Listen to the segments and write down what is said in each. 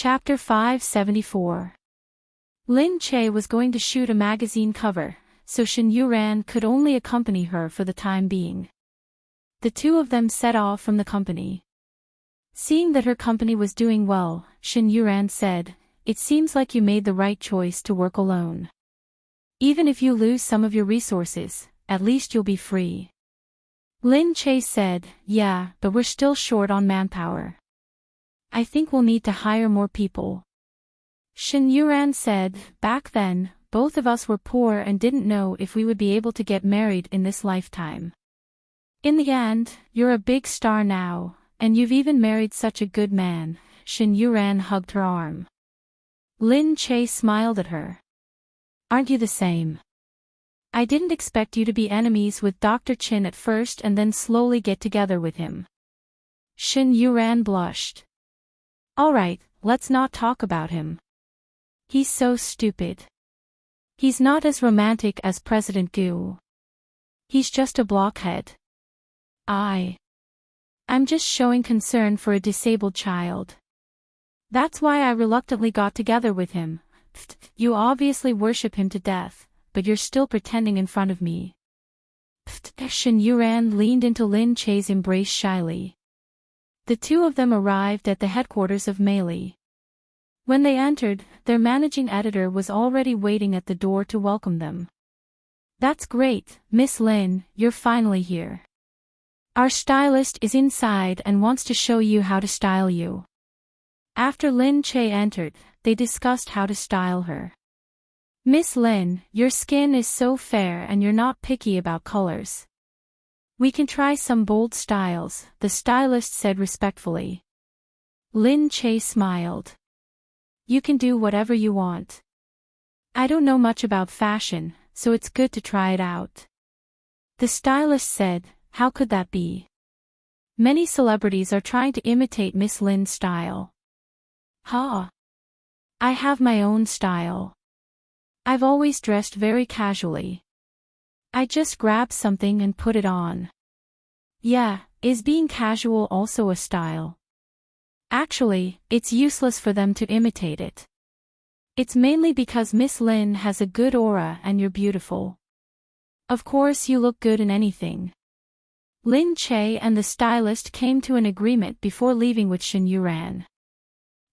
Chapter 574. Lin Che was going to shoot a magazine cover, so Shen Yuran could only accompany her for the time being. The two of them set off from the company. Seeing that her company was doing well, Shen Yuran said, "It seems like you made the right choice to work alone. Even if you lose some of your resources, at least you'll be free." Lin Che said, "Yeah, but we're still short on manpower. I think we'll need to hire more people." Shen Yuran said, "Back then, both of us were poor and didn't know if we would be able to get married in this lifetime. In the end, you're a big star now, and you've even married such a good man." Shen Yuran hugged her arm. Lin Che smiled at her. "Aren't you the same? I didn't expect you to be enemies with Dr. Chin at first and then slowly get together with him." Shen Yuran blushed. "Alright, let's not talk about him. He's so stupid. He's not as romantic as President Gu. He's just a blockhead. I'm just showing concern for a disabled child. That's why I reluctantly got together with him. You obviously worship him to death, but you're still pretending in front of me." Shen Yuran leaned into Lin Che's embrace shyly. The two of them arrived at the headquarters of Meili. When they entered, their managing editor was already waiting at the door to welcome them. "That's great, Miss Lin, you're finally here. Our stylist is inside and wants to show you how to style you." After Lin Che entered, they discussed how to style her. "Miss Lin, your skin is so fair and you're not picky about colors. We can try some bold styles," the stylist said respectfully. Lin Che smiled. "You can do whatever you want. I don't know much about fashion, so it's good to try it out." The stylist said, "How could that be? Many celebrities are trying to imitate Miss Lin's style." "Huh. I have my own style. I've always dressed very casually. I just grab something and put it on." "Yeah, is being casual also a style?" "Actually, it's useless for them to imitate it. It's mainly because Miss Lin has a good aura and you're beautiful. Of course you look good in anything." Lin Che and the stylist came to an agreement before leaving with Shen Yuran.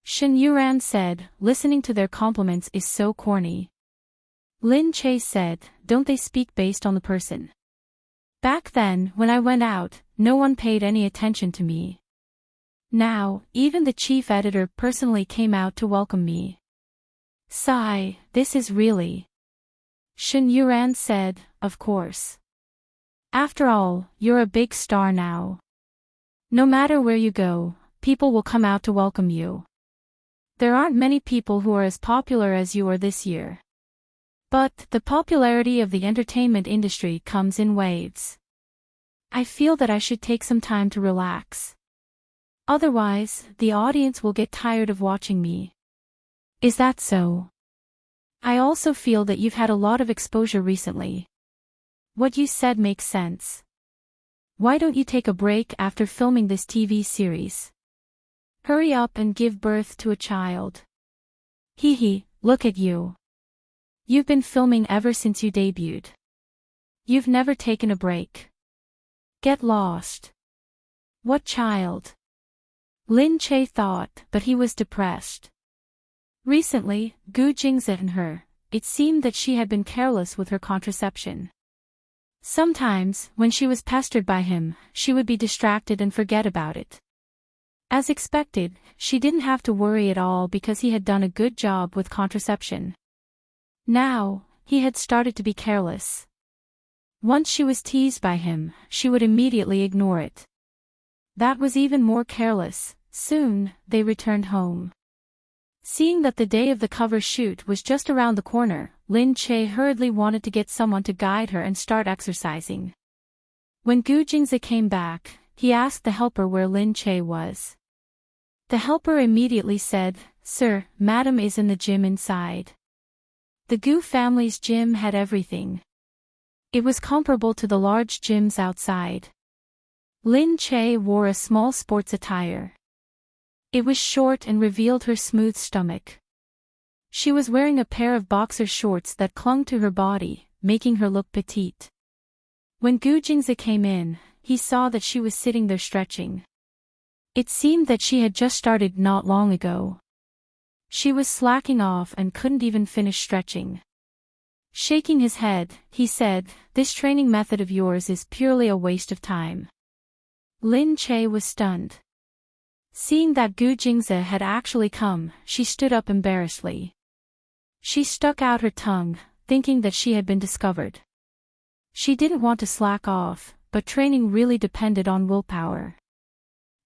Shen Yuran said, "Listening to their compliments is so corny." Lin Che said, "Don't they speak based on the person? Back then, when I went out, no one paid any attention to me. Now, even the chief editor personally came out to welcome me. Sigh, this is really..." Shen Yuran said, "Of course. After all, you're a big star now. No matter where you go, people will come out to welcome you. There aren't many people who are as popular as you are this year. But the popularity of the entertainment industry comes in waves. I feel that I should take some time to relax. Otherwise, the audience will get tired of watching me." "Is that so? I also feel that you've had a lot of exposure recently. What you said makes sense. Why don't you take a break after filming this TV series? Hurry up and give birth to a child. Hee, look at you. You've been filming ever since you debuted. You've never taken a break. Get lost. What child?" Lin Che thought, but he was depressed. Recently, Gu Jingzi and her, it seemed that she had been careless with her contraception. Sometimes, when she was pestered by him, she would be distracted and forget about it. As expected, she didn't have to worry at all because he had done a good job with contraception. Now, he had started to be careless. Once she was teased by him, she would immediately ignore it. That was even more careless. Soon, they returned home. Seeing that the day of the cover shoot was just around the corner, Lin Che hurriedly wanted to get someone to guide her and start exercising. When Gu Jingzi came back, he asked the helper where Lin Che was. The helper immediately said, "Sir, Madam is in the gym inside." The Gu family's gym had everything. It was comparable to the large gyms outside. Lin Che wore a small sports attire. It was short and revealed her smooth stomach. She was wearing a pair of boxer shorts that clung to her body, making her look petite. When Gu Jingze came in, he saw that she was sitting there stretching. It seemed that she had just started not long ago. She was slacking off and couldn't even finish stretching. Shaking his head, he said, "This training method of yours is purely a waste of time." Lin Che was stunned. Seeing that Gu Jingze had actually come, she stood up embarrassedly. She stuck out her tongue, thinking that she had been discovered. She didn't want to slack off, but training really depended on willpower.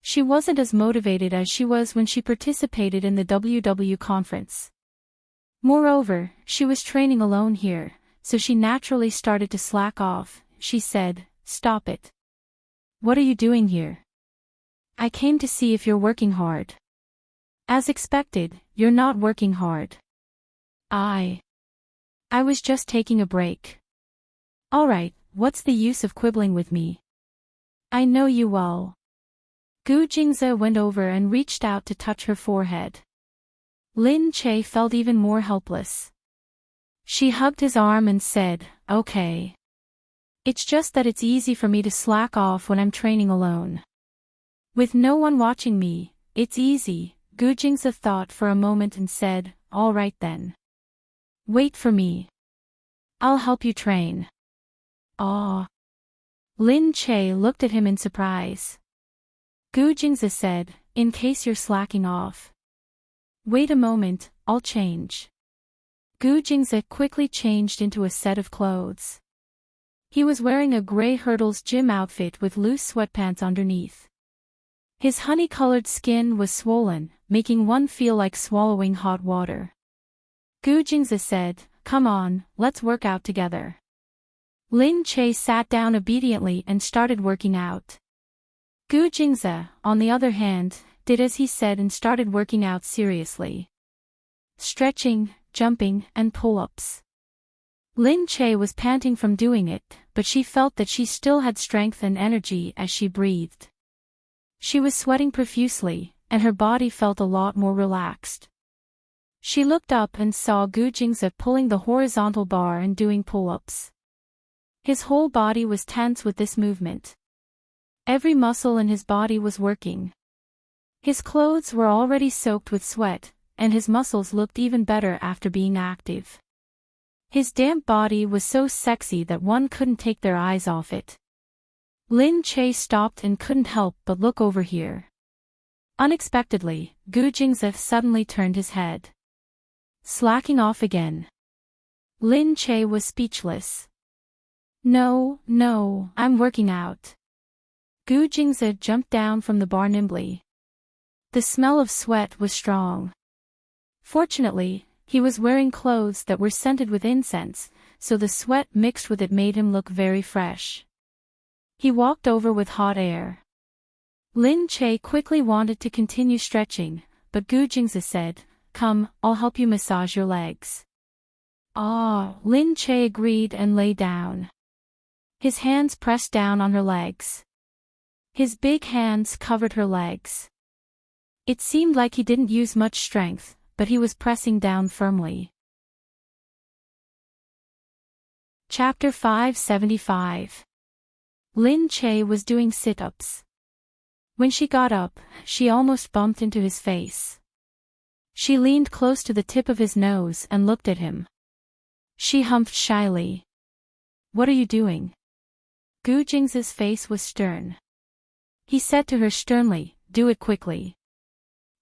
She wasn't as motivated as she was when she participated in the WW conference. Moreover, she was training alone here, so she naturally started to slack off. She said, "Stop it. What are you doing here? I came to see if you're working hard." "As expected, you're not working hard." I was just taking a break." "Alright, what's the use of quibbling with me? I know you well." Gu Jingze went over and reached out to touch her forehead. Lin Che felt even more helpless. She hugged his arm and said, "Okay. It's just that it's easy for me to slack off when I'm training alone. With no one watching me, it's easy." Gu Jingze thought for a moment and said, "All right then. Wait for me. I'll help you train." "Aw." Lin Che looked at him in surprise. Gu Jingze said, "In case you're slacking off. Wait a moment, I'll change." Gu Jingze quickly changed into a set of clothes. He was wearing a gray Hurdles gym outfit with loose sweatpants underneath. His honey-colored skin was swollen, making one feel like swallowing hot water. Gu Jingze said, "Come on, let's work out together." Lin Che sat down obediently and started working out. Gu Jingze, on the other hand, did as he said and started working out seriously. Stretching, jumping, and pull-ups. Lin Che was panting from doing it, but she felt that she still had strength and energy as she breathed. She was sweating profusely, and her body felt a lot more relaxed. She looked up and saw Gu Jingze pulling the horizontal bar and doing pull-ups. His whole body was tense with this movement. Every muscle in his body was working. His clothes were already soaked with sweat, and his muscles looked even better after being active. His damp body was so sexy that one couldn't take their eyes off it. Lin Che stopped and couldn't help but look over here. Unexpectedly, Gu Jingze suddenly turned his head. Slacking off again. Lin Che was speechless. No, I'm working out." Gu Jingze jumped down from the bar nimbly. The smell of sweat was strong. Fortunately, he was wearing clothes that were scented with incense, so the sweat mixed with it made him look very fresh. He walked over with hot air. Lin Che quickly wanted to continue stretching, but Gu Jingze said, "Come, I'll help you massage your legs." "Ah," Lin Che agreed and lay down. His hands pressed down on her legs. His big hands covered her legs. It seemed like he didn't use much strength, but he was pressing down firmly. Chapter 575. Lin Che was doing sit-ups. When she got up, she almost bumped into his face. She leaned close to the tip of his nose and looked at him. She humphed shyly. "What are you doing?" Gu Jingze's face was stern. He said to her sternly, "Do it quickly.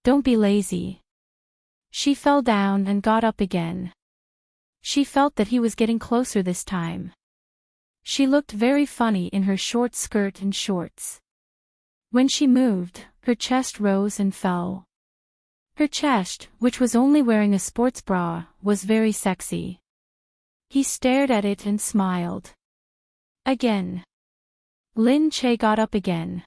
Don't be lazy." She fell down and got up again. She felt that he was getting closer this time. She looked very funny in her short skirt and shorts. When she moved, her chest rose and fell. Her chest, which was only wearing a sports bra, was very sexy. He stared at it and smiled. Again. Lin Che got up again.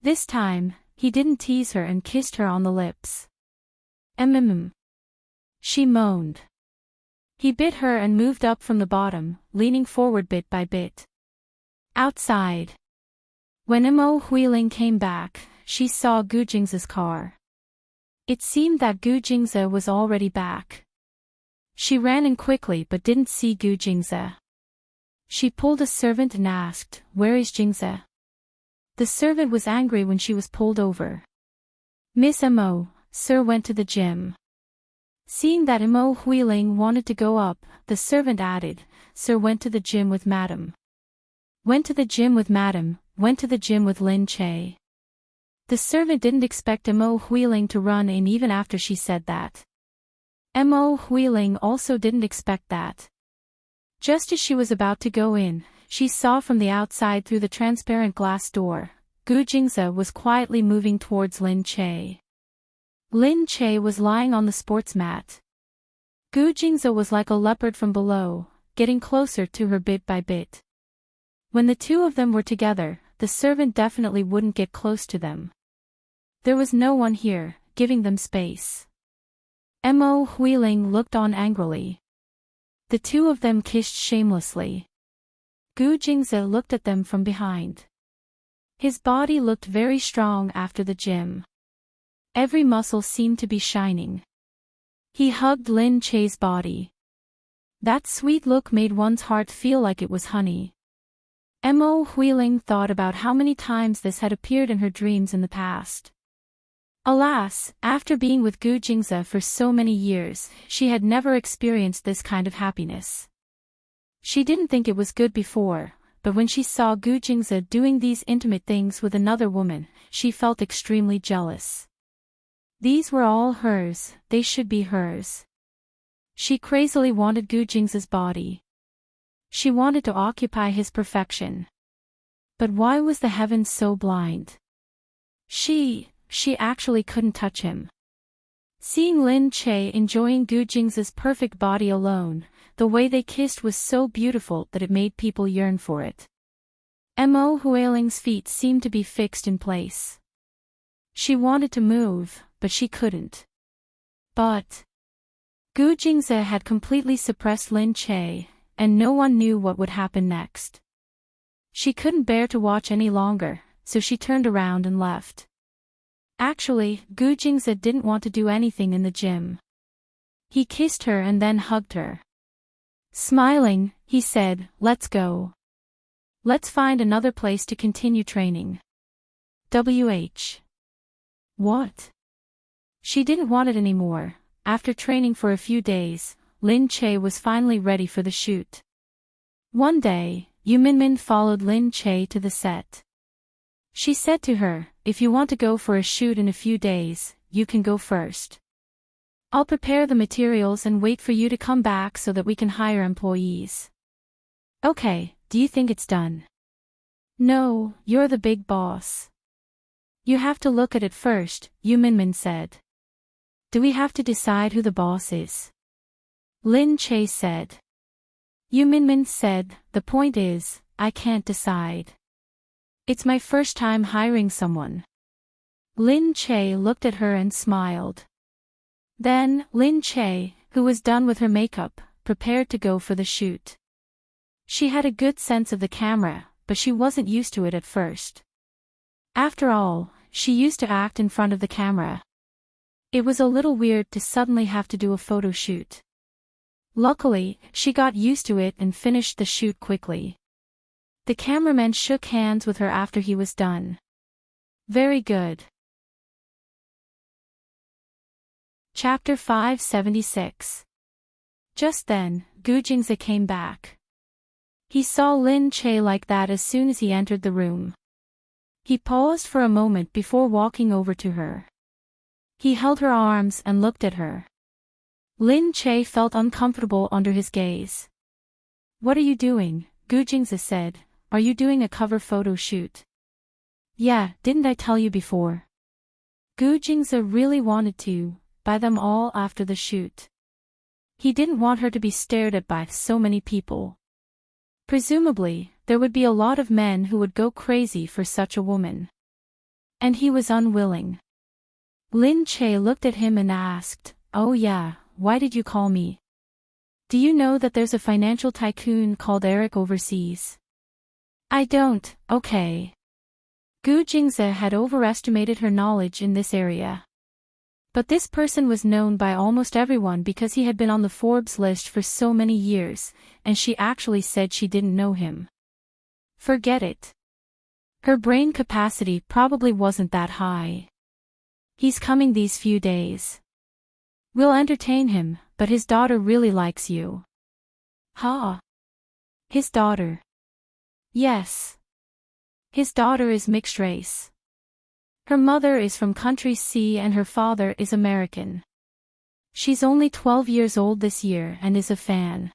This time, he didn't tease her and kissed her on the lips. She moaned. He bit her and moved up from the bottom, leaning forward bit by bit. Outside. When Mo Huiling came back, she saw Gu Jingze's car. It seemed that Gu Jingze was already back. She ran in quickly but didn't see Gu Jingze. She pulled a servant and asked, "Where is Jingze?" The servant was angry when she was pulled over. "Miss Mo, sir went to the gym." Seeing that Mo Huiling wanted to go up, the servant added, "Sir went to the gym with madam." Went to the gym with madam, went to the gym with Lin Che. The servant didn't expect Mo Huiling to run in even after she said that. Mo Huiling also didn't expect that. Just as she was about to go in, she saw from the outside through the transparent glass door, Gu Jingze was quietly moving towards Lin Che. Lin Che was lying on the sports mat. Gu Jingze was like a leopard from below, getting closer to her bit by bit. When the two of them were together, the servant definitely wouldn't get close to them. There was no one here, giving them space. Mo Huiling looked on angrily. The two of them kissed shamelessly. Gu Jingze looked at them from behind. His body looked very strong after the gym. Every muscle seemed to be shining. He hugged Lin Che's body. That sweet look made one's heart feel like it was honey. Mo Huiling thought about how many times this had appeared in her dreams in the past. Alas, after being with Gu Jingze for so many years, she had never experienced this kind of happiness. She didn't think it was good before, but when she saw Gu Jingze doing these intimate things with another woman, she felt extremely jealous. These were all hers, they should be hers. She crazily wanted Gu Jingze's body. She wanted to occupy his perfection. But why was the heavens so blind? She actually couldn't touch him. Seeing Lin Che enjoying Gu Jingze's perfect body alone, the way they kissed was so beautiful that it made people yearn for it. Mo Huiling's feet seemed to be fixed in place. She wanted to move, but she couldn't. But Gu Jingze had completely suppressed Lin Che, and no one knew what would happen next. She couldn't bear to watch any longer, so she turned around and left. Actually, Gu Jingze didn't want to do anything in the gym. He kissed her and then hugged her. Smiling, he said, "Let's go. Let's find another place to continue training." What? She didn't want it anymore. After training for a few days, Lin Che was finally ready for the shoot. One day, Yu Minmin followed Lin Che to the set. She said to her, "If you want to go for a shoot in a few days, you can go first. I'll prepare the materials and wait for you to come back so that we can hire employees." "Okay, do you think it's done?" "No, you're the big boss. You have to look at it first," Yu Minmin said. "Do we have to decide who the boss is?" Lin Che said. Yu Minmin said, "The point is, I can't decide. It's my first time hiring someone." Lin Che looked at her and smiled. Then, Lin Che, who was done with her makeup, prepared to go for the shoot. She had a good sense of the camera, but she wasn't used to it at first. After all, she used to act in front of the camera. It was a little weird to suddenly have to do a photo shoot. Luckily, she got used to it and finished the shoot quickly. The cameraman shook hands with her after he was done. "Very good." Chapter 576. Just then, Gu Jingze came back. He saw Lin Che like that as soon as he entered the room. He paused for a moment before walking over to her. He held her arms and looked at her. Lin Che felt uncomfortable under his gaze. "What are you doing?" Gu Jingze said. "Are you doing a cover photo shoot?" "Yeah, didn't I tell you before?" Gu Jingze really wanted to buy them all after the shoot. He didn't want her to be stared at by so many people. Presumably, there would be a lot of men who would go crazy for such a woman. And he was unwilling. Lin Che looked at him and asked, "Oh yeah, why did you call me? Do you know that there's a financial tycoon called Eric overseas?" "I don't." "Okay." Gu Jingze had overestimated her knowledge in this area. But this person was known by almost everyone because he had been on the Forbes list for so many years, and she actually said she didn't know him. Forget it. Her brain capacity probably wasn't that high. He's coming these few days. We'll entertain him, but his daughter really likes you. Huh? His daughter? Yes. His daughter is mixed race. Her mother is from country C and her father is American. She's only 12 years old this year and is a fan.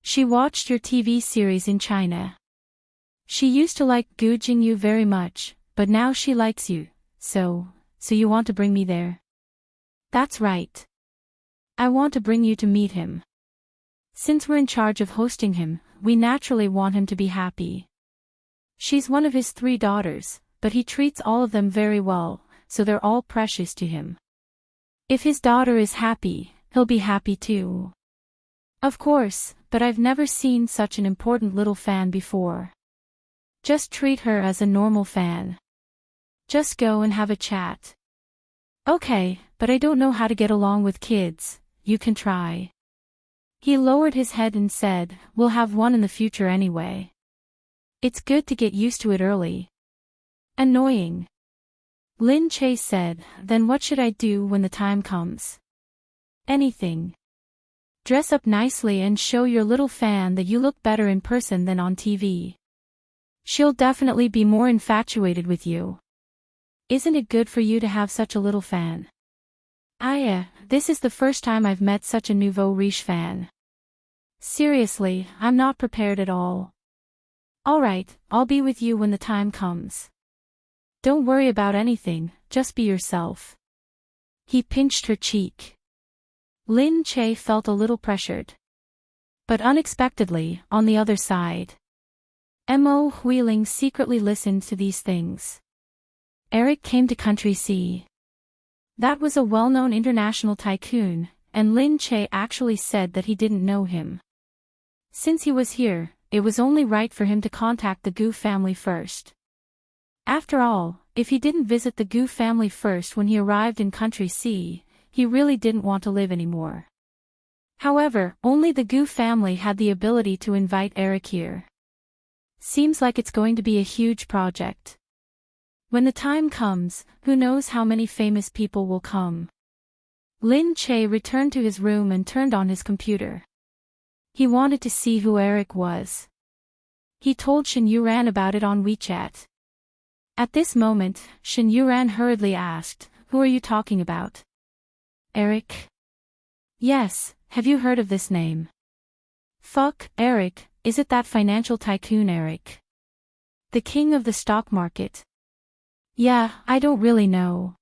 She watched your TV series in China. She used to like Gu Jingyu very much, but now she likes you, so you want to bring me there? That's right. I want to bring you to meet him. Since we're in charge of hosting him, we naturally want him to be happy. She's one of his 3 daughters, but he treats all of them very well, so they're all precious to him. If his daughter is happy, he'll be happy too. Of course, but I've never seen such an important little fan before. Just treat her as a normal fan. Just go and have a chat. Okay, but I don't know how to get along with kids, you can try. He lowered his head and said, we'll have one in the future anyway. It's good to get used to it early. Annoying. Lin Che said, then what should I do when the time comes? Anything. Dress up nicely and show your little fan that you look better in person than on TV. She'll definitely be more infatuated with you. Isn't it good for you to have such a little fan? This is the first time I've met such a nouveau riche fan. Seriously, I'm not prepared at all. Alright, I'll be with you when the time comes. Don't worry about anything, just be yourself. He pinched her cheek. Lin Che felt a little pressured. But unexpectedly, on the other side, Mo Huiling secretly listened to these things. Eric came to Country C. That was a well-known international tycoon, and Lin Che actually said that he didn't know him. Since he was here, it was only right for him to contact the Gu family first. After all, if he didn't visit the Gu family first when he arrived in Country C, he really didn't want to live anymore. However, only the Gu family had the ability to invite Eric here. Seems like it's going to be a huge project. When the time comes, who knows how many famous people will come. Lin Che returned to his room and turned on his computer. He wanted to see who Eric was. He told Shen Yuran about it on WeChat. At this moment, Shen Yuran hurriedly asked, who are you talking about? Eric? Yes, have you heard of this name? Fuck, Eric, is it that financial tycoon Eric? The king of the stock market? Yeah, I don't really know.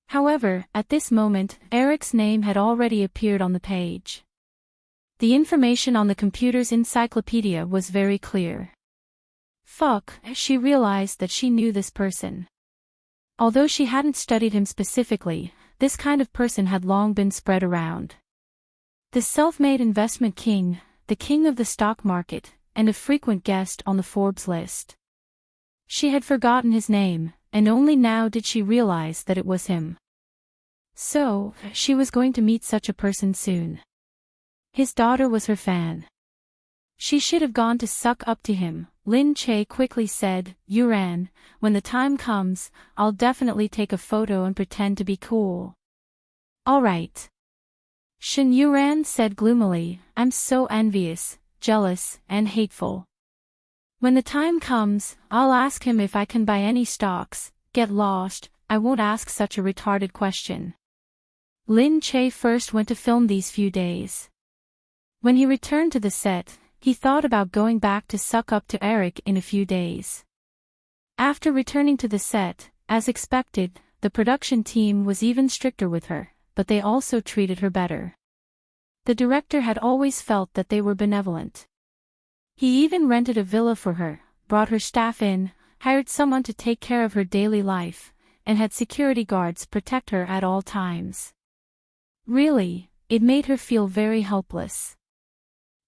However, at this moment, Eric's name had already appeared on the page. The information on the computer's encyclopedia was very clear. Fuck, she realized that she knew this person. Although she hadn't studied him specifically, this kind of person had long been spread around. The self-made investment king, the king of the stock market, and a frequent guest on the Forbes list. She had forgotten his name, and only now did she realize that it was him. So, she was going to meet such a person soon. His daughter was her fan. She should have gone to suck up to him. Lin Che quickly said, Yuran, when the time comes, I'll definitely take a photo and pretend to be cool. Alright. Shen Yuran said gloomily, I'm so envious, jealous, and hateful. When the time comes, I'll ask him if I can buy any stocks. Get lost, I won't ask such a retarded question. Lin Che first went to film these few days. When he returned to the set, he thought about going back to suck up to Eric in a few days. After returning to the set, as expected, the production team was even stricter with her, but they also treated her better. The director had always felt that they were benevolent. He even rented a villa for her, brought her staff in, hired someone to take care of her daily life, and had security guards protect her at all times. Really, it made her feel very helpless.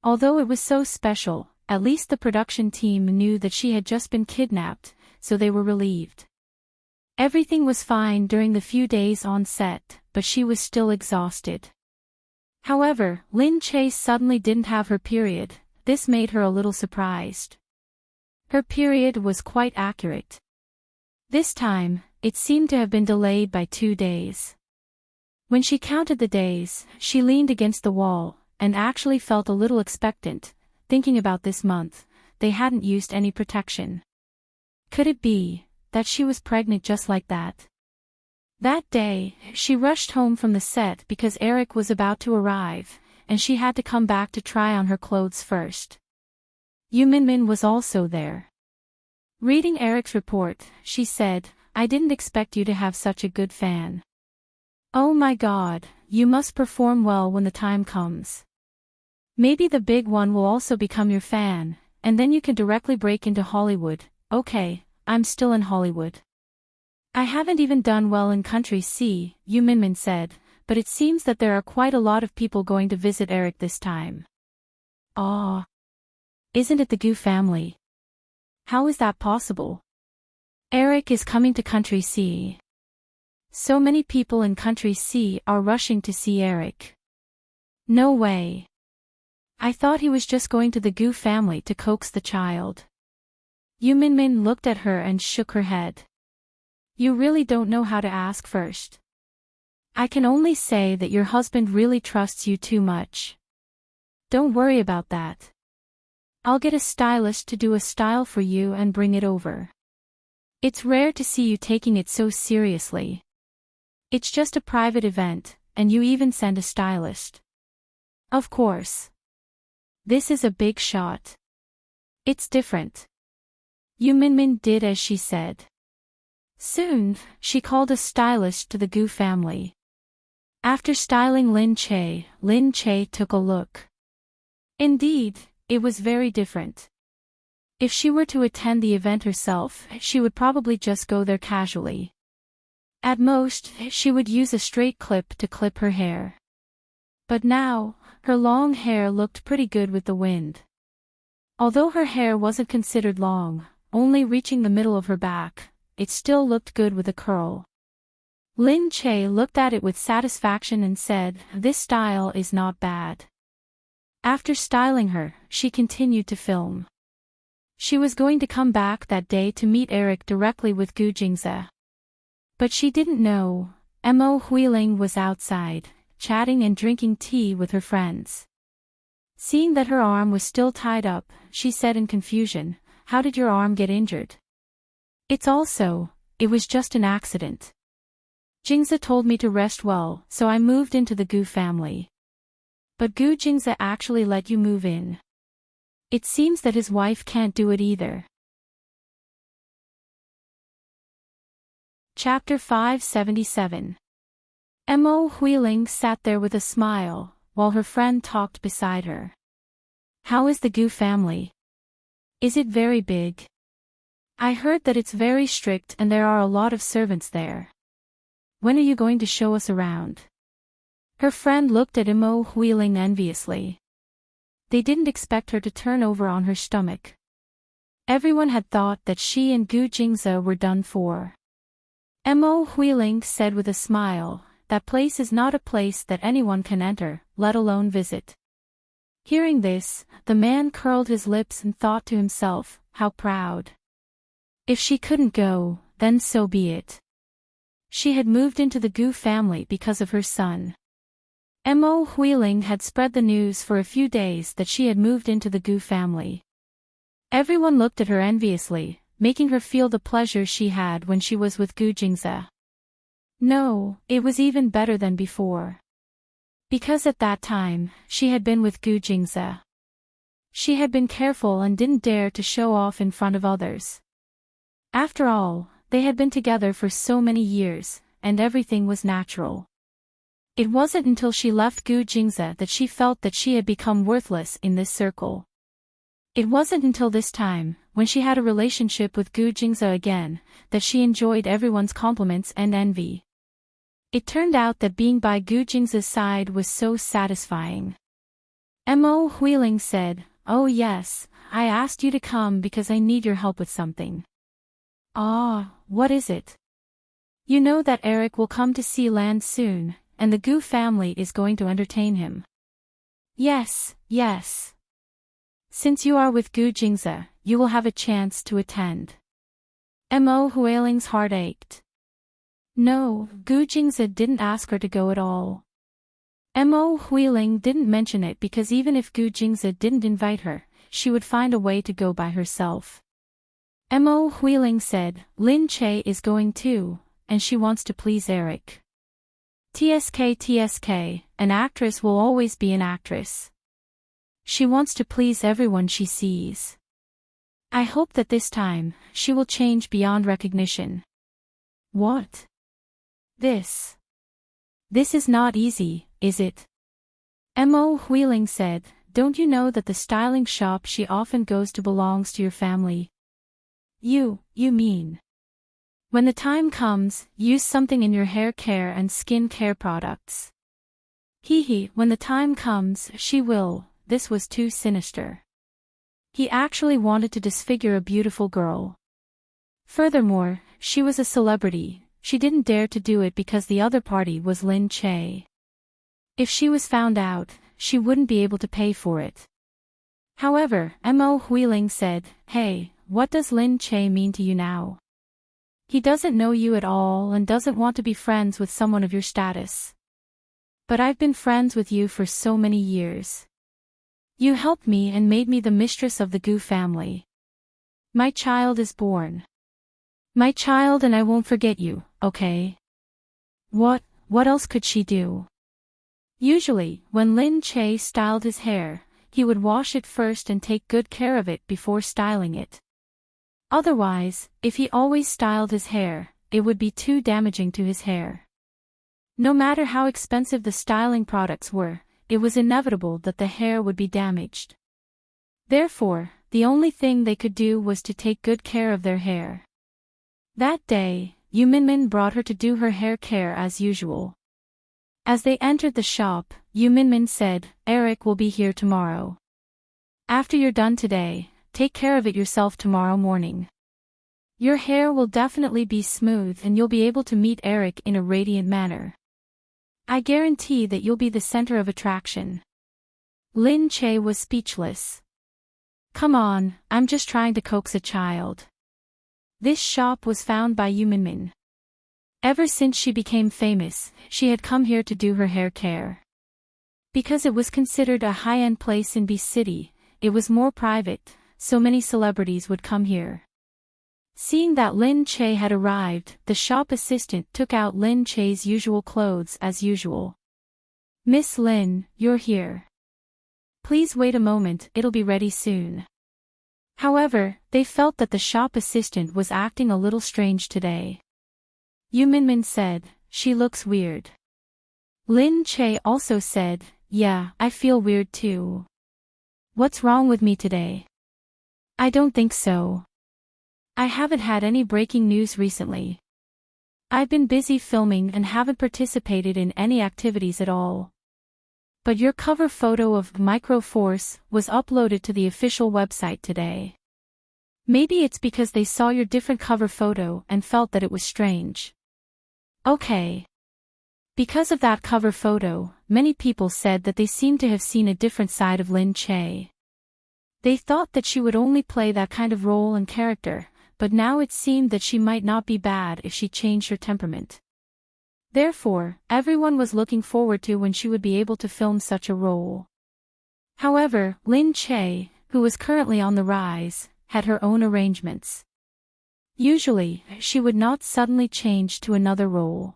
Although it was so special, at least the production team knew that she had just been kidnapped, so they were relieved. Everything was fine during the few days on set, but she was still exhausted. However, Lin Chase suddenly didn't have her period. This made her a little surprised. Her period was quite accurate. This time, it seemed to have been delayed by 2 days. When she counted the days, she leaned against the wall, and actually felt a little expectant, thinking about this month. They hadn't used any protection. Could it be that she was pregnant just like that? That day, she rushed home from the set because Eric was about to arrive, and she had to come back to try on her clothes first. Yu Minmin was also there. Reading Eric's report, she said, "I didn't expect you to have such a good fan. Oh my god, you must perform well when the time comes. Maybe the big one will also become your fan, and then you can directly break into Hollywood." "Okay, I'm still in Hollywood. I haven't even done well in Country C," Yu Minmin said, "but it seems that there are quite a lot of people going to visit Eric this time." "Aw. Isn't it the Gu family? How is that possible? Eric is coming to Country C. So many people in Country C are rushing to see Eric. No way. I thought he was just going to the Gu family to coax the child." Yu Minmin looked at her and shook her head. "You really don't know how to ask first. I can only say that your husband really trusts you too much. Don't worry about that. I'll get a stylist to do a style for you and bring it over. It's rare to see you taking it so seriously. It's just a private event, and you even send a stylist." "Of course. This is a big shot. It's different." Yu Minmin did as she said. Soon, she called a stylist to the Gu family. After styling Lin Che took a look. Indeed, it was very different. If she were to attend the event herself, she would probably just go there casually. At most, she would use a straight clip to clip her hair. But now, her long hair looked pretty good with the wind. Although her hair wasn't considered long, only reaching the middle of her back, it still looked good with a curl. Lin Che looked at it with satisfaction and said, "This style is not bad." After styling her, she continued to film. She was going to come back that day to meet Eric directly with Gu Jingze. But she didn't know, Mo Huiling was outside, chatting and drinking tea with her friends. Seeing that her arm was still tied up, she said in confusion, "How did your arm get injured?" It was just an accident. Jingze told me to rest well, so I moved into the Gu family. But Gu Jingze actually let you move in. It seems that his wife can't do it either. Chapter 577. Mo Huiling sat there with a smile, while her friend talked beside her. "How is the Gu family? Is it very big? I heard that it's very strict and there are a lot of servants there. When are you going to show us around?" Her friend looked at Mo Huiling enviously. They didn't expect her to turn over on her stomach. Everyone had thought that she and Gu Jingze were done for. Mo Huiling said with a smile, "That place is not a place that anyone can enter, let alone visit." Hearing this, the man curled his lips and thought to himself, how proud. If she couldn't go, then so be it. She had moved into the Gu family because of her son. Mo Huiling had spread the news for a few days that she had moved into the Gu family. Everyone looked at her enviously, making her feel the pleasure she had when she was with Gu Jingze. No, it was even better than before. Because at that time, she had been with Gu Jingze. She had been careful and didn't dare to show off in front of others. After all, they had been together for so many years, and everything was natural. It wasn't until she left Gu Jingze that she felt that she had become worthless in this circle. It wasn't until this time, when she had a relationship with Gu Jingze again, that she enjoyed everyone's compliments and envy. It turned out that being by Gu Jingze's side was so satisfying. Mo Huiling said, "Oh yes, I asked you to come because I need your help with something." "Ah, what is it?" You know that Eric will come to see land soon, and the Gu family is going to entertain him. Yes, yes. Since you are with Gu Jingze, you will have a chance to attend. Mo Huiling's heart ached. No, Gu Jingze didn't ask her to go at all. Mo Huiling didn't mention it because even if Gu Jingze didn't invite her, she would find a way to go by herself. Mo Huiling said, Lin Che is going too, and she wants to please Eric. TSK, an actress will always be an actress. She wants to please everyone she sees. I hope that this time, she will change beyond recognition. What? This is not easy, is it? Mo Huiling said, don't you know that the styling shop she often goes to belongs to your family? You mean. When the time comes, use something in your hair care and skin care products. When the time comes, she will. This was too sinister. He actually wanted to disfigure a beautiful girl. Furthermore, she was a celebrity. She didn't dare to do it because the other party was Lin Che. If she was found out, she wouldn't be able to pay for it. However, Mo Huiling said, hey, what does Lin Che mean to you now? He doesn't know you at all and doesn't want to be friends with someone of your status. But I've been friends with you for so many years. You helped me and made me the mistress of the Gu family. My child is born. My child, and I won't forget you, okay? What else could she do? Usually, when Lin Che styled his hair, he would wash it first and take good care of it before styling it. Otherwise, if he always styled his hair, it would be too damaging to his hair. No matter how expensive the styling products were, it was inevitable that the hair would be damaged. Therefore, the only thing they could do was to take good care of their hair. That day, Yu Minmin brought her to do her hair care as usual. As they entered the shop, Yu Minmin said, Eric will be here tomorrow. After you're done today, take care of it yourself tomorrow morning. Your hair will definitely be smooth and you'll be able to meet Eric in a radiant manner. I guarantee that you'll be the center of attraction. Lin Che was speechless. Come on, I'm just trying to coax a child. This shop was found by Yu Minmin. Ever since she became famous, she had come here to do her hair care. Because it was considered a high-end place in B City, it was more private, so many celebrities would come here. Seeing that Lin Che had arrived, the shop assistant took out Lin Che's usual clothes as usual. Miss Lin, you're here. Please wait a moment, it'll be ready soon. However, they felt that the shop assistant was acting a little strange today. Yu Minmin said, she looks weird. Lin Che also said, yeah, I feel weird too. What's wrong with me today? I don't think so. I haven't had any breaking news recently. I've been busy filming and haven't participated in any activities at all. But your cover photo of Microforce was uploaded to the official website today. Maybe it's because they saw your different cover photo and felt that it was strange. Okay. Because of that cover photo, many people said that they seemed to have seen a different side of Lin Che. They thought that she would only play that kind of role and character, but now it seemed that she might not be bad if she changed her temperament. Therefore, everyone was looking forward to when she would be able to film such a role. However, Lin Che, who was currently on the rise, had her own arrangements. Usually, she would not suddenly change to another role.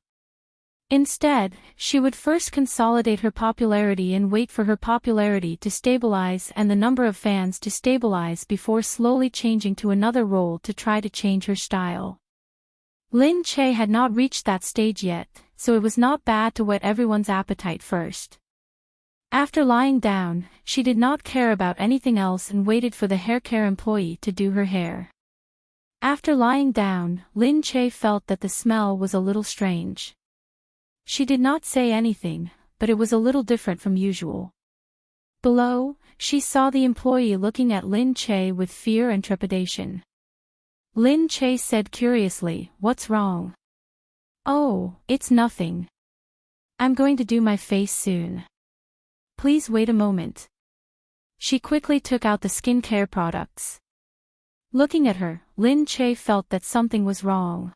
Instead, she would first consolidate her popularity and wait for her popularity to stabilize and the number of fans to stabilize before slowly changing to another role to try to change her style. Lin Che had not reached that stage yet, so it was not bad to whet everyone's appetite first. After lying down, she did not care about anything else and waited for the hair care employee to do her hair. After lying down, Lin Che felt that the smell was a little strange. She did not say anything, but it was a little different from usual. Below, she saw the employee looking at Lin Che with fear and trepidation. Lin Che said curiously, "What's wrong?" Oh, it's nothing. I'm going to do my face soon. Please wait a moment. She quickly took out the skincare products. Looking at her, Lin Che felt that something was wrong.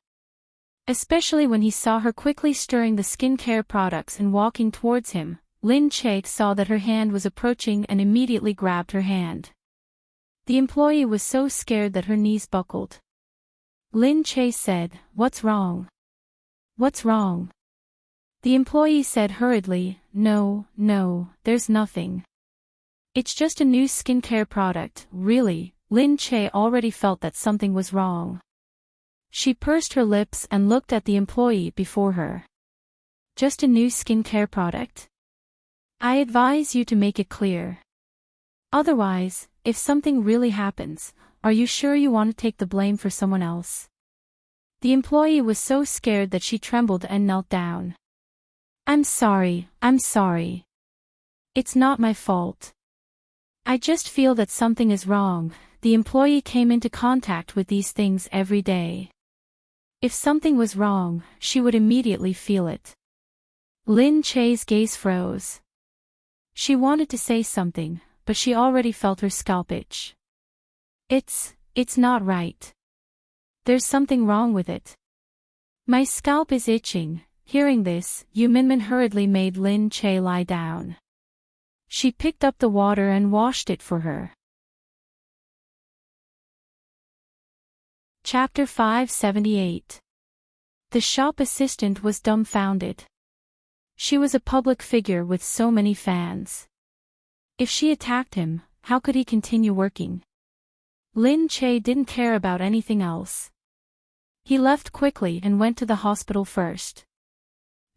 Especially when he saw her quickly stirring the skincare products and walking towards him, Lin Che saw that her hand was approaching and immediately grabbed her hand. The employee was so scared that her knees buckled. Lin Che said, "What's wrong? What's wrong?" The employee said hurriedly, No, there's nothing. It's just a new skincare product, really." Lin Che already felt that something was wrong. She pursed her lips and looked at the employee before her. Just a new skincare product? I advise you to make it clear. Otherwise, if something really happens, are you sure you want to take the blame for someone else? The employee was so scared that she trembled and knelt down. I'm sorry. It's not my fault. I just feel that something is wrong." The employee came into contact with these things every day. If something was wrong, she would immediately feel it. Lin Che's gaze froze. She wanted to say something, but she already felt her scalp itch. It's not right. There's something wrong with it. My scalp is itching. Hearing this, Yu Minmin hurriedly made Lin Che lie down. She picked up the water and washed it for her. Chapter 578. The shop assistant was dumbfounded. She was a public figure with so many fans. If she attacked him, how could he continue working? Lin Che didn't care about anything else. He left quickly and went to the hospital first.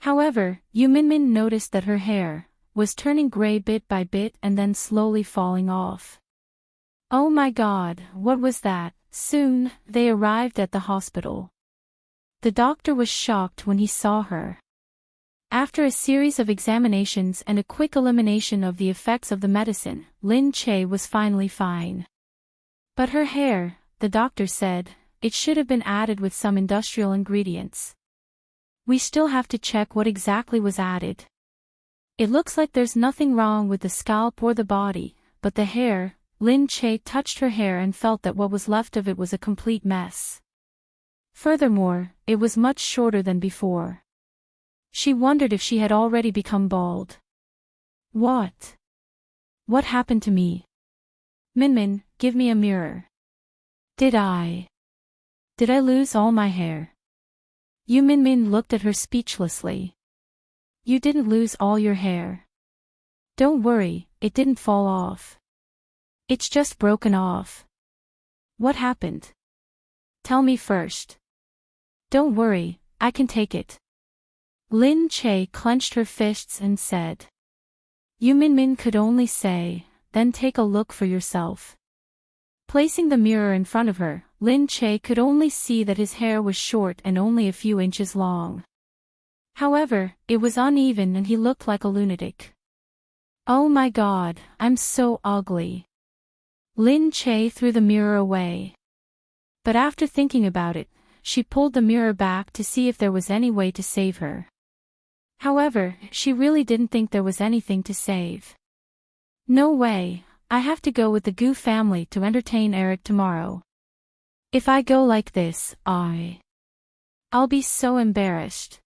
However, Yu Minmin noticed that her hair was turning gray bit by bit and then slowly falling off. Oh my God, what was that? Soon, they arrived at the hospital. The doctor was shocked when he saw her. After a series of examinations and a quick elimination of the effects of the medicine, Lin Che was finally fine. But her hair, the doctor said, it should have been added with some industrial ingredients. We still have to check what exactly was added. It looks like there's nothing wrong with the scalp or the body, but the hair. Lin Che touched her hair and felt that what was left of it was a complete mess. Furthermore, it was much shorter than before. She wondered if she had already become bald. What happened to me? Minmin, give me a mirror. Did I lose all my hair? Yu Minmin looked at her speechlessly. You didn't lose all your hair. Don't worry, it didn't fall off. It's just broken off. What happened? Tell me first. Don't worry, I can take it. Lin Che clenched her fists and said. Yu Minmin could only say, then take a look for yourself. Placing the mirror in front of her, Lin Che could only see that his hair was short and only a few inches long. However, it was uneven and he looked like a lunatic. Oh my God, I'm so ugly. Lin Che threw the mirror away. But after thinking about it, she pulled the mirror back to see if there was any way to save her. However, she really didn't think there was anything to save. No way, I have to go with the Gu family to entertain Eric tomorrow. If I go like this, I'll be so embarrassed.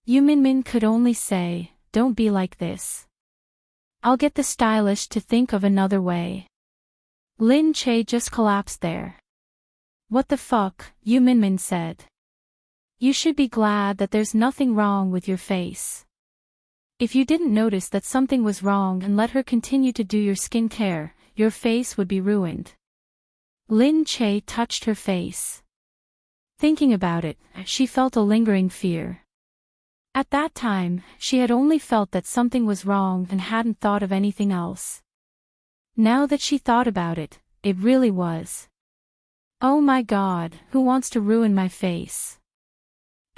Yu Minmin could only say, don't be like this. I'll get the stylist to think of another way. Lin Che just collapsed there. What the fuck, Yu Minmin said. You should be glad that there's nothing wrong with your face. If you didn't notice that something was wrong and let her continue to do your skincare, your face would be ruined. Lin Che touched her face. Thinking about it, she felt a lingering fear. At that time, she had only felt that something was wrong and hadn't thought of anything else. Now that she thought about it, it really was. Oh my God, who wants to ruin my face?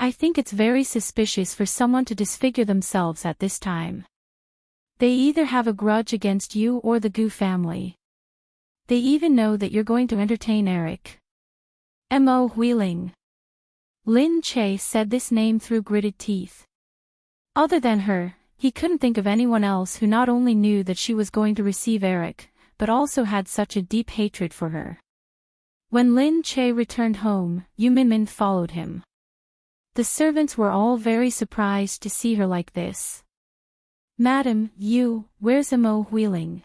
I think it's very suspicious for someone to disfigure themselves at this time. They either have a grudge against you or the Gu family. They even know that you're going to entertain Eric. Mo Huiling. Lin Che said this name through gritted teeth. Other than her, he couldn't think of anyone else who not only knew that she was going to receive Eric, but also had such a deep hatred for her. When Lin Che returned home, Yu Minmin followed him. The servants were all very surprised to see her like this. "Madam, where's Imo Huiling?"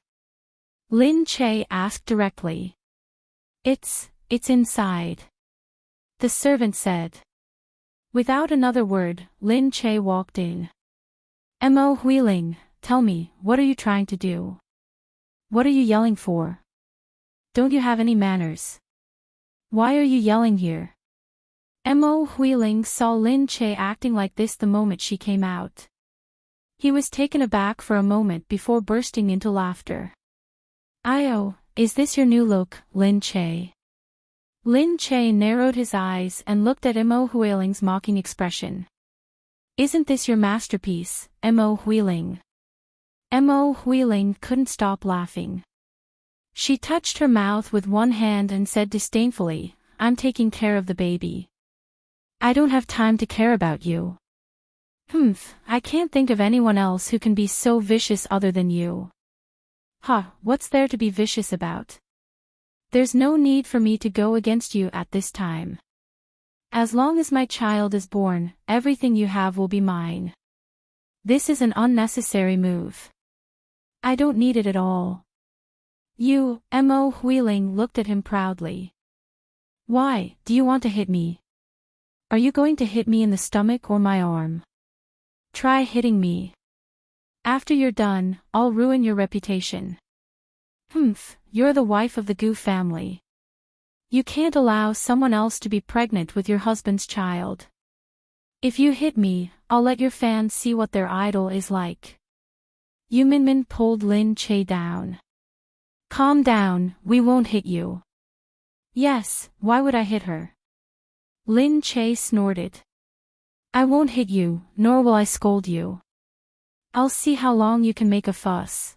Lin Che asked directly. It's inside," the servant said. Without another word, Lin Che walked in. "Imo Huiling, tell me, what are you trying to do? What are you yelling for? Don't you have any manners? Why are you yelling here?" Imo Huiling saw Lin Che acting like this the moment she came out. He was taken aback for a moment before bursting into laughter. "Io, is this your new look, Lin Che?" Lin Che narrowed his eyes and looked at Imo Huiling's mocking expression. "Isn't this your masterpiece, Imo Huiling?" Imo Huiling couldn't stop laughing. She touched her mouth with one hand and said disdainfully, "I'm taking care of the baby. I don't have time to care about you. I can't think of anyone else who can be so vicious other than you." What's there to be vicious about? There's no need for me to go against you at this time. As long as my child is born, everything you have will be mine. This is an unnecessary move. I don't need it at all. Imo Huiling looked at him proudly. "Why, do you want to hit me? Are you going to hit me in the stomach or my arm? Try hitting me. After you're done, I'll ruin your reputation. You're the wife of the Gu family. You can't allow someone else to be pregnant with your husband's child. If you hit me, I'll let your fans see what their idol is like." Yu Minmin pulled Lin Che down. "Calm down, we won't hit you." "Yes, why would I hit her?" Lin Che snorted. "I won't hit you, nor will I scold you. I'll see how long you can make a fuss.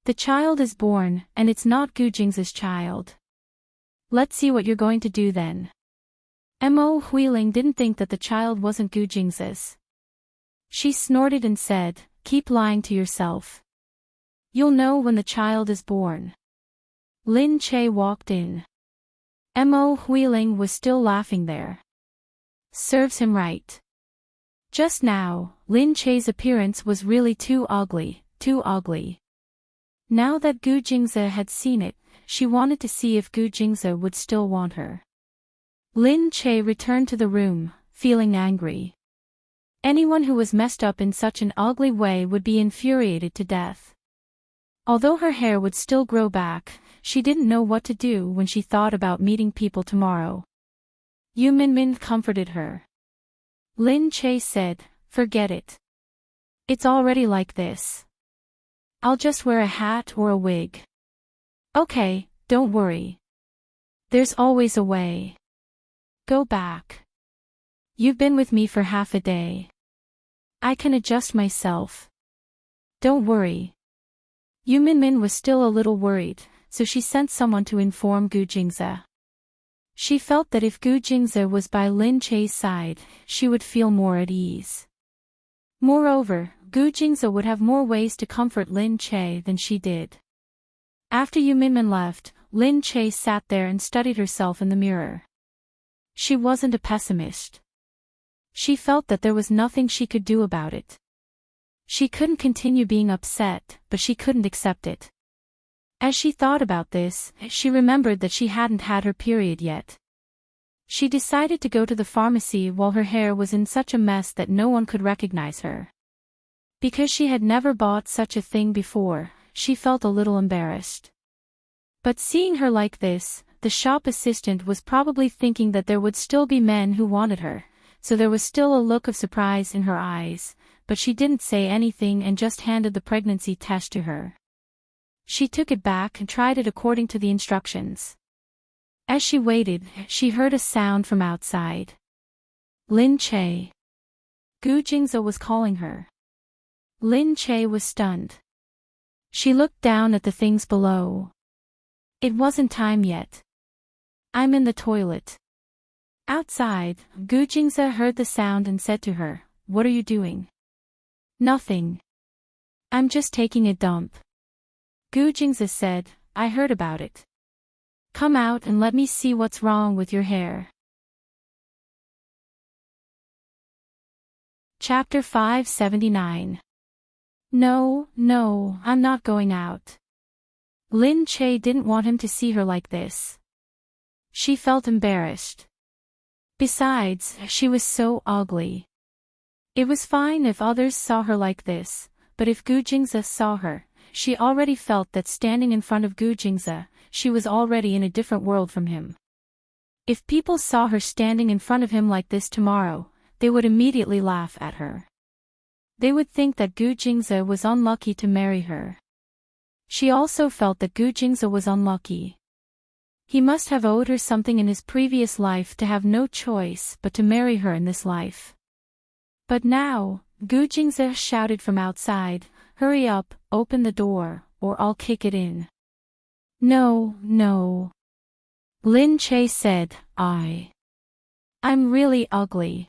The child is born, and it's not Gu Jing's child. Let's see what you're going to do then." Imo Huiling didn't think that the child wasn't Gu Jing's. She snorted and said, "Keep lying to yourself. You'll know when the child is born." Lin Che walked in. Imo Huiling was still laughing there. Serves him right. Just now, Lin Che's appearance was really too ugly, too ugly. Now that Gu Jingze had seen it, she wanted to see if Gu Jingze would still want her. Lin Che returned to the room, feeling angry. Anyone who was messed up in such an ugly way would be infuriated to death. Although her hair would still grow back, she didn't know what to do when she thought about meeting people tomorrow. Yu Minmin comforted her. Lin Che said, "Forget it. It's already like this. I'll just wear a hat or a wig. Okay, don't worry. There's always a way. Go back. You've been with me for half a day. I can adjust myself. Don't worry." Yu Minmin was still a little worried, so she sent someone to inform Gu Jingze. She felt that if Gu Jingze was by Lin Che's side, she would feel more at ease. Moreover, Gu Jingze would have more ways to comfort Lin Che than she did. After Yu Minmin left, Lin Che sat there and studied herself in the mirror. She wasn't a pessimist. She felt that there was nothing she could do about it. She couldn't continue being upset, but she couldn't accept it. As she thought about this, she remembered that she hadn't had her period yet. She decided to go to the pharmacy while her hair was in such a mess that no one could recognize her. Because she had never bought such a thing before, she felt a little embarrassed. But seeing her like this, the shop assistant was probably thinking that there would still be men who wanted her, so there was still a look of surprise in her eyes, but she didn't say anything and just handed the pregnancy test to her. She took it back and tried it according to the instructions. As she waited, she heard a sound from outside. Lin Che. Gu Jingze was calling her. Lin Che was stunned. She looked down at the things below. It wasn't time yet. I'm in the toilet. Outside, Gu Jingze heard the sound and said to her, "What are you doing?" "Nothing. I'm just taking a dump." Gu Jingze said, "I heard about it. Come out and let me see what's wrong with your hair." Chapter 579. No, I'm not going out. Lin Che didn't want him to see her like this. She felt embarrassed. Besides, she was so ugly. It was fine if others saw her like this, but if Gu Jingze saw her, she already felt that standing in front of Gu Jingze, she was already in a different world from him. If people saw her standing in front of him like this tomorrow, they would immediately laugh at her. They would think that Gu Jingze was unlucky to marry her. She also felt that Gu Jingze was unlucky. He must have owed her something in his previous life to have no choice but to marry her in this life. But now, Gu Jingze shouted from outside, "Hurry up, open the door, or I'll kick it in." No. Lin Che said, I'm really ugly."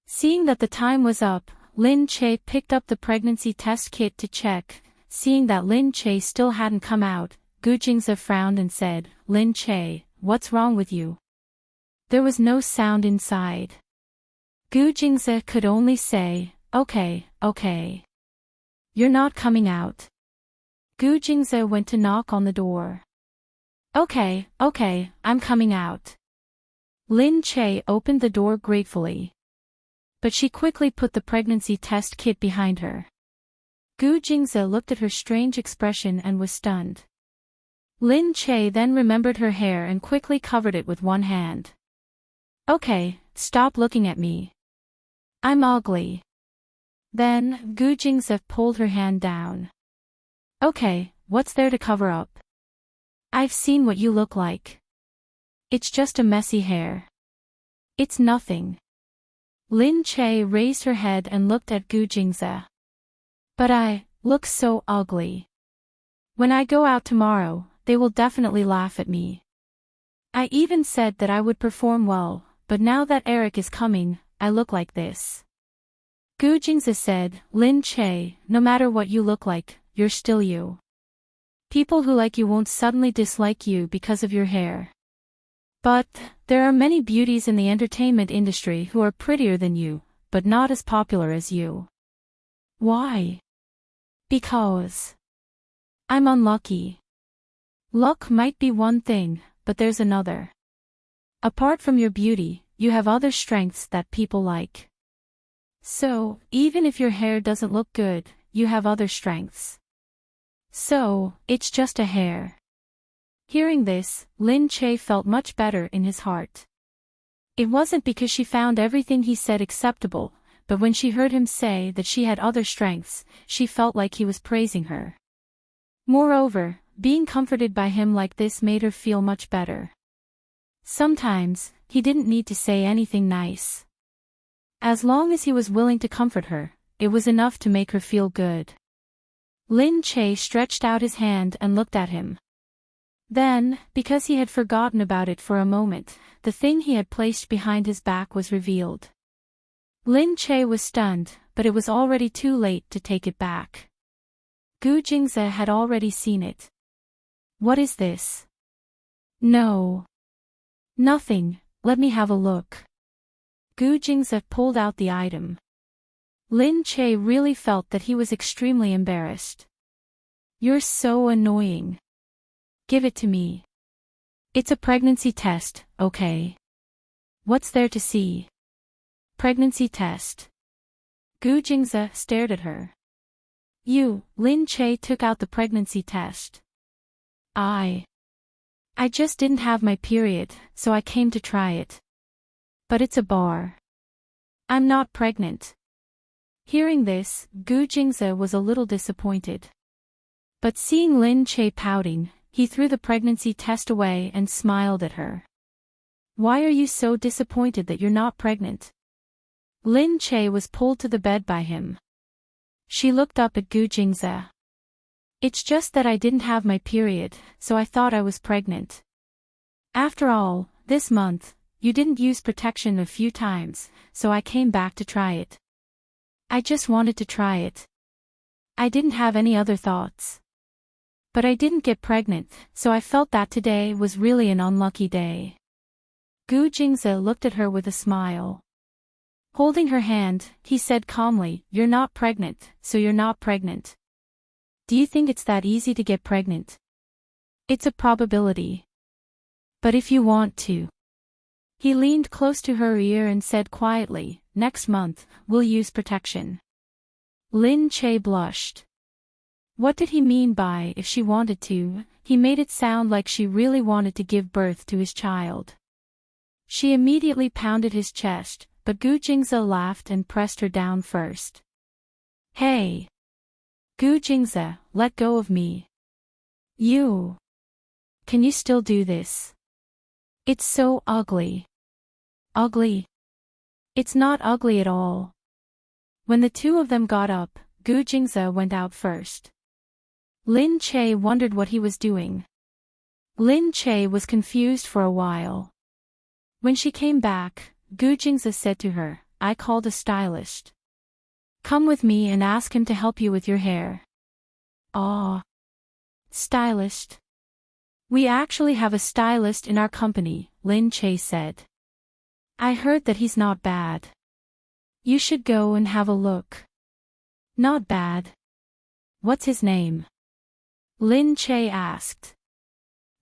Seeing that the time was up, Lin Che picked up the pregnancy test kit to check. Seeing that Lin Che still hadn't come out, Gu Jingze frowned and said, "Lin Che, what's wrong with you?" There was no sound inside. Gu Jingze could only say, Okay. You're not coming out." Gu Jingze went to knock on the door. Okay, I'm coming out." Lin Che opened the door gratefully. But she quickly put the pregnancy test kit behind her. Gu Jingze looked at her strange expression and was stunned. Lin Che then remembered her hair and quickly covered it with one hand. "Okay, stop looking at me. I'm ugly." Then, Gu Jingze pulled her hand down. "Okay, what's there to cover up? I've seen what you look like. It's just a messy hair. It's nothing." Lin Che raised her head and looked at Gu Jingze. "But I look so ugly. When I go out tomorrow, they will definitely laugh at me. I even said that I would perform well, but now that Eric is coming, I look like this." Gu Jingze said, "Lin Che, no matter what you look like, you're still you. People who like you won't suddenly dislike you because of your hair. But there are many beauties in the entertainment industry who are prettier than you, but not as popular as you. Why? Because I'm unlucky. Luck might be one thing, but there's another. Apart from your beauty, you have other strengths that people like. So, even if your hair doesn't look good, you have other strengths. So, it's just a hair." Hearing this, Lin Che felt much better in his heart. It wasn't because she found everything he said acceptable, but when she heard him say that she had other strengths, she felt like he was praising her. Moreover, being comforted by him like this made her feel much better. Sometimes, he didn't need to say anything nice. As long as he was willing to comfort her, it was enough to make her feel good. Lin Che stretched out his hand and looked at him. Then, because he had forgotten about it for a moment, the thing he had placed behind his back was revealed. Lin Che was stunned, but it was already too late to take it back. Gu Jingze had already seen it. "What is this?" "No. Nothing, let me have a look." Gu Jingze pulled out the item. Lin Che really felt that he was extremely embarrassed. "You're so annoying. Give it to me. It's a pregnancy test, okay? What's there to see?" "Pregnancy test." Gu Jingze stared at her. Lin Che took out the pregnancy test. I just didn't have my period, so I came to try it. But it's a bar. I'm not pregnant." Hearing this, Gu Jingze was a little disappointed. But seeing Lin Che pouting, he threw the pregnancy test away and smiled at her. "Why are you so disappointed that you're not pregnant?" Lin Che was pulled to the bed by him. She looked up at Gu Jingze. "It's just that I didn't have my period, so I thought I was pregnant. After all, this month, You didn't use protection a few times, so I came back to try it. I just wanted to try it. I didn't have any other thoughts. But I didn't get pregnant, so I felt that today was really an unlucky day. Gu Jingze looked at her with a smile. Holding her hand, he said calmly, "You're not pregnant, so you're not pregnant. Do you think it's that easy to get pregnant? It's a probability. But if you want to." He leaned close to her ear and said quietly, "Next month, we'll use protection." Lin Che blushed. What did he mean by if she wanted to? He made it sound like she really wanted to give birth to his child. She immediately pounded his chest, but Gu Jingze laughed and pressed her down first. "Hey! Gu Jingze, let go of me. You! Can you still do this? It's so ugly." "Ugly? It's not ugly at all." When the two of them got up, Gu Jingze went out first. Lin Che wondered what he was doing. Lin Che was confused for a while. When she came back, Gu Jingze said to her, "I called a stylist. Come with me and ask him to help you with your hair." "Ah. Stylist? We actually have a stylist in our company," Lin Che said. "I heard that he's not bad. You should go and have a look." "Not bad? What's his name?" Lin Che asked.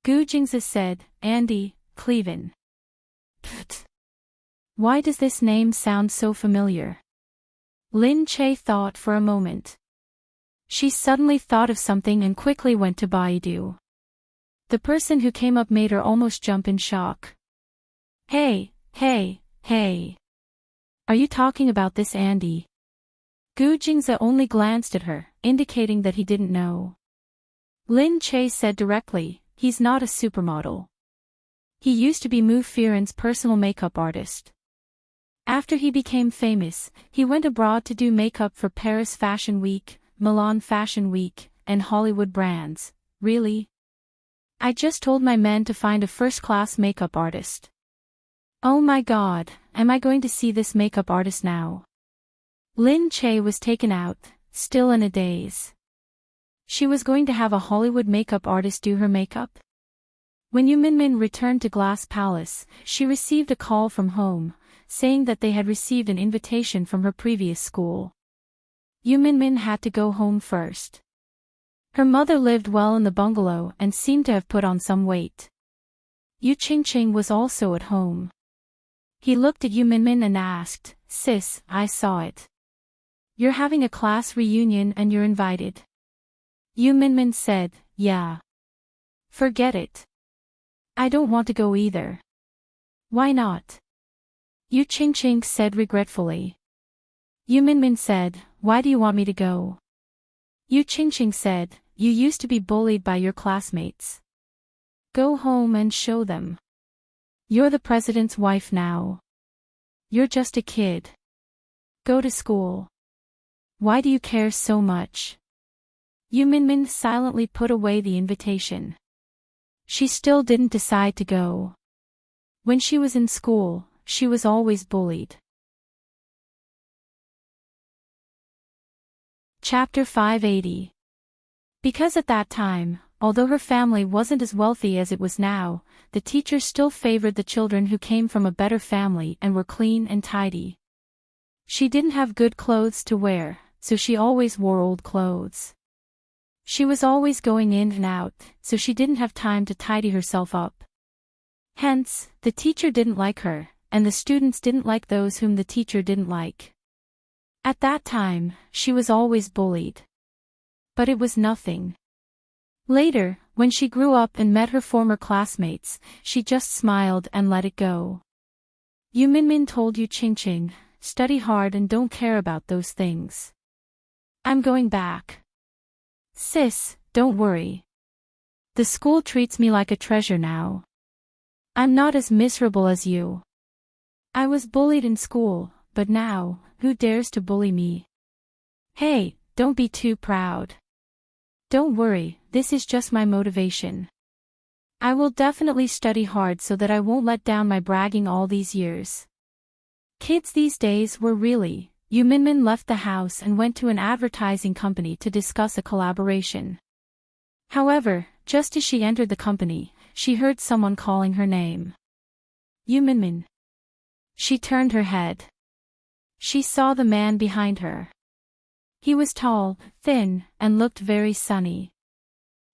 Gu Jingze said, "Andy Cleven." Pfft. Why does this name sound so familiar? Lin Che thought for a moment. She suddenly thought of something and quickly went to Baidu. The person who came up made her almost jump in shock. Hey! Are you talking about this Andy?" Gu Jingze only glanced at her, indicating that he didn't know. Lin Che said directly, "He's not a supermodel. He used to be Mu Firen's personal makeup artist. After he became famous, he went abroad to do makeup for Paris Fashion Week, Milan Fashion Week, and Hollywood brands." "Really? I just told my men to find a first-class makeup artist." "Oh my god, am I going to see this makeup artist now?" Lin Che was taken out, still in a daze. She was going to have a Hollywood makeup artist do her makeup? When Yu Minmin returned to Glass Palace, she received a call from home, saying that they had received an invitation from her previous school. Yu Minmin had to go home first. Her mother lived well in the bungalow and seemed to have put on some weight. Yu Qingqing was also at home. He looked at Yu Minmin and asked, "Sis, I saw it. You're having a class reunion and you're invited." Yu Minmin said, "Yeah. Forget it. I don't want to go either." "Why not?" Yu Qingqing said regretfully. Yu Minmin said, "Why do you want me to go?" Yu Qingqing said, "You used to be bullied by your classmates. Go home and show them. You're the president's wife now. You're just a kid. Go to school. Why do you care so much?" Yu Minmin silently put away the invitation. She still didn't decide to go. When she was in school, she was always bullied. Chapter 580. Because at that time, although her family wasn't as wealthy as it was now, the teachers still favored the children who came from a better family and were clean and tidy. She didn't have good clothes to wear, so she always wore old clothes. She was always going in and out, so she didn't have time to tidy herself up. Hence, the teacher didn't like her, and the students didn't like those whom the teacher didn't like. At that time, she was always bullied. But it was nothing. Later, when she grew up and met her former classmates, she just smiled and let it go. Yu Minmin told Yu Qingqing, "Study hard and don't care about those things. I'm going back. Sis, don't worry. The school treats me like a treasure now. I'm not as miserable as you. I was bullied in school, but now, who dares to bully me? Hey, don't be too proud. Don't worry, this is just my motivation. I will definitely study hard so that I won't let down my bragging all these years. Kids these days were really. Yu Minmin left the house and went to an advertising company to discuss a collaboration. However, just as she entered the company, she heard someone calling her name. Yu Minmin. She turned her head. She saw the man behind her. He was tall, thin, and looked very sunny.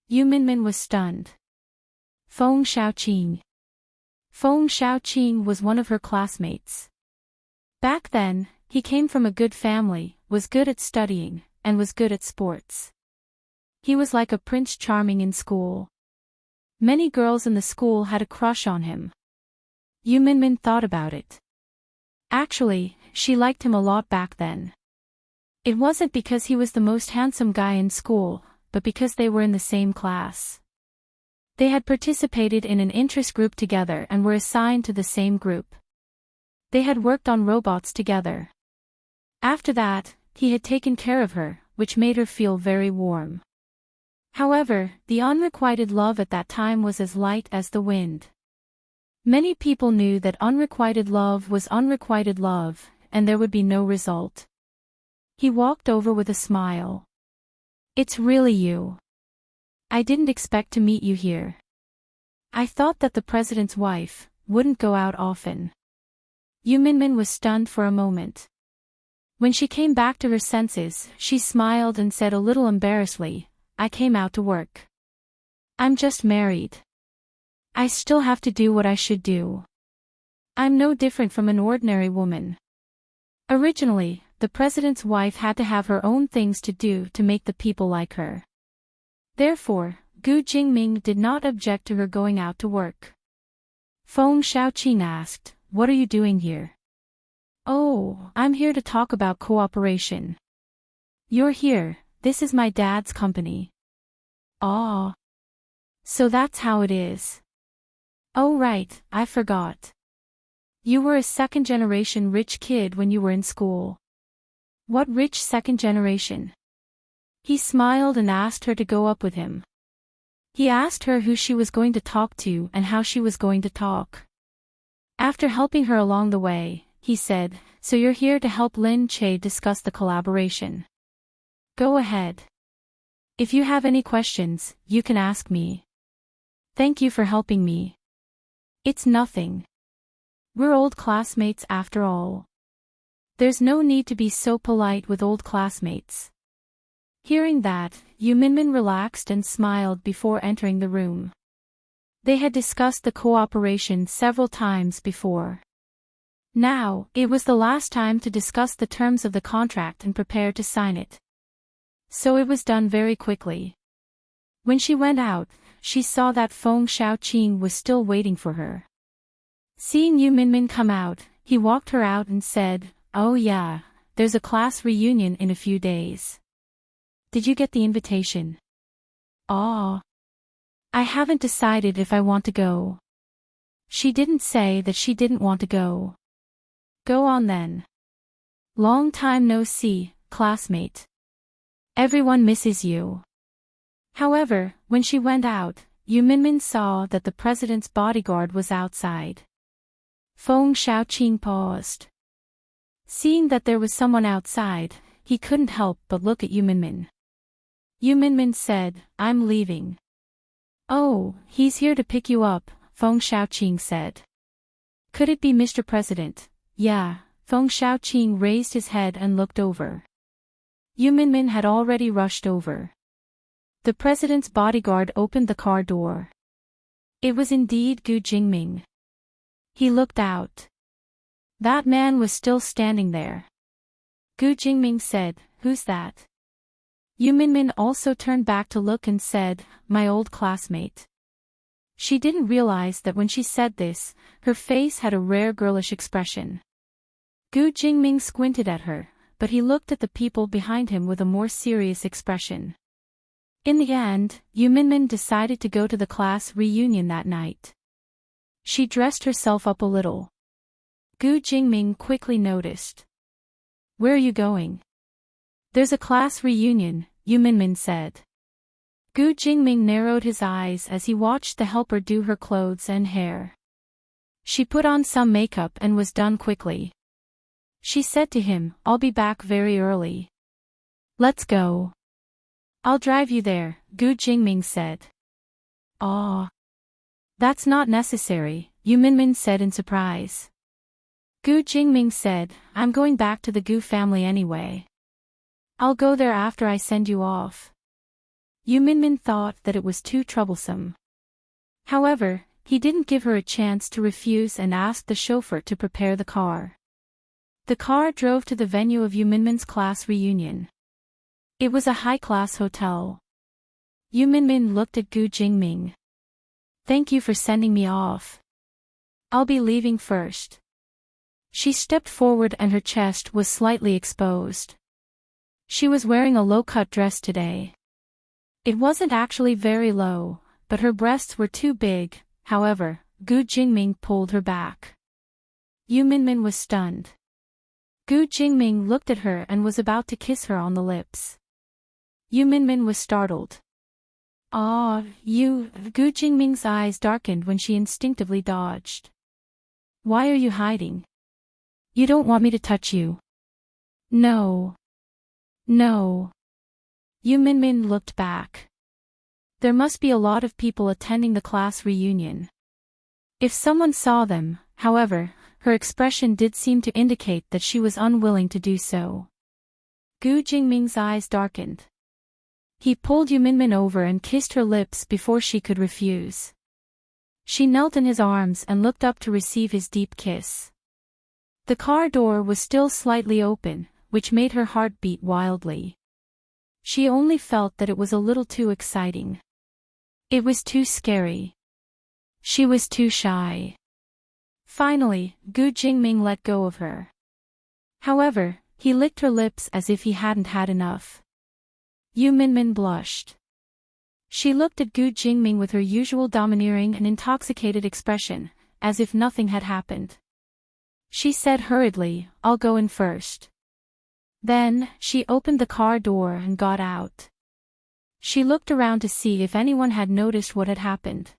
Yu Minmin was stunned. Feng Xiaoqing. Feng Xiaoqing was one of her classmates. Back then, he came from a good family, was good at studying, and was good at sports. He was like a Prince Charming in school. Many girls in the school had a crush on him. Yu Minmin thought about it. Actually, she liked him a lot back then. It wasn't because he was the most handsome guy in school, but because they were in the same class. They had participated in an interest group together and were assigned to the same group. They had worked on robots together. After that, he had taken care of her, which made her feel very warm. However, the unrequited love at that time was as light as the wind. Many people knew that unrequited love was unrequited love, and there would be no result. He walked over with a smile. It's really you. I didn't expect to meet you here. I thought that the president's wife wouldn't go out often. Yu Minmin was stunned for a moment. When she came back to her senses, she smiled and said a little embarrassedly, I came out to work. I'm just married. I still have to do what I should do. I'm no different from an ordinary woman. Originally, the president's wife had to have her own things to do to make the people like her. Therefore, Gu Jingming did not object to her going out to work. Feng Xiaoqing asked, what are you doing here? Oh, I'm here to talk about cooperation. You're here, this is my dad's company. Ah. So that's how it is. Oh right, I forgot. You were a second-generation rich kid when you were in school. What rich second generation? He smiled and asked her to go up with him. He asked her who she was going to talk to and how she was going to talk. After helping her along the way, he said, so you're here to help Lin Che discuss the collaboration. Go ahead. If you have any questions, you can ask me. Thank you for helping me. It's nothing. We're old classmates after all. There's no need to be so polite with old classmates. Hearing that, Yu Minmin relaxed and smiled before entering the room. They had discussed the cooperation several times before. Now, it was the last time to discuss the terms of the contract and prepare to sign it. So it was done very quickly. When she went out, she saw that Feng Xiaoqing was still waiting for her. Seeing Yu Minmin come out, he walked her out and said, oh yeah, there's a class reunion in a few days. Did you get the invitation? Ah. I haven't decided if I want to go. She didn't say that she didn't want to go. Go on then. Long time no see, classmate. Everyone misses you. However, when she went out, Yu Minmin saw that the president's bodyguard was outside. Feng Xiaoqing paused. Seeing that there was someone outside, he couldn't help but look at Yu Minmin. Yu Minmin said, I'm leaving. Oh, he's here to pick you up, Feng Xiaoqing said. Could it be Mr. President? Yeah, Feng Xiaoqing raised his head and looked over. Yu Minmin had already rushed over. The president's bodyguard opened the car door. It was indeed Gu Jingming. He looked out. That man was still standing there. Gu Jingming said, who's that? Yu Minmin also turned back to look and said, my old classmate. She didn't realize that when she said this, her face had a rare girlish expression. Gu Jingming squinted at her, but he looked at the people behind him with a more serious expression. In the end, Yu Minmin decided to go to the class reunion that night. She dressed herself up a little. Gu Jingming quickly noticed. Where are you going? There's a class reunion, Yu Minmin said. Gu Jingming narrowed his eyes as he watched the helper do her clothes and hair. She put on some makeup and was done quickly. She said to him, "I'll be back very early." "Let's go." "I'll drive you there," Gu Jingming said. "Aw. That's not necessary," Yu Minmin said in surprise. Gu Jingming said, "I'm going back to the Gu family anyway. I'll go there after I send you off." Yu Minmin thought that it was too troublesome. However, he didn't give her a chance to refuse and asked the chauffeur to prepare the car. The car drove to the venue of Yu Minmin's class reunion. It was a high-class hotel. Yu Minmin looked at Gu Jingming. "Thank you for sending me off. I'll be leaving first." She stepped forward and her chest was slightly exposed. She was wearing a low-cut dress today. It wasn't actually very low, but her breasts were too big. However, Gu Jingming pulled her back. Yu Minmin was stunned. Gu Jingming looked at her and was about to kiss her on the lips. Yu Minmin was startled. "Ah, you," Gu Jingming's eyes darkened when she instinctively dodged. "Why are you hiding? You don't want me to touch you?" "No. No." Yu Minmin looked back. There must be a lot of people attending the class reunion. If someone saw them, however, her expression did seem to indicate that she was unwilling to do so. Gu Jingming's eyes darkened. He pulled Yu Minmin over and kissed her lips before she could refuse. She knelt in his arms and looked up to receive his deep kiss. The car door was still slightly open, which made her heart beat wildly. She only felt that it was a little too exciting. It was too scary. She was too shy. Finally, Gu Jingming let go of her. However, he licked her lips as if he hadn't had enough. Yu Minmin blushed. She looked at Gu Jingming with her usual domineering and intoxicated expression, as if nothing had happened. She said hurriedly, "I'll go in first." Then, she opened the car door and got out. She looked around to see if anyone had noticed what had happened.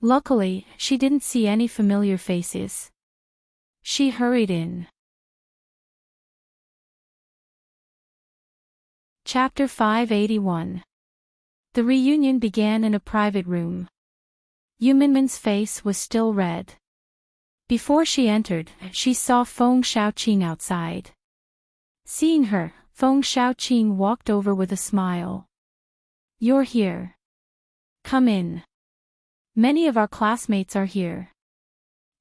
Luckily, she didn't see any familiar faces. She hurried in. Chapter 581. The reunion began in a private room. Yu Minmin's face was still red. Before she entered, she saw Feng Xiaoqing outside. Seeing her, Feng Xiaoqing walked over with a smile. "You're here. Come in. Many of our classmates are here."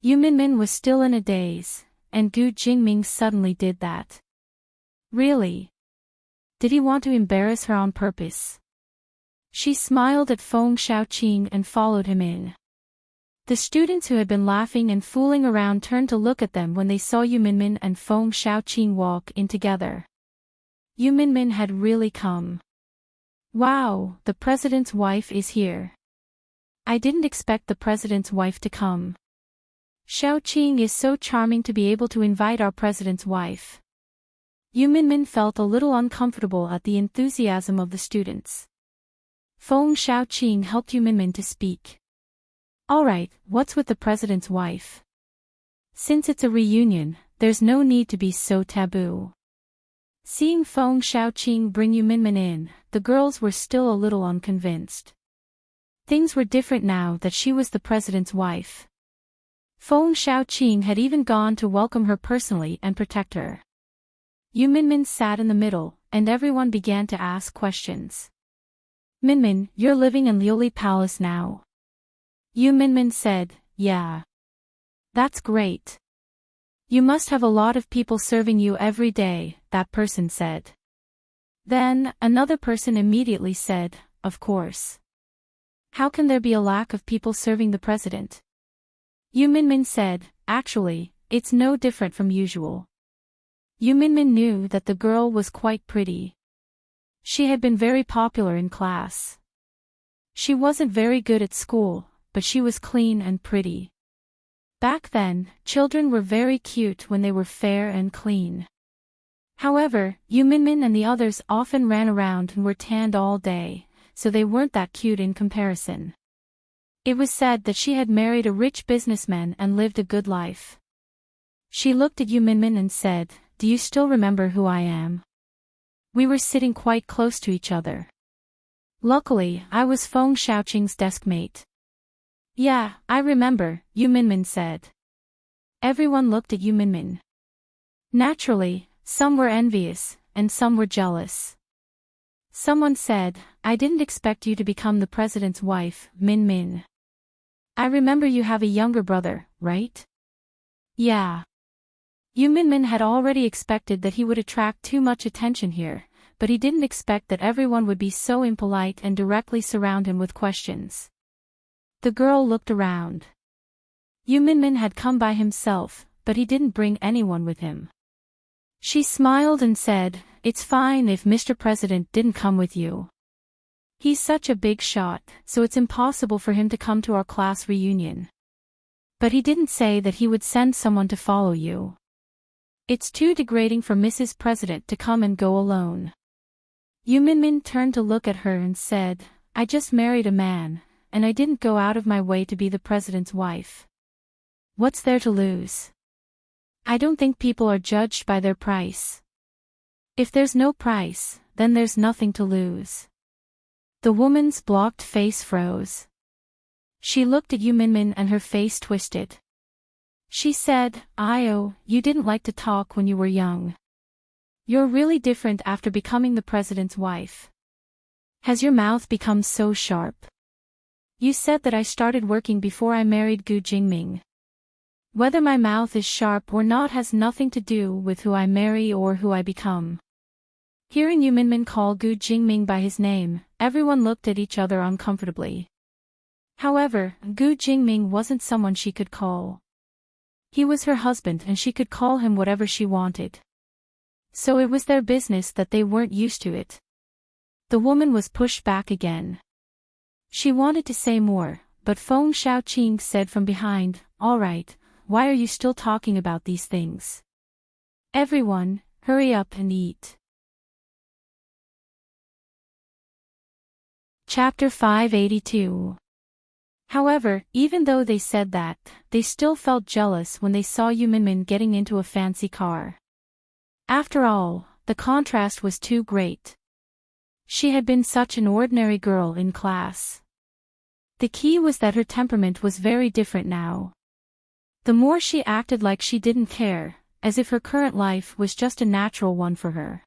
Yu Minmin was still in a daze, and Gu Jingming suddenly did that. Really? Did he want to embarrass her on purpose? She smiled at Feng Xiaoqing and followed him in. The students who had been laughing and fooling around turned to look at them when they saw Yu Minmin and Feng Xiaoqing walk in together. Yu Minmin had really come. "Wow, the president's wife is here. I didn't expect the president's wife to come. Xiaoqing is so charming to be able to invite our president's wife." Yu Minmin felt a little uncomfortable at the enthusiasm of the students. Feng Xiaoqing helped Yu Minmin to speak. "Alright, what's with the president's wife? Since it's a reunion, there's no need to be so taboo." Seeing Feng Xiaoqing bring Yu Minmin in, the girls were still a little unconvinced. Things were different now that she was the president's wife. Feng Xiaoqing had even gone to welcome her personally and protect her. Yu Minmin sat in the middle, and everyone began to ask questions. "Minmin, you're living in Liuli Palace now?" Yu Minmin said, "Yeah." "That's great. You must have a lot of people serving you every day," that person said. Then, another person immediately said, "Of course. How can there be a lack of people serving the president?" Yu Minmin said, "Actually, it's no different from usual." Yu Minmin knew that the girl was quite pretty. She had been very popular in class. She wasn't very good at school, but she was clean and pretty. Back then, children were very cute when they were fair and clean. However, Yu Minmin and the others often ran around and were tanned all day, so they weren't that cute in comparison. It was said that she had married a rich businessman and lived a good life. She looked at Yu Minmin and said, "Do you still remember who I am?" We were sitting quite close to each other. Luckily, I was Feng Xiaoqing's desk mate. "Yeah, I remember," Yu Minmin said. Everyone looked at Yu Minmin. Naturally, some were envious, and some were jealous. Someone said, "I didn't expect you to become the president's wife, Min Min. I remember you have a younger brother, right?" "Yeah." Yu Minmin had already expected that he would attract too much attention here, but he didn't expect that everyone would be so impolite and directly surround him with questions. The girl looked around. Yu Minmin had come by himself, but he didn't bring anyone with him. She smiled and said, "It's fine if Mr. President didn't come with you. He's such a big shot, so it's impossible for him to come to our class reunion. But he didn't say that he would send someone to follow you. It's too degrading for Mrs. President to come and go alone." Yu Minmin turned to look at her and said, "I just married a man, and I didn't go out of my way to be the president's wife. What's there to lose? I don't think people are judged by their price. If there's no price, then there's nothing to lose." The woman's blocked face froze. She looked at Yu Minmin and her face twisted. She said, "Io, you didn't like to talk when you were young. You're really different after becoming the president's wife. Has your mouth become so sharp? You said that I started working before I married Gu Jingming. Whether my mouth is sharp or not has nothing to do with who I marry or who I become." Hearing Yu Minmin call Gu Jingming by his name, everyone looked at each other uncomfortably. However, Gu Jingming wasn't someone she could call. He was her husband and she could call him whatever she wanted. So it was their business that they weren't used to it. The woman was pushed back again. She wanted to say more, but Feng Xiaoqing said from behind, "All right, why are you still talking about these things? Everyone, hurry up and eat." Chapter 582. However, even though they said that, they still felt jealous when they saw Yu Minmin getting into a fancy car. After all, the contrast was too great. She had been such an ordinary girl in class. The key was that her temperament was very different now. The more she acted like she didn't care, as if her current life was just a natural one for her.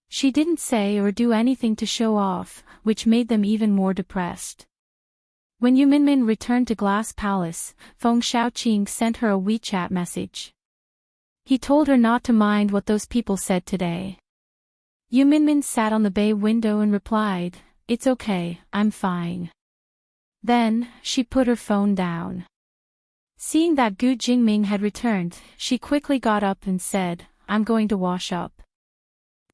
She didn't say or do anything to show off, which made them even more depressed. When Yu Minmin returned to Glass Palace, Feng Xiaoqing sent her a WeChat message. He told her not to mind what those people said today. Yu Minmin sat on the bay window and replied, "It's okay, I'm fine." Then, she put her phone down. Seeing that Gu Jingming had returned, she quickly got up and said, "I'm going to wash up."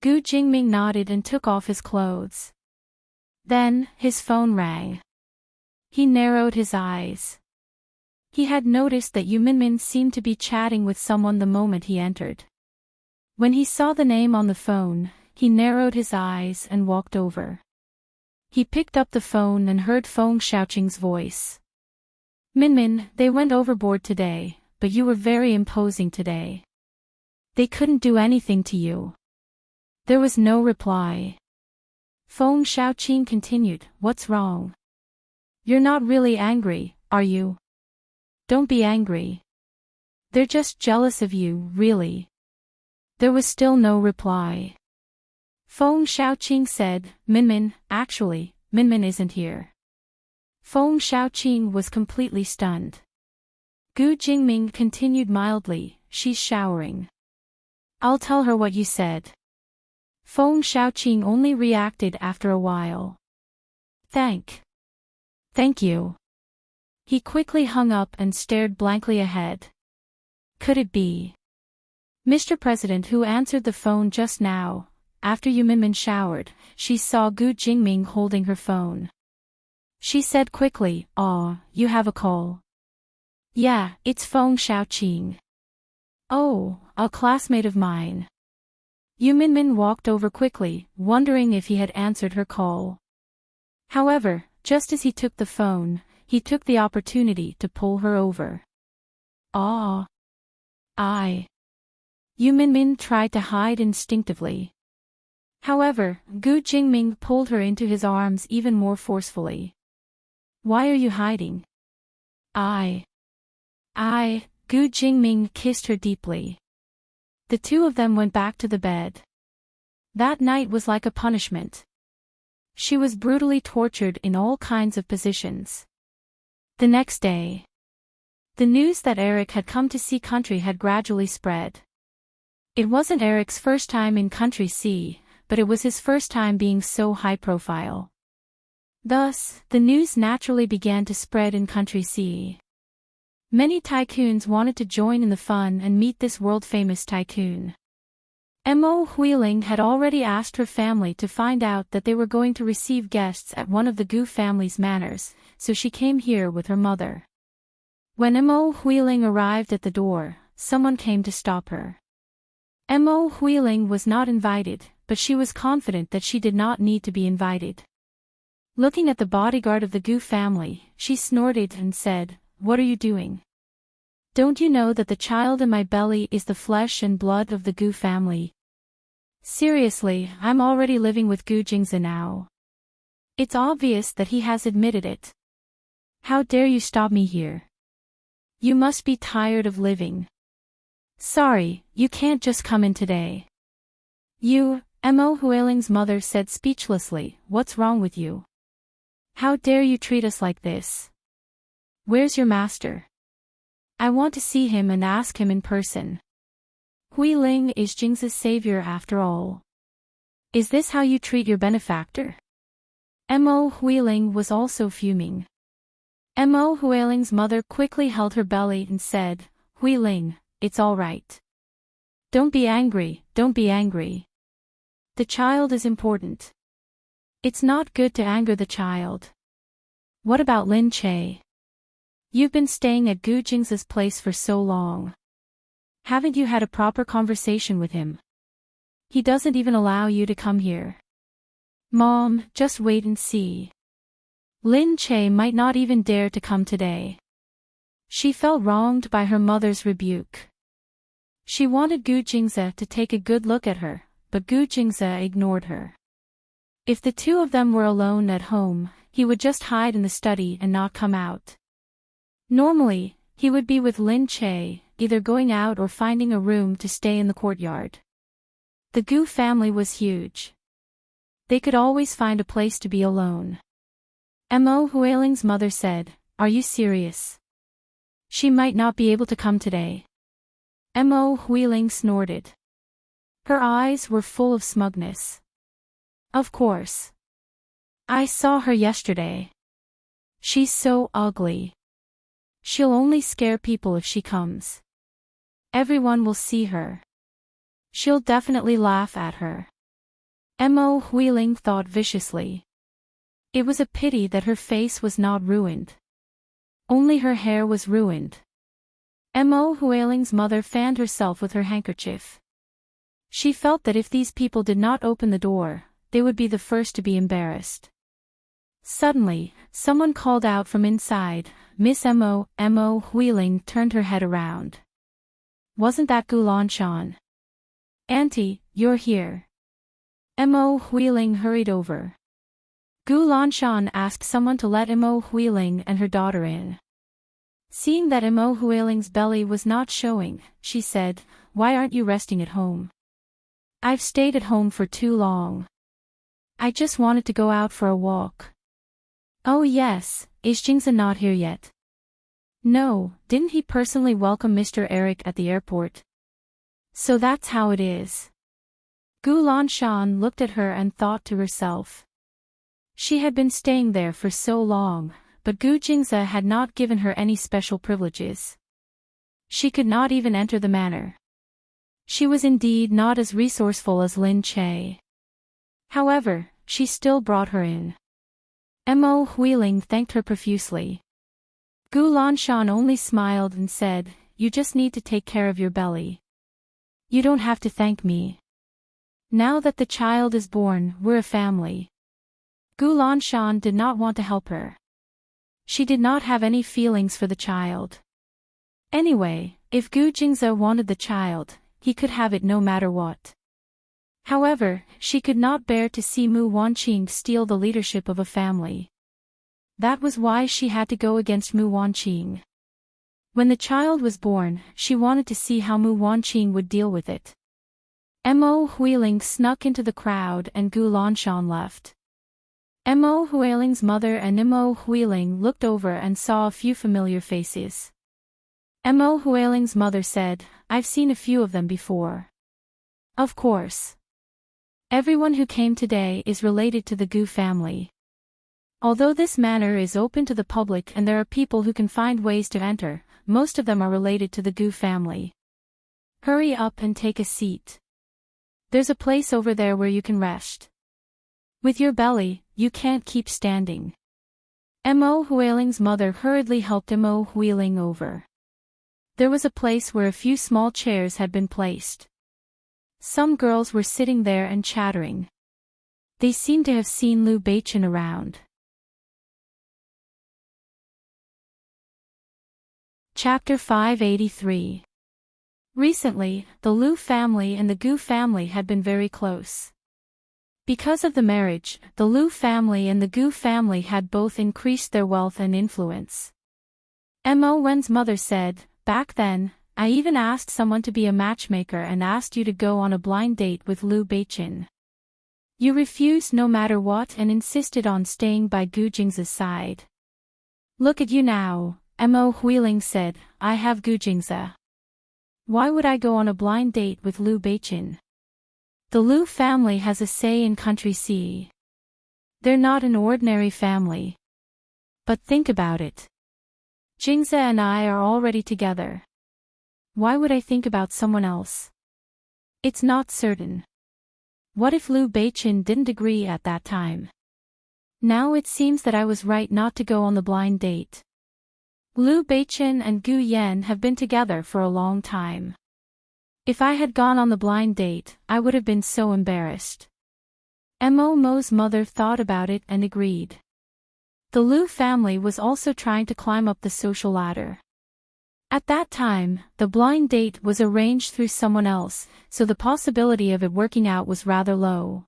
Gu Jingming nodded and took off his clothes. Then, his phone rang. He narrowed his eyes. He had noticed that Yu Minmin seemed to be chatting with someone the moment he entered. When he saw the name on the phone, he narrowed his eyes and walked over. He picked up the phone and heard Feng Xiaoqing's voice. "Minmin, they went overboard today, but you were very imposing today. They couldn't do anything to you." There was no reply. Feng Xiaoqing continued, "What's wrong? You're not really angry, are you? Don't be angry. They're just jealous of you, really." There was still no reply. Feng Xiaoqing said, "Minmin, actually, Minmin isn't here." Feng Xiaoqing was completely stunned. Gu Jingming continued mildly, "She's showering. I'll tell her what you said." Feng Xiaoqing only reacted after a while. Thank you." He quickly hung up and stared blankly ahead. Could it be Mr. President who answered the phone just now? After Yu Minmin showered, she saw Gu Jingming holding her phone. She said quickly, "Aw, you have a call." "Yeah, it's Feng Xiaoqing." "Oh, a classmate of mine." Yu Minmin walked over quickly, wondering if he had answered her call. However, just as he took the phone, he took the opportunity to pull her over. Ah. Yu Minmin tried to hide instinctively. However, Gu Jingming pulled her into his arms even more forcefully. Why are you hiding? Gu Jingming kissed her deeply. The two of them went back to the bed. That night was like a punishment. She was brutally tortured in all kinds of positions. The next day, the news that Eric had come to see Country had gradually spread. It wasn't Eric's first time in Country C, but it was his first time being so high profile. Thus, the news naturally began to spread in Country C. Many tycoons wanted to join in the fun and meet this world-famous tycoon. Mo Huiling had already asked her family to find out that they were going to receive guests at one of the Gu family's manors, so she came here with her mother. When Mo Huiling arrived at the door, someone came to stop her. Mo Huiling was not invited, but she was confident that she did not need to be invited. Looking at the bodyguard of the Gu family, she snorted and said, "What are you doing? Don't you know that the child in my belly is the flesh and blood of the Gu family? Seriously, I'm already living with Gu Jingze now. It's obvious that he has admitted it. How dare you stop me here? You must be tired of living. Sorry, you can't just come in today." Mo Huiling's mother said speechlessly, "What's wrong with you? How dare you treat us like this? Where's your master? I want to see him and ask him in person. Huiling is Jing's savior after all. Is this how you treat your benefactor?" Mo Huiling was also fuming. Mo Huiling's mother quickly held her belly and said, "Huiling, it's all right. Don't be angry, don't be angry. The child is important. It's not good to anger the child. What about Lin Che? You've been staying at Gu Jing's place for so long. Haven't you had a proper conversation with him? He doesn't even allow you to come here. Mom, just wait and see. Lin Che might not even dare to come today." She felt wronged by her mother's rebuke. She wanted Gu Jingze to take a good look at her, but Gu Jingze ignored her. If the two of them were alone at home, he would just hide in the study and not come out. Normally, he would be with Lin Che, either going out or finding a room to stay in the courtyard. The Gu family was huge. They could always find a place to be alone. Mo Huiling's mother said, "Are you serious? She might not be able to come today." Mo Huiling snorted. Her eyes were full of smugness. "Of course. I saw her yesterday. She's so ugly. She'll only scare people if she comes. Everyone will see her. She'll definitely laugh at her." Mo Huiling thought viciously. It was a pity that her face was not ruined. Only her hair was ruined. Mo Huiling's mother fanned herself with her handkerchief. She felt that if these people did not open the door, they would be the first to be embarrassed. Suddenly, someone called out from inside, "Miss Mo." Mo Huiling turned her head around. "Wasn't that Gu Lanshan? Auntie, you're here." Mo Huiling hurried over. Gu Lanshan asked someone to let Mo Huiling and her daughter in. Seeing that Mo Huiling's belly was not showing, she said, "Why aren't you resting at home?" "I've stayed at home for too long. I just wanted to go out for a walk." "Oh yes, is Jingze not here yet?" "No, didn't he personally welcome Mr. Eric at the airport?" "So that's how it is." Gu Lanshan looked at her and thought to herself. She had been staying there for so long, but Gu Jingze had not given her any special privileges. She could not even enter the manor. She was indeed not as resourceful as Lin Che. However, she still brought her in. Mo Huiling thanked her profusely. Gu Lanshan only smiled and said, "You just need to take care of your belly. You don't have to thank me. Now that the child is born, we're a family." Gu Lanshan did not want to help her. She did not have any feelings for the child. Anyway, if Gu Jingze wanted the child, he could have it no matter what. However, she could not bear to see Mu Wanqing steal the leadership of a family. That was why she had to go against Mu Wanqing. When the child was born, she wanted to see how Mu Wanqing would deal with it. Mo Huiling snuck into the crowd and Gu Lanshan left. Mo Huiling's mother and Mo Huiling looked over and saw a few familiar faces. Mo Huiling's mother said, "I've seen a few of them before." Of course. Everyone who came today is related to the Gu family. Although this manor is open to the public and there are people who can find ways to enter, most of them are related to the Gu family. Hurry up and take a seat. There's a place over there where you can rest. With your belly, you can't keep standing. Mo Huiling's mother hurriedly helped Mo Huiling over. There was a place where a few small chairs had been placed. Some girls were sitting there and chattering. They seemed to have seen Liu Beichen around. Chapter 583. Recently, the Liu family and the Gu family had been very close. Because of the marriage, the Liu family and the Gu family had both increased their wealth and influence. Mo Wen's mother said, "Back then, I even asked someone to be a matchmaker and asked you to go on a blind date with Liu Beichen. You refused no matter what and insisted on staying by Gu Jingze's side. Look at you now," Mo Huiling said, "I have Gu Jingze. Why would I go on a blind date with Liu Beichen? The Liu family has a say in Country C. They're not an ordinary family. But think about it. Jingze and I are already together. Why would I think about someone else? It's not certain. What if Liu Beichen didn't agree at that time? Now it seems that I was right not to go on the blind date. Liu Beichen and Gu Yan have been together for a long time. If I had gone on the blind date, I would have been so embarrassed." Mo Mo's mother thought about it and agreed. The Liu family was also trying to climb up the social ladder. At that time, the blind date was arranged through someone else, so the possibility of it working out was rather low.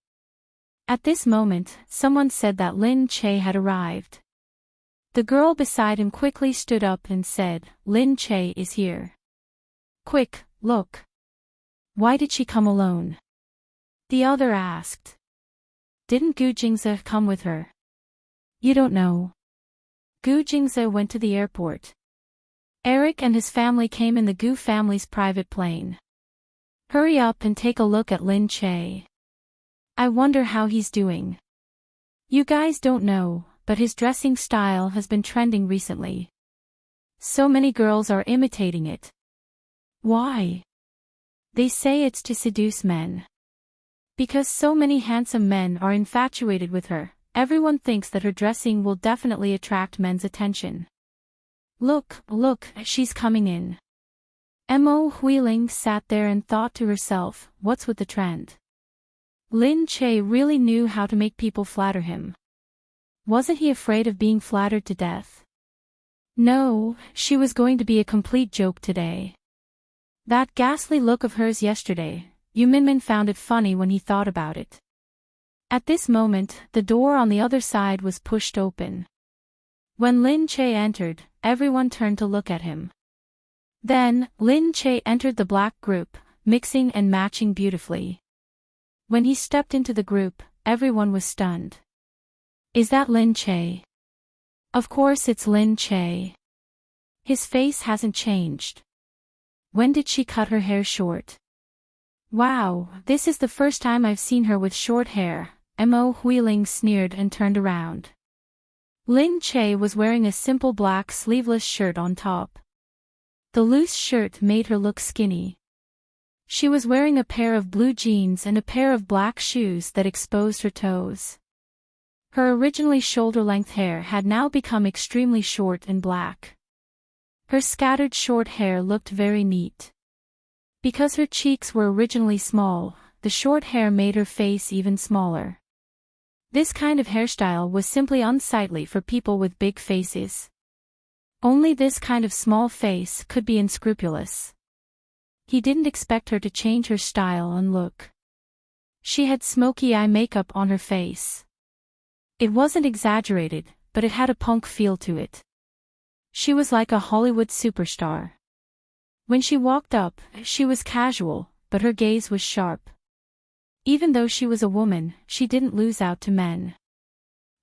At this moment, someone said that Lin Che had arrived. The girl beside him quickly stood up and said, "Lin Che is here. Quick, look." "Why did she come alone?" the other asked. "Didn't Gu Jingze come with her?" "You don't know." Gu Jingze went to the airport. Eric and his family came in the Gu family's private plane. Hurry up and take a look at Lin Che. I wonder how he's doing. You guys don't know, but his dressing style has been trending recently. So many girls are imitating it. Why? They say it's to seduce men. Because so many handsome men are infatuated with her, everyone thinks that her dressing will definitely attract men's attention. Look, she's coming in. Mo Huiling sat there and thought to herself, what's with the trend? Lin Che really knew how to make people flatter him. Wasn't he afraid of being flattered to death? No, she was going to be a complete joke today. That ghastly look of hers yesterday, Yu Minmin found it funny when he thought about it. At this moment, the door on the other side was pushed open. When Lin Che entered, everyone turned to look at him. Then, Lin Che entered the black group, mixing and matching beautifully. When he stepped into the group, everyone was stunned. Is that Lin Che? Of course it's Lin Che. His face hasn't changed. When did she cut her hair short? Wow, this is the first time I've seen her with short hair, Mo Huiling sneered and turned around. Lin Che was wearing a simple black sleeveless shirt on top. The loose shirt made her look skinny. She was wearing a pair of blue jeans and a pair of black shoes that exposed her toes. Her originally shoulder-length hair had now become extremely short and black. Her scattered short hair looked very neat. Because her cheeks were originally small, the short hair made her face even smaller. This kind of hairstyle was simply unsightly for people with big faces. Only this kind of small face could be unscrupulous. He didn't expect her to change her style and look. She had smoky eye makeup on her face. It wasn't exaggerated, but it had a punk feel to it. She was like a Hollywood superstar. When she walked up, she was casual, but her gaze was sharp. Even though she was a woman, she didn't lose out to men.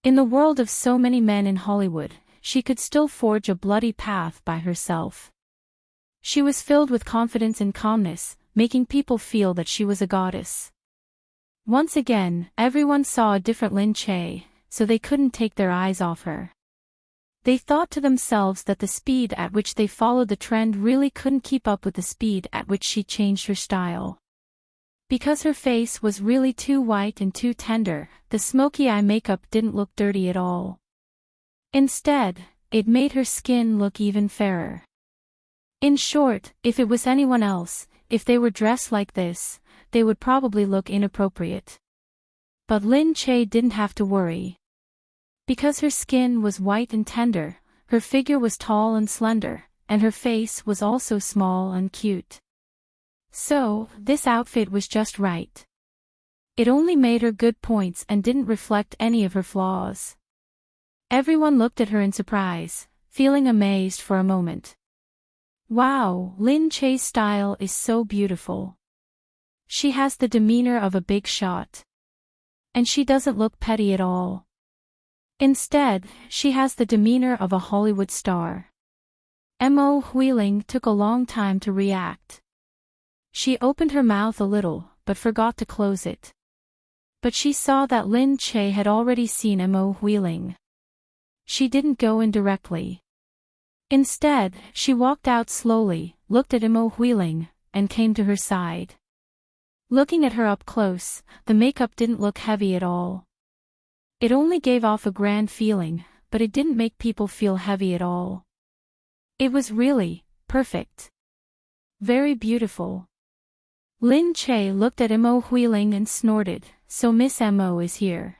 In the world of so many men in Hollywood, she could still forge a bloody path by herself. She was filled with confidence and calmness, making people feel that she was a goddess. Once again, everyone saw a different Lin Che, so they couldn't take their eyes off her. They thought to themselves that the speed at which they followed the trend really couldn't keep up with the speed at which she changed her style. Because her face was really too white and too tender, the smoky eye makeup didn't look dirty at all. Instead, it made her skin look even fairer. In short, if it was anyone else, if they were dressed like this, they would probably look inappropriate. But Lin Che didn't have to worry. Because her skin was white and tender, her figure was tall and slender, and her face was also small and cute. So, this outfit was just right. It only made her good points and didn't reflect any of her flaws. Everyone looked at her in surprise, feeling amazed for a moment. Wow, Lin Che's style is so beautiful. She has the demeanor of a big shot. And she doesn't look petty at all. Instead, she has the demeanor of a Hollywood star. Mo Huiling took a long time to react. She opened her mouth a little, but forgot to close it. But she saw that Lin Che had already seen Mo Huiling. She didn't go in directly. Instead, she walked out slowly, looked at Mo Huiling, and came to her side. Looking at her up close, the makeup didn't look heavy at all. It only gave off a grand feeling, but it didn't make people feel heavy at all. It was really perfect. Very beautiful. Lin Che looked at Mo Huiling and snorted, "So Miss Mo is here."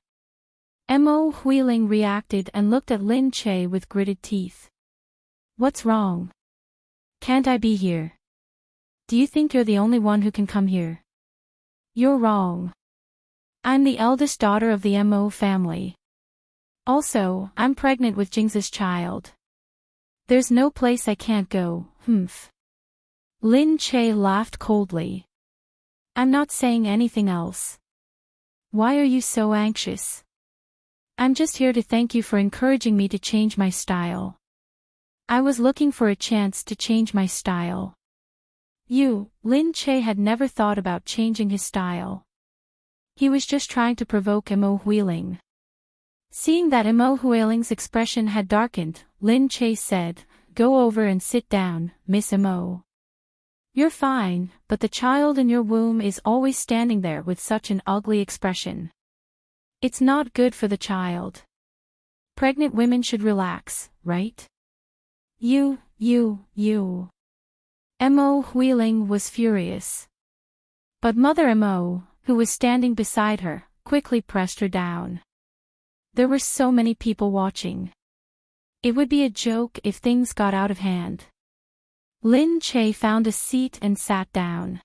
Mo Huiling reacted and looked at Lin Che with gritted teeth. "What's wrong? Can't I be here? Do you think you're the only one who can come here? You're wrong. I'm the eldest daughter of the Mo family. Also, I'm pregnant with Jing's child. There's no place I can't go, humph." Lin Che laughed coldly. "I'm not saying anything else. Why are you so anxious? I'm just here to thank you for encouraging me to change my style. I was looking for a chance to change my style." Lin Che had never thought about changing his style. He was just trying to provoke Mo Huiling. Seeing that Mo Huiling's expression had darkened, Lin Che said, "Go over and sit down, Miss Mo. You're fine, but the child in your womb is always standing there with such an ugly expression. It's not good for the child. Pregnant women should relax, right?" Mo Huiling was furious. But Mother Mo, who was standing beside her, quickly pressed her down. There were so many people watching. It would be a joke if things got out of hand. Lin Che found a seat and sat down.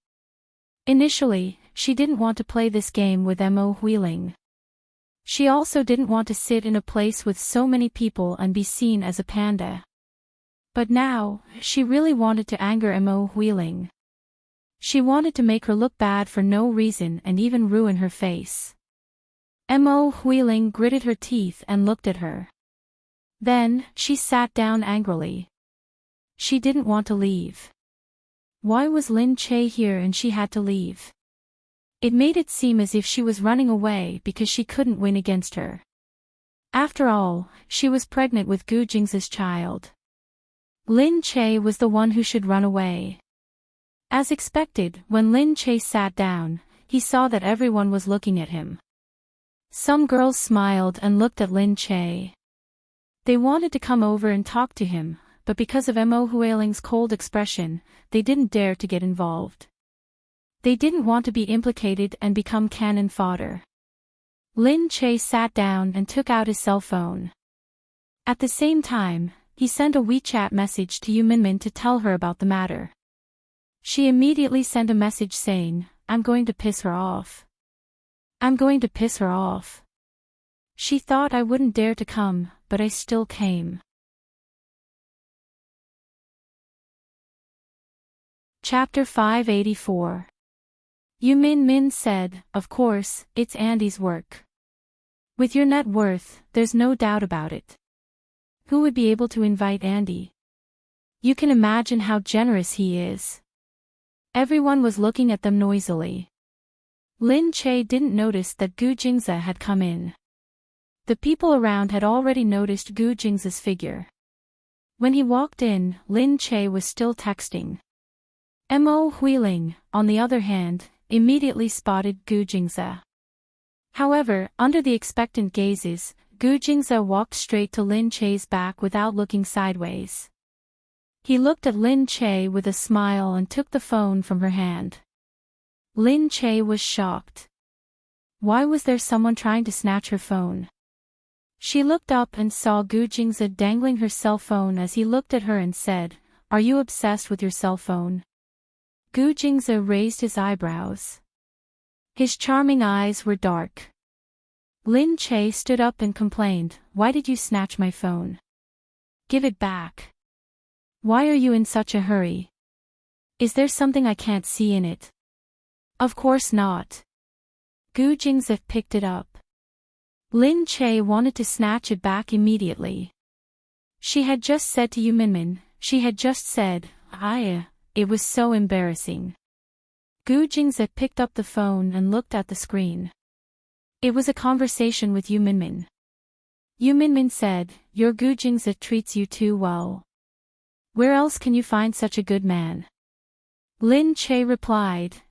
Initially, she didn't want to play this game with Mo Huiling. She also didn't want to sit in a place with so many people and be seen as a panda. But now, she really wanted to anger Mo Huiling. She wanted to make her look bad for no reason and even ruin her face. Mo Huiling gritted her teeth and looked at her. Then, she sat down angrily. She didn't want to leave. Why was Lin Che here and she had to leave? It made it seem as if she was running away because she couldn't win against her. After all, she was pregnant with Gu Jing's child. Lin Che was the one who should run away. As expected, when Lin Che sat down, he saw that everyone was looking at him. Some girls smiled and looked at Lin Che. They wanted to come over and talk to him, but because of Mo Huiling's cold expression, they didn't dare to get involved. They didn't want to be implicated and become cannon fodder. Lin Che sat down and took out his cell phone. At the same time, he sent a WeChat message to Yu Minmin to tell her about the matter. She immediately sent a message saying, "I'm going to piss her off. I'm going to piss her off." She thought I wouldn't dare to come, but I still came. Chapter 584. Yu Min said, "Of course, it's Andy's work. With your net worth, there's no doubt about it. Who would be able to invite Andy? You can imagine how generous he is." Everyone was looking at them noisily. Lin Che didn't notice that Gu Jingze had come in. The people around had already noticed Gu Jingze's figure. When he walked in, Lin Che was still texting. Mo Huiling, on the other hand, immediately spotted Gu Jingze. However, under the expectant gazes, Gu Jingze walked straight to Lin Che's back without looking sideways. He looked at Lin Che with a smile and took the phone from her hand. Lin Che was shocked. Why was there someone trying to snatch her phone? She looked up and saw Gu Jingze dangling her cell phone as he looked at her and said, "Are you obsessed with your cell phone?" Gu Jingze raised his eyebrows. His charming eyes were dark. Lin Che stood up and complained, "Why did you snatch my phone? Give it back. Why are you in such a hurry? Is there something I can't see in it?" "Of course not." Gu Jingze picked it up. Lin Che wanted to snatch it back immediately. She had just said to Yu Minmin, it was so embarrassing. Gu Jingze picked up the phone and looked at the screen. It was a conversation with Yu Minmin. Yu Minmin said, "Your Gu Jingze treats you too well. Where else can you find such a good man?" Lin Che replied,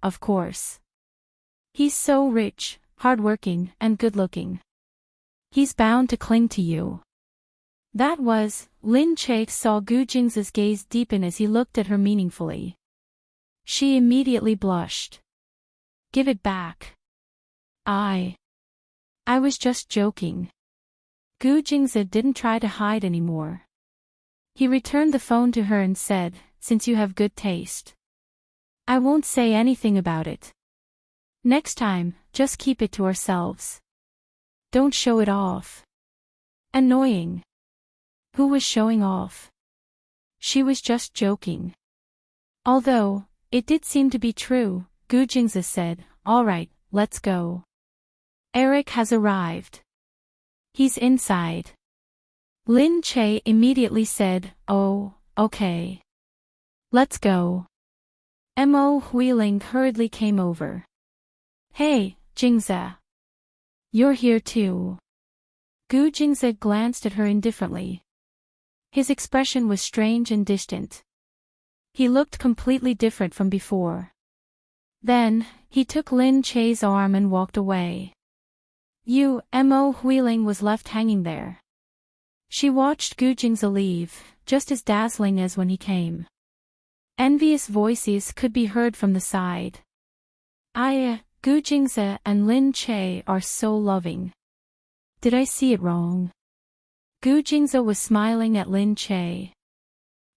"Of course. He's so rich, hardworking, and good-looking. He's bound to cling to you." Lin Che saw Gu Jingze's gaze deepen as he looked at her meaningfully. She immediately blushed. "Give it back." I was just joking." Gu Jingze didn't try to hide anymore. He returned the phone to her and said, "Since you have good taste, I won't say anything about it. Next time, just keep it to ourselves. Don't show it off." Annoying. Who was showing off? She was just joking. Although, it did seem to be true, Gu Jingze said, "All right, let's go. Eric has arrived. He's inside." Lin Che immediately said, "Oh, okay. Let's go." Mo Huiling hurriedly came over. "Hey, Jingze. You're here too." Gu Jingze glanced at her indifferently. His expression was strange and distant. He looked completely different from before. Then, he took Lin Che's arm and walked away. Mo Huiling was left hanging there. She watched Gu Jingze leave, just as dazzling as when he came. Envious voices could be heard from the side. Gu Jingze and Lin Che are so loving. Did I see it wrong?" Gu Jingze was smiling at Lin Che.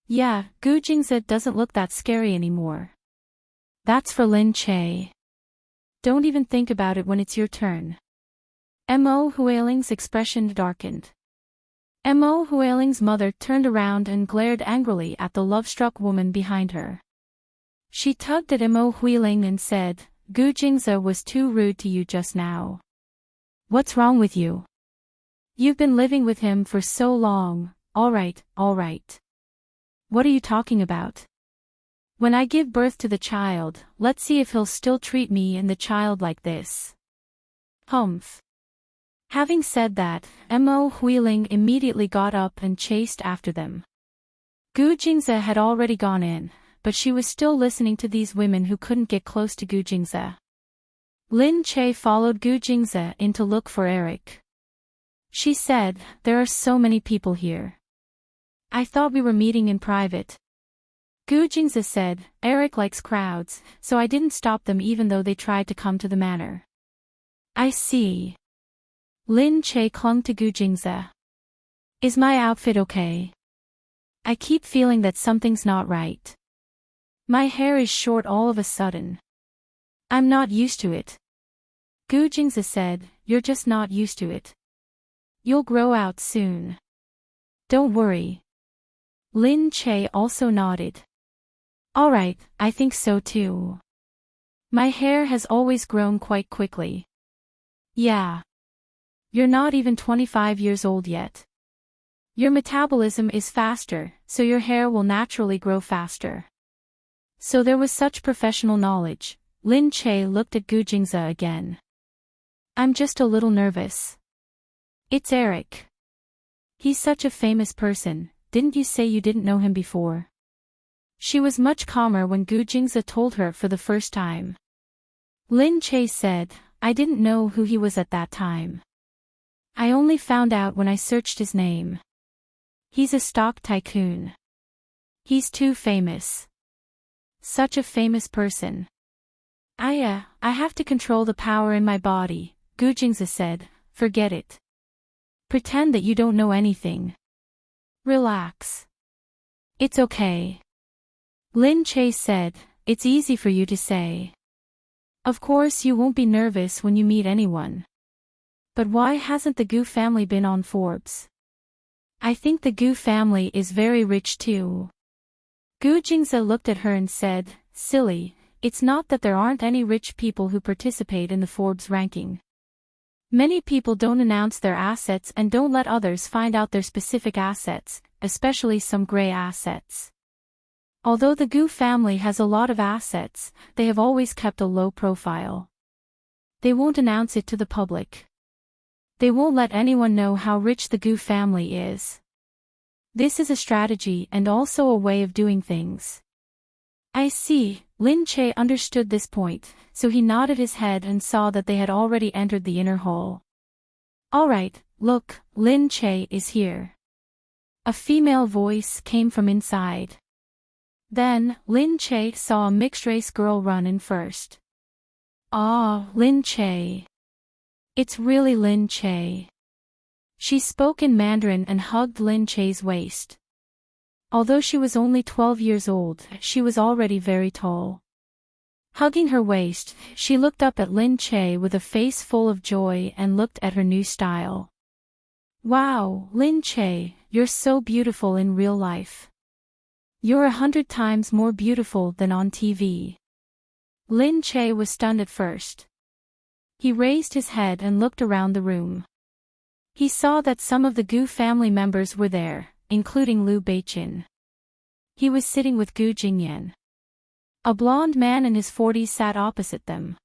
"Yeah, Gu Jingze doesn't look that scary anymore." "That's for Lin Che. Don't even think about it when it's your turn." Mo Huiling's expression darkened. Mo Huiling's mother turned around and glared angrily at the love-struck woman behind her. She tugged at Mo Huiling and said, "Gu Jingze was too rude to you just now. What's wrong with you? You've been living with him for so long." All right. "What are you talking about? When I give birth to the child, let's see if he'll still treat me and the child like this." Humph. Having said that, Mo Huiling immediately got up and chased after them. Gu Jingze had already gone in, but she was still listening to these women who couldn't get close to Gu Jingze. Lin Che followed Gu Jingze in to look for Eric. She said, "There are so many people here. I thought we were meeting in private." Gu Jingze said, "Eric likes crowds, so I didn't stop them even though they tried to come to the manor." I see. Lin Che clung to Gu Jingze. Is my outfit okay? I keep feeling that something's not right. My hair is short all of a sudden. I'm not used to it. Gu Jingze said, you're just not used to it. You'll grow out soon. Don't worry. Lin Che also nodded. Alright, I think so too. My hair has always grown quite quickly. Yeah. You're not even 25 years old yet. Your metabolism is faster, so your hair will naturally grow faster. So there was such professional knowledge. Lin Che looked at Gu Jingze again. I'm just a little nervous. It's Eric. He's such a famous person, didn't you say you didn't know him before? She was much calmer when Gu Jingze told her for the first time. Lin Che said, I didn't know who he was at that time. I only found out when I searched his name. He's a stock tycoon. He's too famous. Such a famous person. I have to control the power in my body, Gu Jingze said, forget it. Pretend that you don't know anything. Relax. It's okay. Lin Che said, it's easy for you to say. Of course you won't be nervous when you meet anyone. But why hasn't the Gu family been on Forbes? I think the Gu family is very rich too. Gu Jingze looked at her and said, silly, it's not that there aren't any rich people who participate in the Forbes ranking. Many people don't announce their assets and don't let others find out their specific assets, especially some gray assets. Although the Gu family has a lot of assets, they have always kept a low profile. They won't announce it to the public. They won't let anyone know how rich the Gu family is. This is a strategy and also a way of doing things. I see. Lin Che understood this point, so he nodded his head and saw that they had already entered the inner hall. Alright, look, Lin Che is here. A female voice came from inside. Then, Lin Che saw a mixed-race girl run in first. Ah, Lin Che. It's really Lin Che. She spoke in Mandarin and hugged Lin Che's waist. Although she was only 12 years old, she was already very tall. Hugging her waist, she looked up at Lin Che with a face full of joy and looked at her new style. Wow, Lin Che, you're so beautiful in real life. You're 100 times more beautiful than on TV. Lin Che was stunned at first. He raised his head and looked around the room. He saw that some of the Gu family members were there, including Liu Beichin. He was sitting with Gu Jingyan. A blonde man in his 40s sat opposite them.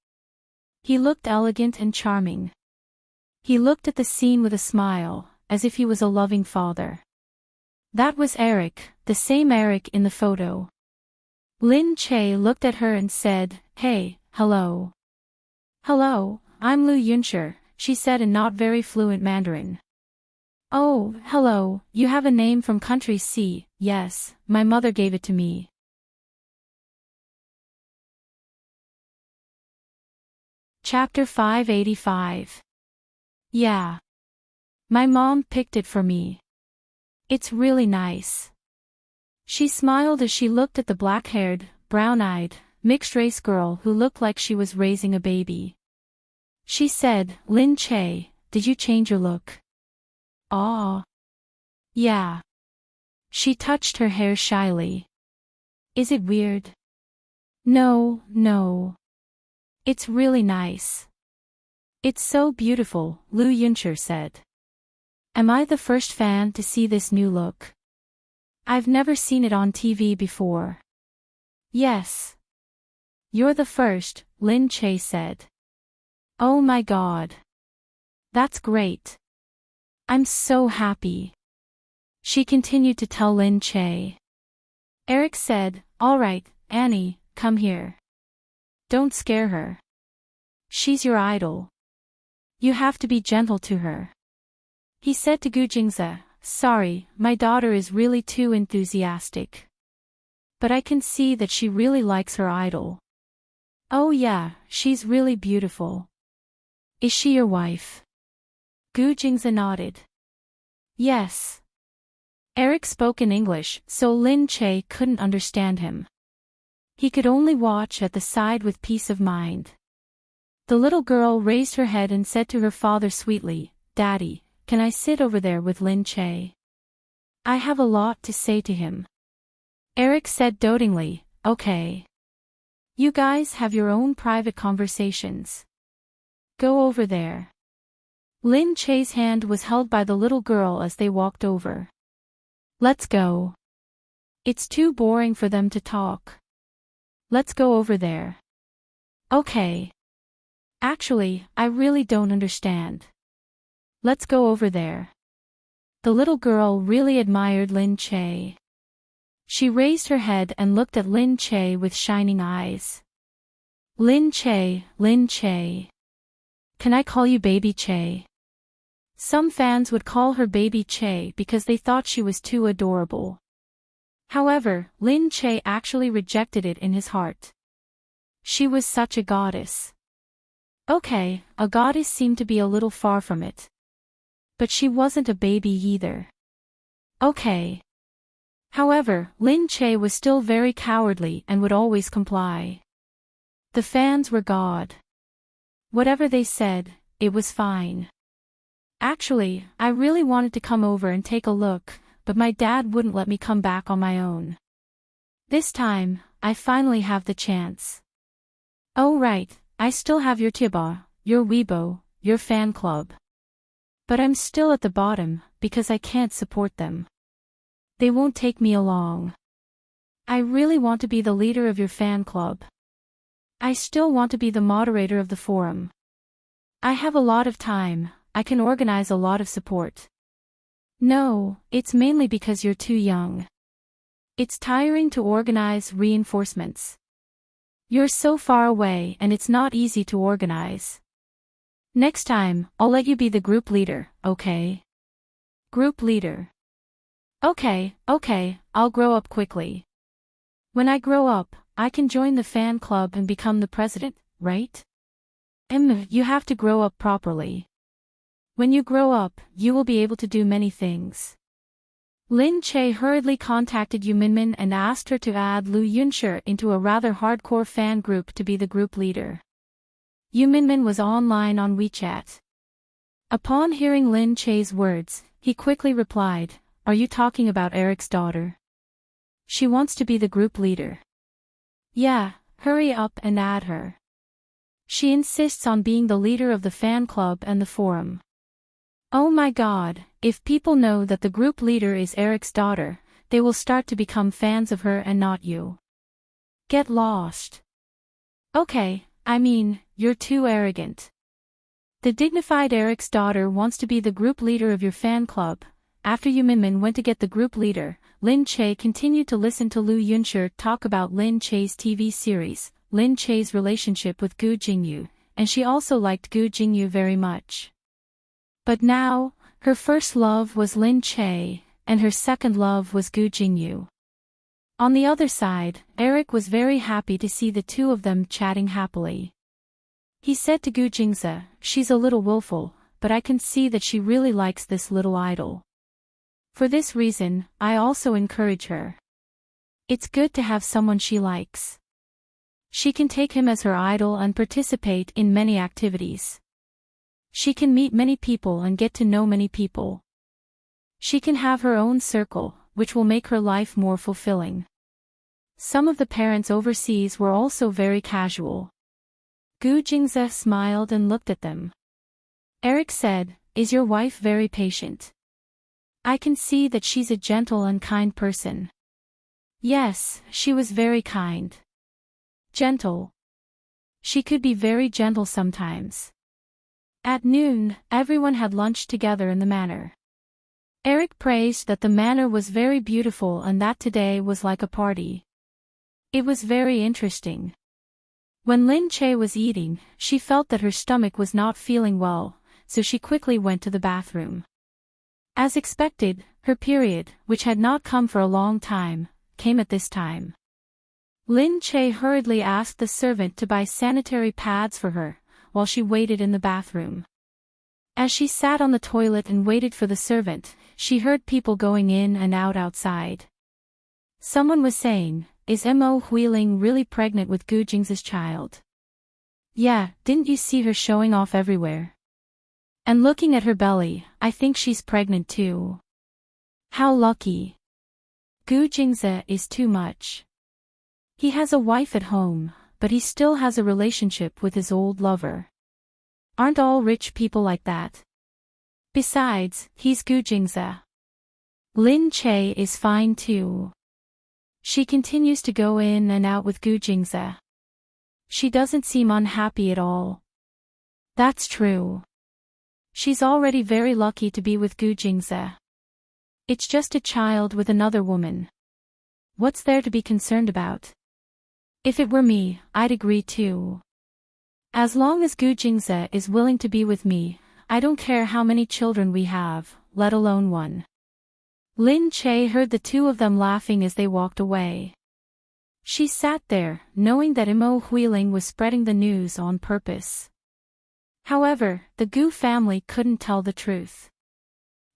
He looked elegant and charming. He looked at the scene with a smile, as if he was a loving father. That was Eric, the same Eric in the photo. Lin Che looked at her and said, hey, hello. Hello, I'm Liu Yunshi, she said in not very fluent Mandarin. Oh, hello, you have a name from country C, yes, my mother gave it to me. Chapter 585. Yeah. My mom picked it for me. It's really nice. She smiled as she looked at the black-haired, brown-eyed, mixed-race girl who looked like she was raising a baby. She said, Lin Che, did you change your look? Aw. Yeah. She touched her hair shyly. Is it weird? No, no. It's really nice. It's so beautiful, Liu Yunshi said. Am I the first fan to see this new look? I've never seen it on TV before. Yes. You're the first, Lin Che said. Oh my god. That's great. I'm so happy. She continued to tell Lin Che. Eric said, alright, Annie, come here. Don't scare her. She's your idol. You have to be gentle to her. He said to Gu Jingze, sorry, my daughter is really too enthusiastic. But I can see that she really likes her idol. Oh yeah, she's really beautiful. Is she your wife? Gu Jingze nodded. Yes. Eric spoke in English, so Lin Che couldn't understand him. He could only watch at the side with peace of mind. The little girl raised her head and said to her father sweetly, Daddy, can I sit over there with Lin Che? I have a lot to say to him. Eric said dotingly, Okay. You guys have your own private conversations. Go over there. Lin Che's hand was held by the little girl as they walked over. Let's go. It's too boring for them to talk. Let's go over there. Okay. Actually, I really don't understand. Let's go over there. The little girl really admired Lin Che. She raised her head and looked at Lin Che with shining eyes. Lin Che, Lin Che. Can I call you Baby Che? Some fans would call her Baby Che because they thought she was too adorable. However, Lin Che actually rejected it in his heart. She was such a goddess. Okay, a goddess seemed to be a little far from it. But she wasn't a baby either. Okay. However, Lin Che was still very cowardly and would always comply. The fans were God. Whatever they said, it was fine. Actually, I really wanted to come over and take a look, but my dad wouldn't let me come back on my own. This time, I finally have the chance. Oh right, I still have your Tiba, your Weibo, your fan club. But I'm still at the bottom, because I can't support them. They won't take me along. I really want to be the leader of your fan club. I still want to be the moderator of the forum. I have a lot of time, I can organize a lot of support. No, it's mainly because you're too young. It's tiring to organize reinforcements. You're so far away and it's not easy to organize. Next time, I'll let you be the group leader, okay? Group leader. Okay, I'll grow up quickly. When I grow up, I can join the fan club and become the president, right? You have to grow up properly. When you grow up, you will be able to do many things. Lin Che hurriedly contacted Yu Minmin and asked her to add Lu Yunshi into a rather hardcore fan group to be the group leader. Yu Minmin was online on WeChat. Upon hearing Lin Che's words, he quickly replied, Are you talking about Eric's daughter? She wants to be the group leader. Yeah, hurry up and add her. She insists on being the leader of the fan club and the forum. Oh my god, if people know that the group leader is Eric's daughter, they will start to become fans of her and not you. Get lost. Okay, you're too arrogant. The dignified Eric's daughter wants to be the group leader of your fan club. After Yu Minmin went to get the group leader, Lin Che continued to listen to Lu Yunshi talk about Lin Che's TV series, Lin Che's relationship with Gu Jingyu, and she also liked Gu Jingyu very much. But now, her first love was Lin Che, and her second love was Gu Jingyu. On the other side, Eric was very happy to see the two of them chatting happily. He said to Gu Jingze, She's a little willful, but I can see that she really likes this little idol. For this reason, I also encourage her. It's good to have someone she likes. She can take him as her idol and participate in many activities. She can meet many people and get to know many people. She can have her own circle, which will make her life more fulfilling. Some of the parents overseas were also very casual. Gu Jingze smiled and looked at them. Eric said, Is your wife very patient? I can see that she's a gentle and kind person. Yes, she was very kind. Gentle. She could be very gentle sometimes. At noon, everyone had lunch together in the manor. Eric praised that the manor was very beautiful and that today was like a party. It was very interesting. When Lin Che was eating, she felt that her stomach was not feeling well, so she quickly went to the bathroom. As expected, her period, which had not come for a long time, came at this time. Lin Che hurriedly asked the servant to buy sanitary pads for her, while she waited in the bathroom. As she sat on the toilet and waited for the servant, she heard people going in and out outside. Someone was saying, "Is Mo Huiling really pregnant with Gu Jing's child?" "Yeah, didn't you see her showing off everywhere? And looking at her belly, I think she's pregnant too. How lucky. Gu Jingze is too much. He has a wife at home, but he still has a relationship with his old lover. Aren't all rich people like that? Besides, he's Gu Jingze. Lin Che is fine too. She continues to go in and out with Gu Jingze. She doesn't seem unhappy at all." "That's true. She's already very lucky to be with Gu Jingze. It's just a child with another woman. What's there to be concerned about? If it were me, I'd agree too. As long as Gu Jingze is willing to be with me, I don't care how many children we have, let alone one." Lin Che heard the two of them laughing as they walked away. She sat there, knowing that Mo Huiling was spreading the news on purpose. However, the Gu family couldn't tell the truth.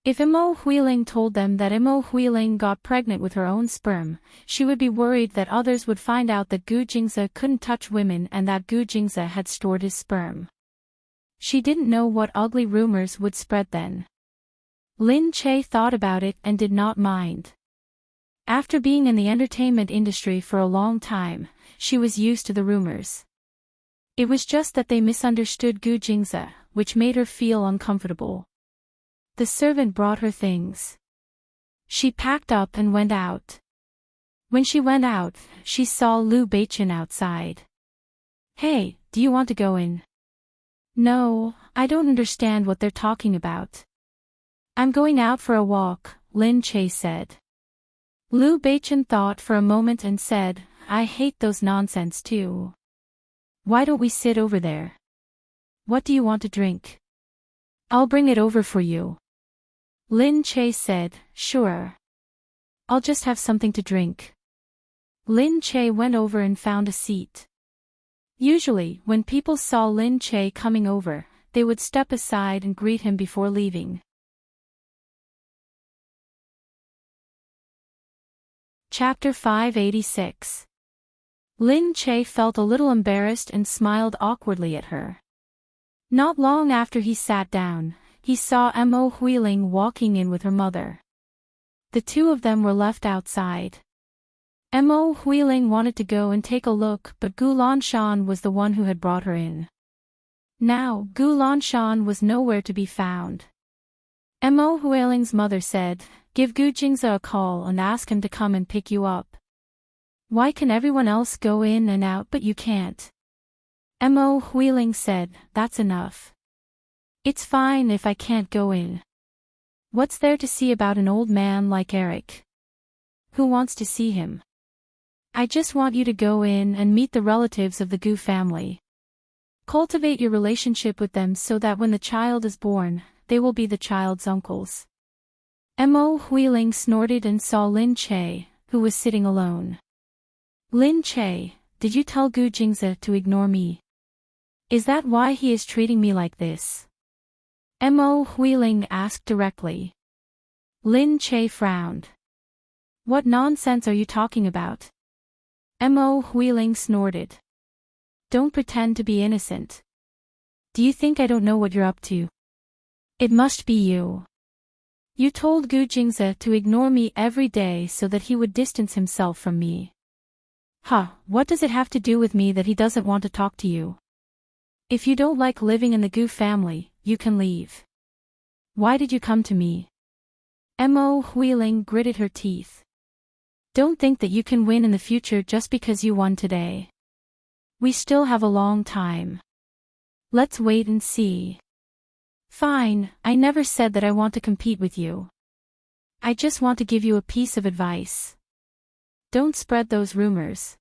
If Mo Huiling told them that Mo Huiling got pregnant with her own sperm, she would be worried that others would find out that Gu Jingze couldn't touch women and that Gu Jingze had stored his sperm. She didn't know what ugly rumors would spread then. Lin Che thought about it and did not mind. After being in the entertainment industry for a long time, she was used to the rumors. It was just that they misunderstood Gu Jingze, which made her feel uncomfortable. The servant brought her things. She packed up and went out. When she went out, she saw Liu Beichen outside. "Hey, do you want to go in?" "No, I don't understand what they're talking about." "I'm going out for a walk," Lin Che said. Liu Beichen thought for a moment and said, "I hate those nonsense too. Why don't we sit over there? What do you want to drink?" "I'll bring it over for you." Lin Che said, "Sure. I'll just have something to drink." Lin Che went over and found a seat. Usually, when people saw Lin Che coming over, they would step aside and greet him before leaving. Chapter 586. Lin Che felt a little embarrassed and smiled awkwardly at her. Not long after he sat down, he saw Mo Huiling walking in with her mother. The two of them were left outside. Mo Huiling wanted to go and take a look, but Gu Lanshan was the one who had brought her in. Now, Gu Lanshan was nowhere to be found. Mo Huiling's mother said, "Give Gu Jingze a call and ask him to come and pick you up." "Why can everyone else go in and out but you can't?" Mo Huiling said, "That's enough. It's fine if I can't go in. What's there to see about an old man like Eric? Who wants to see him? I just want you to go in and meet the relatives of the Gu family. Cultivate your relationship with them so that when the child is born, they will be the child's uncles." Mo Huiling snorted and saw Lin Che, who was sitting alone. "Lin Che, did you tell Gu Jingze to ignore me? Is that why he is treating me like this?" Mo Huiling asked directly. Lin Che frowned. "What nonsense are you talking about?" Mo Huiling snorted. "Don't pretend to be innocent. Do you think I don't know what you're up to? It must be you. You told Gu Jingze to ignore me every day so that he would distance himself from me. What does it have to do with me that he doesn't want to talk to you? If you don't like living in the Gu family, you can leave. Why did you come to me?" Mo Huiling gritted her teeth. "Don't think that you can win in the future just because you won today. We still have a long time. Let's wait and see." "Fine, I never said that I want to compete with you. I just want to give you a piece of advice. Don't spread those rumors.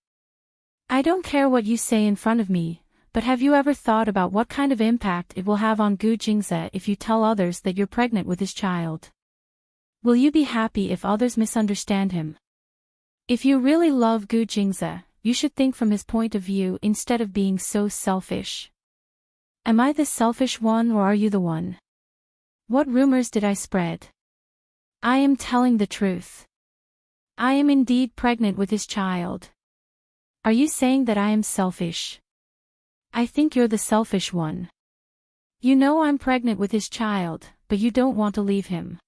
I don't care what you say in front of me, but have you ever thought about what kind of impact it will have on Gu Jingze if you tell others that you're pregnant with his child? Will you be happy if others misunderstand him? If you really love Gu Jingze, you should think from his point of view instead of being so selfish." Am I the selfish one or are you the one? What rumors did I spread? I am telling the truth. I am indeed pregnant with his child. Are you saying that I am selfish? I think you're the selfish one. You know I'm pregnant with his child, but you don't want to leave him.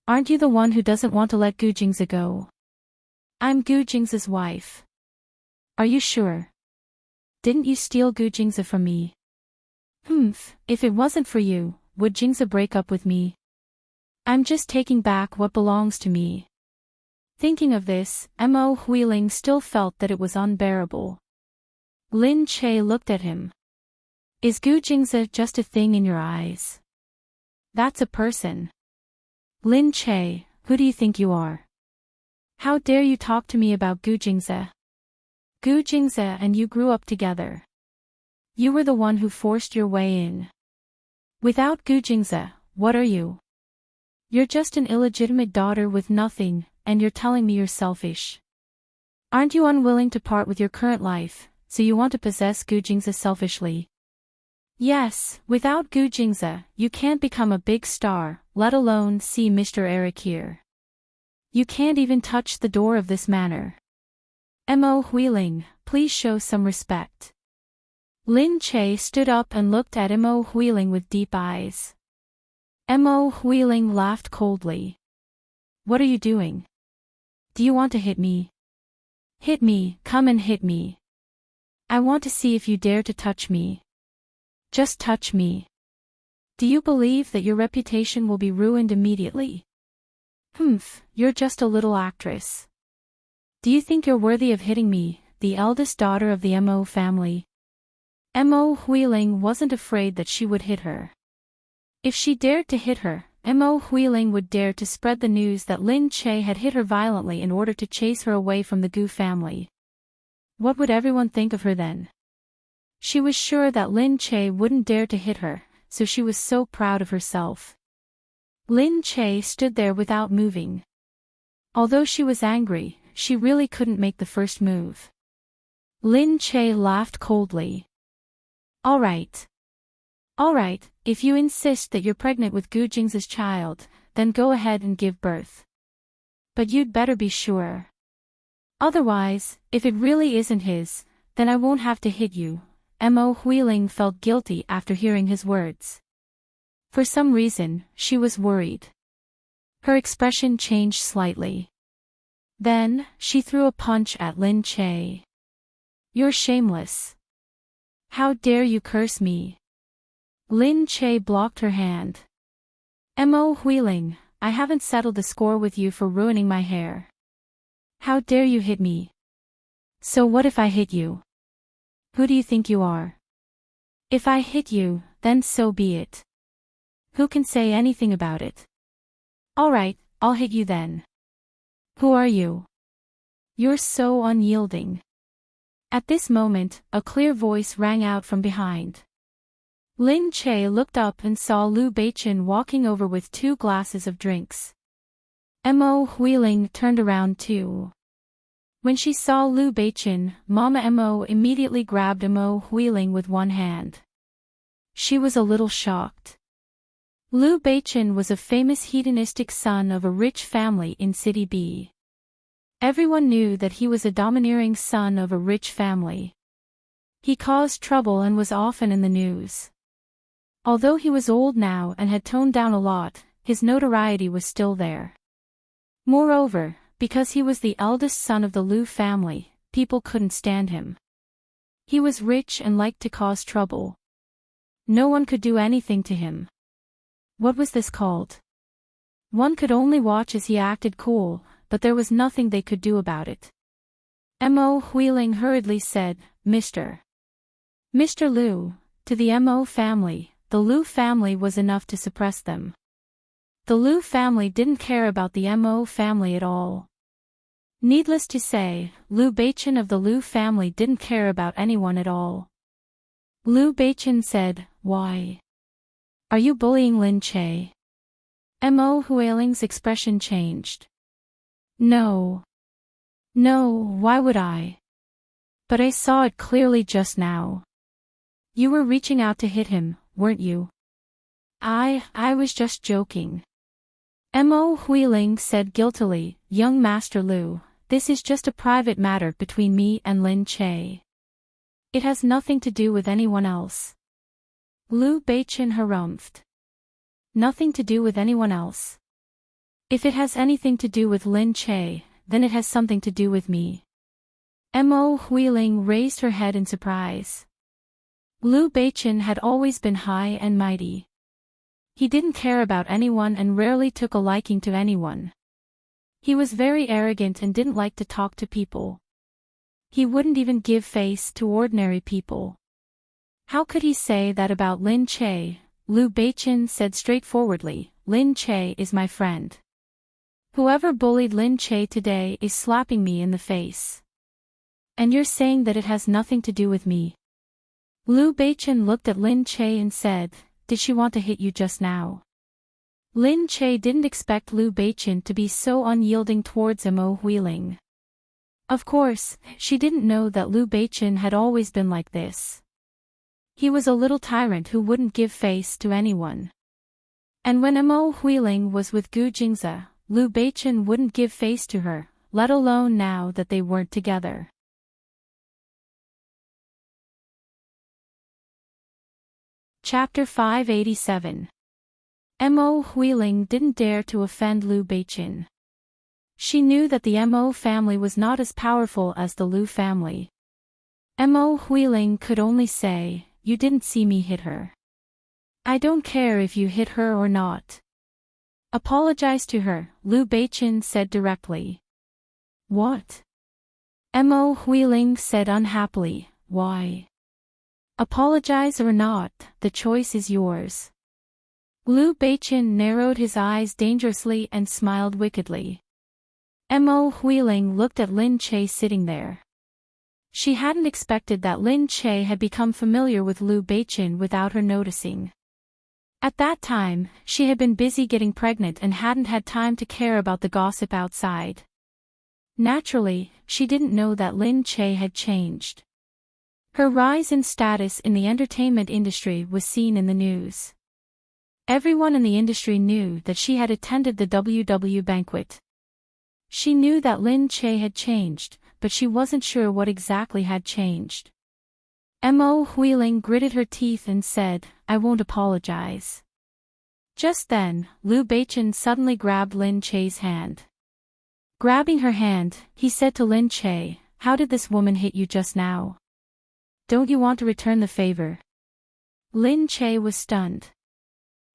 Aren't you the one who doesn't want to let Gujingza go? I'm Gujingza's wife. Are you sure? Didn't you steal Gujingza from me? If it wasn't for you, would Jingza break up with me? I'm just taking back what belongs to me. Thinking of this, Mo Huiling still felt that it was unbearable. Lin Che looked at him. Is Gu Jingza just a thing in your eyes? That's a person. Lin Che, who do you think you are? How dare you talk to me about Gu Jingza? Gu Jingza and you grew up together. You were the one who forced your way in. Without Gu Jingza, what are you? You're just an illegitimate daughter with nothing, and you're telling me you're selfish. Aren't you unwilling to part with your current life, so you want to possess Gu Jingza selfishly? Yes, without Gu Jingza, you can't become a big star, let alone see Mr. Eric here. You can't even touch the door of this manor. Mo Huiling, please show some respect. Lin Che stood up and looked at Mo Huiling with deep eyes. Mo Huiling laughed coldly. What are you doing? Do you want to hit me? Hit me, come and hit me. I want to see if you dare to touch me. Just touch me. Do you believe that your reputation will be ruined immediately? You're just a little actress. Do you think you're worthy of hitting me, the eldest daughter of the Mo family? Mo Huiling wasn't afraid that she would hit her. If she dared to hit her, Mo Huiling would dare to spread the news that Lin Che had hit her violently in order to chase her away from the Gu family. What would everyone think of her then? She was sure that Lin Che wouldn't dare to hit her, so she was so proud of herself. Lin Che stood there without moving. Although she was angry, she really couldn't make the first move. Lin Che laughed coldly. All right, if you insist that you're pregnant with Gu Jingza's child, then go ahead and give birth. But you'd better be sure. Otherwise, if it really isn't his, then I won't have to hit you. Mo Huiling felt guilty after hearing his words. For some reason, she was worried. Her expression changed slightly. Then, she threw a punch at Lin Che. You're shameless. How dare you curse me? Lin Che blocked her hand. Mo Huiling, I haven't settled the score with you for ruining my hair. How dare you hit me? So what if I hit you? Who do you think you are? If I hit you, then so be it. Who can say anything about it? All right, I'll hit you then. Who are you? You're so unyielding. At this moment, a clear voice rang out from behind. Lin Che looked up and saw Liu Beichen walking over with 2 glasses of drinks. Mo Huiling turned around too. When she saw Liu Beichen, Mama Mo immediately grabbed Mo Huiling with one hand. She was a little shocked. Liu Beichen was a famous hedonistic son of a rich family in City B. Everyone knew that he was a domineering son of a rich family. He caused trouble and was often in the news. Although he was old now and had toned down a lot, his notoriety was still there. Moreover, because he was the eldest son of the Liu family, people couldn't stand him. He was rich and liked to cause trouble. No one could do anything to him. What was this called? One could only watch as he acted cool, but there was nothing they could do about it. Mo Huiling hurriedly said, Mr. Liu, to the Mo family. The Liu family was enough to suppress them. The Liu family didn't care about the Mo family at all. Needless to say, Liu Beichen of the Liu family didn't care about anyone at all. Liu Beichen said, Why? Are you bullying Lin Che? Mo Huiling's expression changed. No, why would I? But I saw it clearly just now. You were reaching out to hit him, weren't you? I was just joking. Mo Huiling said guiltily, young Master Lu, this is just a private matter between me and Lin Che. It has nothing to do with anyone else. Liu Beichen harumphed. Nothing to do with anyone else. If it has anything to do with Lin Che, then it has something to do with me. Mo Huiling raised her head in surprise. Liu Beichen had always been high and mighty. He didn't care about anyone and rarely took a liking to anyone. He was very arrogant and didn't like to talk to people. He wouldn't even give face to ordinary people. How could he say that about Lin Che? Liu Beichen said straightforwardly, Lin Che is my friend. Whoever bullied Lin Che today is slapping me in the face. And you're saying that it has nothing to do with me? Liu Beichen looked at Lin Che and said, did she want to hit you just now? Lin Che didn't expect Liu Beichen to be so unyielding towards Mo Huiling. Of course, she didn't know that Liu Beichen had always been like this. He was a little tyrant who wouldn't give face to anyone. And when Mo Huiling was with Gu Jingze, Liu Beichen wouldn't give face to her, let alone now that they weren't together. Chapter 587. Mo Huiling didn't dare to offend Liu Beichen. She knew that the Mo family was not as powerful as the Liu family. Mo Huiling could only say, you didn't see me hit her. I don't care if you hit her or not. Apologize to her, Liu Beichen said directly. What? Mo Huiling said unhappily, why? Apologize or not, the choice is yours. Liu Beichen narrowed his eyes dangerously and smiled wickedly. Mo Huiling looked at Lin Che sitting there. She hadn't expected that Lin Che had become familiar with Liu Beichen without her noticing. At that time, she had been busy getting pregnant and hadn't had time to care about the gossip outside. Naturally, she didn't know that Lin Che had changed. Her rise in status in the entertainment industry was seen in the news. Everyone in the industry knew that she had attended the WW banquet. She knew that Lin Che had changed, but she wasn't sure what exactly had changed. Mo Huiling gritted her teeth and said, I won't apologize. Just then, Liu Beichen suddenly grabbed Lin Che's hand. Grabbing her hand, he said to Lin Che, how did this woman hit you just now? Don't you want to return the favor? Lin Che was stunned.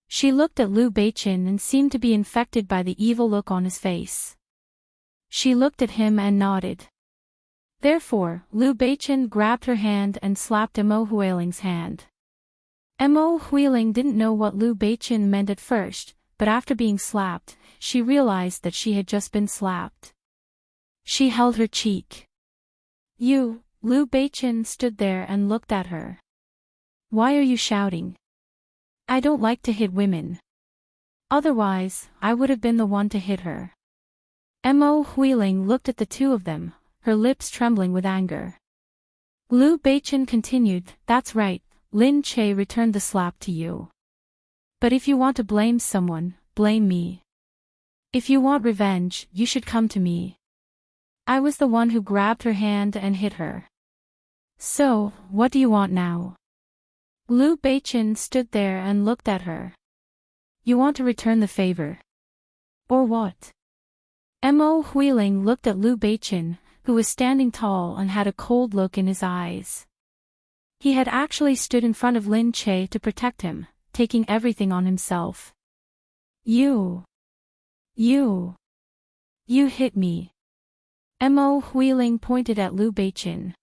She looked at Liu Beichen and seemed to be infected by the evil look on his face. She looked at him and nodded. Therefore, Liu Beichen grabbed her hand and slapped Mo Huiling's hand. Mo Huiling didn't know what Liu Beichen meant at first, but after being slapped, she realized that she had just been slapped. She held her cheek. You, Liu Beichen stood there and looked at her. Why are you shouting? I don't like to hit women. Otherwise, I would have been the one to hit her. Mo Huiling looked at the two of them, her lips trembling with anger. Liu Beichen continued, that's right, Lin Che returned the slap to you. But if you want to blame someone, blame me. If you want revenge, you should come to me. I was the one who grabbed her hand and hit her. So, what do you want now? Liu Beichen stood there and looked at her. You want to return the favor? Or what? Mo Huiling looked at Liu Beichen, who was standing tall and had a cold look in his eyes. He had actually stood in front of Lin Che to protect him, taking everything on himself. You hit me. Mo Huiling pointed at Liu Beichen.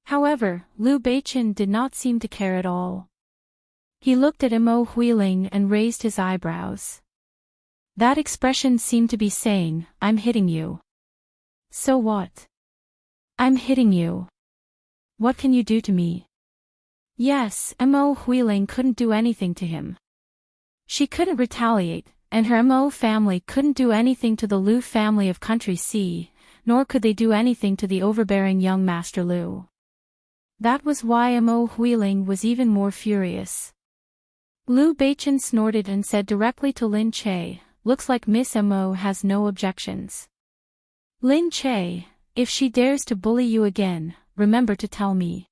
However, Liu Beichen did not seem to care at all. He looked at Mo Huiling and raised his eyebrows. That expression seemed to be saying, I'm hitting you. So what? I'm hitting you. What can you do to me? Yes, Mo Huiling couldn't do anything to him. She couldn't retaliate, and her Mo family couldn't do anything to the Liu family of Country C, nor could they do anything to the overbearing young Master Liu. That was why Mo Huiling was even more furious. Liu Beichen snorted and said directly to Lin Che, "Looks like Miss Mo has no objections. Lin Che, if she dares to bully you again, remember to tell me."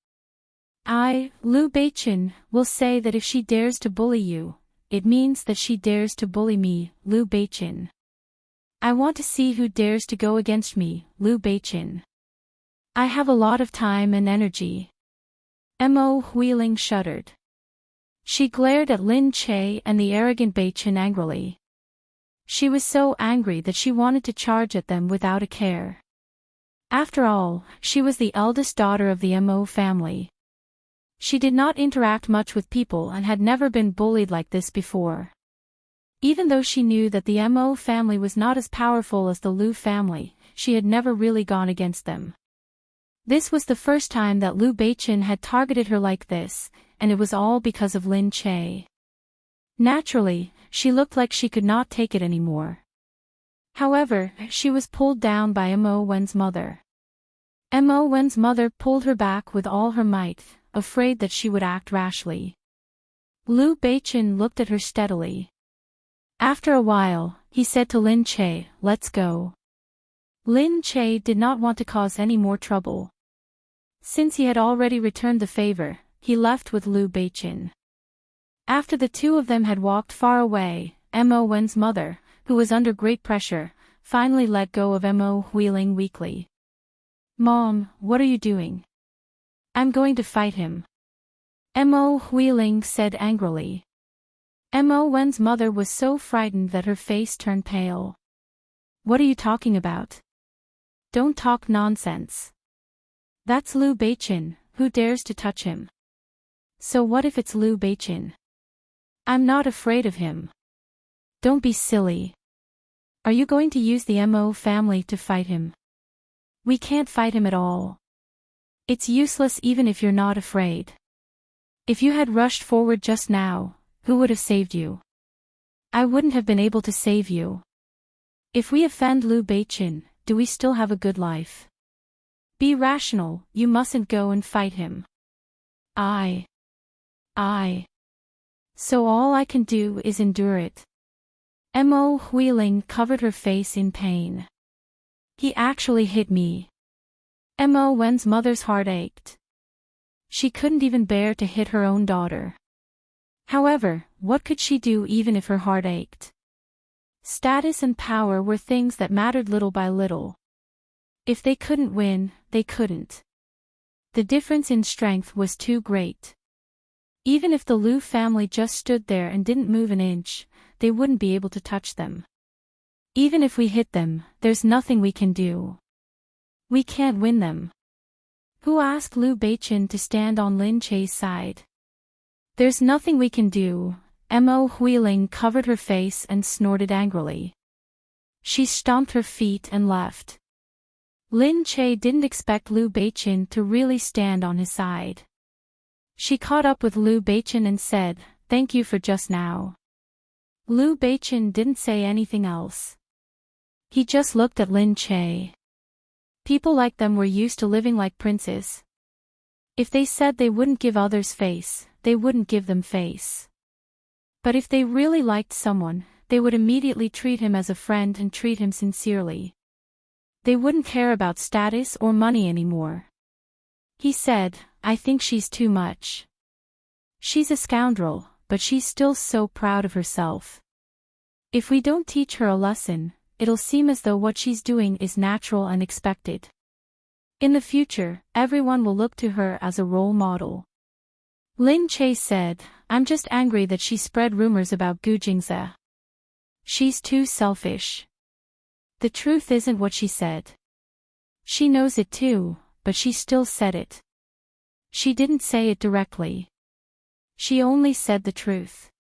Liu Beichen, will say that if she dares to bully you, it means that she dares to bully me, Liu Beichen. I want to see who dares to go against me, Liu Beichen. I have a lot of time and energy. Mo Huiling shuddered. She glared at Lin Che and the arrogant Beichen angrily. She was so angry that she wanted to charge at them without a care. After all, she was the eldest daughter of the Mo family. She did not interact much with people and had never been bullied like this before. Even though she knew that the Mo family was not as powerful as the Liu family, she had never really gone against them. This was the first time that Liu Beichen had targeted her like this, and it was all because of Lin Che. Naturally, she looked like she could not take it anymore. However, she was pulled down by Mo Wen's mother. Mo Wen's mother pulled her back with all her might, afraid that she would act rashly. Liu Beichen looked at her steadily. After a while, he said to Lin Che, "Let's go." Lin Che did not want to cause any more trouble. Since he had already returned the favor, he left with Liu Beichen. After the two of them had walked far away, Mo Wen's mother, who was under great pressure, finally let go of Mo Huiling weakly. "Mom, what are you doing?" "I'm going to fight him," Mo Huiling said angrily. Mo Wen's mother was so frightened that her face turned pale. "What are you talking about? Don't talk nonsense. That's Liu Beichen, who dares to touch him?" "So what if it's Liu Beichen? I'm not afraid of him." "Don't be silly. Are you going to use the Mo family to fight him?" "We can't fight him at all. It's useless even if you're not afraid. If you had rushed forward just now, who would have saved you?" "I wouldn't have been able to save you. If we offend Liu Beichen, do we still have a good life? Be rational, you mustn't go and fight him." I. So all I can do is endure it." Mo Huiling covered her face in pain. "He actually hit me." Mo Wen's mother's heart ached. She couldn't even bear to hit her own daughter. However, what could she do even if her heart ached? Status and power were things that mattered little by little. If they couldn't win, they couldn't. The difference in strength was too great. Even if the Liu family just stood there and didn't move an inch, they wouldn't be able to touch them. "Even if we hit them, there's nothing we can do. We can't win them." Who asked Liu Beichen to stand on Lin Che's side? "There's nothing we can do." Mo Huiling covered her face and snorted angrily. She stomped her feet and left. Lin Che didn't expect Liu Beichen to really stand on his side. She caught up with Liu Beichen and said, "Thank you for just now." Liu Beichen didn't say anything else. He just looked at Lin Che. People like them were used to living like princes. If they said they wouldn't give others face, they wouldn't give them face. But if they really liked someone, they would immediately treat him as a friend and treat him sincerely. They wouldn't care about status or money anymore. He said, "I think she's too much. She's a scoundrel, but she's still so proud of herself. If we don't teach her a lesson, it'll seem as though what she's doing is natural and expected. In the future, everyone will look to her as a role model." Lin Che said, "I'm just angry that she spread rumors about Gu Jingze. She's too selfish. The truth isn't what she said. She knows it too, but she still said it. She didn't say it directly. She only said the truth.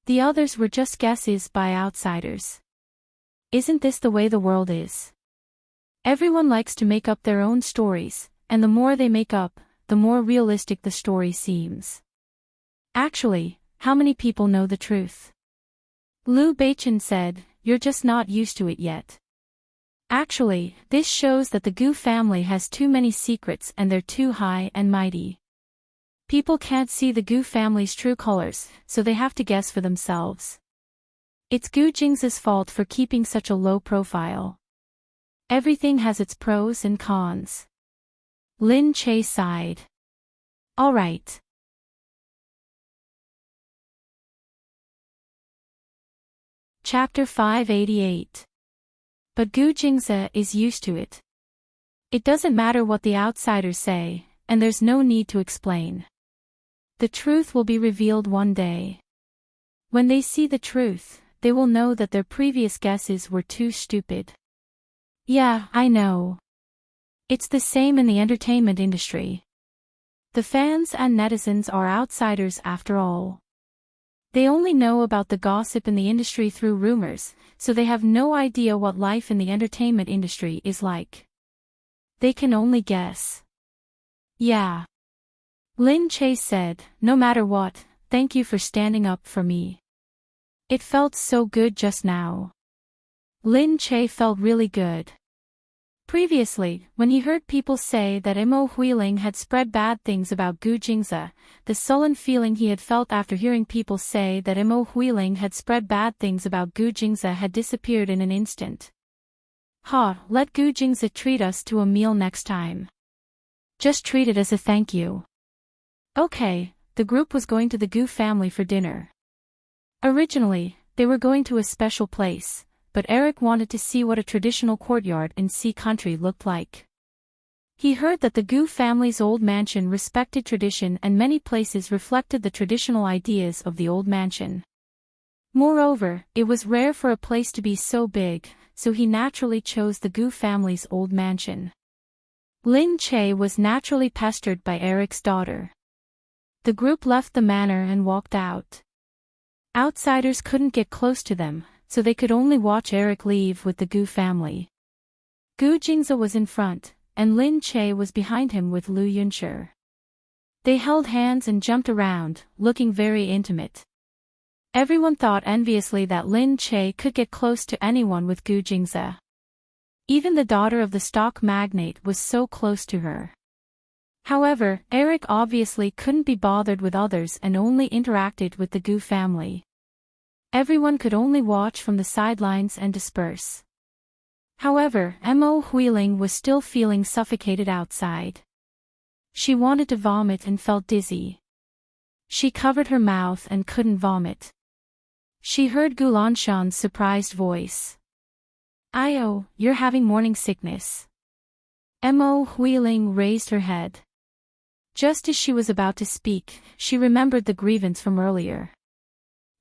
The others were just guesses by outsiders. Isn't this the way the world is? Everyone likes to make up their own stories, and the more they make up, the more realistic the story seems. Actually, how many people know the truth?" Liu Beichen said, "You're just not used to it yet." Actually, this shows that the Gu family has too many secrets and they're too high and mighty. People can't see the Gu family's true colors, so they have to guess for themselves. It's Gu Jing's fault for keeping such a low profile. Everything has its pros and cons. Lin Che sighed. Alright. Chapter 588. But Gu Jingze is used to it. It doesn't matter what the outsiders say, and there's no need to explain. The truth will be revealed one day. When they see the truth, they will know that their previous guesses were too stupid. Yeah, I know. It's the same in the entertainment industry. The fans and netizens are outsiders after all. They only know about the gossip in the industry through rumors, so they have no idea what life in the entertainment industry is like. They can only guess. Yeah. Lin Che said, no matter what, thank you for standing up for me. It felt so good just now. Lin Che felt really good. Previously, when he heard people say that Mo Huiling had spread bad things about Gu Jingze, the sullen feeling he had felt after hearing people say that Mo Huiling had spread bad things about Gu Jingze had disappeared in an instant. Let Gu Jingze treat us to a meal next time. Just treat it as a thank you. Okay, the group was going to the Gu family for dinner. Originally, they were going to a special place, but Eric wanted to see what a traditional courtyard in Sea Country looked like. He heard that the Gu family's old mansion respected tradition and many places reflected the traditional ideas of the old mansion. Moreover, it was rare for a place to be so big, so he naturally chose the Gu family's old mansion. Lin Che was naturally pestered by Eric's daughter. The group left the manor and walked out. Outsiders couldn't get close to them, so they could only watch Eric leave with the Gu family. Gu Jingze was in front, and Lin Che was behind him with Lu Yunshi. They held hands and jumped around, looking very intimate. Everyone thought enviously that Lin Che could get close to anyone with Gu Jingze. Even the daughter of the stock magnate was so close to her. However, Eric obviously couldn't be bothered with others and only interacted with the Gu family. Everyone could only watch from the sidelines and disperse. However, Mo Huiling was still feeling suffocated outside. She wanted to vomit and felt dizzy. She covered her mouth and couldn't vomit. She heard Gu Lanshan's surprised voice. "Io, you're having morning sickness." Mo Huiling raised her head. Just as she was about to speak, she remembered the grievance from earlier.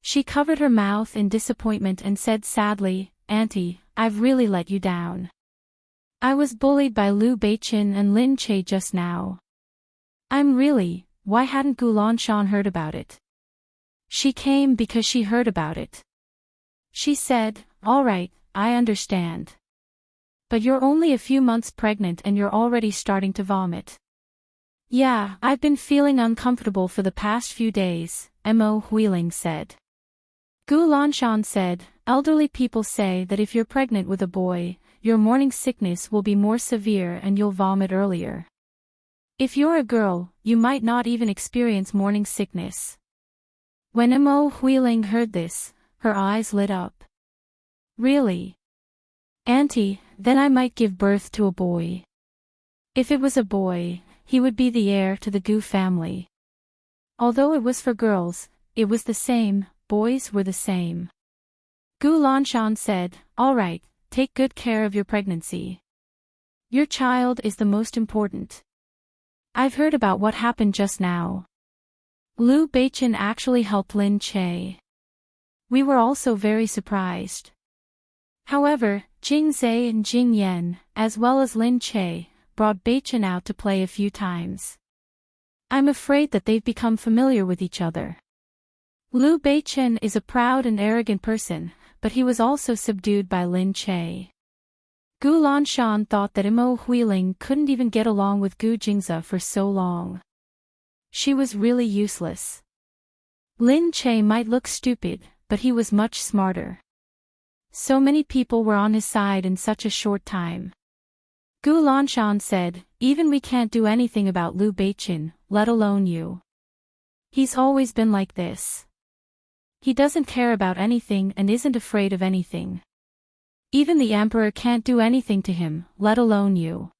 She covered her mouth in disappointment and said sadly, "Auntie, I've really let you down. I was bullied by Liu Beiqin and Lin Che just now. Why hadn't Gu Lanshan heard about it?" She came because she heard about it. She said, "All right, I understand. But you're only a few months pregnant and you're already starting to vomit." "Yeah, I've been feeling uncomfortable for the past few days," Mo Huiling said. Gu Lanshan said, "Elderly people say that if you're pregnant with a boy, your morning sickness will be more severe and you'll vomit earlier. If you're a girl, you might not even experience morning sickness." When Mo Huiling heard this, her eyes lit up. "Really? Auntie, then I might give birth to a boy. If it was a boy, he would be the heir to the Gu family. Although it was for girls, it was the same, boys were the same." Gu Lanshan said, "All right, take good care of your pregnancy. Your child is the most important. I've heard about what happened just now. Liu Beiqin actually helped Lin Che. We were also very surprised. However, Jing Zhe and Jing Yan, as well as Lin Che, brought Beiqin out to play a few times. I'm afraid that they've become familiar with each other. Liu Beiqin is a proud and arrogant person, but he was also subdued by Lin Che. Gu Lanshan thought that Mo Huiling couldn't even get along with Gu Jingze for so long. She was really useless. Lin Che might look stupid, but he was much smarter. So many people were on his side in such a short time. Gu Lanshan said, even we can't do anything about Liu Beiqin, let alone you. He's always been like this. He doesn't care about anything and isn't afraid of anything. Even the emperor can't do anything to him, let alone you.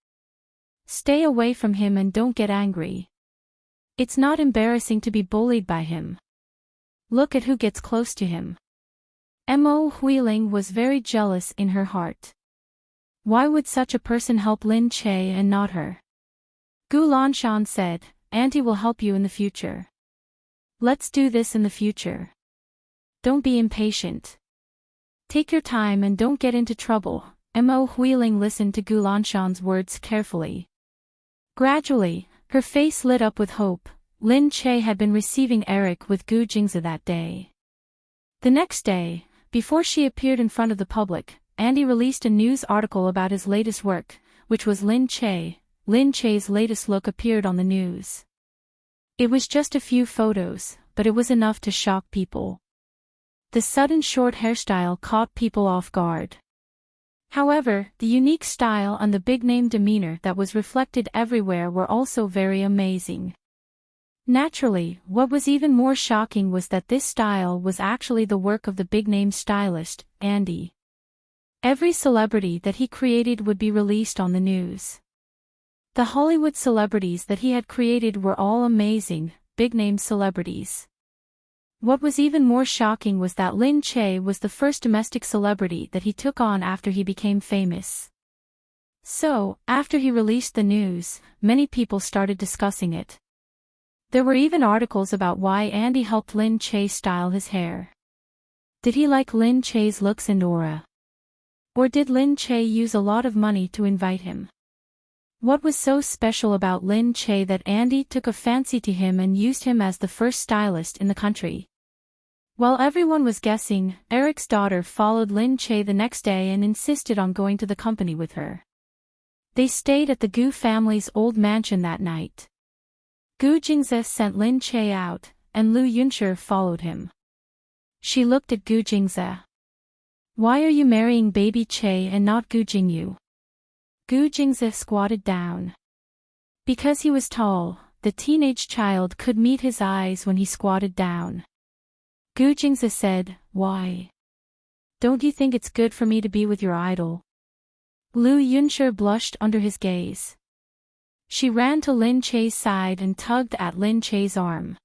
Stay away from him and don't get angry. It's not embarrassing to be bullied by him. Look at who gets close to him. Mo Huiling was very jealous in her heart. Why would such a person help Lin Che and not her? Gu Lanshan said, Auntie will help you in the future. Let's do this in the future. Don't be impatient. Take your time and don't get into trouble. Mo Huiling listened to Gu Lanshan's words carefully. Gradually, her face lit up with hope. Lin Che had been receiving Eric with Gu Jingze that day. The next day, before she appeared in front of the public, Andy released a news article about his latest work, which was Lin Che. Lin Che's latest look appeared on the news. It was just a few photos, but it was enough to shock people. The sudden short hairstyle caught people off guard. However, the unique style and the big-name demeanor that was reflected everywhere were also very amazing. Naturally, what was even more shocking was that this style was actually the work of the big-name stylist, Andy. Every celebrity that he created would be released on the news. The Hollywood celebrities that he had created were all amazing, big-name celebrities. What was even more shocking was that Lin Che was the first domestic celebrity that he took on after he became famous. So, after he released the news, many people started discussing it. There were even articles about why Andy helped Lin Che style his hair. Did he like Lin Che's looks and aura? Or did Lin Che use a lot of money to invite him? What was so special about Lin Che that Andy took a fancy to him and used him as the first stylist in the country? While everyone was guessing, Eric's daughter followed Lin Che the next day and insisted on going to the company with her. They stayed at the Gu family's old mansion that night. Gu Jingze sent Lin Che out, and Lu Yunshi followed him. She looked at Gu Jingze. Why are you marrying baby Che and not Gu Jingyu? Gu Jingze squatted down. Because he was tall, the teenage child could meet his eyes when he squatted down. Gu Jingze said, why? Don't you think it's good for me to be with your idol? Lu Yunshi blushed under his gaze. She ran to Lin Che's side and tugged at Lin Che's arm.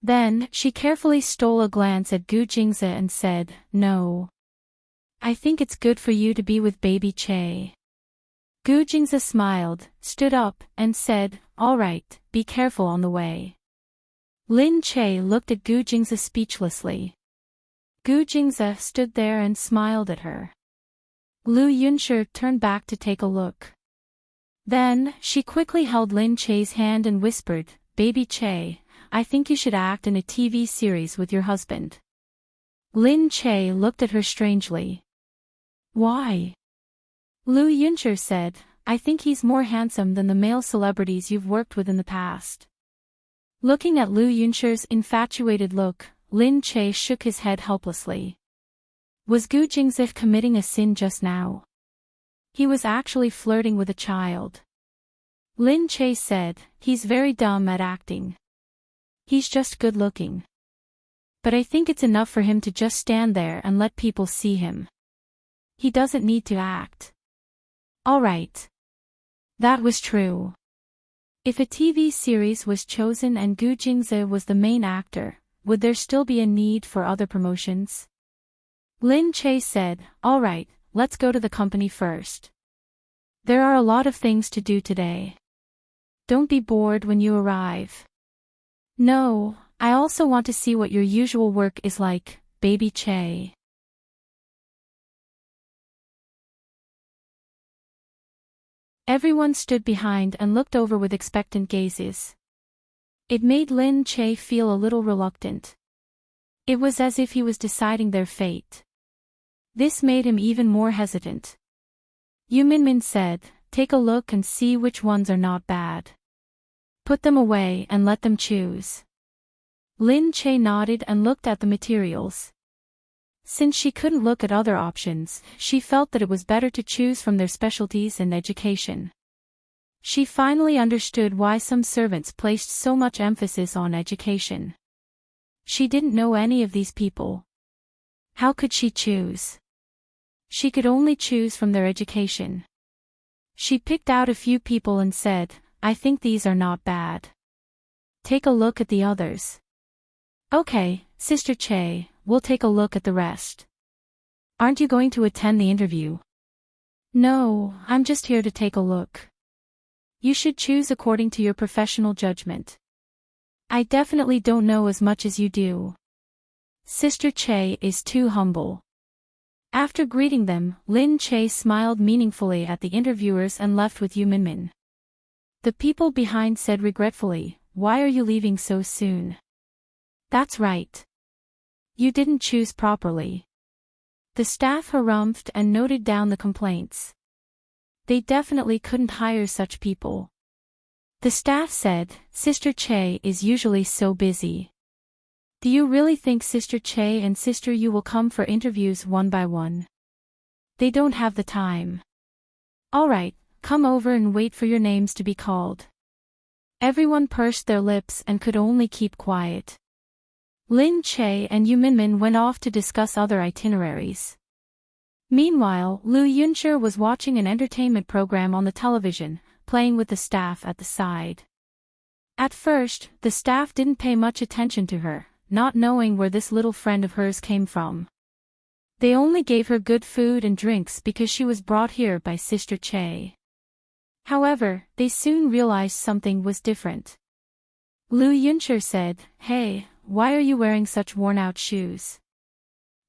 Then, she carefully stole a glance at Gu Jingze and said, no. I think it's good for you to be with baby Che. Gu Jingze smiled, stood up, and said, all right, be careful on the way. Lin Che looked at Gu Jingze speechlessly. Gu Jingze stood there and smiled at her. Lu Yunshi turned back to take a look. Then, she quickly held Lin Che's hand and whispered, baby Che, I think you should act in a TV series with your husband. Lin Che looked at her strangely. Why? Lu Yunshi said, I think he's more handsome than the male celebrities you've worked with in the past. Looking at Lu Yunshi's infatuated look, Lin Che shook his head helplessly. Was Gu Jingze committing a sin just now? He was actually flirting with a child. Lin Che said, he's very dumb at acting. He's just good looking. But I think it's enough for him to just stand there and let people see him. He doesn't need to act. All right. That was true. If a TV series was chosen and Gu Jingze was the main actor, would there still be a need for other promotions? Lin Che said, all right, let's go to the company first. There are a lot of things to do today. Don't be bored when you arrive. No, I also want to see what your usual work is like, baby Che. Everyone stood behind and looked over with expectant gazes. It made Lin Che feel a little reluctant. It was as if he was deciding their fate. This made him even more hesitant. Yu Minmin said, take a look and see which ones are not bad. Put them away and let them choose. Lin Che nodded and looked at the materials. Since she couldn't look at other options, she felt that it was better to choose from their specialties and education. She finally understood why some servants placed so much emphasis on education. She didn't know any of these people. How could she choose? She could only choose from their education. She picked out a few people and said, I think these are not bad. Take a look at the others. Okay, Sister Che, we'll take a look at the rest. Aren't you going to attend the interview? No, I'm just here to take a look. You should choose according to your professional judgment. I definitely don't know as much as you do. Sister Che is too humble. After greeting them, Lin Che smiled meaningfully at the interviewers and left with Yu Minmin. The people behind said regretfully, Why are you leaving so soon? That's right. You didn't choose properly. The staff harumphed and noted down the complaints. They definitely couldn't hire such people. The staff said, Sister Che is usually so busy. Do you really think Sister Che and Sister Yu will come for interviews one by one? They don't have the time. Alright, come over and wait for your names to be called. Everyone pursed their lips and could only keep quiet. Lin Che and Yu Minmin went off to discuss other itineraries. Meanwhile, Lu Yuncher was watching an entertainment program on the television, playing with the staff at the side. At first, the staff didn't pay much attention to her, not knowing where this little friend of hers came from. They only gave her good food and drinks because she was brought here by Sister Che. However, they soon realized something was different. Lu Yuncher said, Hey, why are you wearing such worn-out shoes?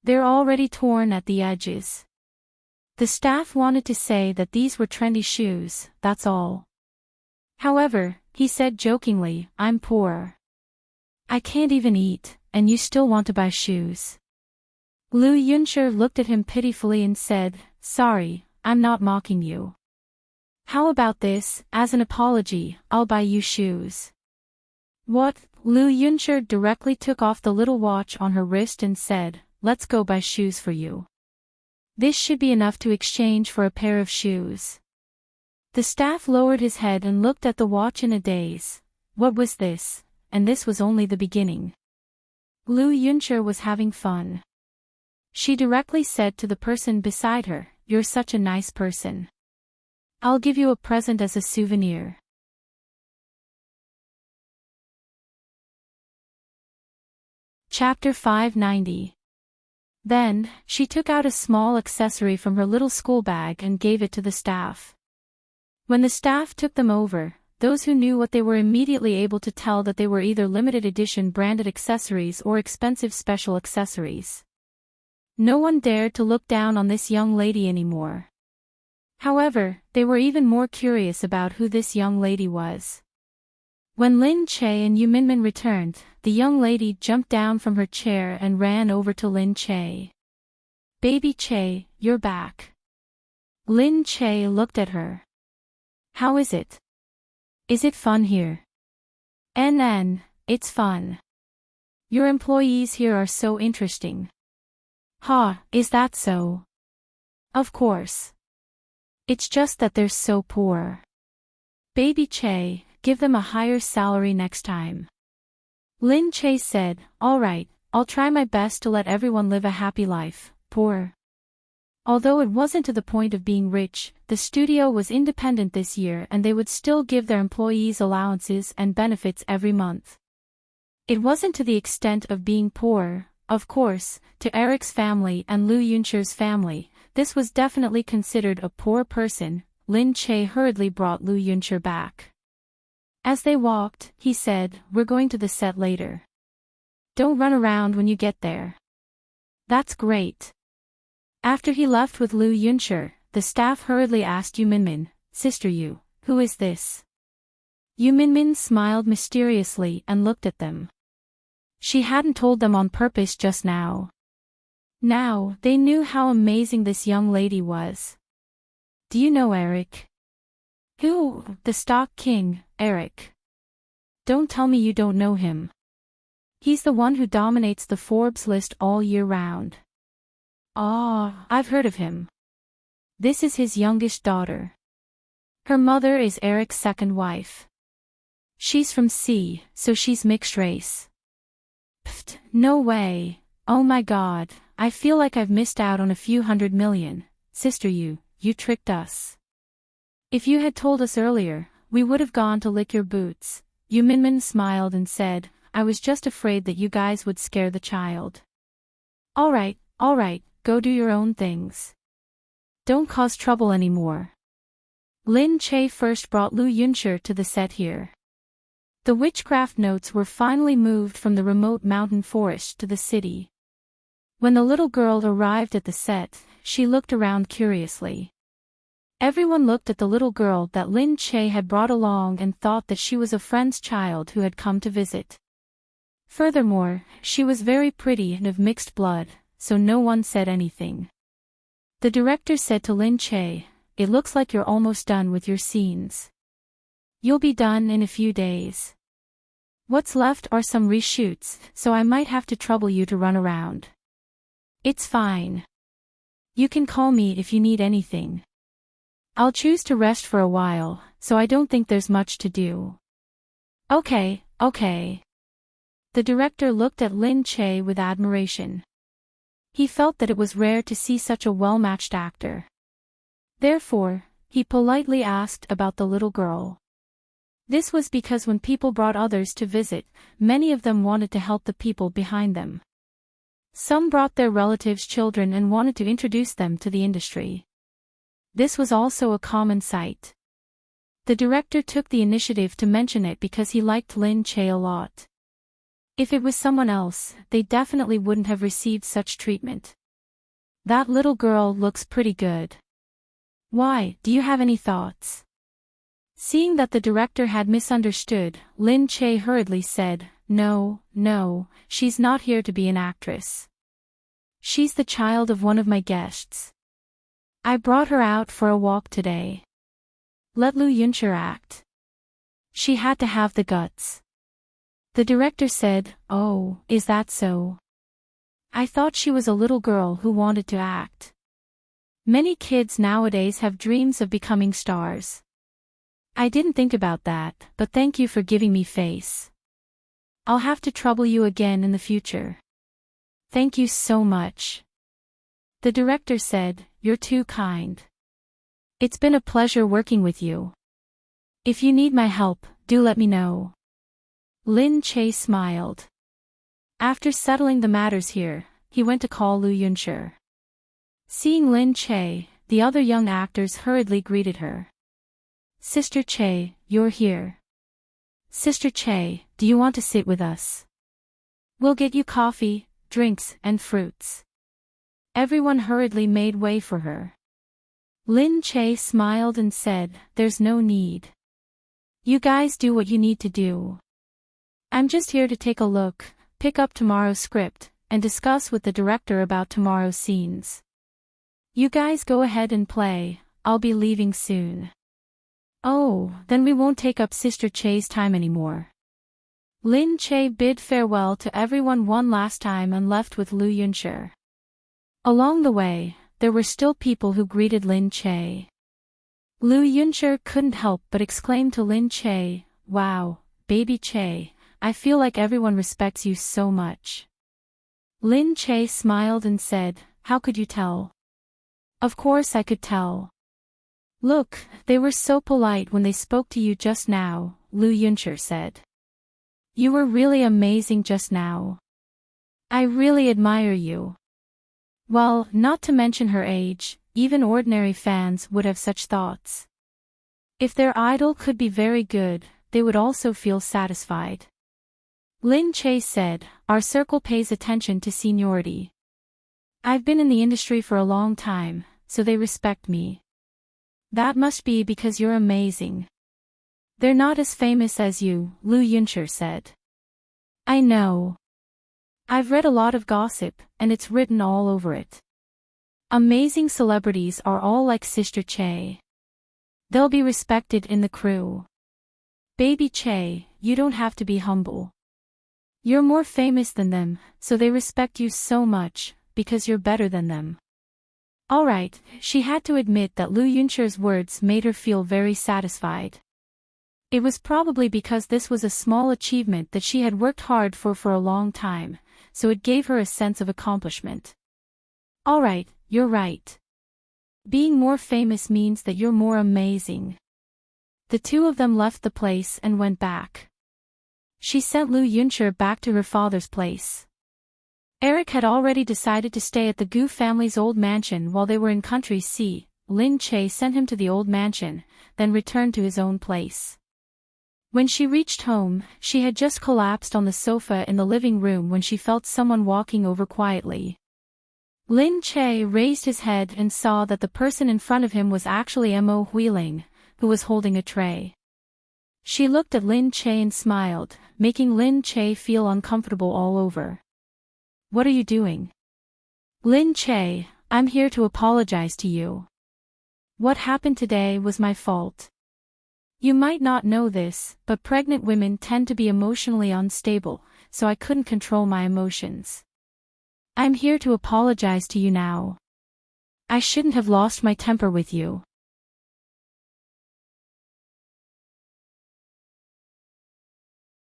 They're already torn at the edges. The staff wanted to say that these were trendy shoes, that's all. However, he said jokingly, I'm poor. I can't even eat, and you still want to buy shoes. Lu Yuncher looked at him pitifully and said, Sorry, I'm not mocking you. How about this, as an apology, I'll buy you shoes. What? Lu Yuncher directly took off the little watch on her wrist and said, Let's go buy shoes for you. This should be enough to exchange for a pair of shoes. The staff lowered his head and looked at the watch in a daze. What was this? And this was only the beginning. Lu Yuncher was having fun. She directly said to the person beside her, You're such a nice person. I'll give you a present as a souvenir. Chapter 590. Then, she took out a small accessory from her little school bag and gave it to the staff. When the staff took them over, those who knew what they were immediately able to tell that they were either limited edition branded accessories or expensive special accessories. No one dared to look down on this young lady anymore. However, they were even more curious about who this young lady was. When Lin Che and Yu Minmin returned, the young lady jumped down from her chair and ran over to Lin Che. Baby Che, you're back. Lin Che looked at her. How is it? Is it fun here? It's fun. Your employees here are so interesting. Ha, is that so? Of course. It's just that they're so poor. Baby Che, give them a higher salary next time. Lin Che said, Alright, I'll try my best to let everyone live a happy life, poor. Although it wasn't to the point of being rich, the studio was independent this year and they would still give their employees allowances and benefits every month. It wasn't to the extent of being poor, of course, to Eric's family and Lu Yuncher's family, this was definitely considered a poor person. Lin Che hurriedly brought Lu Yuncher back. As they walked, he said, We're going to the set later. Don't run around when you get there. That's great. After he left with Lu Yuncher, the staff hurriedly asked Yu Minmin, Sister Yu, who is this? Yu Minmin smiled mysteriously and looked at them. She hadn't told them on purpose just now. Now, they knew how amazing this young lady was. Do you know Eric? Who? The stock king, Eric. Don't tell me you don't know him. He's the one who dominates the Forbes list all year round. Ah, I've heard of him. This is his youngest daughter. Her mother is Eric's second wife. She's from C, so she's mixed race. Pfft, no way. Oh my god, I feel like I've missed out on a few $100 million. Sister, you tricked us. If you had told us earlier, we would have gone to lick your boots. Minmin smiled and said, I was just afraid that you guys would scare the child. Alright, go do your own things. Don't cause trouble anymore. Lin Che first brought Lu Yunshi to the set here. The witchcraft notes were finally moved from the remote mountain forest to the city. When the little girl arrived at the set, she looked around curiously. Everyone looked at the little girl that Lin Che had brought along and thought that she was a friend's child who had come to visit. Furthermore, she was very pretty and of mixed blood, so no one said anything. The director said to Lin Che, it looks like you're almost done with your scenes. You'll be done in a few days. What's left are some reshoots, so I might have to trouble you to run around. It's fine. You can call me if you need anything. I'll choose to rest for a while, so I don't think there's much to do. Okay. The director looked at Lin Che with admiration. He felt that it was rare to see such a well-matched actor. Therefore, he politely asked about the little girl. This was because when people brought others to visit, many of them wanted to help the people behind them. Some brought their relatives' children and wanted to introduce them to the industry. This was also a common sight. The director took the initiative to mention it because he liked Lin Che a lot. If it was someone else, they definitely wouldn't have received such treatment. That little girl looks pretty good. Why, do you have any thoughts? Seeing that the director had misunderstood, Lin Che hurriedly said, No, she's not here to be an actress. She's the child of one of my guests. I brought her out for a walk today. Let Lu Yunshi act. She had to have the guts. The director said, Oh, is that so? I thought she was a little girl who wanted to act. Many kids nowadays have dreams of becoming stars. I didn't think about that, but thank you for giving me face. I'll have to trouble you again in the future. Thank you so much. The director said, You're too kind. It's been a pleasure working with you. If you need my help, do let me know. Lin Che smiled. After settling the matters here, he went to call Lu Yunshi. Seeing Lin Che, the other young actors hurriedly greeted her. Sister Che, you're here. Sister Che, do you want to sit with us? We'll get you coffee, drinks, and fruits. Everyone hurriedly made way for her. Lin Che smiled and said, There's no need. You guys do what you need to do. I'm just here to take a look, pick up tomorrow's script, and discuss with the director about tomorrow's scenes. You guys go ahead and play, I'll be leaving soon. Oh, then we won't take up Sister Che's time anymore. Lin Che bid farewell to everyone one last time and left with Lu Yunshi. Along the way, there were still people who greeted Lin Che. Lu Yunshi couldn't help but exclaim to Lin Che, Wow, baby Che, I feel like everyone respects you so much. Lin Che smiled and said, How could you tell? Of course I could tell. Look, they were so polite when they spoke to you just now, Lu Yunshi said. You were really amazing just now. I really admire you. Well, not to mention her age, even ordinary fans would have such thoughts. If their idol could be very good, they would also feel satisfied. Lin Che said, Our circle pays attention to seniority. I've been in the industry for a long time, so they respect me. That must be because you're amazing. They're not as famous as you, Lu Yunshi said. I know. I've read a lot of gossip, and it's written all over it. Amazing celebrities are all like Sister Che. They'll be respected in the crew. Baby Che, you don't have to be humble. You're more famous than them, so they respect you so much, because you're better than them. Alright, she had to admit that Lu Yuncher's words made her feel very satisfied. It was probably because this was a small achievement that she had worked hard for a long time, so it gave her a sense of accomplishment. Alright, you're right. Being more famous means that you're more amazing. The two of them left the place and went back. She sent Lu Yuncher back to her father's place. Eric had already decided to stay at the Gu family's old mansion while they were in Country C. Lin Che sent him to the old mansion, then returned to his own place. When she reached home, she had just collapsed on the sofa in the living room when she felt someone walking over quietly. Lin Che raised his head and saw that the person in front of him was actually Mo Huiling, who was holding a tray. She looked at Lin Che and smiled, making Lin Che feel uncomfortable all over. What are you doing? Lin Che, I'm here to apologize to you. What happened today was my fault. You might not know this, but pregnant women tend to be emotionally unstable, so I couldn't control my emotions. I'm here to apologize to you now. I shouldn't have lost my temper with you.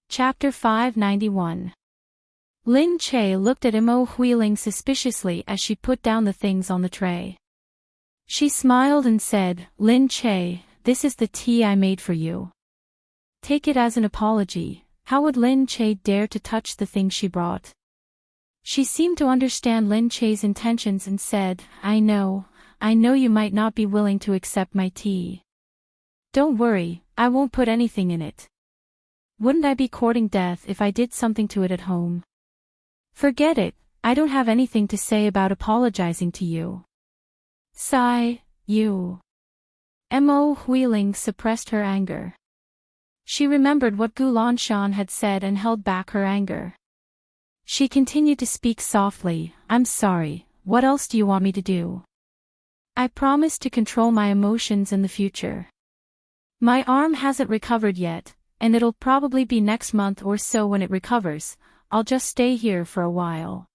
Chapter 591. Lin Che looked at Mo Huiling suspiciously as she put down the things on the tray. She smiled and said, Lin Che, this is the tea I made for you. Take it as an apology. How would Lin Che dare to touch the thing she brought? She seemed to understand Lin Che's intentions and said, I know you might not be willing to accept my tea. Don't worry, I won't put anything in it. Wouldn't I be courting death if I did something to it at home? Forget it, I don't have anything to say about apologizing to you. Sigh, you. Mo Huiling suppressed her anger. She remembered what Gu Lanshan had said and held back her anger. She continued to speak softly, I'm sorry, what else do you want me to do? I promise to control my emotions in the future. My arm hasn't recovered yet, and it'll probably be next month or so when it recovers. I'll just stay here for a while.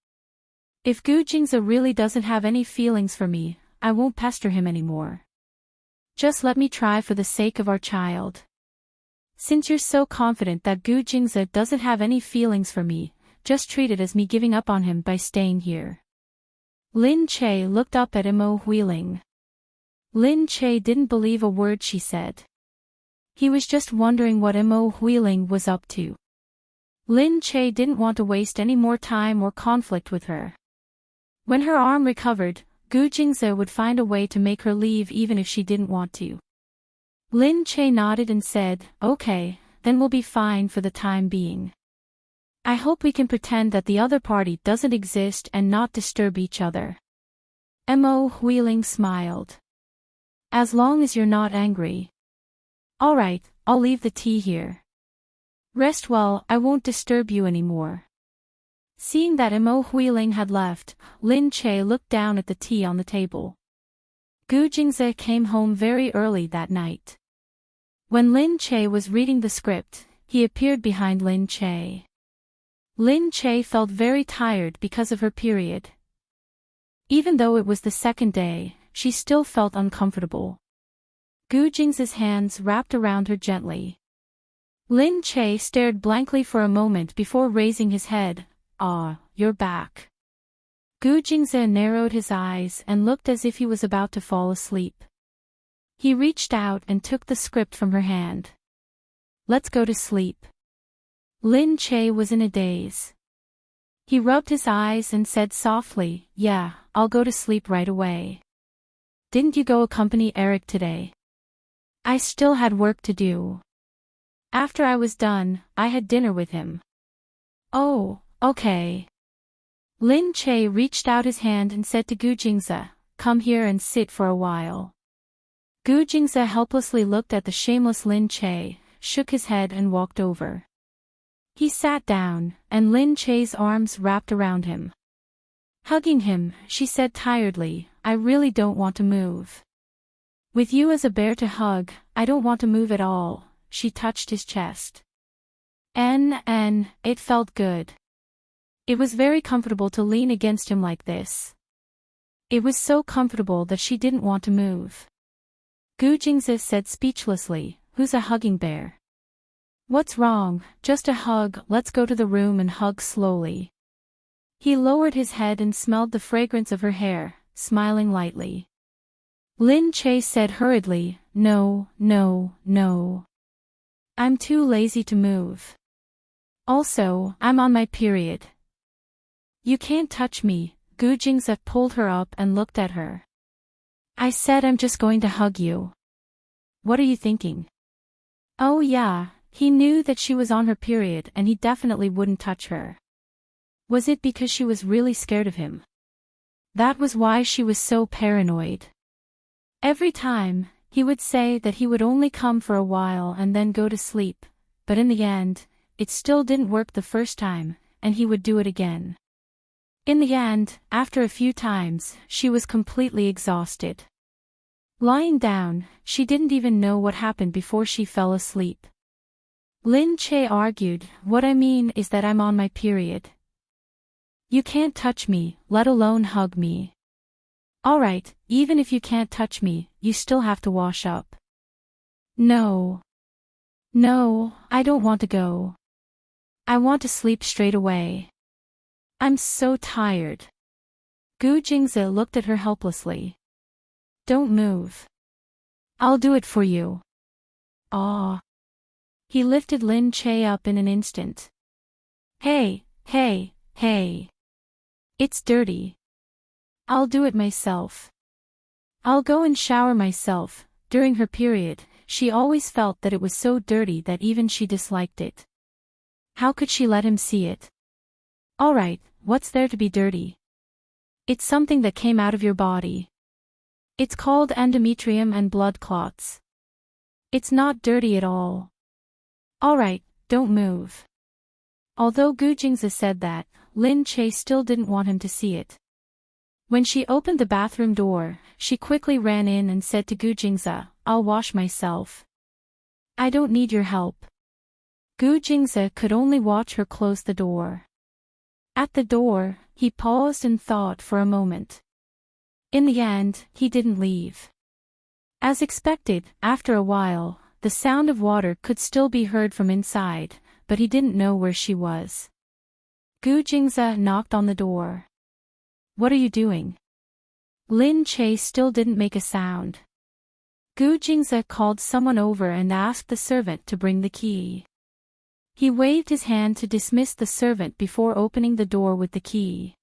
If Gu Jingze really doesn't have any feelings for me, I won't pester him anymore. Just let me try for the sake of our child. Since you're so confident that Gu Jingze doesn't have any feelings for me, just treat it as me giving up on him by staying here. Lin Che looked up at Mo Huiling. Lin Che didn't believe a word she said. He was just wondering what Mo Huiling was up to. Lin Che didn't want to waste any more time or conflict with her. When her arm recovered, Gu Jingze would find a way to make her leave even if she didn't want to. Lin Che nodded and said, okay, then we'll be fine for the time being. I hope we can pretend that the other party doesn't exist and not disturb each other. Mo Huiling smiled. As long as you're not angry. Alright, I'll leave the tea here. Rest well, I won't disturb you anymore. Seeing that Mo Huiling had left, Lin Che looked down at the tea on the table. Gu Jingze came home very early that night. When Lin Che was reading the script, he appeared behind Lin Che. Lin Che felt very tired because of her period. Even though it was the second day, she still felt uncomfortable. Gu Jingze's hands wrapped around her gently. Lin Che stared blankly for a moment before raising his head. Ah, you're back. Gu Jingze narrowed his eyes and looked as if he was about to fall asleep. He reached out and took the script from her hand. Let's go to sleep. Lin Che was in a daze. He rubbed his eyes and said softly, yeah, I'll go to sleep right away. Didn't you go accompany Eric today? I still had work to do. After I was done, I had dinner with him. Oh, okay. Lin Che reached out his hand and said to Gu Jingze, come here and sit for a while. Gu Jingze helplessly looked at the shameless Lin Che, shook his head and walked over. He sat down, and Lin Che's arms wrapped around him. Hugging him, she said tiredly, I really don't want to move. With you as a bear to hug, I don't want to move at all. She touched his chest. It felt good. It was very comfortable to lean against him like this. It was so comfortable that she didn't want to move. Gu Jingzi said speechlessly, "Who's a hugging bear?" "What's wrong? Just a hug, let's go to the room and hug slowly." He lowered his head and smelled the fragrance of her hair, smiling lightly. Lin Che said hurriedly, "No, no, no. I'm too lazy to move. Also, I'm on my period." "You can't touch me." Gu Jingzi pulled her up and looked at her. "I said I'm just going to hug you. What are you thinking?" Oh yeah, he knew that she was on her period and he definitely wouldn't touch her. Was it because she was really scared of him? That was why she was so paranoid. Every time, he would say that he would only come for a while and then go to sleep, but in the end, it still didn't work the first time, and he would do it again. In the end, after a few times, she was completely exhausted. Lying down, she didn't even know what happened before she fell asleep. Lin Che argued, "What I mean is that I'm on my period. You can't touch me, let alone hug me. Alright, even if you can't touch me, you still have to wash up." "No. No, I don't want to go. I want to sleep straight away. I'm so tired." Gu Jingzi looked at her helplessly. "Don't move. I'll do it for you." "Aw." He lifted Lin Che up in an instant. Hey, hey, hey. It's dirty. I'll do it myself. I'll go and shower myself." During her period, she always felt that it was so dirty that even she disliked it. How could she let him see it? "Alright, what's there to be dirty? It's something that came out of your body. It's called endometrium and blood clots. It's not dirty at all. Alright, don't move." Although Gu Jingzi said that, Lin Che still didn't want him to see it. When she opened the bathroom door, she quickly ran in and said to Gu Jingzi, "I'll wash myself. I don't need your help." Gu Jingzi could only watch her close the door. At the door, he paused and thought for a moment. In the end, he didn't leave. As expected, after a while, the sound of water could still be heard from inside, but he didn't know where she was. Gu Jingzi knocked on the door. "What are you doing?" Lin Che still didn't make a sound. Gu Jingzi called someone over and asked the servant to bring the key. He waved his hand to dismiss the servant before opening the door with the key.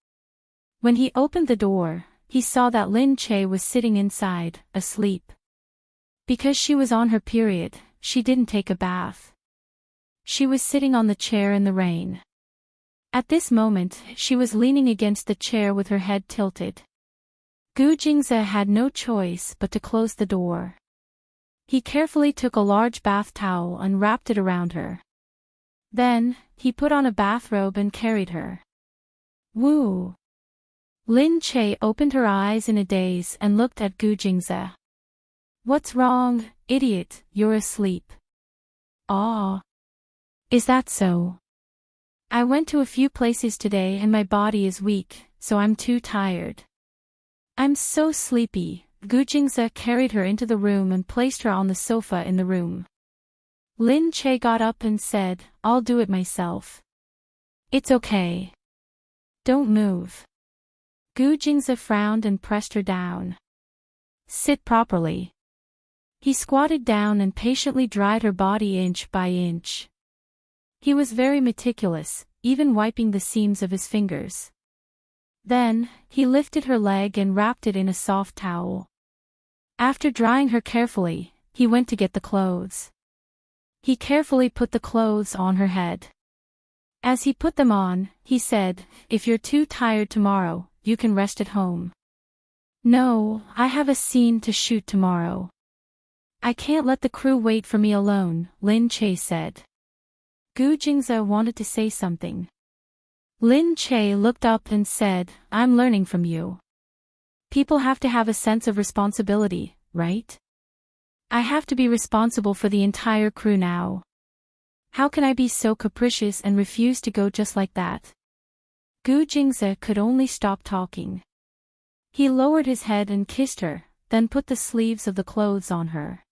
When he opened the door, he saw that Lin Che was sitting inside, asleep. Because she was on her period, she didn't take a bath. She was sitting on the chair in the rain. At this moment, she was leaning against the chair with her head tilted. Gu Jingzi had no choice but to close the door. He carefully took a large bath towel and wrapped it around her. Then, he put on a bathrobe and carried her. Woo! Lin Che opened her eyes in a daze and looked at Gu Jingzi. "What's wrong, idiot? You're asleep." "Aw. Is that so? I went to a few places today and my body is weak, so I'm too tired. I'm so sleepy." Gu Jingzi carried her into the room and placed her on the sofa in the room. Lin Che got up and said, "I'll do it myself." "It's okay. Don't move." Gu Jingzi frowned and pressed her down. "Sit properly." He squatted down and patiently dried her body inch by inch. He was very meticulous, even wiping the seams of his fingers. Then, he lifted her leg and wrapped it in a soft towel. After drying her carefully, he went to get the clothes. He carefully put the clothes on her head. As he put them on, he said, "If you're too tired tomorrow, you can rest at home." "No, I have a scene to shoot tomorrow. I can't let the crew wait for me alone," Lin Che said. Gu Jingzi wanted to say something. Lin Che looked up and said, "I'm learning from you. People have to have a sense of responsibility, right? I have to be responsible for the entire crew now. How can I be so capricious and refuse to go just like that?" Gu Jingzi could only stop talking. He lowered his head and kissed her, then put the sleeves of the clothes on her.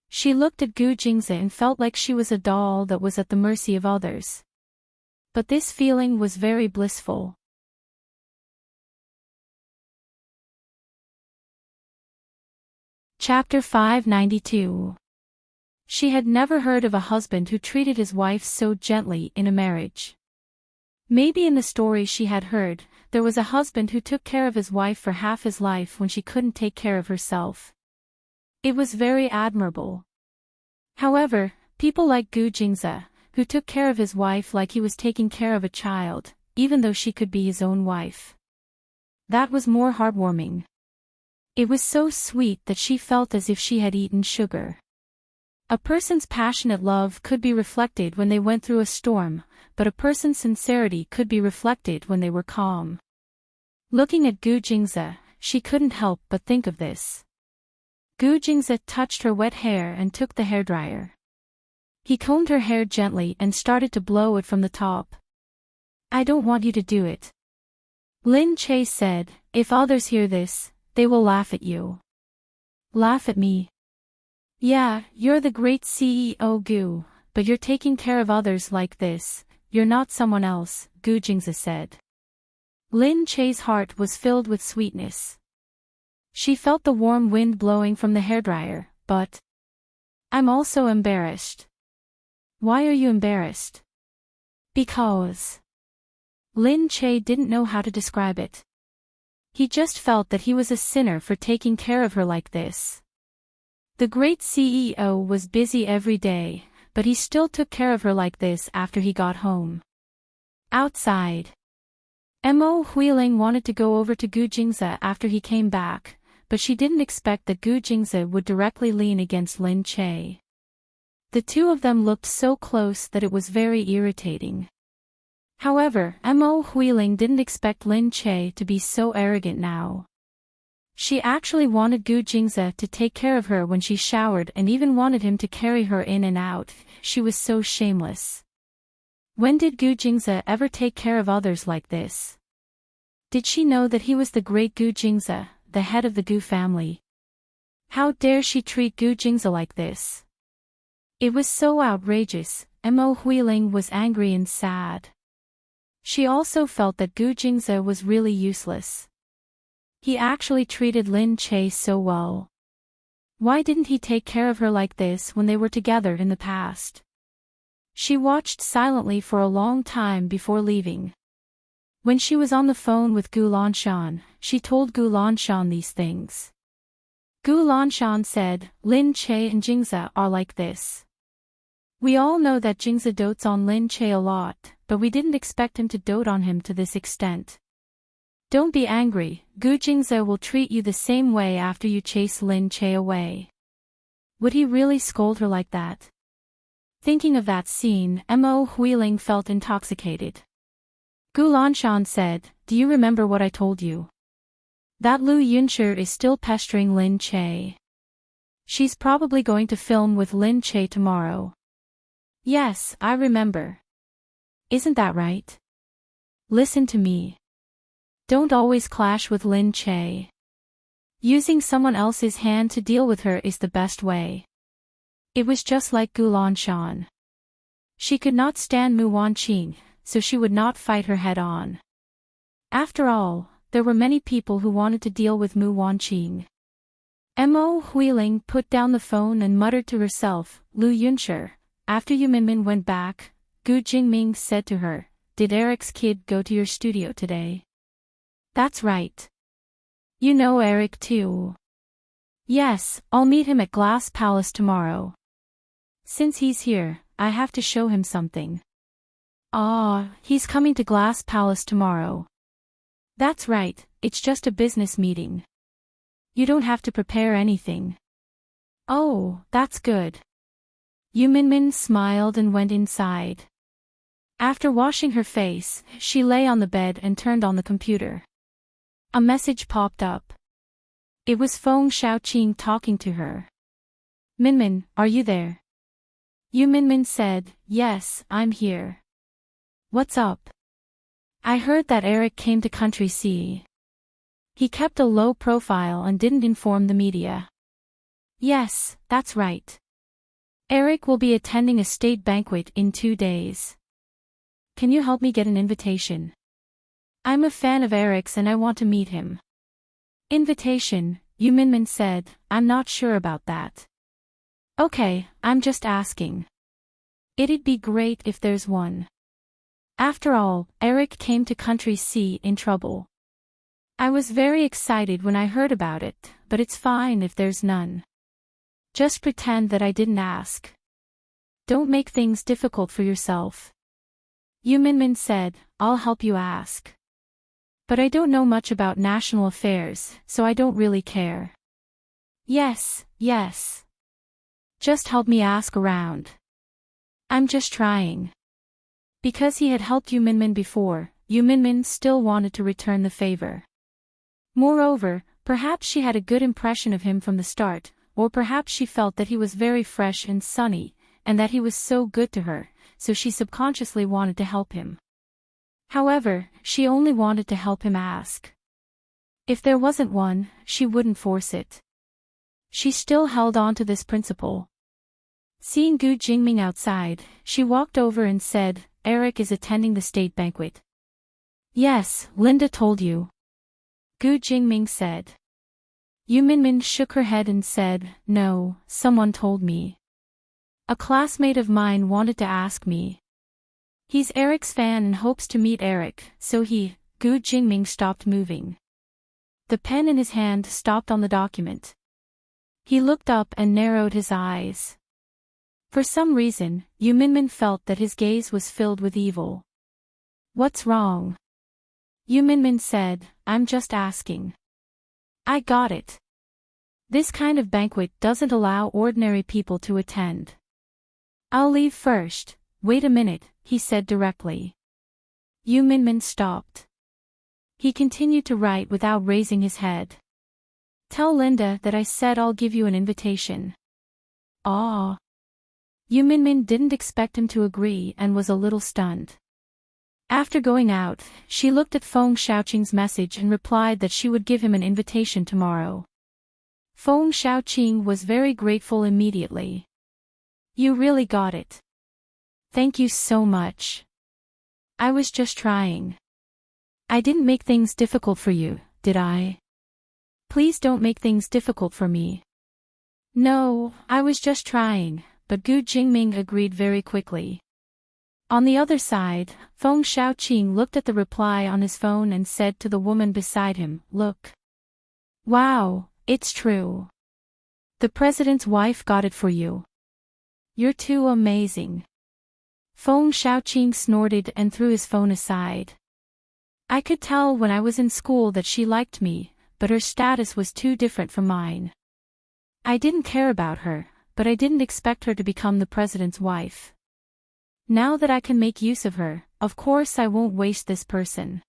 She looked at Gu Jingze and felt like she was a doll that was at the mercy of others. But this feeling was very blissful. Chapter 592. She had never heard of a husband who treated his wife so gently in a marriage. Maybe in the stories she had heard, there was a husband who took care of his wife for half his life when she couldn't take care of herself. It was very admirable. However, people like Gu Jingze, who took care of his wife like he was taking care of a child, even though she could be his own wife. That was more heartwarming. It was so sweet that she felt as if she had eaten sugar. A person's passionate love could be reflected when they went through a storm, but a person's sincerity could be reflected when they were calm. Looking at Gu Jingze, she couldn't help but think of this. Gu Jingze touched her wet hair and took the hairdryer. He combed her hair gently and started to blow it from the top. "I don't want you to do it," Lin Che said. "If others hear this, they will laugh at you." "Laugh at me?" "Yeah, you're the great CEO Gu, but you're taking care of others like this. You're not someone else," Gu Jingze said. Lin Che's heart was filled with sweetness. She felt the warm wind blowing from the hairdryer, but "I'm also embarrassed." "Why are you embarrassed?" "Because..." Lin Che didn't know how to describe it. He just felt that he was a sinner for taking care of her like this. The great CEO was busy every day, but he still took care of her like this after he got home. Outside, Mo Huiling wanted to go over to Gu Jingze after he came back, but she didn't expect that Gu Jingze would directly lean against Lin Che. The two of them looked so close that it was very irritating. However, Mo Huiling didn't expect Lin Che to be so arrogant now. She actually wanted Gu Jingze to take care of her when she showered and even wanted him to carry her in and out. She was so shameless. When did Gu Jingze ever take care of others like this? Did she know that he was the great Gu Jingze, the head of the Gu family? How dare she treat Gu Jingze like this? It was so outrageous. Mo Huiling was angry and sad. She also felt that Gu Jingze was really useless. He actually treated Lin Che so well. Why didn't he take care of her like this when they were together in the past? She watched silently for a long time before leaving. When she was on the phone with Gu Lanshan, she told Gu Lanshan these things. Gu Lanshan said, "Lin Che and Jingze are like this. We all know that Jingze dotes on Lin Che a lot, but we didn't expect him to dote on him to this extent. Don't be angry, Gu Jingze will treat you the same way after you chase Lin Che away." Would he really scold her like that? Thinking of that scene, Mo Huiling felt intoxicated. Gu Lanshan said, "Do you remember what I told you? That Lu Yunshi is still pestering Lin Che. She's probably going to film with Lin Che tomorrow." "Yes, I remember. Isn't that right? Listen to me. Don't always clash with Lin Che. Using someone else's hand to deal with her is the best way." It was just like Gu Lanshan. She could not stand Mu Wanqing, so she would not fight her head on. After all, there were many people who wanted to deal with Mu Wanqing. Mo Huiling put down the phone and muttered to herself, "Lu Yunshi." After Yu Minmin went back, Gu Jingming said to her, "Did Eric's kid go to your studio today?" "That's right. You know Eric too." "Yes, I'll meet him at Glass Palace tomorrow. Since he's here, I have to show him something." "Ah, he's coming to Glass Palace tomorrow." "That's right, it's just a business meeting. You don't have to prepare anything." "Oh, that's good." Yu Minmin smiled and went inside. After washing her face, she lay on the bed and turned on the computer. A message popped up. It was Feng Shaoqing talking to her. "Minmin, are you there?" Yu Minmin said, "Yes, I'm here." "What's up?" "I heard that Eric came to Country C." He kept a low profile and didn't inform the media. Yes, that's right. Eric will be attending a state banquet in 2 days. Can you help me get an invitation? I'm a fan of Eric's and I want to meet him. Invitation, Yu Minmin said, I'm not sure about that. Okay, I'm just asking. It'd be great if there's one. After all, Eric came to Country C in trouble. I was very excited when I heard about it, but it's fine if there's none. Just pretend that I didn't ask. Don't make things difficult for yourself. Yu Minmin said, I'll help you ask. But I don't know much about national affairs, so I don't really care. Yes. Just help me ask around. I'm just trying. Because he had helped Yu Minmin before, Yu Minmin still wanted to return the favor. Moreover, perhaps she had a good impression of him from the start, or perhaps she felt that he was very fresh and sunny, and that he was so good to her, so she subconsciously wanted to help him. However, she only wanted to help him ask. If there wasn't one, she wouldn't force it. She still held on to this principle. Seeing Gu Jingming outside, she walked over and said, Eric is attending the state banquet. Yes, Linda told you. Gu Jingming said. Yu Minmin shook her head and said, no, someone told me. A classmate of mine wanted to ask me. He's Eric's fan and hopes to meet Eric, so Gu Jingming stopped moving. The pen in his hand stopped on the document. He looked up and narrowed his eyes. For some reason, Yu Minmin felt that his gaze was filled with evil. What's wrong? Yu Minmin said, I'm just asking. I got it. This kind of banquet doesn't allow ordinary people to attend. I'll leave first. Wait a minute, he said directly. Yu Minmin stopped. He continued to write without raising his head. Tell Linda that I said I'll give you an invitation. Ah. Yu Minmin didn't expect him to agree and was a little stunned. After going out, she looked at Feng Xiaoqing's message and replied that she would give him an invitation tomorrow. Feng Xiaoqing was very grateful immediately. You really got it. Thank you so much. I was just trying. I didn't make things difficult for you, did I? Please don't make things difficult for me. No, I was just trying, but Gu Jingming agreed very quickly. On the other side, Feng Xiaoqing looked at the reply on his phone and said to the woman beside him, Look. Wow, it's true. The president's wife got it for you. You're too amazing. Feng Xiaoqing snorted and threw his phone aside. I could tell when I was in school that she liked me, but her status was too different from mine. I didn't care about her, but I didn't expect her to become the president's wife. Now that I can make use of her, of course I won't waste this person.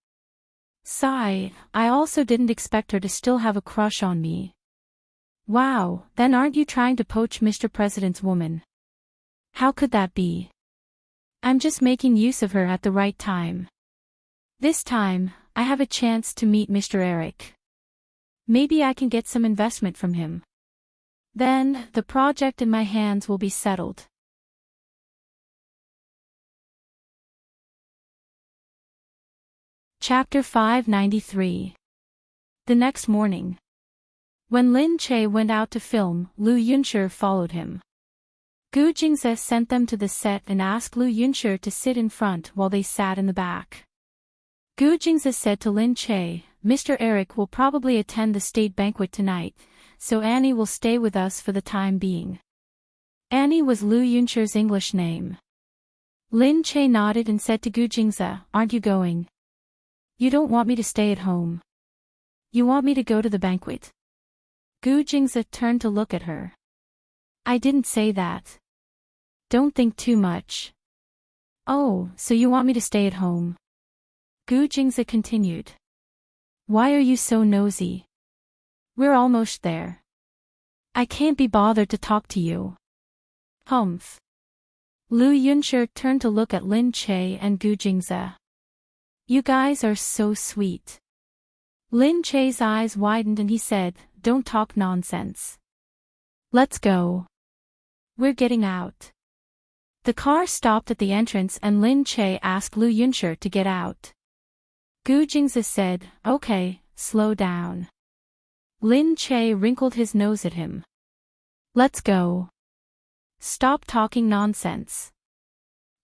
Sigh, I also didn't expect her to still have a crush on me. Wow, then aren't you trying to poach Mr. President's woman? How could that be? I'm just making use of her at the right time. This time, I have a chance to meet Mr. Eric. Maybe I can get some investment from him. Then, the project in my hands will be settled. Chapter 593. The next morning. When Lin Che went out to film, Lu Yunshi followed him. Gu Jingze sent them to the set and asked Lu Yunshi to sit in front while they sat in the back. Gu Jingze said to Lin Che, Mr. Eric will probably attend the state banquet tonight, so Annie will stay with us for the time being. Annie was Lu Yunshi's English name. Lin Che nodded and said to Gu Jingze, Aren't you going? You don't want me to stay at home. You want me to go to the banquet. Gu Jingze turned to look at her. I didn't say that. Don't think too much. Oh, so you want me to stay at home? Gu Jingze continued. Why are you so nosy? We're almost there. I can't be bothered to talk to you. Humph. Lu Yunshi turned to look at Lin Che and Gu Jingze. You guys are so sweet. Lin Che's eyes widened and he said, "Don't talk nonsense. Let's go. We're getting out." The car stopped at the entrance and Lin Che asked Lu Yunshi to get out. Gu Jingzi said, "Okay, slow down." Lin Che wrinkled his nose at him. "Let's go. Stop talking nonsense."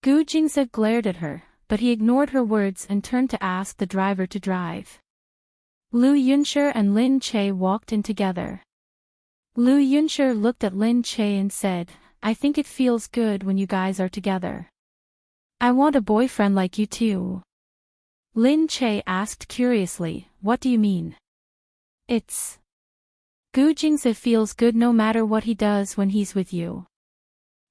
Gu Jingzi glared at her, but he ignored her words and turned to ask the driver to drive. Lu Yunshi and Lin Che walked in together. Lu Yunshi looked at Lin Che and said, "I think it feels good when you guys are together. I want a boyfriend like you too." Lin Che asked curiously, "What do you mean?" "It's Gu Jingzi feels good no matter what he does when he's with you."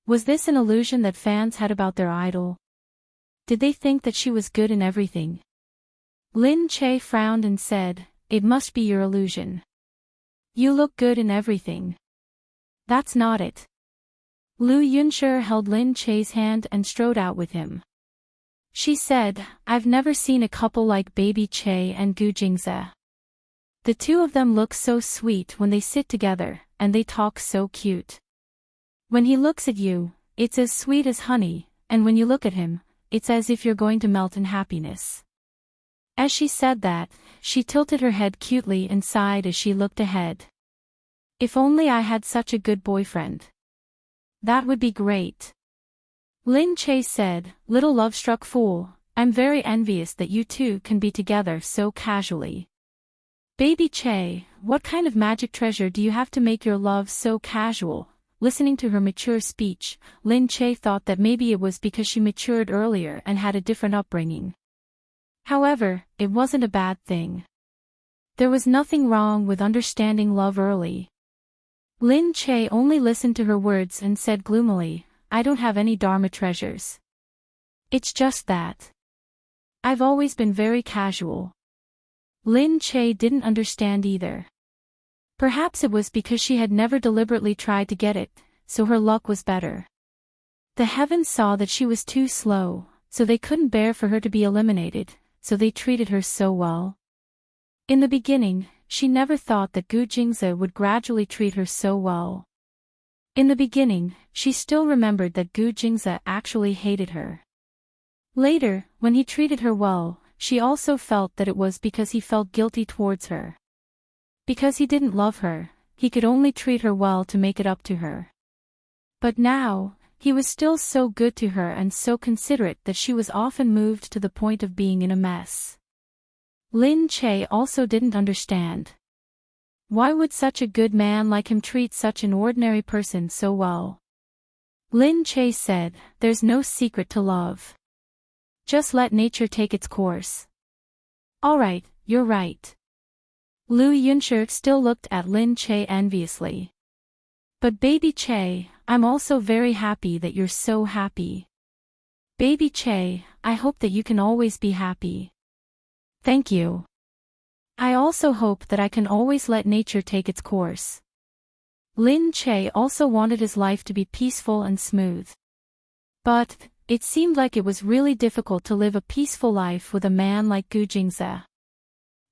Was this an illusion that fans had about their idol? Did they think that she was good in everything? Lin Che frowned and said, "It must be your illusion. You look good in everything. That's not it." Lu Yunshi held Lin Che's hand and strode out with him. She said, "I've never seen a couple like Baby Che and Gu Jingzi. The two of them look so sweet when they sit together, and they talk so cute. When he looks at you, it's as sweet as honey, and when you look at him, it's as if you're going to melt in happiness." As she said that, she tilted her head cutely and sighed as she looked ahead. "If only I had such a good boyfriend. That would be great." Lin Che said, "Little love-struck fool, I'm very envious that you two can be together so casually. Baby Che, what kind of magic treasure do you have to make your love so casual?" Listening to her mature speech, Lin Che thought that maybe it was because she matured earlier and had a different upbringing. However, it wasn't a bad thing. There was nothing wrong with understanding love early. Lin Che only listened to her words and said gloomily, "I don't have any Dharma treasures. It's just that I've always been very casual." Lin Che didn't understand either. Perhaps it was because she had never deliberately tried to get it, so her luck was better. The heavens saw that she was too slow, so they couldn't bear for her to be eliminated, so they treated her so well. In the beginning, she never thought that Gu Jingzi would gradually treat her so well. In the beginning, she still remembered that Gu Jingzi actually hated her. Later, when he treated her well, she also felt that it was because he felt guilty towards her. Because he didn't love her, he could only treat her well to make it up to her. But now, he was still so good to her and so considerate that she was often moved to the point of being in a mess. Lin Che also didn't understand. Why would such a good man like him treat such an ordinary person so well? Lin Che said, "There's no secret to love. Just let nature take its course." "Alright, you're right." Lu Yunshi still looked at Lin Che enviously. "But Baby Che, I'm also very happy that you're so happy. Baby Che, I hope that you can always be happy." "Thank you. I also hope that I can always let nature take its course." Lin Che also wanted his life to be peaceful and smooth. But it seemed like it was really difficult to live a peaceful life with a man like Gu Jingzi.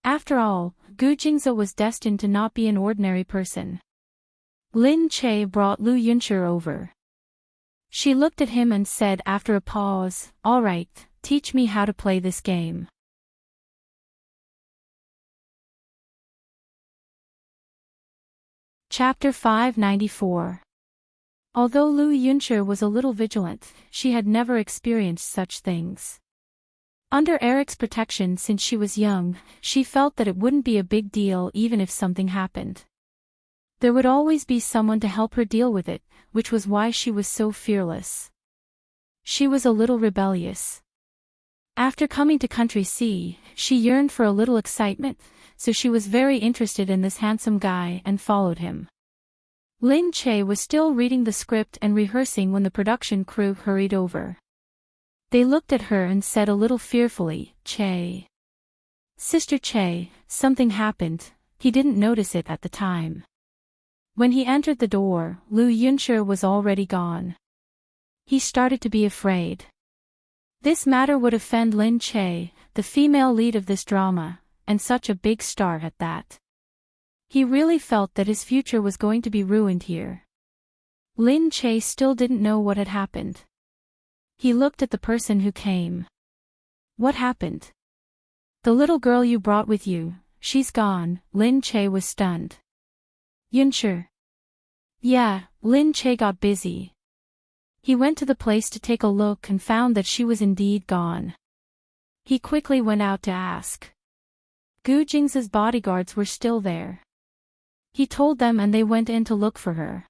After all, Gu Jingzi was destined to not be an ordinary person. Lin Che brought Lu Yunshi over. She looked at him and said after a pause, "All right, teach me how to play this game." Chapter 594. Although Lu Yunshi was a little vigilant, she had never experienced such things. Under Eric's protection since she was young, she felt that it wouldn't be a big deal even if something happened. There would always be someone to help her deal with it, which was why she was so fearless. She was a little rebellious. After coming to Country C, she yearned for a little excitement, so she was very interested in this handsome guy and followed him. Lin Che was still reading the script and rehearsing when the production crew hurried over. They looked at her and said a little fearfully, "Che. Sister Che, something happened." He didn't notice it at the time. When he entered the door, Lu Yunshi was already gone. He started to be afraid. This matter would offend Lin Che, the female lead of this drama, and such a big star at that. He really felt that his future was going to be ruined here. Lin Che still didn't know what had happened. He looked at the person who came. What happened? The little girl you brought with you, she's gone. Lin Che was stunned. Yunshi. Yeah, Lin Che got busy. He went to the place to take a look and found that she was indeed gone. He quickly went out to ask. Gu Jing's bodyguards were still there. He told them and they went in to look for her.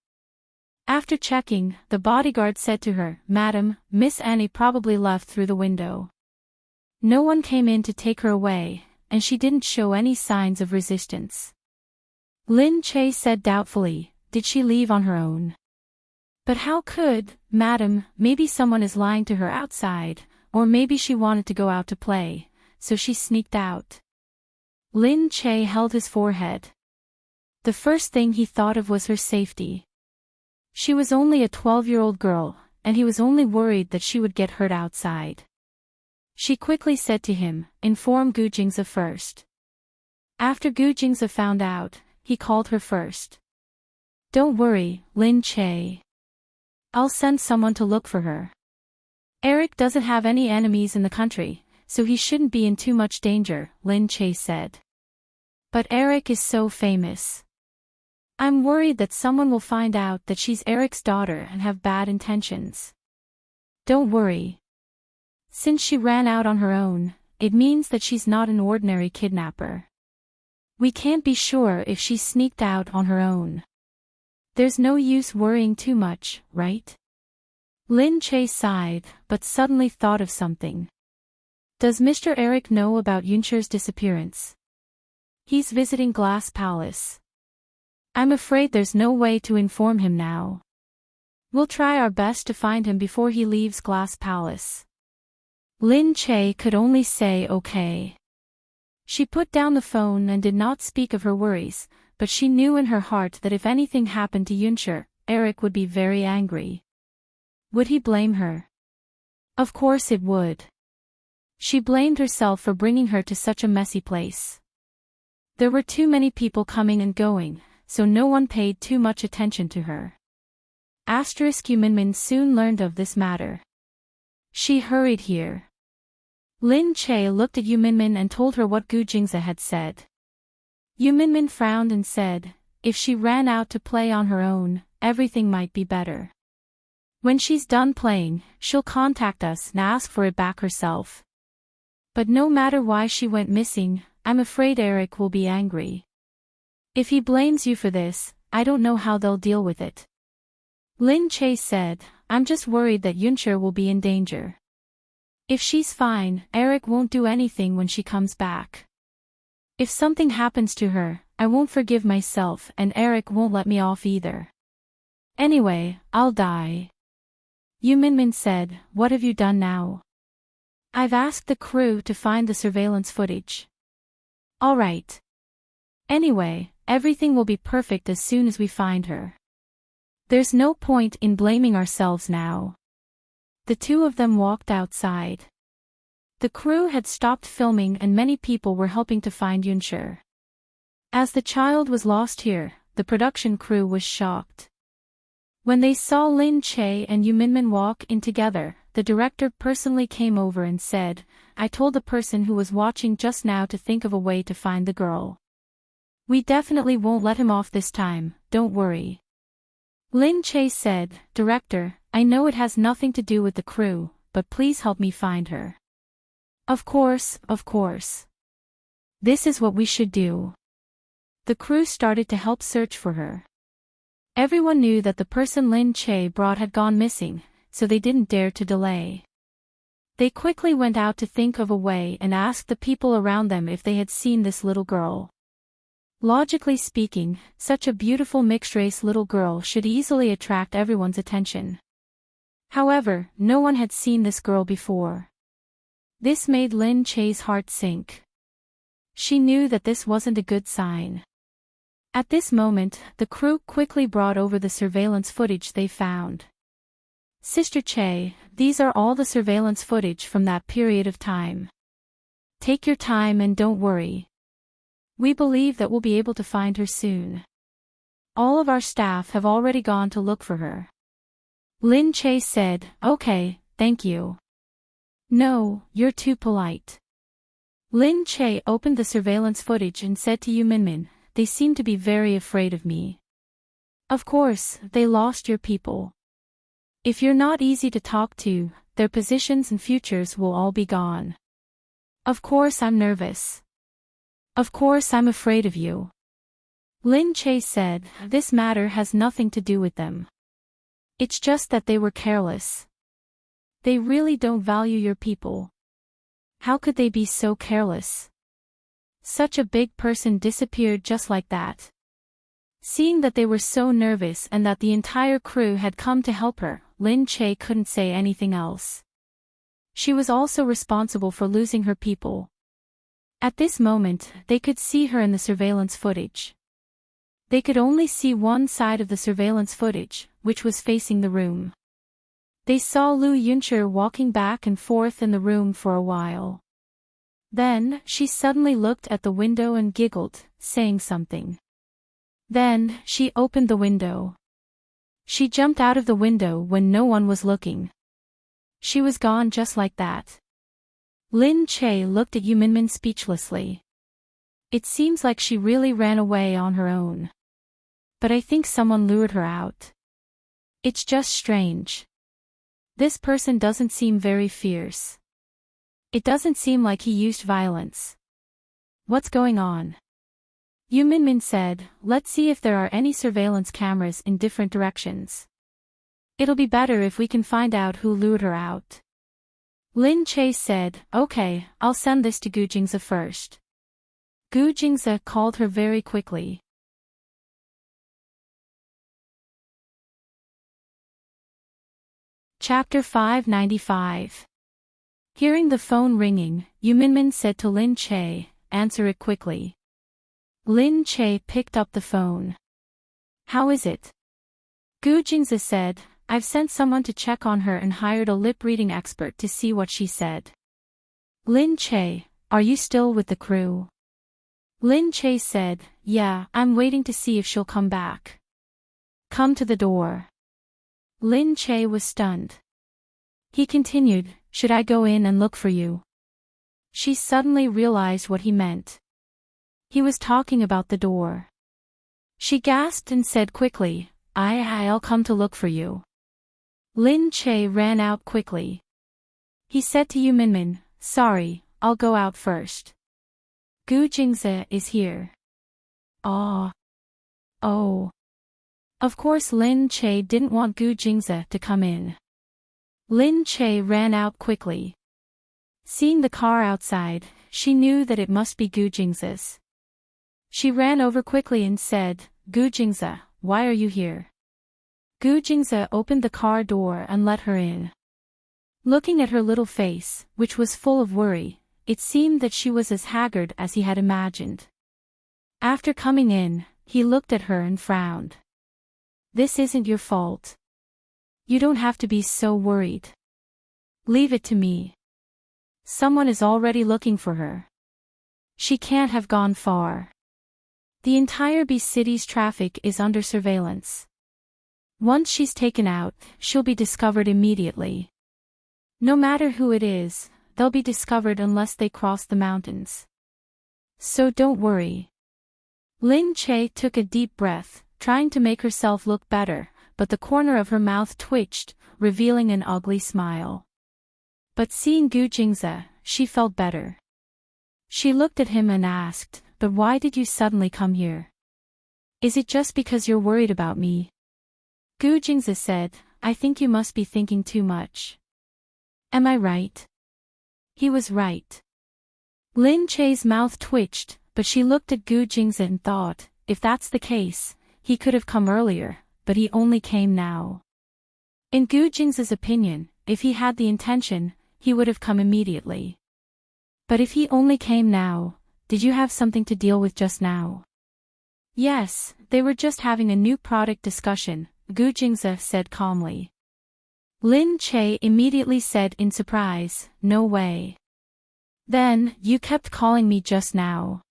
After checking, the bodyguard said to her, Madam, Miss Annie probably left through the window. No one came in to take her away, and she didn't show any signs of resistance. Lin Che said doubtfully, Did she leave on her own? But how could, Madam, maybe someone is lying to her outside, or maybe she wanted to go out to play, so she sneaked out. Lin Che held his forehead. The first thing he thought of was her safety. She was only a 12-year-old girl, and he was only worried that she would get hurt outside. She quickly said to him, Inform Gu Jingze first. After Gu Jingze found out, he called her first. Don't worry, Lin Che. I'll send someone to look for her. Eric doesn't have any enemies in the country, so he shouldn't be in too much danger, Lin Che said. But Eric is so famous. I'm worried that someone will find out that she's Eric's daughter and have bad intentions. Don't worry. Since she ran out on her own, it means that she's not an ordinary kidnapper. We can't be sure if she sneaked out on her own. There's no use worrying too much, right? Lin Che sighed, but suddenly thought of something. Does Mr. Eric know about Yunshi's disappearance? He's visiting Glass Palace. I'm afraid there's no way to inform him now. We'll try our best to find him before he leaves Glass Palace. Lin Che could only say okay. She put down the phone and did not speak of her worries, but she knew in her heart that if anything happened to Yunshi, Eric would be very angry. Would he blame her? Of course it would. She blamed herself for bringing her to such a messy place. There were too many people coming and going, so no one paid too much attention to her. Yuminmin soon learned of this matter. She hurried here. Lin Che looked at Yuminmin and told her what Gu Jingze had said. Yuminmin frowned and said, If she ran out to play on her own, everything might be better. When she's done playing, she'll contact us and ask for it back herself. But no matter why she went missing, I'm afraid Eric will be angry. If he blames you for this, I don't know how they'll deal with it. Lin Che said, I'm just worried that Yunshi will be in danger. If she's fine, Eric won't do anything when she comes back. If something happens to her, I won't forgive myself and Eric won't let me off either. Anyway, I'll die. Yuminmin said, What have you done now? I've asked the crew to find the surveillance footage. All right. Anyway, everything will be perfect as soon as we find her. There's no point in blaming ourselves now. The two of them walked outside. The crew had stopped filming and many people were helping to find Yunshi. As the child was lost here, the production crew was shocked. When they saw Lin Che and Yuminmin walk in together, the director personally came over and said, I told the person who was watching just now to think of a way to find the girl. We definitely won't let him off this time, don't worry. Lin Che said, Director, I know it has nothing to do with the crew, but please help me find her. Of course, of course. This is what we should do. The crew started to help search for her. Everyone knew that the person Lin Che brought had gone missing, so they didn't dare to delay. They quickly went out to think of a way and asked the people around them if they had seen this little girl. Logically speaking, such a beautiful mixed-race little girl should easily attract everyone's attention. However, no one had seen this girl before. This made Lin Che's heart sink. She knew that this wasn't a good sign. At this moment, the crew quickly brought over the surveillance footage they found. Sister Che, these are all the surveillance footage from that period of time. Take your time and don't worry. We believe that we'll be able to find her soon. All of our staff have already gone to look for her. Lin Che said, okay, thank you. No, you're too polite. Lin Che opened the surveillance footage and said to Yu Minmin, they seem to be very afraid of me. Of course, they lost your people. If you're not easy to talk to, their positions and futures will all be gone. Of course I'm nervous. Of course I'm afraid of you. Lin Che said, this matter has nothing to do with them. It's just that they were careless. They really don't value your people. How could they be so careless? Such a big person disappeared just like that. Seeing that they were so nervous and that the entire crew had come to help her, Lin Che couldn't say anything else. She was also responsible for losing her people. At this moment, they could see her in the surveillance footage. They could only see one side of the surveillance footage, which was facing the room. They saw Lu Yuncher walking back and forth in the room for a while. Then, she suddenly looked at the window and giggled, saying something. Then, she opened the window. She jumped out of the window when no one was looking. She was gone just like that. Lin Che looked at Yu Minmin speechlessly. It seems like she really ran away on her own. But I think someone lured her out. It's just strange. This person doesn't seem very fierce. It doesn't seem like he used violence. What's going on? Yu Minmin said, let's see if there are any surveillance cameras in different directions. It'll be better if we can find out who lured her out. Lin Che said, okay, I'll send this to Gu Jingze first. Gu Jingze called her very quickly. Chapter 595. Hearing the phone ringing, Yu Minmin said to Lin Che, answer it quickly. Lin Che picked up the phone. How is it? Gu Jingze said, I've sent someone to check on her and hired a lip-reading expert to see what she said. Lin Che, are you still with the crew? Lin Che said, yeah, I'm waiting to see if she'll come back. Come to the door. Lin Che was stunned. He continued, should I go in and look for you? She suddenly realized what he meant. He was talking about the door. She gasped and said quickly, I'll come to look for you. Lin Che ran out quickly. He said to Yu Minmin, sorry, I'll go out first. Gu Jingze is here. Oh. Of course Lin Che didn't want Gu Jingze to come in. Lin Che ran out quickly. Seeing the car outside, she knew that it must be Gu Jingze's. She ran over quickly and said, Gu Jingze, why are you here? Gu Jingze opened the car door and let her in. Looking at her little face, which was full of worry, it seemed that she was as haggard as he had imagined. After coming in, he looked at her and frowned. This isn't your fault. You don't have to be so worried. Leave it to me. Someone is already looking for her. She can't have gone far. The entire B city's traffic is under surveillance. Once she's taken out, she'll be discovered immediately. No matter who it is, they'll be discovered unless they cross the mountains. So don't worry. Lin Che took a deep breath, trying to make herself look better, but the corner of her mouth twitched, revealing an ugly smile. But seeing Gu Jingze, she felt better. She looked at him and asked, but why did you suddenly come here? Is it just because you're worried about me? Gu Jingze said, I think you must be thinking too much. Am I right? He was right. Lin Che's mouth twitched, but she looked at Gu Jingze and thought, if that's the case, he could have come earlier, but he only came now. In Gu Jingze's opinion, if he had the intention, he would have come immediately. But if he only came now, did you have something to deal with just now? Yes, they were just having a new product discussion, Gu Jingze said calmly. Lin Che immediately said in surprise, no way. Then, you kept calling me just now.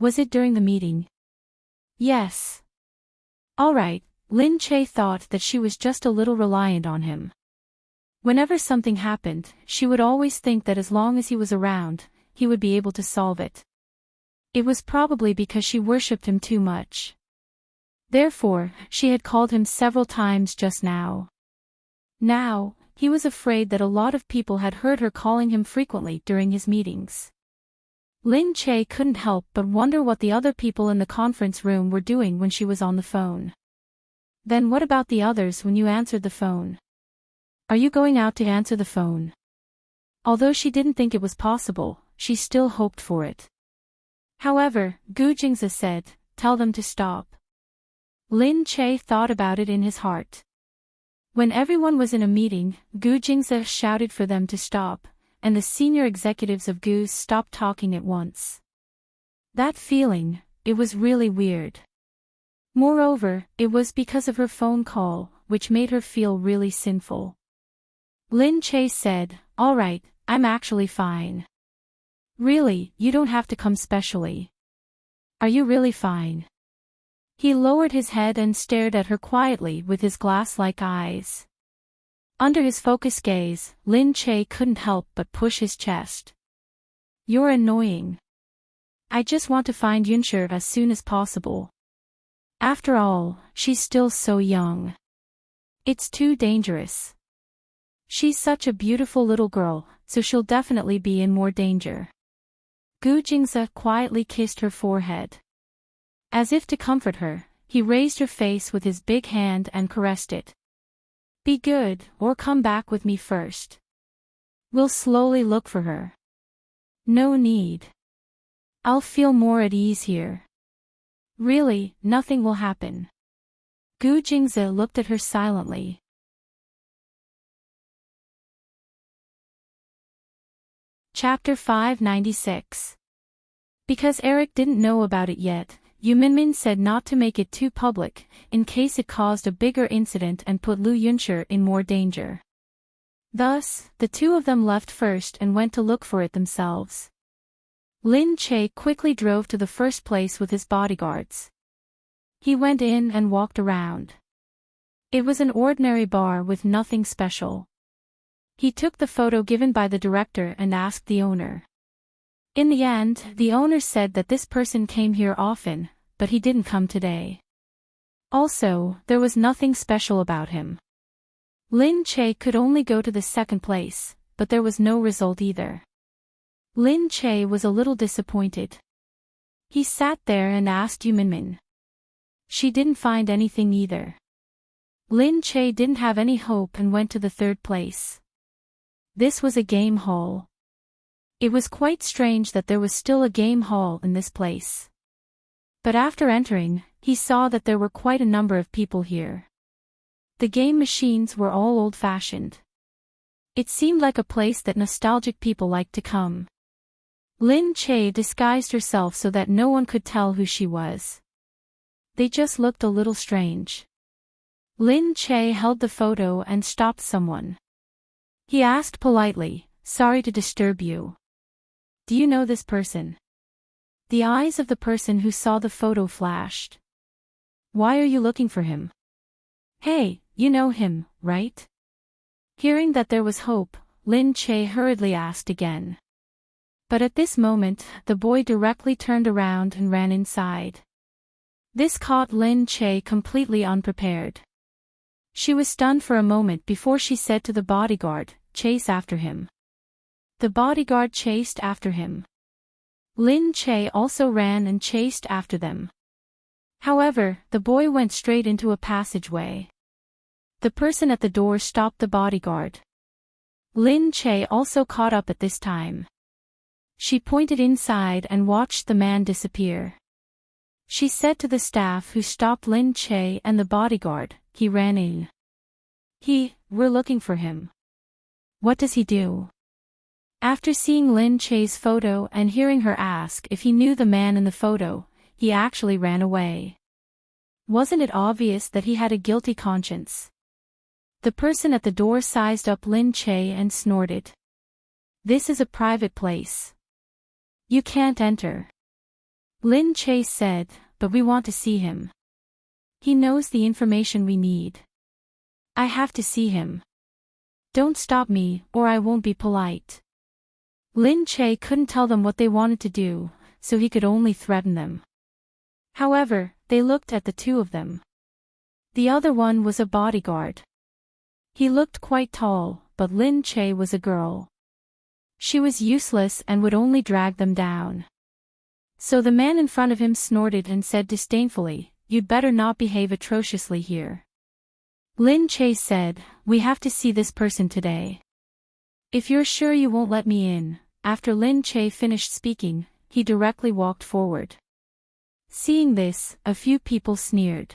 Was it during the meeting? Yes. Alright, Lin Che thought that she was just a little reliant on him. Whenever something happened, she would always think that as long as he was around, he would be able to solve it. It was probably because she worshipped him too much. Therefore, she had called him several times just now. Now, he was afraid that a lot of people had heard her calling him frequently during his meetings. Lin Che couldn't help but wonder what the other people in the conference room were doing when she was on the phone. Then what about the others when you answered the phone? Are you going out to answer the phone? Although she didn't think it was possible, she still hoped for it. However, Gu Jingze said, "Tell them to stop." Lin Che thought about it in his heart. When everyone was in a meeting, Gu Jingze shouted for them to stop, and the senior executives of Gu's stopped talking at once. That feeling, it was really weird. Moreover, it was because of her phone call, which made her feel really sinful. Lin Che said, "Alright, I'm actually fine." "Really, you don't have to come specially. Are you really fine?" He lowered his head and stared at her quietly with his glass-like eyes. Under his focused gaze, Lin Che couldn't help but push his chest. "You're annoying. I just want to find Yunshi as soon as possible. After all, she's still so young. It's too dangerous. She's such a beautiful little girl, so she'll definitely be in more danger." Gu Jingze quietly kissed her forehead. As if to comfort her, he raised her face with his big hand and caressed it. "Be good, or come back with me first. We'll slowly look for her." "No need. I'll feel more at ease here. Really, nothing will happen." Gu Jingze looked at her silently. Chapter 596. Because Eric didn't know about it yet, Yu Minmin said not to make it too public, in case it caused a bigger incident and put Lu Yunshi in more danger. Thus, the two of them left first and went to look for it themselves. Lin Che quickly drove to the first place with his bodyguards. He went in and walked around. It was an ordinary bar with nothing special. He took the photo given by the director and asked the owner. In the end, the owner said that this person came here often, but he didn't come today. Also, there was nothing special about him. Lin Che could only go to the second place, but there was no result either. Lin Che was a little disappointed. He sat there and asked Yu Minmin. She didn't find anything either. Lin Che didn't have any hope and went to the third place. This was a game hall. It was quite strange that there was still a game hall in this place. But after entering, he saw that there were quite a number of people here. The game machines were all old-fashioned. It seemed like a place that nostalgic people liked to come. Lin Che disguised herself so that no one could tell who she was. They just looked a little strange. Lin Che held the photo and stopped someone. He asked politely, "Sorry to disturb you. Do you know this person?" The eyes of the person who saw the photo flashed. "Why are you looking for him?" "Hey, you know him, right?" Hearing that there was hope, Lin Che hurriedly asked again. But at this moment, the boy directly turned around and ran inside. This caught Lin Che completely unprepared. She was stunned for a moment before she said to the bodyguard, "Chase after him." The bodyguard chased after him. Lin Che also ran and chased after them. However, the boy went straight into a passageway. The person at the door stopped the bodyguard. Lin Che also caught up at this time. She pointed inside and watched the man disappear. She said to the staff who stopped Lin Che and the bodyguard, "He ran in. We're looking for him." "What does he do?" After seeing Lin Che's photo and hearing her ask if he knew the man in the photo, he actually ran away. Wasn't it obvious that he had a guilty conscience? The person at the door sized up Lin Che and snorted. "This is a private place. You can't enter." Lin Che said, but we want to see him. He knows the information we need. I have to see him. Don't stop me, or I won't be polite. Lin Che couldn't tell them what they wanted to do, so he could only threaten them. However, they looked at the two of them. The other one was a bodyguard. He looked quite tall, but Lin Che was a girl. She was useless and would only drag them down. So the man in front of him snorted and said disdainfully, "You'd better not behave atrociously here." Lin Che said, "We have to see this person today. If you're sure you won't let me in." After Lin Che finished speaking, he directly walked forward. Seeing this, a few people sneered.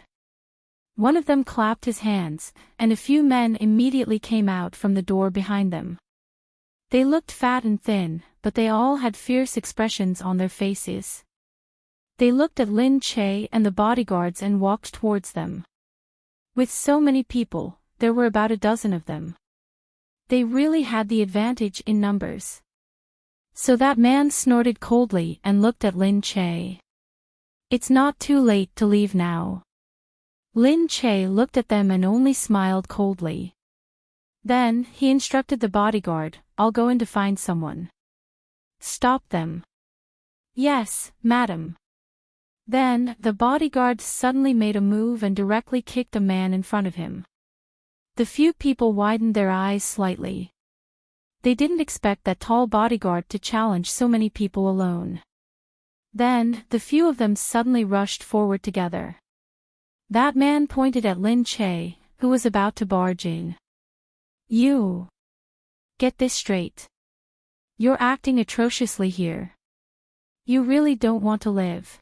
One of them clapped his hands, and a few men immediately came out from the door behind them. They looked fat and thin, but they all had fierce expressions on their faces. They looked at Lin Che and the bodyguards and walked towards them. With so many people, there were about a dozen of them. They really had the advantage in numbers. So that man snorted coldly and looked at Lin Che. "It's not too late to leave now." Lin Che looked at them and only smiled coldly. Then, he instructed the bodyguard, "I'll go in to find someone. Stop them." "Yes, madam." Then, the bodyguard suddenly made a move and directly kicked a man in front of him. The few people widened their eyes slightly. They didn't expect that tall bodyguard to challenge so many people alone. Then, the few of them suddenly rushed forward together. That man pointed at Lin Che, who was about to barge in. "You. Get this straight. You're acting atrociously here. You really don't want to live."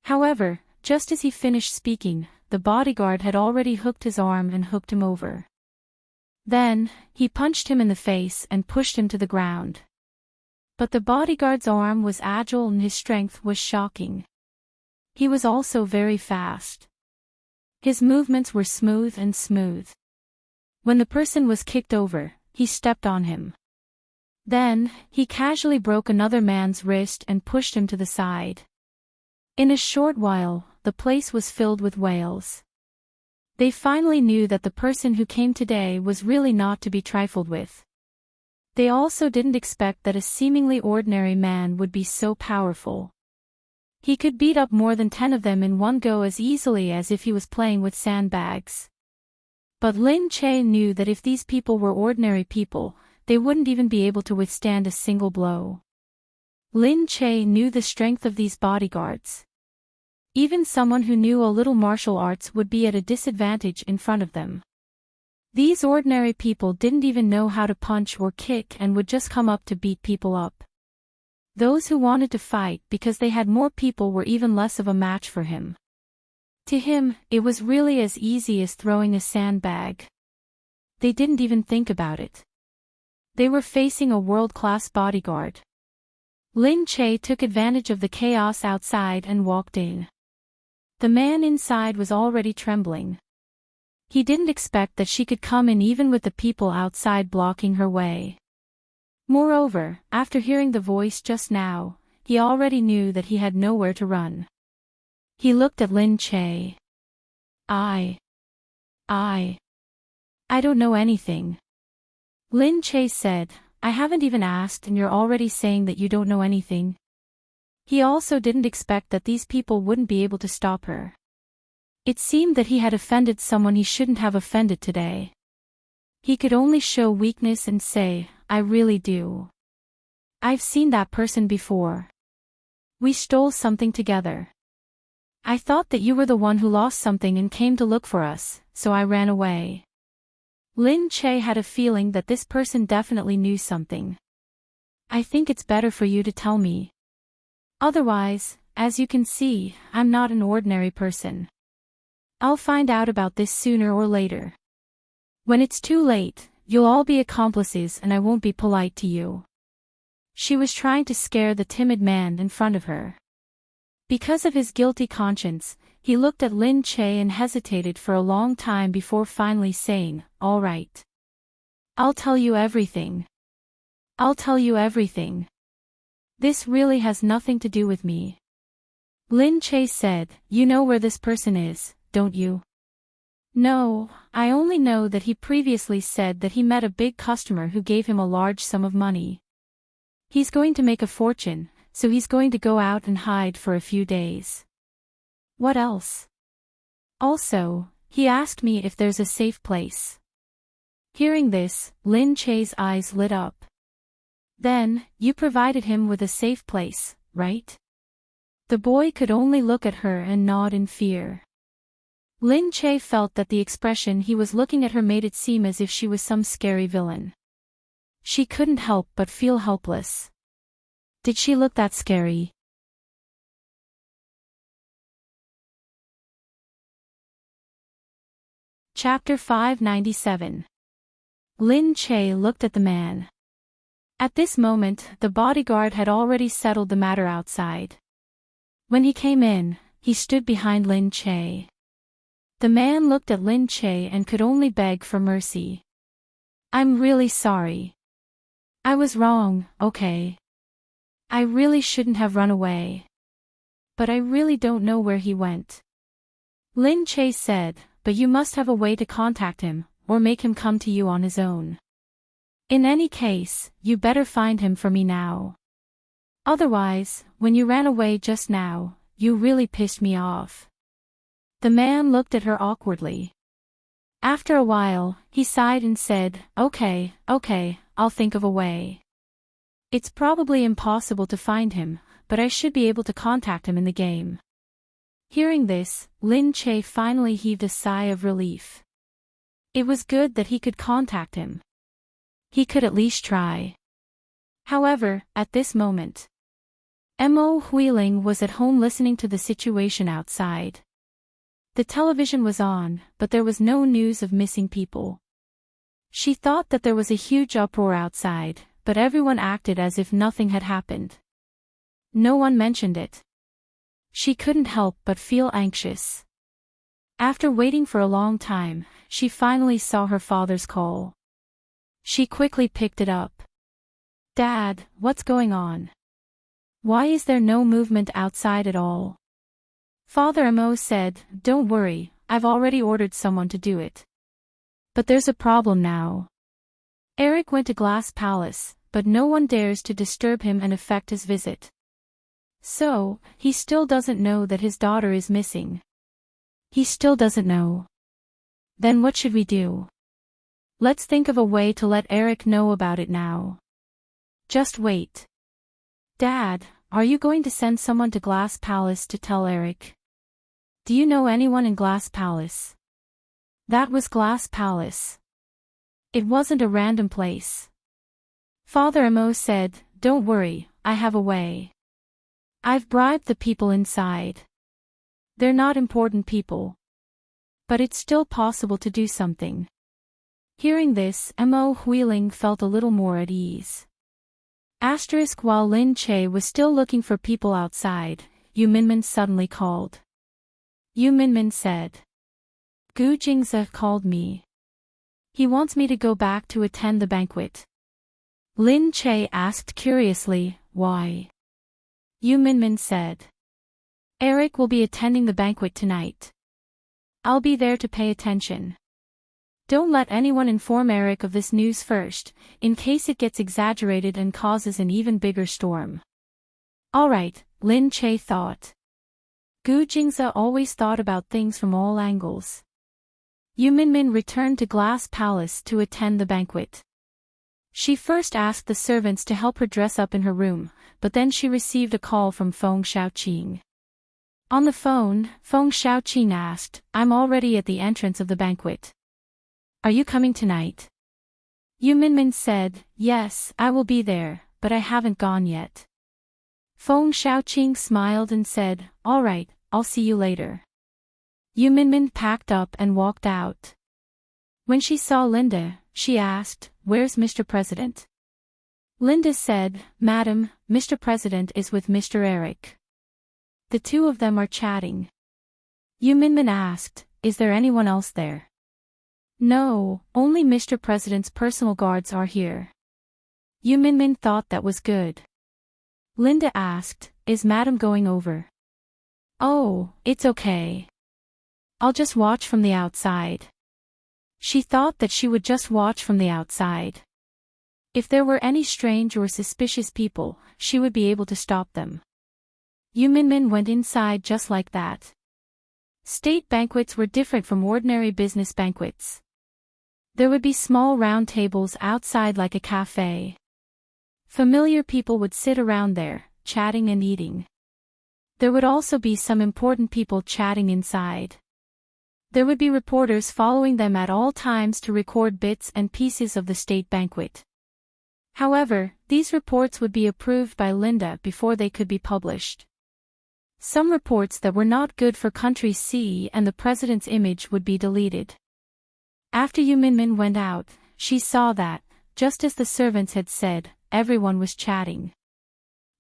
However, just as he finished speaking, the bodyguard had already hooked his arm and hooked him over. Then, he punched him in the face and pushed him to the ground. But the bodyguard's arm was agile and his strength was shocking. He was also very fast. His movements were smooth and smooth. When the person was kicked over, he stepped on him. Then, he casually broke another man's wrist and pushed him to the side. In a short while, the place was filled with wails. They finally knew that the person who came today was really not to be trifled with. They also didn't expect that a seemingly ordinary man would be so powerful. He could beat up more than 10 of them in one go as easily as if he was playing with sandbags. But Lin Che knew that if these people were ordinary people, they wouldn't even be able to withstand a single blow. Lin Che knew the strength of these bodyguards. Even someone who knew a little martial arts would be at a disadvantage in front of them. These ordinary people didn't even know how to punch or kick and would just come up to beat people up. Those who wanted to fight because they had more people were even less of a match for him. To him, it was really as easy as throwing a sandbag. They didn't even think about it. They were facing a world-class bodyguard. Lin Che took advantage of the chaos outside and walked in. The man inside was already trembling. He didn't expect that she could come in even with the people outside blocking her way. Moreover, after hearing the voice just now, he already knew that he had nowhere to run. He looked at Lin Che. I don't know anything." Lin Che said, "I haven't even asked and you're already saying that you don't know anything." He also didn't expect that these people wouldn't be able to stop her. It seemed that he had offended someone he shouldn't have offended today. He could only show weakness and say, "I really do. I've seen that person before. We stole something together. I thought that you were the one who lost something and came to look for us, so I ran away." Lin Che had a feeling that this person definitely knew something. "I think it's better for you to tell me. Otherwise, as you can see, I'm not an ordinary person. I'll find out about this sooner or later. When it's too late, you'll all be accomplices and I won't be polite to you." She was trying to scare the timid man in front of her. Because of his guilty conscience, he looked at Lin Che and hesitated for a long time before finally saying, "All right. I'll tell you everything. I'll tell you everything. This really has nothing to do with me. Lin Che said, "You know where this person is, don't you?" "No, I only know that he previously said that he met a big customer who gave him a large sum of money. He's going to make a fortune, so he's going to go out and hide for a few days." "What else?" "Also, he asked me if there's a safe place." Hearing this, Lin Che's eyes lit up. "Then, you provided him with a safe place, right?" The boy could only look at her and nod in fear. Lin Che felt that the expression he was looking at her made it seem as if she was some scary villain. She couldn't help but feel helpless. Did she look that scary? Chapter 597. Lin Che looked at the man. At this moment, the bodyguard had already settled the matter outside. When he came in, he stood behind Lin Che. The man looked at Lin Che and could only beg for mercy. "I'm really sorry. I was wrong, okay? I really shouldn't have run away. But I really don't know where he went." Lin Che said, "But you must have a way to contact him, or make him come to you on his own. In any case, you better find him for me now. Otherwise, when you ran away just now, you really pissed me off." The man looked at her awkwardly. After a while, he sighed and said, Okay, I'll think of a way. It's probably impossible to find him, but I should be able to contact him in the game." Hearing this, Lin Che finally heaved a sigh of relief. It was good that he could contact him. He could at least try. However, at this moment, Mo Huiling was at home listening to the situation outside. The television was on, but there was no news of missing people. She thought that there was a huge uproar outside, but everyone acted as if nothing had happened. No one mentioned it. She couldn't help but feel anxious. After waiting for a long time, she finally saw her father's call. She quickly picked it up. "Dad, what's going on? Why is there no movement outside at all?" Father Mo said, "Don't worry, I've already ordered someone to do it. But there's a problem now. Eric went to Glass Palace, but no one dares to disturb him and affect his visit. So, he still doesn't know that his daughter is missing." "He still doesn't know. Then what should we do?" "Let's think of a way to let Eric know about it now. Just wait." "Dad, are you going to send someone to Glass Palace to tell Eric? Do you know anyone in Glass Palace?" That was Glass Palace. It wasn't a random place. Father Mo said, "Don't worry, I have a way. I've bribed the people inside. They're not important people. But it's still possible to do something." Hearing this, Mo Huiling felt a little more at ease. While Lin Che was still looking for people outside, Yu Minmin suddenly called. Yu Minmin said, "Gu Jingze called me. He wants me to go back to attend the banquet." Lin Che asked curiously, "Why?" Yu Minmin said, "Eric will be attending the banquet tonight. I'll be there to pay attention. Don't let anyone inform Eric of this news first, in case it gets exaggerated and causes an even bigger storm." "Alright," Lin Che thought. Gu Jingze always thought about things from all angles. Yu Minmin returned to Glass Palace to attend the banquet. She first asked the servants to help her dress up in her room, but then she received a call from Feng Xiaoqing. On the phone, Feng Xiaoqing asked, "I'm already at the entrance of the banquet. Are you coming tonight?" Yu Minmin said, "Yes, I will be there, but I haven't gone yet." Feng Xiaoqing smiled and said, "Alright, I'll see you later." Yu Minmin packed up and walked out. When she saw Linda, she asked, "Where's Mr. President?" Linda said, "Madam, Mr. President is with Mr. Eric. The two of them are chatting." Yu Minmin asked, "Is there anyone else there?" "No, only Mr. President's personal guards are here." Yu Minmin thought that was good. Linda asked, "Is Madam going over?" Oh, it's okay. I'll just watch from the outside. She thought that she would just watch from the outside. If there were any strange or suspicious people, she would be able to stop them. Yu Minmin went inside just like that. State banquets were different from ordinary business banquets. There would be small round tables outside like a cafe. Familiar people would sit around there, chatting and eating. There would also be some important people chatting inside. There would be reporters following them at all times to record bits and pieces of the state banquet. However, these reports would be approved by Linda before they could be published. Some reports that were not good for country C and the president's image would be deleted. After Yu Minmin went out, she saw that, just as the servants had said, everyone was chatting.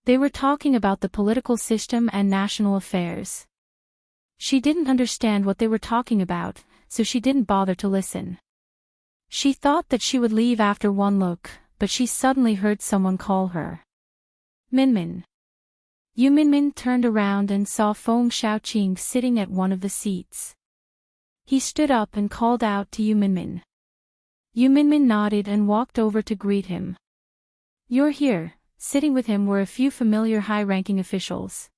They were talking about the political system and national affairs. She didn't understand what they were talking about, so she didn't bother to listen. She thought that she would leave after one look, but she suddenly heard someone call her. Minmin. Yu Minmin turned around and saw Feng Xiaoqing sitting at one of the seats. He stood up and called out to Yu Minmin. Yu Minmin nodded and walked over to greet him. You're here. Sitting with him were a few familiar high-ranking officials.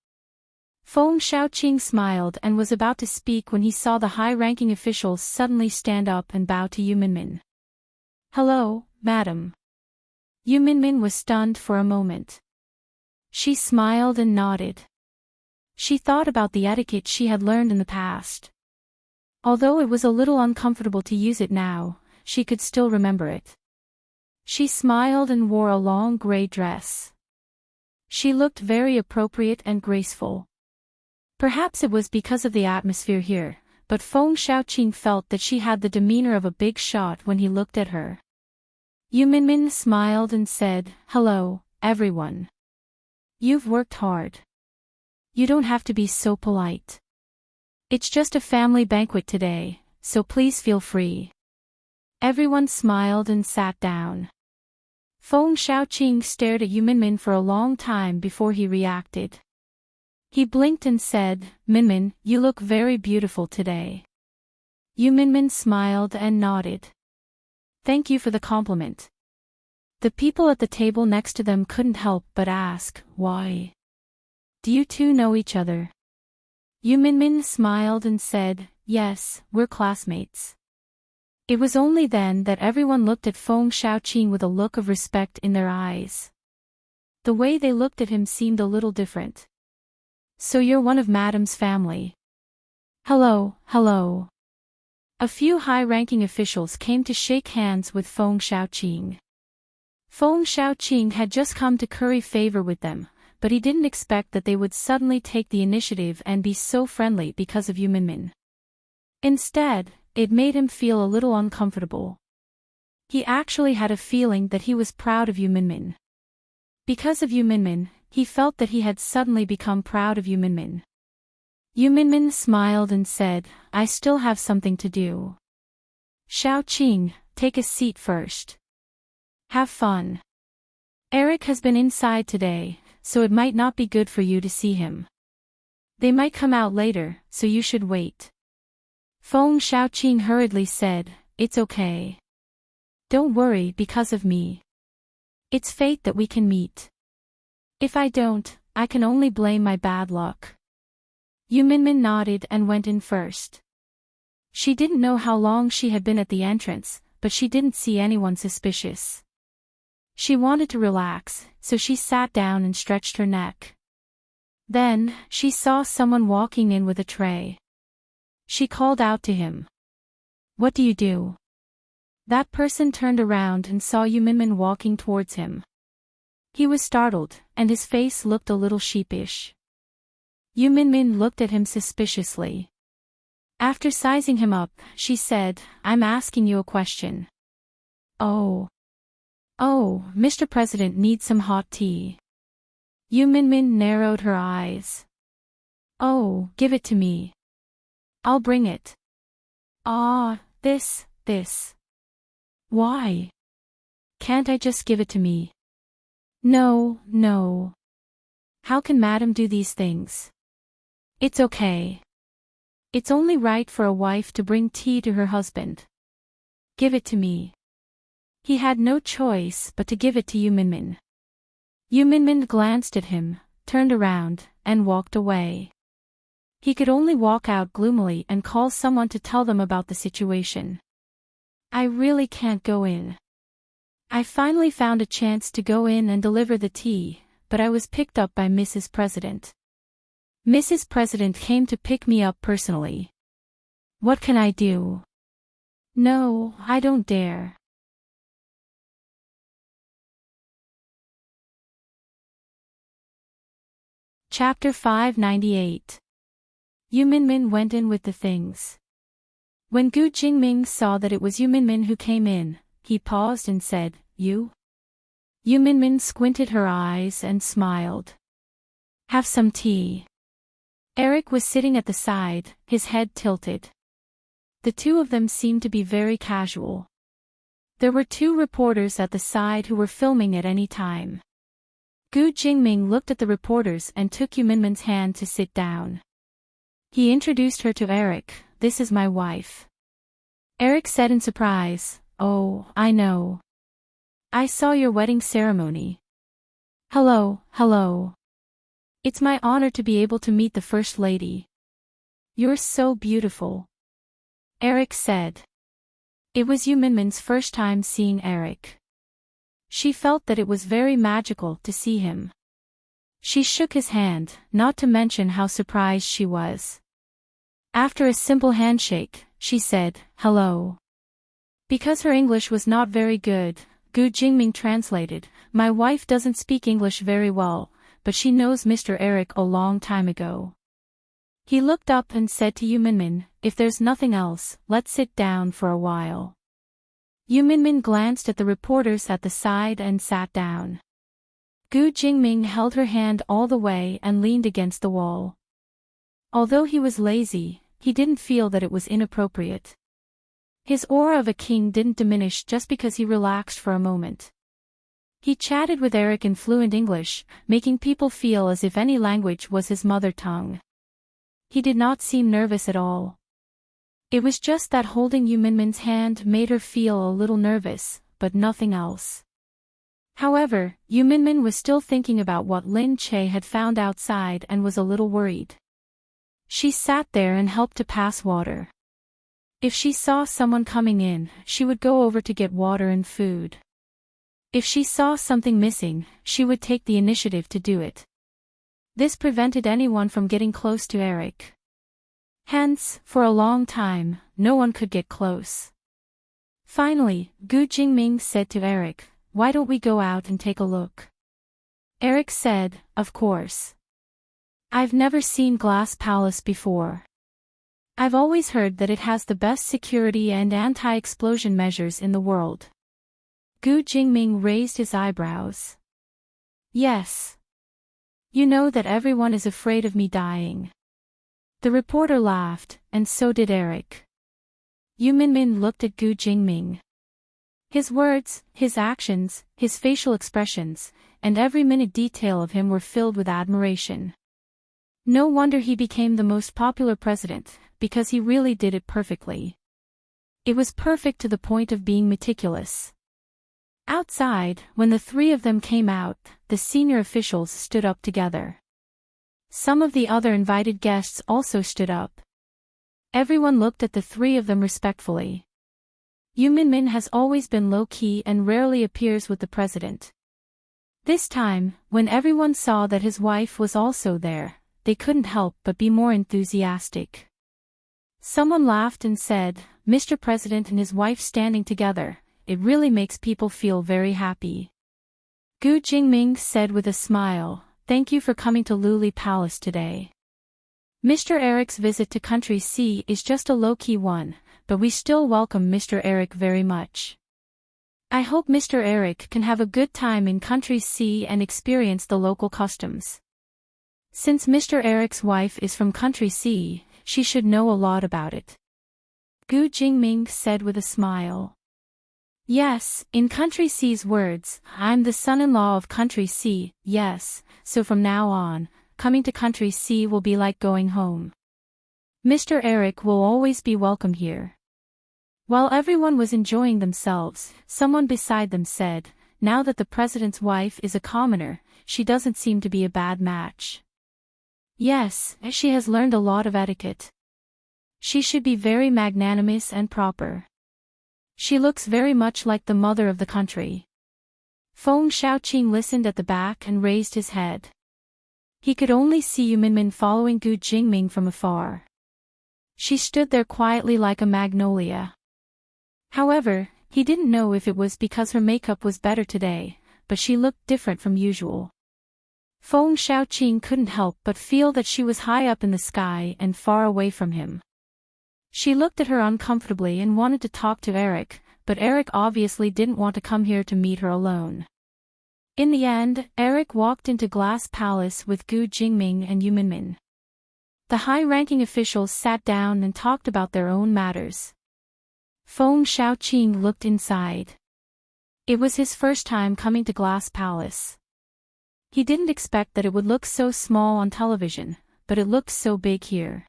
Feng Xiaoqing smiled and was about to speak when he saw the high-ranking officials suddenly stand up and bow to Yu Minmin. Hello, madam. Yu Minmin was stunned for a moment. She smiled and nodded. She thought about the etiquette she had learned in the past. Although it was a little uncomfortable to use it now, she could still remember it. She smiled and wore a long gray dress. She looked very appropriate and graceful. Perhaps it was because of the atmosphere here, but Feng Xiaoqing felt that she had the demeanor of a big shot when he looked at her. Yu Minmin smiled and said, Hello, everyone. You've worked hard. You don't have to be so polite. It's just a family banquet today, so please feel free. Everyone smiled and sat down. Feng Xiaoqing stared at Yu Minmin for a long time before he reacted. He blinked and said, Minmin, you look very beautiful today. Yu Minmin smiled and nodded. Thank you for the compliment. The people at the table next to them couldn't help but ask, why? Do you two know each other? Yu Minmin smiled and said, yes, we're classmates. It was only then that everyone looked at Feng Xiaoqing with a look of respect in their eyes. The way they looked at him seemed a little different. So you're one of Madam's family. Hello, hello. A few high-ranking officials came to shake hands with Feng Xiaoqing. Feng Xiaoqing had just come to curry favor with them, but he didn't expect that they would suddenly take the initiative and be so friendly because of Yu Minmin. Instead, it made him feel a little uncomfortable. He actually had a feeling that he was proud of Yu Minmin. Because of Yu Minmin, he felt that he had suddenly become proud of Yu Minmin. Yu Minmin smiled and said, I still have something to do. Xiaoqing, take a seat first. Have fun. Eric has been inside today, so it might not be good for you to see him. They might come out later, so you should wait. Feng Xiaoqing hurriedly said, It's okay. Don't worry because of me. It's fate that we can meet. If I don't, I can only blame my bad luck. Yu Minmin nodded and went in first. She didn't know how long she had been at the entrance, but she didn't see anyone suspicious. She wanted to relax, so she sat down and stretched her neck. Then, she saw someone walking in with a tray. She called out to him. What do you do? That person turned around and saw Yu Minmin walking towards him. He was startled, and his face looked a little sheepish. Yu Minmin looked at him suspiciously. After sizing him up, she said, I'm asking you a question. Oh, Mr. President needs some hot tea. Yu Minmin narrowed her eyes. Oh, give it to me. I'll bring it. Ah, this. Why? Can't I just give it to me? No. How can Madam do these things? It's okay. It's only right for a wife to bring tea to her husband. Give it to me. He had no choice but to give it to Yu Minmin. Yu Minmin glanced at him, turned around, and walked away. He could only walk out gloomily and call someone to tell them about the situation. I really can't go in. I finally found a chance to go in and deliver the tea, but I was picked up by Mrs. President. Mrs. President came to pick me up personally. What can I do? No, I don't dare. Chapter 598. Yu Minmin went in with the things. When Gu Jingming saw that it was Yu Minmin who came in, he paused and said, You? Yu Minmin squinted her eyes and smiled. Have some tea. Eric was sitting at the side, his head tilted. The two of them seemed to be very casual. There were two reporters at the side who were filming at any time. Gu Jingming looked at the reporters and took Yu Minmin's hand to sit down. He introduced her to Eric. This is my wife. Eric said in surprise, Oh, I know. I saw your wedding ceremony. Hello, hello. It's my honor to be able to meet the First Lady. You're so beautiful. Eric said. It was Yu Minmin's first time seeing Eric. She felt that it was very magical to see him. She shook his hand, not to mention how surprised she was. After a simple handshake, she said, Hello. Because her English was not very good, Gu Jingming translated, My wife doesn't speak English very well, but she knows Mr. Eric a long time ago. He looked up and said to Yu Minmin, If there's nothing else, let's sit down for a while. Yu Minmin glanced at the reporters at the side and sat down. Gu Jingming held her hand all the way and leaned against the wall. Although he was lazy, he didn't feel that it was inappropriate. His aura of a king didn't diminish just because he relaxed for a moment. He chatted with Eric in fluent English, making people feel as if any language was his mother tongue. He did not seem nervous at all. It was just that holding Yu Minmin's hand made her feel a little nervous, but nothing else. However, Yu Minmin was still thinking about what Lin Che had found outside and was a little worried. She sat there and helped to pass water. If she saw someone coming in, she would go over to get water and food. If she saw something missing, she would take the initiative to do it. This prevented anyone from getting close to Eric. Hence, for a long time, no one could get close. Finally, Gu Jingming said to Eric, Why don't we go out and take a look? Eric said, Of course. I've never seen Glass Palace before. I've always heard that it has the best security and anti-explosion measures in the world. Gu Jingming raised his eyebrows. Yes. You know that everyone is afraid of me dying. The reporter laughed, and so did Eric. Yu Minmin looked at Gu Jingming. His words, his actions, his facial expressions, and every minute detail of him were filled with admiration. No wonder he became the most popular president, because he really did it perfectly. It was perfect to the point of being meticulous. Outside, when the three of them came out, the senior officials stood up together. Some of the other invited guests also stood up. Everyone looked at the three of them respectfully. Yu Minmin has always been low-key and rarely appears with the president. This time, when everyone saw that his wife was also there, they couldn't help but be more enthusiastic. Someone laughed and said, Mr. President and his wife standing together, it really makes people feel very happy. Gu Jingming said with a smile, Thank you for coming to Luli Palace today. Mr. Eric's visit to Country C is just a low-key one, but we still welcome Mr. Eric very much. I hope Mr. Eric can have a good time in Country C and experience the local customs. Since Mr. Eric's wife is from Country C, she should know a lot about it. Gu Jingming said with a smile. Yes, in Country C's words, I'm the son-in-law of Country C, yes, so from now on, coming to Country C will be like going home. Mr. Eric will always be welcome here. While everyone was enjoying themselves, someone beside them said, now that the president's wife is a commoner, she doesn't seem to be a bad match. Yes, she has learned a lot of etiquette. She should be very magnanimous and proper. She looks very much like the mother of the country. Feng Xiaoqing listened at the back and raised his head. He could only see Yu Minmin following Gu Jingming from afar. She stood there quietly like a magnolia. However, he didn't know if it was because her makeup was better today, but she looked different from usual. Feng Xiaoqing couldn't help but feel that she was high up in the sky and far away from him. She looked at her uncomfortably and wanted to talk to Eric, but Eric obviously didn't want to come here to meet her alone. In the end, Eric walked into Glass Palace with Gu Jingming and Yu Minmin. The high-ranking officials sat down and talked about their own matters. Feng Xiaoqing looked inside. It was his first time coming to Glass Palace. He didn't expect that it would look so small on television, but it looked so big here.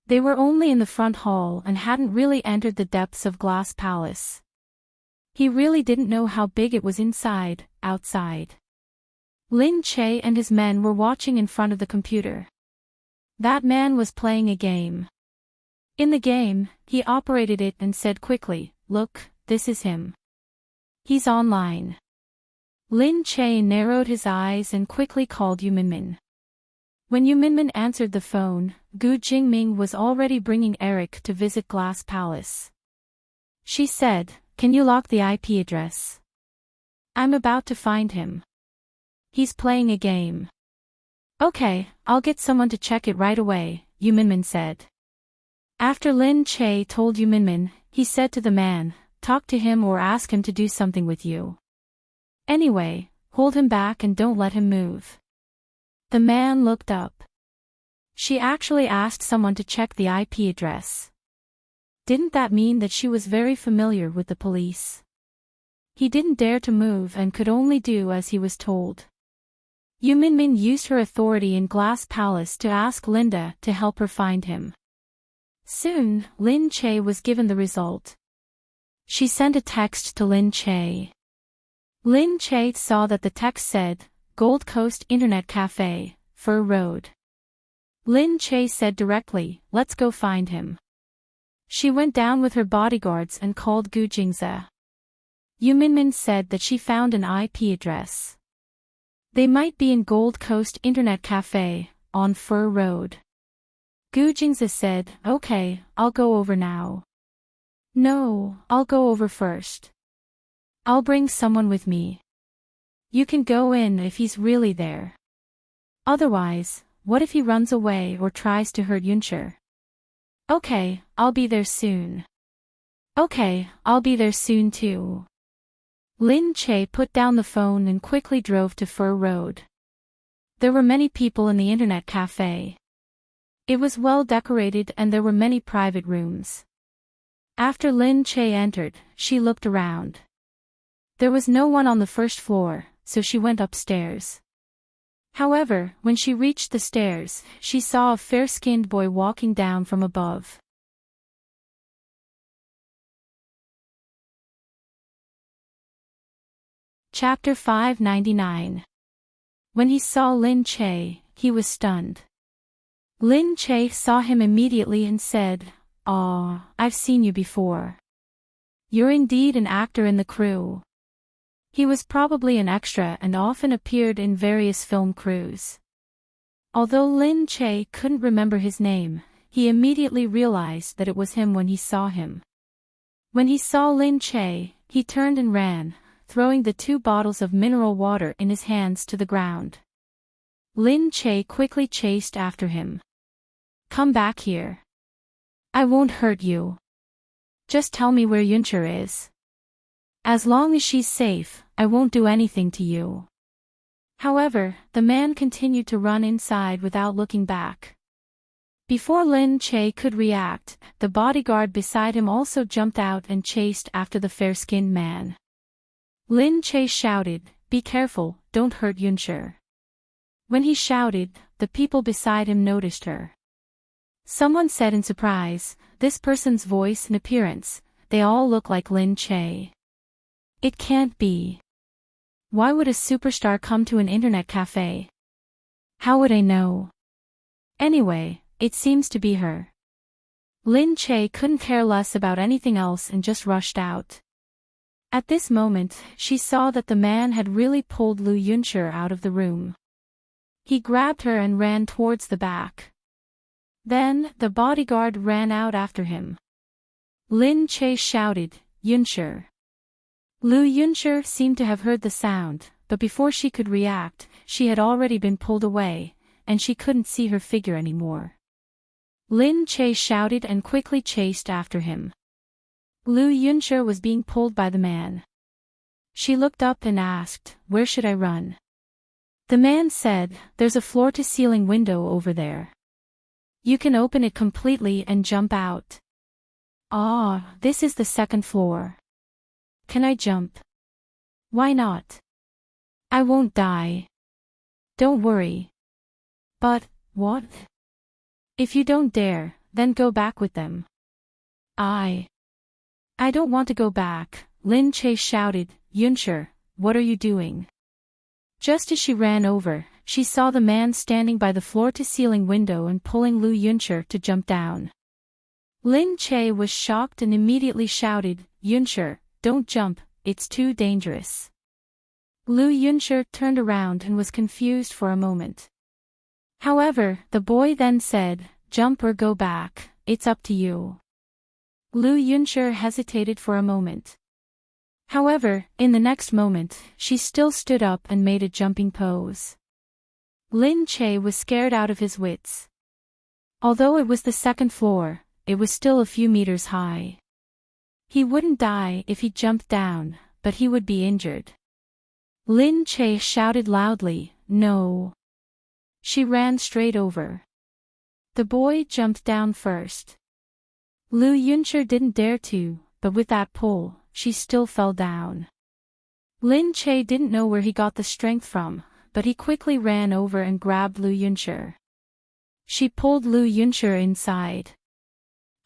They were only in the front hall and hadn't really entered the depths of Glass Palace. He really didn't know how big it was inside, outside. Lin Che and his men were watching in front of the computer. That man was playing a game. In the game, he operated it and said quickly, "Look, this is him. He's online." Lin Che narrowed his eyes and quickly called Yu Minmin. When Yu Minmin answered the phone, Gu Jingming was already bringing Eric to visit Glass Palace. She said, "Can you lock the IP address? I'm about to find him. He's playing a game." "Okay, I'll get someone to check it right away," Yu Minmin said. After Lin Che told Yu Minmin, he said to the man, "Talk to him or ask him to do something with you. Anyway, hold him back and don't let him move." The man looked up. She actually asked someone to check the IP address. Didn't that mean that she was very familiar with the police? He didn't dare to move and could only do as he was told. Yu Minmin used her authority in Glass Palace to ask Linda to help her find him. Soon, Lin Che was given the result. She sent a text to Lin Che. Lin Che saw that the text said, "Gold Coast Internet Cafe, Fur Road." Lin Che said directly, "Let's go find him." She went down with her bodyguards and called Gu Jingze. Yu Minmin said that she found an IP address. They might be in Gold Coast Internet Cafe, on Fur Road. Gu Jingze said, "Okay, I'll go over now." "No, I'll go over first. I'll bring someone with me. You can go in if he's really there. Otherwise, what if he runs away or tries to hurt Yuncher?" "Okay, I'll be there soon." "Okay, I'll be there soon too." Lin Che put down the phone and quickly drove to Fur Road. There were many people in the internet cafe. It was well decorated and there were many private rooms. After Lin Che entered, she looked around. There was no one on the first floor, so she went upstairs. However, when she reached the stairs, she saw a fair-skinned boy walking down from above. Chapter 599. When he saw Lin Che, he was stunned. Lin Che saw him immediately and said, "Aw, I've seen you before. You're indeed an actor in the crew." He was probably an extra and often appeared in various film crews. Although Lin Che couldn't remember his name, he immediately realized that it was him when he saw him. When he saw Lin Che, he turned and ran, throwing the 2 bottles of mineral water in his hands to the ground. Lin Che quickly chased after him. "Come back here. I won't hurt you. Just tell me where Yuncher is. As long as she's safe, I won't do anything to you." However, the man continued to run inside without looking back. Before Lin Che could react, the bodyguard beside him also jumped out and chased after the fair-skinned man. Lin Che shouted, "Be careful, don't hurt Yuncher." When he shouted, the people beside him noticed her. Someone said in surprise, "This person's voice and appearance, they all look like Lin Che. It can't be. Why would a superstar come to an internet cafe? How would I know? Anyway, it seems to be her." Lin Che couldn't care less about anything else and just rushed out. At this moment, she saw that the man had really pulled Lu Yunshi out of the room. He grabbed her and ran towards the back. Then, the bodyguard ran out after him. Lin Che shouted, "Yunshi." Lu Yunshi seemed to have heard the sound, but before she could react, she had already been pulled away, and she couldn't see her figure anymore. Lin Che shouted and quickly chased after him. Lu Yunshi was being pulled by the man. She looked up and asked, "Where should I run?" The man said, "There's a floor-to-ceiling window over there. You can open it completely and jump out." "Ah, this is the second floor. Can I jump?" "Why not? I won't die. Don't worry." "But, what? If you don't dare, then go back with them." I don't want to go back," Lin Che shouted. "Yunshi, what are you doing?" Just as she ran over, she saw the man standing by the floor-to-ceiling window and pulling Lu Yunshi to jump down. Lin Che was shocked and immediately shouted, "Yunshi, don't jump, it's too dangerous." Lu Yunshi turned around and was confused for a moment. However, the boy then said, "Jump or go back, it's up to you." Lu Yunshi hesitated for a moment. However, in the next moment, she still stood up and made a jumping pose. Lin Che was scared out of his wits. Although it was the second floor, it was still a few meters high. He wouldn't die if he jumped down, but he would be injured. Lin Che shouted loudly, "No." She ran straight over. The boy jumped down first. Lu Yunshi didn't dare to, but with that pull, she still fell down. Lin Che didn't know where he got the strength from, but he quickly ran over and grabbed Lu Yunshi. She pulled Lu Yunshi inside.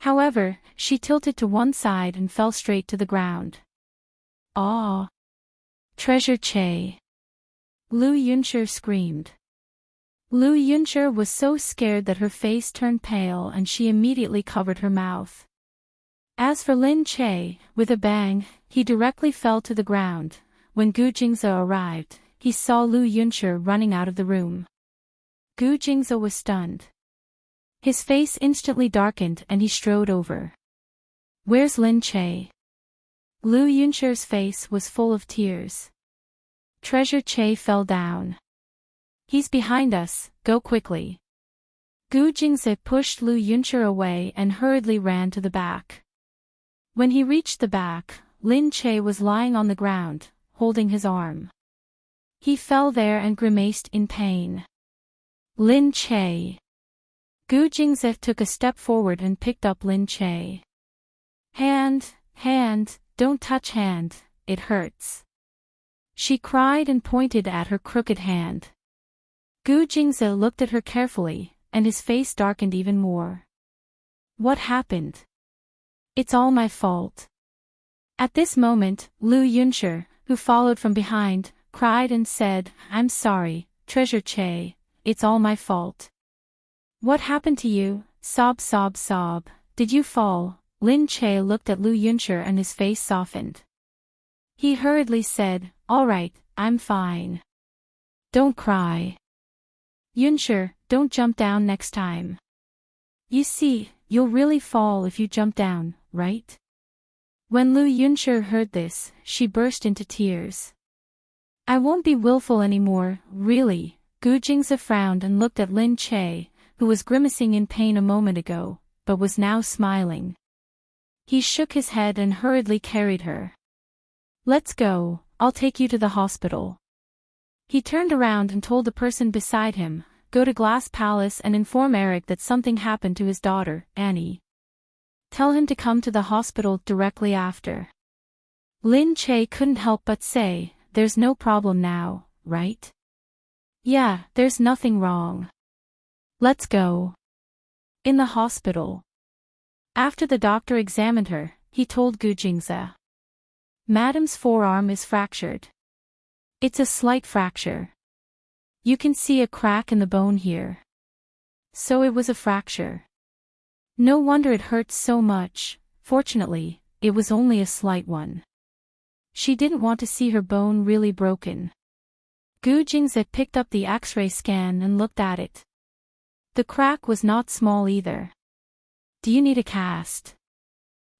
However, she tilted to one side and fell straight to the ground. "Ah! Treasure Che!" Lu Yunshi screamed. Lu Yunshi was so scared that her face turned pale and she immediately covered her mouth. As for Lin Che, with a bang, he directly fell to the ground. When Gu Jingze arrived, he saw Lu Yunshi running out of the room. Gu Jingze was stunned. His face instantly darkened and he strode over. "Where's Lin Che?" Lu Yunshi's face was full of tears. Treasure Che fell down. "He's behind us, go quickly." Gu Jingze pushed Lu Yunshi away and hurriedly ran to the back. When he reached the back, Lin Che was lying on the ground, holding his arm. He fell there and grimaced in pain. "Lin Che." Gu Jingze took a step forward and picked up Lin Che. Hand, don't touch hand, it hurts." She cried and pointed at her crooked hand. Gu Jingze looked at her carefully, and his face darkened even more. "What happened?" "It's all my fault." At this moment, Lu Yunshi, who followed from behind, cried and said, "I'm sorry, Treasure Che, it's all my fault." "What happened to you?" Sob. "Did you fall?" Lin Che looked at Lu Yunshi and his face softened. He hurriedly said, "All right, I'm fine. Don't cry. Yunshi, don't jump down next time. You see, you'll really fall if you jump down, right?" When Lu Yunshi heard this, she burst into tears. "I won't be willful anymore, really." Gu Jingze frowned and looked at Lin Che, who was grimacing in pain a moment ago, but was now smiling. He shook his head and hurriedly carried her. "Let's go, I'll take you to the hospital." He turned around and told the person beside him, "Go to Glass Palace and inform Eric that something happened to his daughter, Annie. Tell him to come to the hospital directly after." Lin Che couldn't help but say, "There's no problem now, right?" "Yeah, there's nothing wrong. Let's go. In the hospital. After the doctor examined her, he told Gu Jingze. Madam's forearm is fractured. It's a slight fracture. You can see a crack in the bone here. So it was a fracture. No wonder it hurts so much. Fortunately, it was only a slight one. She didn't want to see her bone really broken. Gu Jingze picked up the X-ray scan and looked at it. The crack was not small either. Do you need a cast?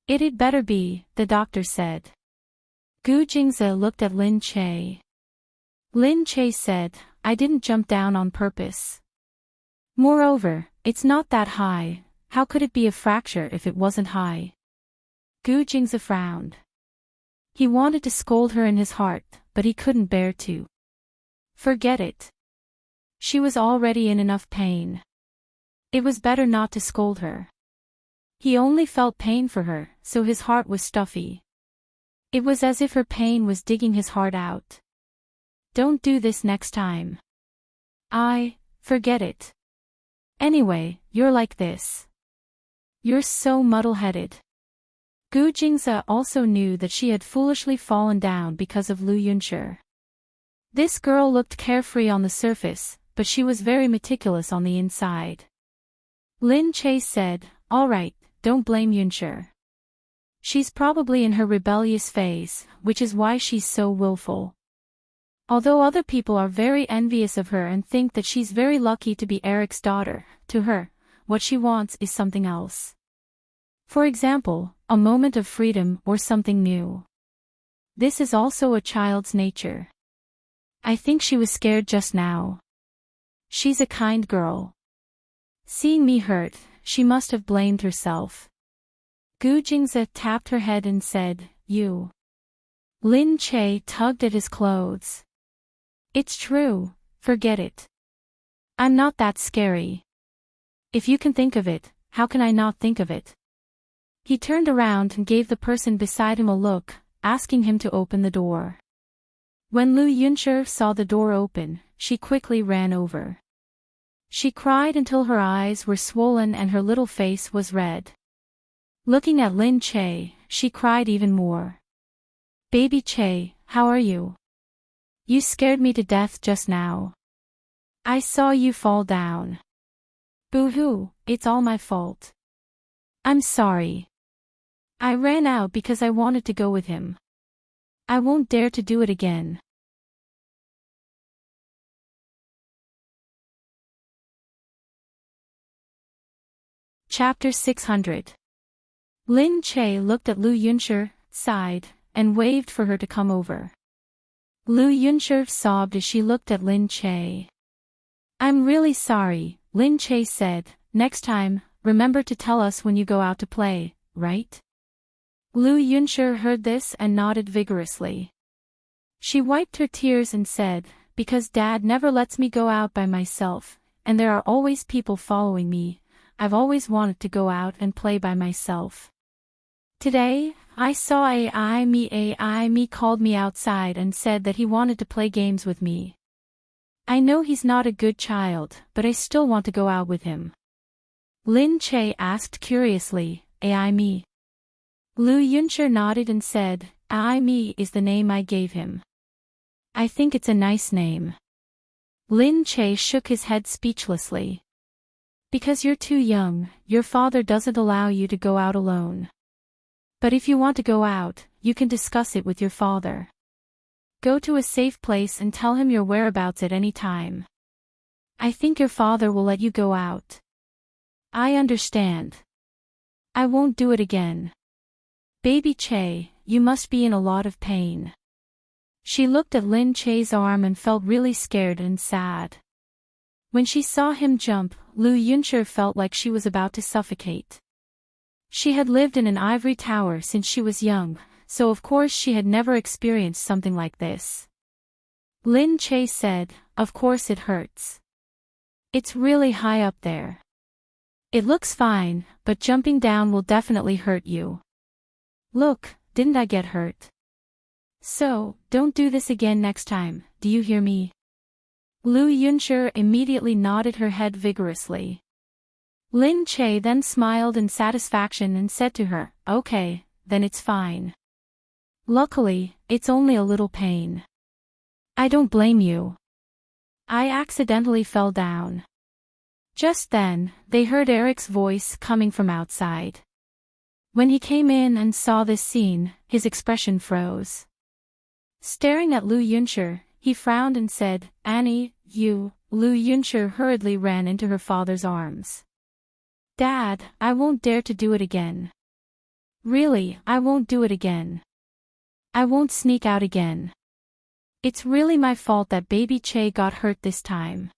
It'd better be, the doctor said. Gu Jingze looked at Lin Che. Lin Che said, I didn't jump down on purpose. Moreover, it's not that high. How could it be a fracture if it wasn't high? Gu Jingze frowned. He wanted to scold her in his heart, but he couldn't bear to. Forget it. She was already in enough pain. It was better not to scold her. He only felt pain for her, so his heart was stuffy. It was as if her pain was digging his heart out. Don't do this next time. Forget it. Anyway, you're like this. You're so muddle-headed. Gu Jingze also knew that she had foolishly fallen down because of Lu Yunshi. This girl looked carefree on the surface, but she was very meticulous on the inside. Lin Che said, all right, don't blame Yunshi. She's probably in her rebellious phase, which is why she's so willful. Although other people are very envious of her and think that she's very lucky to be Eric's daughter, to her, what she wants is something else. For example, a moment of freedom or something new. This is also a child's nature. I think she was scared just now. She's a kind girl. Seeing me hurt, she must have blamed herself. Gu Jingze tapped her head and said, you. Lin Che tugged at his clothes. It's true, forget it. I'm not that scary. If you can think of it, how can I not think of it? He turned around and gave the person beside him a look, asking him to open the door. When Lu Yunshi saw the door open, she quickly ran over. She cried until her eyes were swollen and her little face was red. Looking at Lin Che, she cried even more. Baby Che, how are you? You scared me to death just now. I saw you fall down. Boo-hoo, it's all my fault. I'm sorry. I ran out because I wanted to go with him. I won't dare to do it again. Chapter 600. Lin Che looked at Lu Yunshi, sighed, and waved for her to come over. Lu Yunshi sobbed as she looked at Lin Che. I'm really sorry, Lin Che said. Next time, remember to tell us when you go out to play, right? Lu Yunshi heard this and nodded vigorously. She wiped her tears and said, because Dad never lets me go out by myself, and there are always people following me, I've always wanted to go out and play by myself. Today, I saw AI me called me outside and said that he wanted to play games with me. I know he's not a good child, but I still want to go out with him. Lin Che asked curiously, AI me? Lu Yunshi nodded and said, AI me is the name I gave him. I think it's a nice name. Lin Che shook his head speechlessly. Because you're too young, your father doesn't allow you to go out alone. But if you want to go out, you can discuss it with your father. Go to a safe place and tell him your whereabouts at any time. I think your father will let you go out. I understand. I won't do it again. Baby Che, you must be in a lot of pain. She looked at Lin Che's arm and felt really scared and sad. When she saw him jump, Lu Yunshi felt like she was about to suffocate. She had lived in an ivory tower since she was young, so of course she had never experienced something like this. Lin Che said, of course it hurts. It's really high up there. It looks fine, but jumping down will definitely hurt you. Look, didn't I get hurt? So, don't do this again next time, do you hear me? Lu Yunshi immediately nodded her head vigorously. Lin Che then smiled in satisfaction and said to her, "Okay, then it's fine. Luckily, it's only a little pain. I don't blame you. I accidentally fell down." Just then, they heard Eric's voice coming from outside. When he came in and saw this scene, his expression froze. Staring at Lu Yunshi, he frowned and said, "Annie, you." Lu Yunshi hurriedly ran into her father's arms. "Dad, I won't dare to do it again. Really, I won't do it again. I won't sneak out again. It's really my fault that baby Che got hurt this time.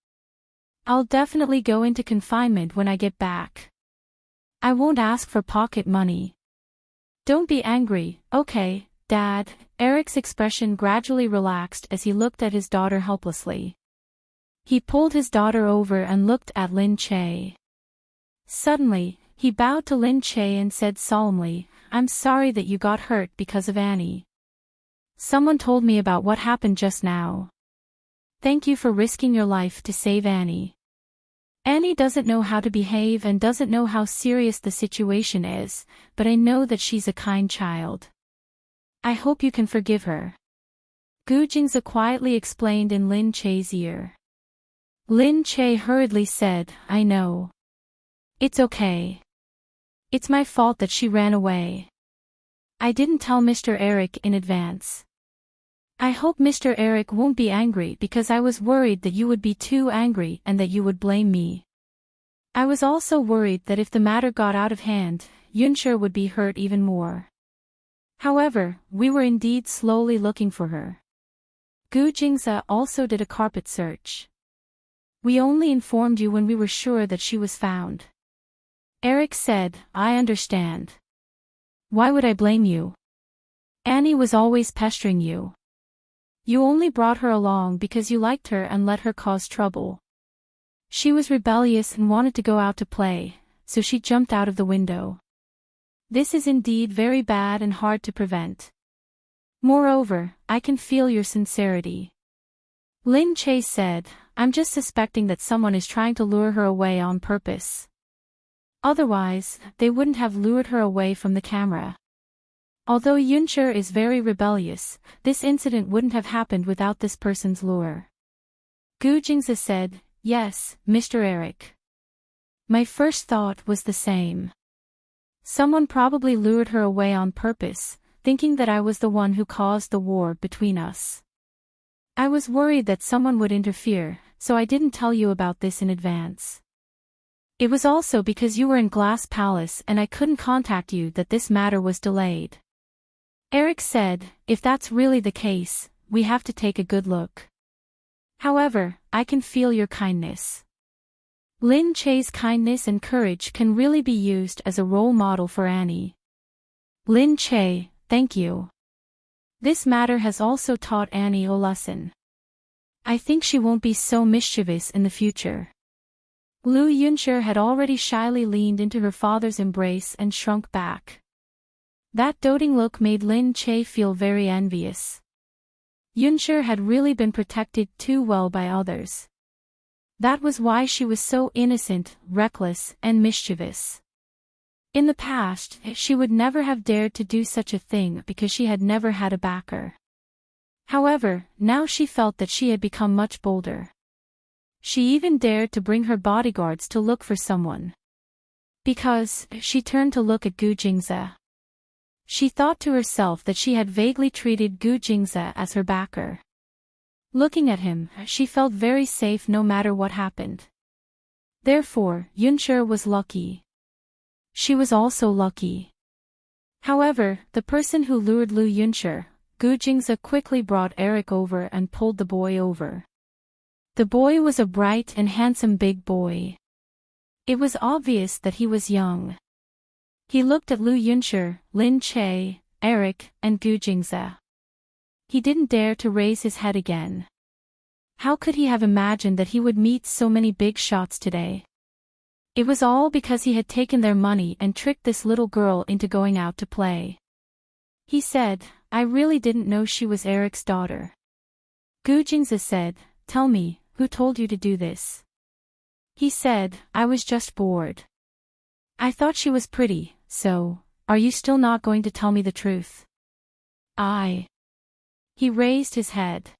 I'll definitely go into confinement when I get back. I won't ask for pocket money. Don't be angry, okay, Dad." Eric's expression gradually relaxed as he looked at his daughter helplessly. He pulled his daughter over and looked at Lin Che. Suddenly, he bowed to Lin Che and said solemnly, "I'm sorry that you got hurt because of Annie. Someone told me about what happened just now. Thank you for risking your life to save Annie. Annie doesn't know how to behave and doesn't know how serious the situation is, but I know that she's a kind child. I hope you can forgive her." Gu Jingze quietly explained in Lin Che's ear. Lin Che hurriedly said, "I know. It's okay. It's my fault that she ran away. I didn't tell Mr. Eric in advance. I hope Mr. Eric won't be angry because I was worried that you would be too angry and that you would blame me. I was also worried that if the matter got out of hand, Yunshi would be hurt even more. However, we were indeed slowly looking for her. Gu Jingze also did a carpet search. We only informed you when we were sure that she was found." Eric said, "I understand. Why would I blame you? Annie was always pestering you. You only brought her along because you liked her and let her cause trouble. She was rebellious and wanted to go out to play, so she jumped out of the window. This is indeed very bad and hard to prevent. Moreover, I can feel your sincerity." Lin Che said, "I'm just suspecting that someone is trying to lure her away on purpose. Otherwise, they wouldn't have lured her away from the camera. Although Yunshi is very rebellious, this incident wouldn't have happened without this person's lure." Gu Jingze said, "Yes, Mr. Eric. My first thought was the same. Someone probably lured her away on purpose, thinking that I was the one who caused the war between us. I was worried that someone would interfere, so I didn't tell you about this in advance. It was also because you were in Glass Palace and I couldn't contact you that this matter was delayed." Eric said, "If that's really the case, we have to take a good look. However, I can feel your kindness. Lin Che's kindness and courage can really be used as a role model for Annie. Lin Che, thank you. This matter has also taught Annie a lesson. I think she won't be so mischievous in the future." Lu Yunshi had already shyly leaned into her father's embrace and shrunk back. That doting look made Lin Che feel very envious. Yunshi had really been protected too well by others. That was why she was so innocent, reckless, and mischievous. In the past, she would never have dared to do such a thing because she had never had a backer. However, now she felt that she had become much bolder. She even dared to bring her bodyguards to look for someone. Because, she turned to look at Gu Jingze. She thought to herself that she had vaguely treated Gu Jingze as her backer. Looking at him, she felt very safe no matter what happened. Therefore, Yunshi was lucky. She was also lucky. However, the person who lured Lu Yunshi, Gu Jingze, quickly brought Eric over and pulled the boy over. The boy was a bright and handsome big boy. It was obvious that he was young. He looked at Lu Yunshi, Lin Che, Eric, and Gu Jingze. He didn't dare to raise his head again. How could he have imagined that he would meet so many big shots today? It was all because he had taken their money and tricked this little girl into going out to play. He said, "I really didn't know she was Eric's daughter." Gu Jingze said, "Tell me, who told you to do this? He said, I was just bored. I thought she was pretty, so, are you still not going to tell me the truth? He raised his head.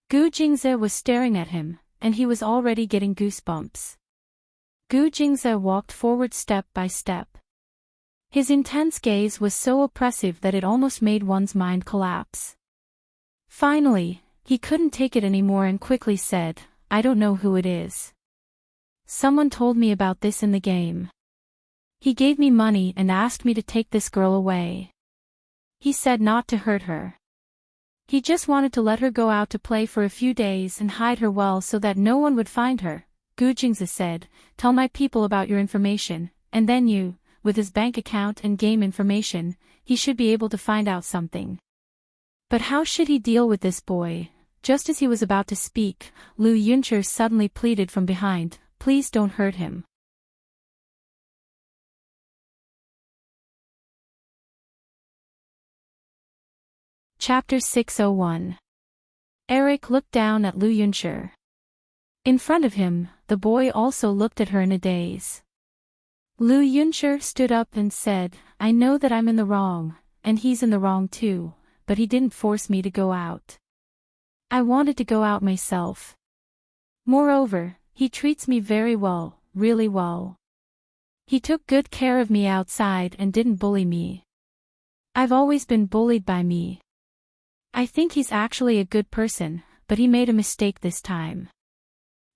Gu Jingze was staring at him, and he was already getting goosebumps. Gu Jingze walked forward step by step. His intense gaze was so oppressive that it almost made one's mind collapse. Finally, he couldn't take it anymore and quickly said, I don't know who it is. Someone told me about this in the game. He gave me money and asked me to take this girl away. He said not to hurt her. He just wanted to let her go out to play for a few days and hide her well so that no one would find her. Gu Jingze said, tell my people about your information, and then you, with his bank account and game information, he should be able to find out something. But how should he deal with this boy? Just as he was about to speak, Lu Yuncher suddenly pleaded from behind, please don't hurt him. Chapter 601. Eric looked down at Lu Yuncher. In front of him, the boy also looked at her in a daze. Lu Yuncher stood up and said, I know that I'm in the wrong, and he's in the wrong too, but he didn't force me to go out. I wanted to go out myself. Moreover, he treats me very well, really well. He took good care of me outside and didn't bully me. I've always been bullied by me. I think he's actually a good person, but he made a mistake this time.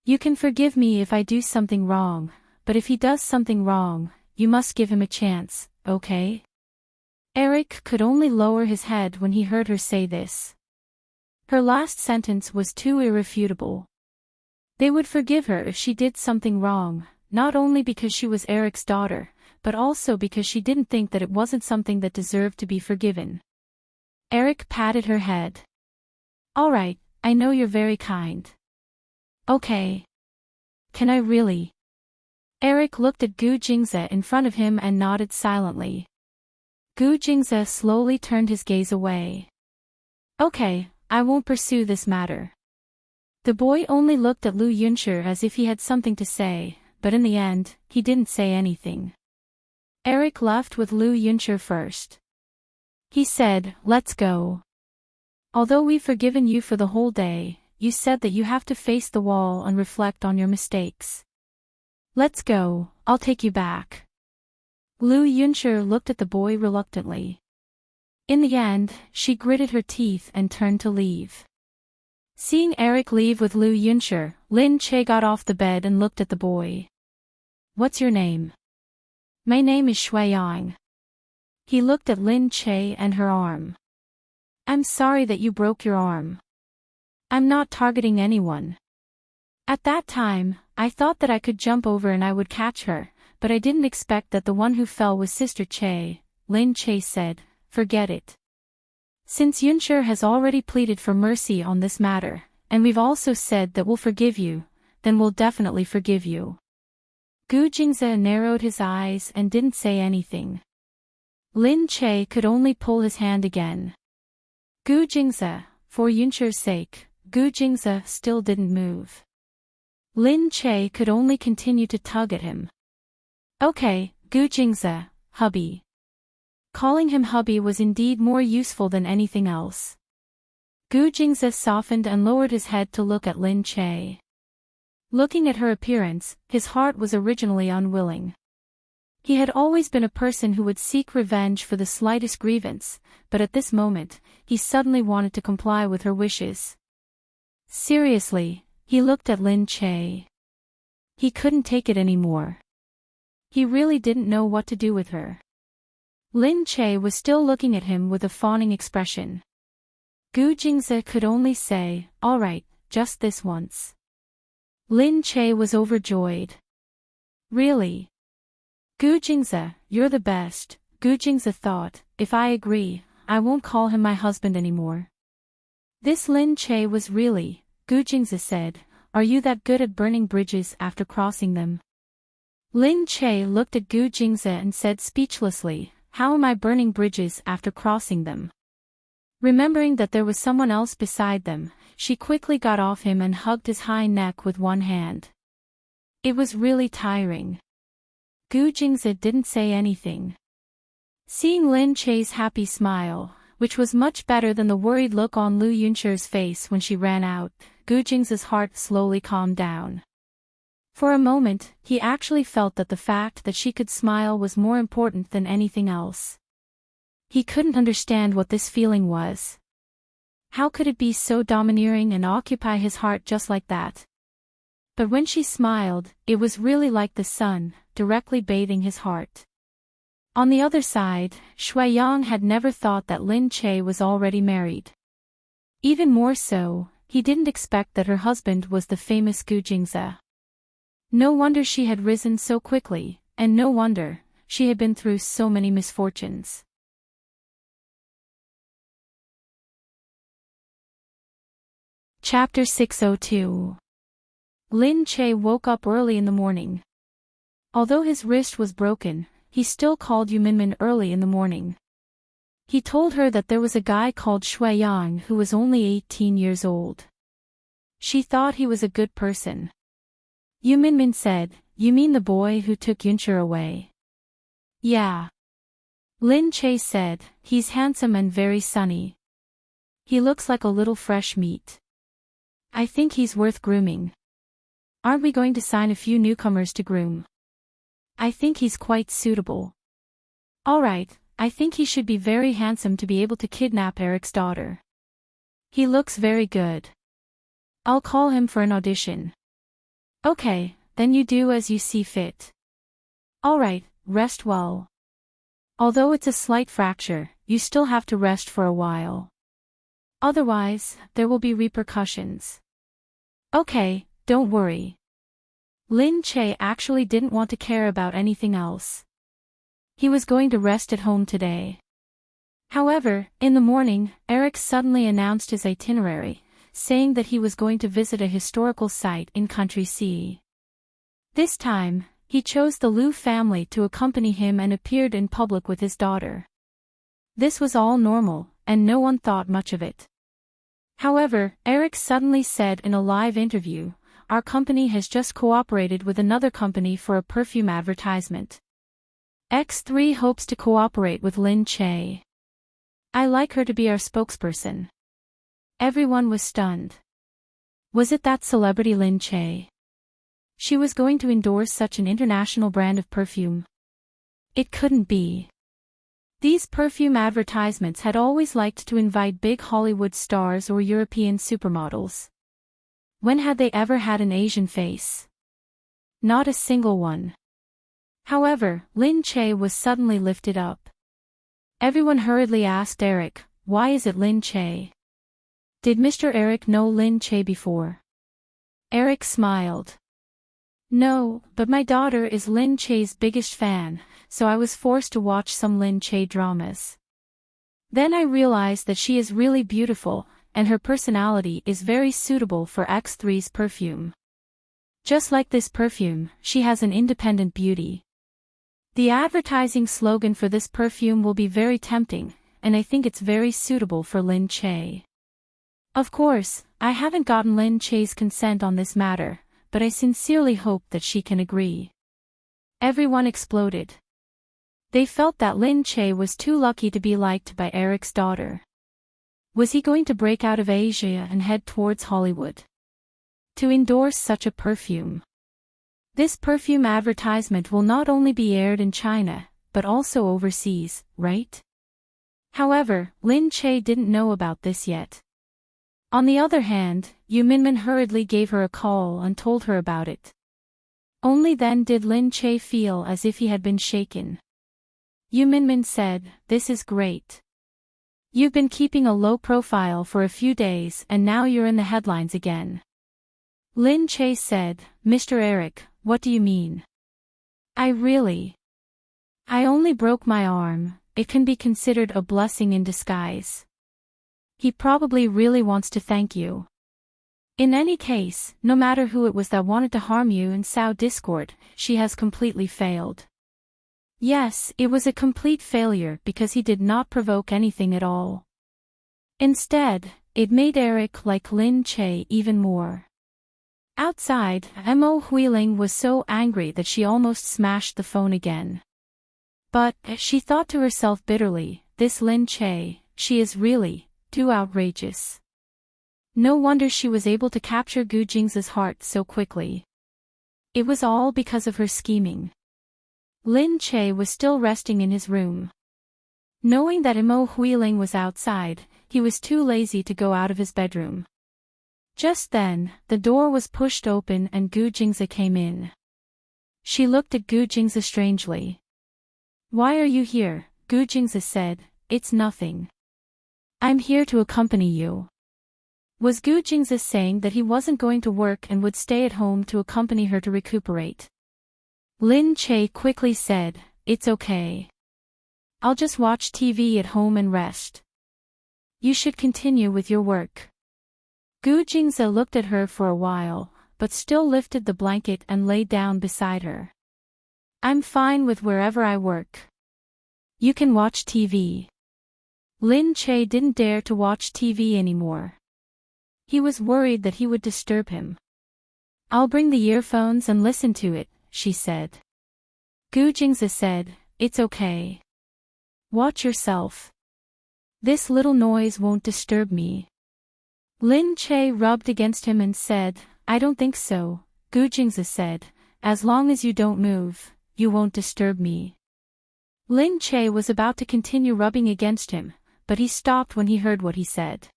You can forgive me if I do something wrong, but if he does something wrong, you must give him a chance, okay? Eric could only lower his head when he heard her say this. Her last sentence was too irrefutable. They would forgive her if she did something wrong, not only because she was Eric's daughter, but also because she didn't think that it wasn't something that deserved to be forgiven. Eric patted her head. All right, I know you're very kind. Okay. Can I really? Eric looked at Gu Jingze in front of him and nodded silently. Gu Jingze slowly turned his gaze away. Okay, I won't pursue this matter. The boy only looked at Lu Yuncher as if he had something to say, but in the end, he didn't say anything. Eric left with Lu Yuncher first. He said, let's go. Although we've forgiven you for the whole day, you said that you have to face the wall and reflect on your mistakes. Let's go, I'll take you back. Lu Yuncher looked at the boy reluctantly. In the end, she gritted her teeth and turned to leave. Seeing Eric leave with Lu Yuncher, Lin Che got off the bed and looked at the boy. What's your name? My name is Shuiyang. He looked at Lin Che and her arm. I'm sorry that you broke your arm. I'm not targeting anyone. At that time, I thought that I could jump over and I would catch her, but I didn't expect that the one who fell was Sister Che. Lin Che said, forget it. Since Yuncher has already pleaded for mercy on this matter, and we've also said that we'll forgive you, then we'll definitely forgive you. Gu Jingze narrowed his eyes and didn't say anything. Lin Che could only pull his hand again. Gu Jingze, for Yuncher's sake, Gu Jingze still didn't move. Lin Che could only continue to tug at him. Okay, Gu Jingze, hubby. Calling him hubby was indeed more useful than anything else. Gu Jingze softened and lowered his head to look at Lin Che. Looking at her appearance, his heart was originally unwilling. He had always been a person who would seek revenge for the slightest grievance, but at this moment, he suddenly wanted to comply with her wishes. Seriously, he looked at Lin Che. He couldn't take it anymore. He really didn't know what to do with her. Lin Che was still looking at him with a fawning expression. Gu Jingze could only say, all right, just this once. Lin Che was overjoyed. Really? Gu Jingze, you're the best, Gu Jingze thought, if I agree, I won't call him my husband anymore. This Lin Che was really, Gu Jingze said, are you that good at burning bridges after crossing them? Lin Che looked at Gu Jingze and said speechlessly, how am I burning bridges after crossing them? Remembering that there was someone else beside them, she quickly got off him and hugged his high neck with one hand. It was really tiring. Gu Jingzi didn't say anything. Seeing Lin Che's happy smile, which was much better than the worried look on Lu Yunshi's face when she ran out, Gu Jingzi's heart slowly calmed down. For a moment, he actually felt that the fact that she could smile was more important than anything else. He couldn't understand what this feeling was. How could it be so domineering and occupy his heart just like that? But when she smiled, it was really like the sun, directly bathing his heart. On the other side, Shui Yang had never thought that Lin Che was already married. Even more so, he didn't expect that her husband was the famous Gu Jingzi. No wonder she had risen so quickly, and no wonder she had been through so many misfortunes. Chapter 602. Lin Che woke up early in the morning. Although his wrist was broken, he still called Yu Minmin early in the morning. He told her that there was a guy called Shui Yang who was only 18 years old. She thought he was a good person. Yu Minmin said, "You mean the boy who took Yunshi away?" "Yeah." Lin Che said, "He's handsome and very sunny. He looks like a little fresh meat. I think he's worth grooming. Aren't we going to sign a few newcomers to groom? I think he's quite suitable. All right, I think he should be very handsome to be able to kidnap Eric's daughter. He looks very good. I'll call him for an audition." "Okay, then you do as you see fit. All right, rest well. Although it's a slight fracture, you still have to rest for a while. Otherwise, there will be repercussions." "Okay, don't worry." Lin Che actually didn't want to care about anything else. He was going to rest at home today. However, in the morning, Eric suddenly announced his itinerary, saying that he was going to visit a historical site in Country C. This time, he chose the Liu family to accompany him and appeared in public with his daughter. This was all normal, and no one thought much of it. However, Eric suddenly said in a live interview, "Our company has just cooperated with another company for a perfume advertisement. X3 hopes to cooperate with Lin Che. I like her to be our spokesperson." Everyone was stunned. Was it that celebrity Lin Che? She was going to endorse such an international brand of perfume? It couldn't be. These perfume advertisements had always liked to invite big Hollywood stars or European supermodels. When had they ever had an Asian face? Not a single one. However, Lin Che was suddenly lifted up. Everyone hurriedly asked Eric, "Why is it Lin Che? Did Mr. Eric know Lin Che before?" Eric smiled. "No, but my daughter is Lin Che's biggest fan, so I was forced to watch some Lin Che dramas. Then I realized that she is really beautiful, and her personality is very suitable for X3's perfume. Just like this perfume, she has an independent beauty. The advertising slogan for this perfume will be very tempting, and I think it's very suitable for Lin Che. Of course, I haven't gotten Lin Che's consent on this matter, but I sincerely hope that she can agree." Everyone exploded. They felt that Lin Che was too lucky to be liked by Eric's daughter. Was he going to break out of Asia and head towards Hollywood to endorse such a perfume? This perfume advertisement will not only be aired in China, but also overseas, right? However, Lin Che didn't know about this yet. On the other hand, Yu Minmin hurriedly gave her a call and told her about it. Only then did Lin Che feel as if he had been shaken. Yu Minmin said, "This is great. You've been keeping a low profile for a few days and now you're in the headlines again." Lin Che said, "Mr. Eric, what do you mean? I only broke my arm. It can be considered a blessing in disguise. He probably really wants to thank you. In any case, no matter who it was that wanted to harm you and sow discord, she has completely failed." Yes, it was a complete failure because he did not provoke anything at all. Instead, it made Eric like Lin Che even more. Outside, Mo Huiling was so angry that she almost smashed the phone again. But, she thought to herself bitterly, this Lin Che, she is really too outrageous. No wonder she was able to capture Gu Jing's heart so quickly. It was all because of her scheming. Lin Che was still resting in his room. Knowing that Mo Huiling was outside, he was too lazy to go out of his bedroom. Just then, the door was pushed open and Gu Jingze came in. She looked at Gu Jingze strangely. "Why are you here?" Gu Jingze said. "It's nothing. I'm here to accompany you." Was Gu Jingze saying that he wasn't going to work and would stay at home to accompany her to recuperate? Lin Che quickly said, "It's okay. I'll just watch TV at home and rest. You should continue with your work." Gu Jingze looked at her for a while, but still lifted the blanket and lay down beside her. "I'm fine with wherever I work. You can watch TV." Lin Che didn't dare to watch TV anymore. He was worried that he would disturb him. "I'll bring the earphones and listen to it," she said. Gu Jingze said, "It's okay. Watch yourself. This little noise won't disturb me." Lin Che rubbed against him and said, "I don't think so." Gu Jingze said, "As long as you don't move, you won't disturb me." Lin Che was about to continue rubbing against him, but he stopped when he heard what he said.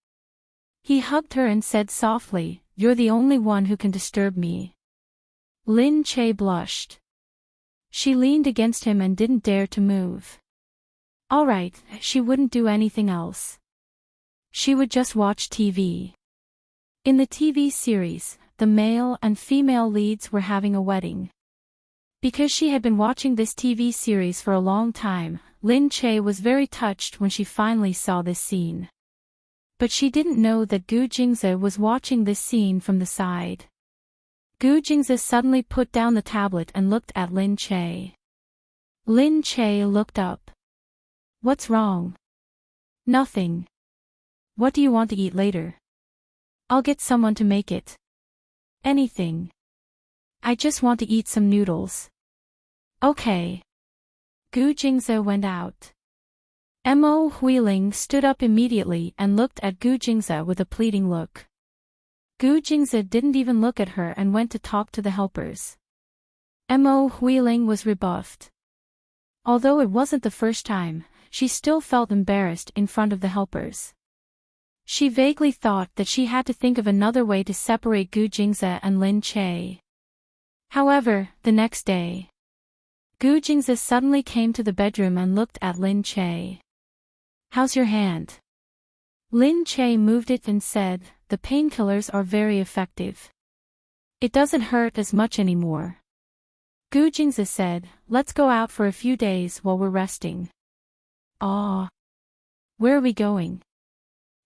He hugged her and said softly, "You're the only one who can disturb me." Lin Che blushed. She leaned against him and didn't dare to move. All right, she wouldn't do anything else. She would just watch TV. In the TV series, the male and female leads were having a wedding. Because she had been watching this TV series for a long time, Lin Che was very touched when she finally saw this scene. But she didn't know that Gu Jingze was watching this scene from the side. Gu Jingze suddenly put down the tablet and looked at Lin Che. Lin Che looked up. "What's wrong?" "Nothing. What do you want to eat later?" "I'll get someone to make it." "Anything. I just want to eat some noodles." "Okay." Gu Jingze went out. Mo Huiling stood up immediately and looked at Gu Jingze with a pleading look. Gu Jingze didn't even look at her and went to talk to the helpers. Mo Huiling was rebuffed. Although it wasn't the first time, she still felt embarrassed in front of the helpers. She vaguely thought that she had to think of another way to separate Gu Jingze and Lin Che. However, the next day, Gu Jingze suddenly came to the bedroom and looked at Lin Che. "How's your hand?" Lin Che moved it and said, "The painkillers are very effective. It doesn't hurt as much anymore." Gu Jingze said, "Let's go out for a few days while we're resting." "Aw. Where are we going?"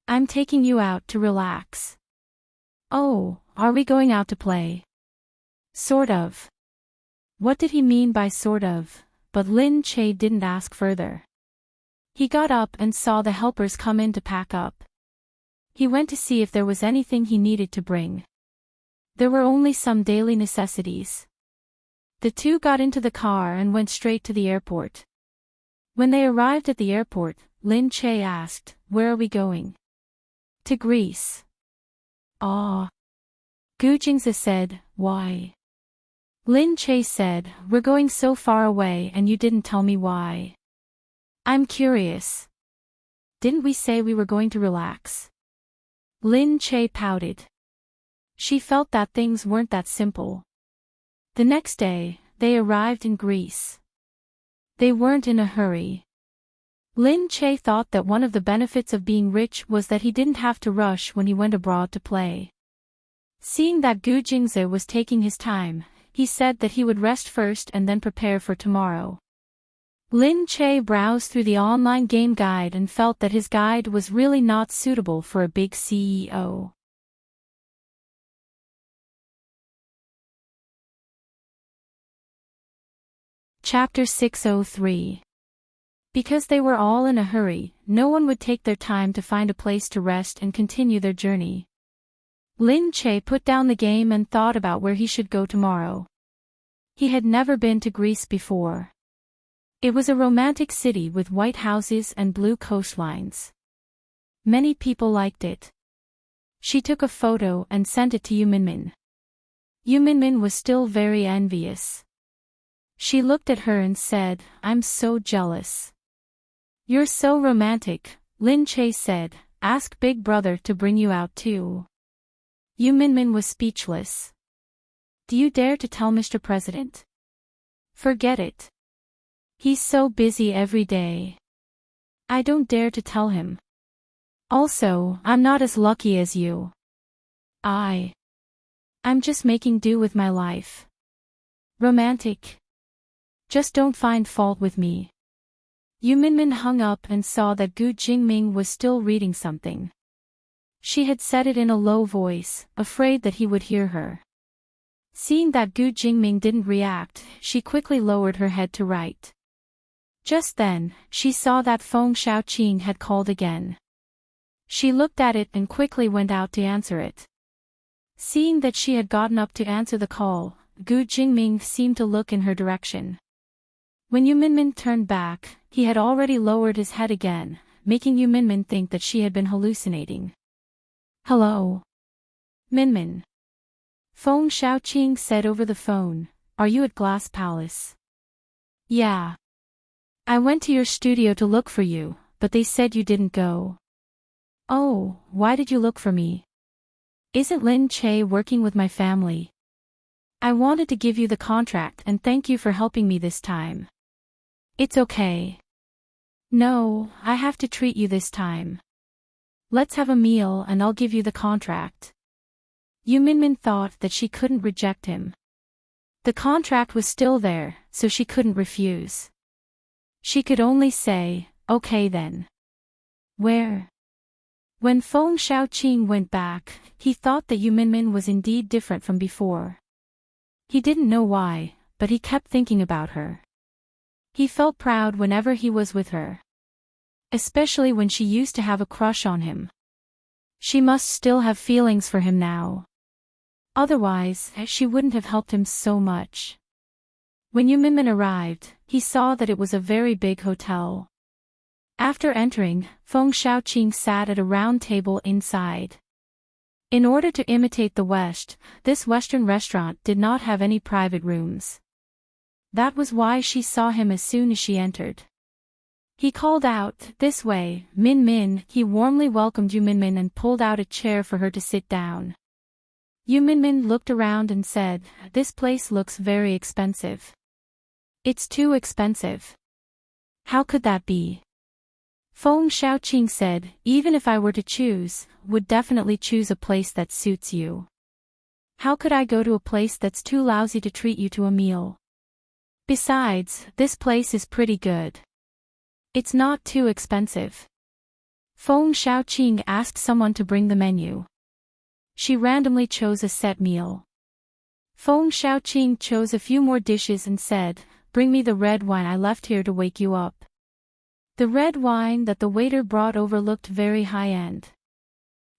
"I'm taking you out to relax." "Oh, are we going out to play?" "Sort of." What did he mean by sort of? But Lin Che didn't ask further. He got up and saw the helpers come in to pack up. He went to see if there was anything he needed to bring. There were only some daily necessities. The two got into the car and went straight to the airport. When they arrived at the airport, Lin Che asked, "Where are we going?" "To Greece." "Aw." Gu Jingze said, "Why?" Lin Che said, "We're going so far away and you didn't tell me why." "I'm curious. Didn't we say we were going to relax?" Lin Che pouted. She felt that things weren't that simple. The next day, they arrived in Greece. They weren't in a hurry. Lin Che thought that one of the benefits of being rich was that he didn't have to rush when he went abroad to play. Seeing that Gu Jingze was taking his time, he said that he would rest first and then prepare for tomorrow. Lin Che browsed through the online game guide and felt that his guide was really not suitable for a big CEO. Chapter 603. Because they were all in a hurry, no one would take their time to find a place to rest and continue their journey. Lin Che put down the game and thought about where he should go tomorrow. He had never been to Greece before. It was a romantic city with white houses and blue coastlines. Many people liked it. She took a photo and sent it to Yu Minmin. Yu Minmin was still very envious. She looked at her and said, "I'm so jealous." "You're so romantic," Lin Che said. "Ask Big Brother to bring you out too." Yu Minmin was speechless. "Do you dare to tell Mr. President?" "Forget it. He's so busy every day. I don't dare to tell him. Also, I'm not as lucky as you. I'm just making do with my life. Romantic. Just don't find fault with me." Yu Minmin hung up and saw that Gu Jingming was still reading something. She had said it in a low voice, afraid that he would hear her. Seeing that Gu Jingming didn't react, she quickly lowered her head to write. Just then, she saw that Feng Xiaoqing had called again. She looked at it and quickly went out to answer it. Seeing that she had gotten up to answer the call, Gu Jingming seemed to look in her direction. When Yu Minmin turned back, he had already lowered his head again, making Yu Minmin think that she had been hallucinating. "Hello? Minmin." Feng Xiaoqing said over the phone, "Are you at Glass Palace?" "Yeah. I went to your studio to look for you, but they said you didn't go." "Oh, why did you look for me?" "Isn't Lin Che working with my family? I wanted to give you the contract and thank you for helping me this time." "It's okay. No, I have to treat you this time. Let's have a meal and I'll give you the contract." Yu Minmin thought that she couldn't reject him. The contract was still there, so she couldn't refuse. She could only say, "Okay then." "Where?" When Feng Xiaoqing went back, he thought that Yu Minmin was indeed different from before. He didn't know why, but he kept thinking about her. He felt proud whenever he was with her. Especially when she used to have a crush on him. She must still have feelings for him now. Otherwise, she wouldn't have helped him so much. When Yu Minmin arrived, he saw that it was a very big hotel. After entering, Feng Xiaoqing sat at a round table inside. In order to imitate the West, this Western restaurant did not have any private rooms. That was why she saw him as soon as she entered. He called out, "This way, Min Min." He warmly welcomed Yu Minmin and pulled out a chair for her to sit down. Yu Minmin looked around and said, "This place looks very expensive." "It's too expensive." "How could that be?" Feng Xiaoqing said, "Even if I were to choose, would definitely choose a place that suits you. How could I go to a place that's too lousy to treat you to a meal? Besides, this place is pretty good. It's not too expensive." Feng Xiaoqing asked someone to bring the menu. She randomly chose a set meal. Feng Xiaoqing chose a few more dishes and said, "Bring me the red wine I left here to wake you up." The red wine that the waiter brought over looked very high-end.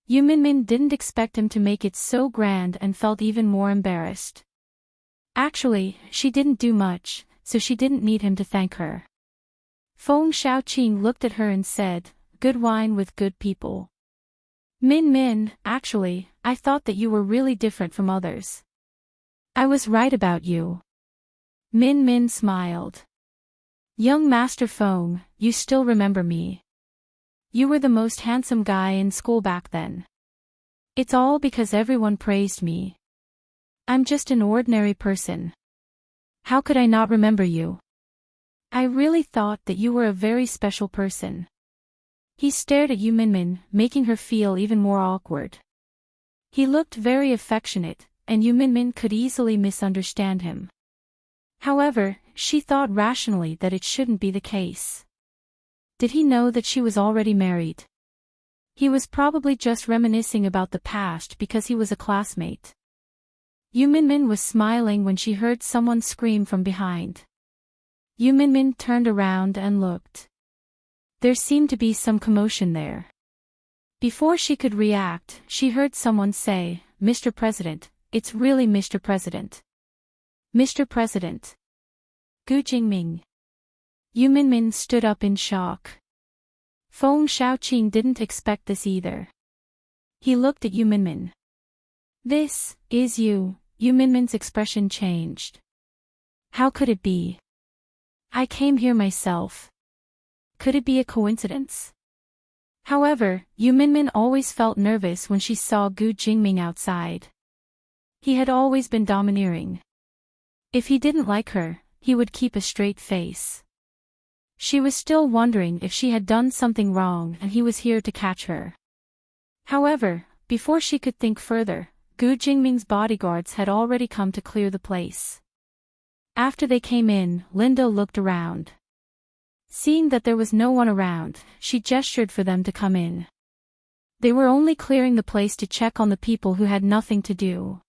Yu Minmin didn't expect him to make it so grand and felt even more embarrassed. Actually, she didn't do much, so she didn't need him to thank her. Feng Xiaoqing looked at her and said, "Good wine with good people." "Min Min, actually, I thought that you were really different from others." "I was right about you." Min Min smiled. "Young Master Feng, you still remember me. You were the most handsome guy in school back then. It's all because everyone praised me. I'm just an ordinary person. How could I not remember you? I really thought that you were a very special person." He stared at Yu Minmin, making her feel even more awkward. He looked very affectionate, and Yu Minmin could easily misunderstand him. However, she thought rationally that it shouldn't be the case. Did he know that she was already married? He was probably just reminiscing about the past because he was a classmate. Yu Minmin was smiling when she heard someone scream from behind. Yu Minmin turned around and looked. There seemed to be some commotion there. Before she could react, she heard someone say, "Mr. President, it's really Mr. President. Mr. President." Gu Jingming. Yu Minmin stood up in shock. Feng Xiaoqing didn't expect this either. He looked at Yu Minmin. "This is you." Yu Minmin's expression changed. "How could it be? I came here myself. Could it be a coincidence?" However, Yu Minmin always felt nervous when she saw Gu Jingming outside. He had always been domineering. If he didn't like her, he would keep a straight face. She was still wondering if she had done something wrong and he was here to catch her. However, before she could think further, Gu Jingming's bodyguards had already come to clear the place. After they came in, Linda looked around. Seeing that there was no one around, she gestured for them to come in. They were only clearing the place to check on the people who had nothing to do.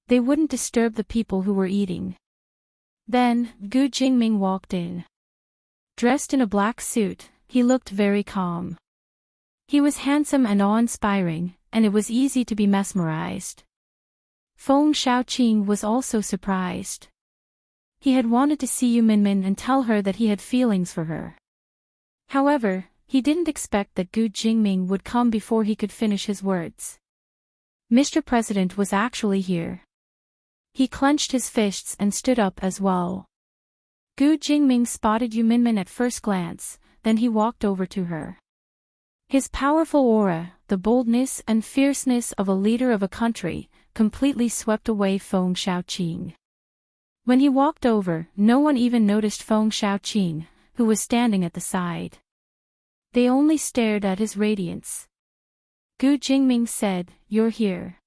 They wouldn't disturb the people who were eating. Then, Gu Jingming walked in. Dressed in a black suit, he looked very calm. He was handsome and awe-inspiring, and it was easy to be mesmerized. Feng Xiaoqing was also surprised. He had wanted to see Yu Minmin and tell her that he had feelings for her. However, he didn't expect that Gu Jingming would come before he could finish his words. Mr. President was actually here. He clenched his fists and stood up as well. Gu Jingming spotted Yu Minmin at first glance, then he walked over to her. His powerful aura, the boldness and fierceness of a leader of a country, completely swept away Feng Xiaoqing. When he walked over, no one even noticed Feng Xiaoqing, who was standing at the side. They only stared at his radiance. Gu Jingming said, "You're here."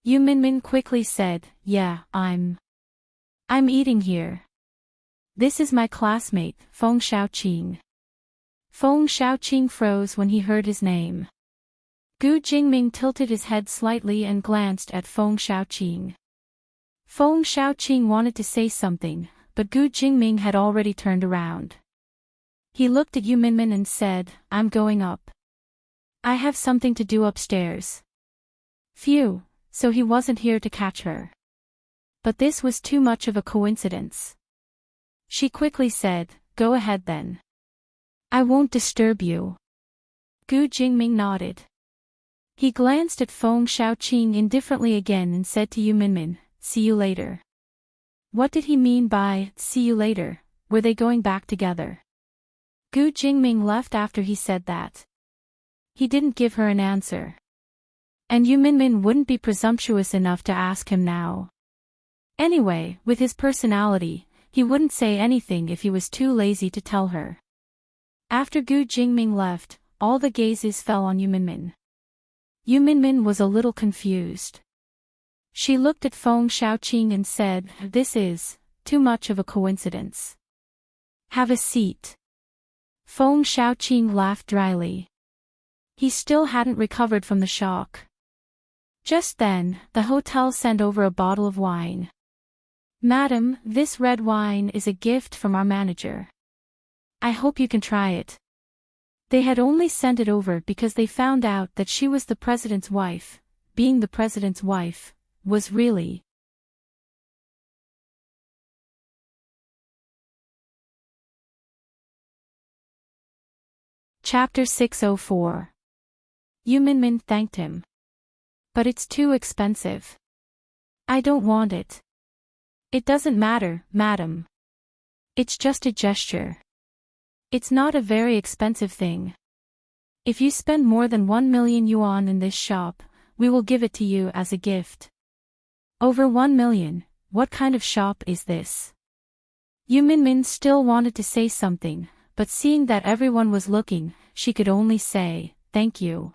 Yu Minmin quickly said, "Yeah, I'm eating here. This is my classmate, Feng Xiaoqing." Feng Xiaoqing froze when he heard his name. Gu Jingming tilted his head slightly and glanced at Feng Xiaoqing. Feng Xiaoqing wanted to say something, but Gu Jingming had already turned around. He looked at Yu Minmin and said, "I'm going up. I have something to do upstairs." Phew, so he wasn't here to catch her. But this was too much of a coincidence. She quickly said, "Go ahead then. I won't disturb you." Gu Jingming nodded. He glanced at Feng Xiaoqing indifferently again and said to Yu Minmin, "See you later." What did he mean by, "see you later"? Were they going back together? Gu Jingming left after he said that. He didn't give her an answer. And Yu Minmin wouldn't be presumptuous enough to ask him now. Anyway, with his personality, he wouldn't say anything if he was too lazy to tell her. After Gu Jingming left, all the gazes fell on Yu Minmin. Yu Minmin was a little confused. She looked at Feng Xiaoqing and said, "This is too much of a coincidence. Have a seat." Feng Xiaoqing laughed dryly. He still hadn't recovered from the shock. Just then, the hotel sent over a bottle of wine. "Madam, this red wine is a gift from our manager. I hope you can try it." They had only sent it over because they found out that she was the president's wife. Being the president's wife was really. Chapter 604. Yu Minmin thanked him. "But it's too expensive. I don't want it." "It doesn't matter, madam. It's just a gesture. It's not a very expensive thing. If you spend more than 1 million yuan in this shop, we will give it to you as a gift." "Over 1 million, what kind of shop is this?" Yu Minmin still wanted to say something, but seeing that everyone was looking, she could only say, "Thank you."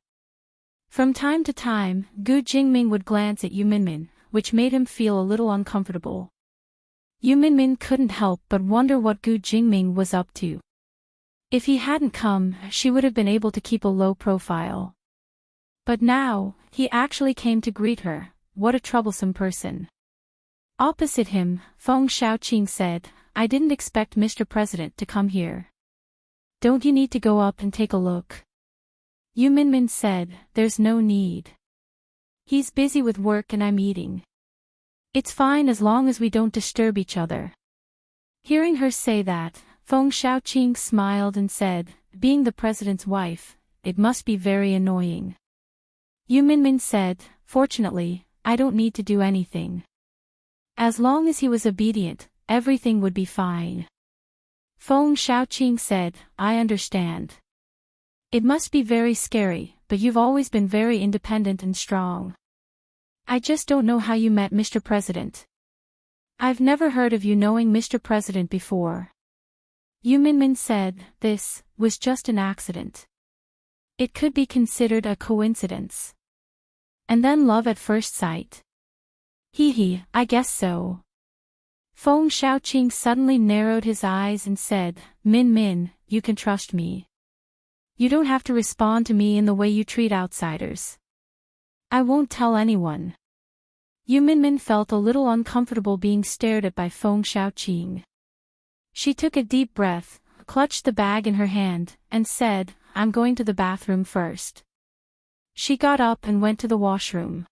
From time to time, Gu Jingming would glance at Yu Minmin, which made him feel a little uncomfortable. Yu Minmin couldn't help but wonder what Gu Jingming was up to. If he hadn't come, she would have been able to keep a low profile. But now, he actually came to greet her. What a troublesome person. Opposite him, Feng Xiaoqing said, "I didn't expect Mr. President to come here." Don't you need to go up and take a look? Yu Minmin said, there's no need. He's busy with work and I'm eating. It's fine as long as we don't disturb each other. Hearing her say that, Feng Xiaoqing smiled and said, being the president's wife, it must be very annoying. Yu Minmin said, fortunately, I don't need to do anything. As long as he was obedient, everything would be fine. Feng Xiaoqing said, I understand. It must be very scary, but you've always been very independent and strong. I just don't know how you met Mr. President. I've never heard of you knowing Mr. President before. Yu Minmin said, this was just an accident. It could be considered a coincidence. And then love at first sight. Hee, I guess so. Feng Xiaoqing suddenly narrowed his eyes and said, Min, you can trust me. You don't have to respond to me in the way you treat outsiders. I won't tell anyone. Yu Minmin felt a little uncomfortable being stared at by Feng Xiaoqing. She took a deep breath, clutched the bag in her hand, and said, I'm going to the bathroom first. She got up and went to the washroom.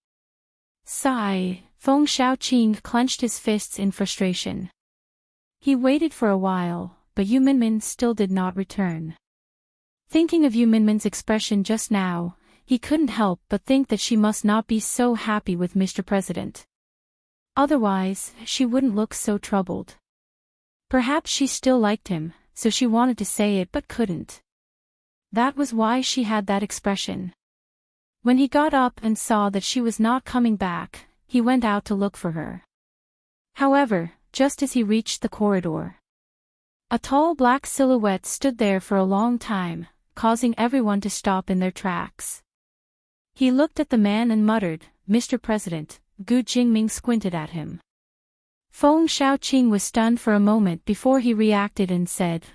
Sigh, Feng Xiaoqing clenched his fists in frustration. He waited for a while, but Yu Minmin still did not return. Thinking of Yu Minmin's expression just now, he couldn't help but think that she must not be so happy with Mr. President. Otherwise, she wouldn't look so troubled. Perhaps she still liked him, so she wanted to say it but couldn't. That was why she had that expression. When he got up and saw that she was not coming back, he went out to look for her. However, just as he reached the corridor, a tall black silhouette stood there for a long time, causing everyone to stop in their tracks. He looked at the man and muttered, Mr. President. Gu Jingming squinted at him. Feng Xiaoqing was stunned for a moment before he reacted and said,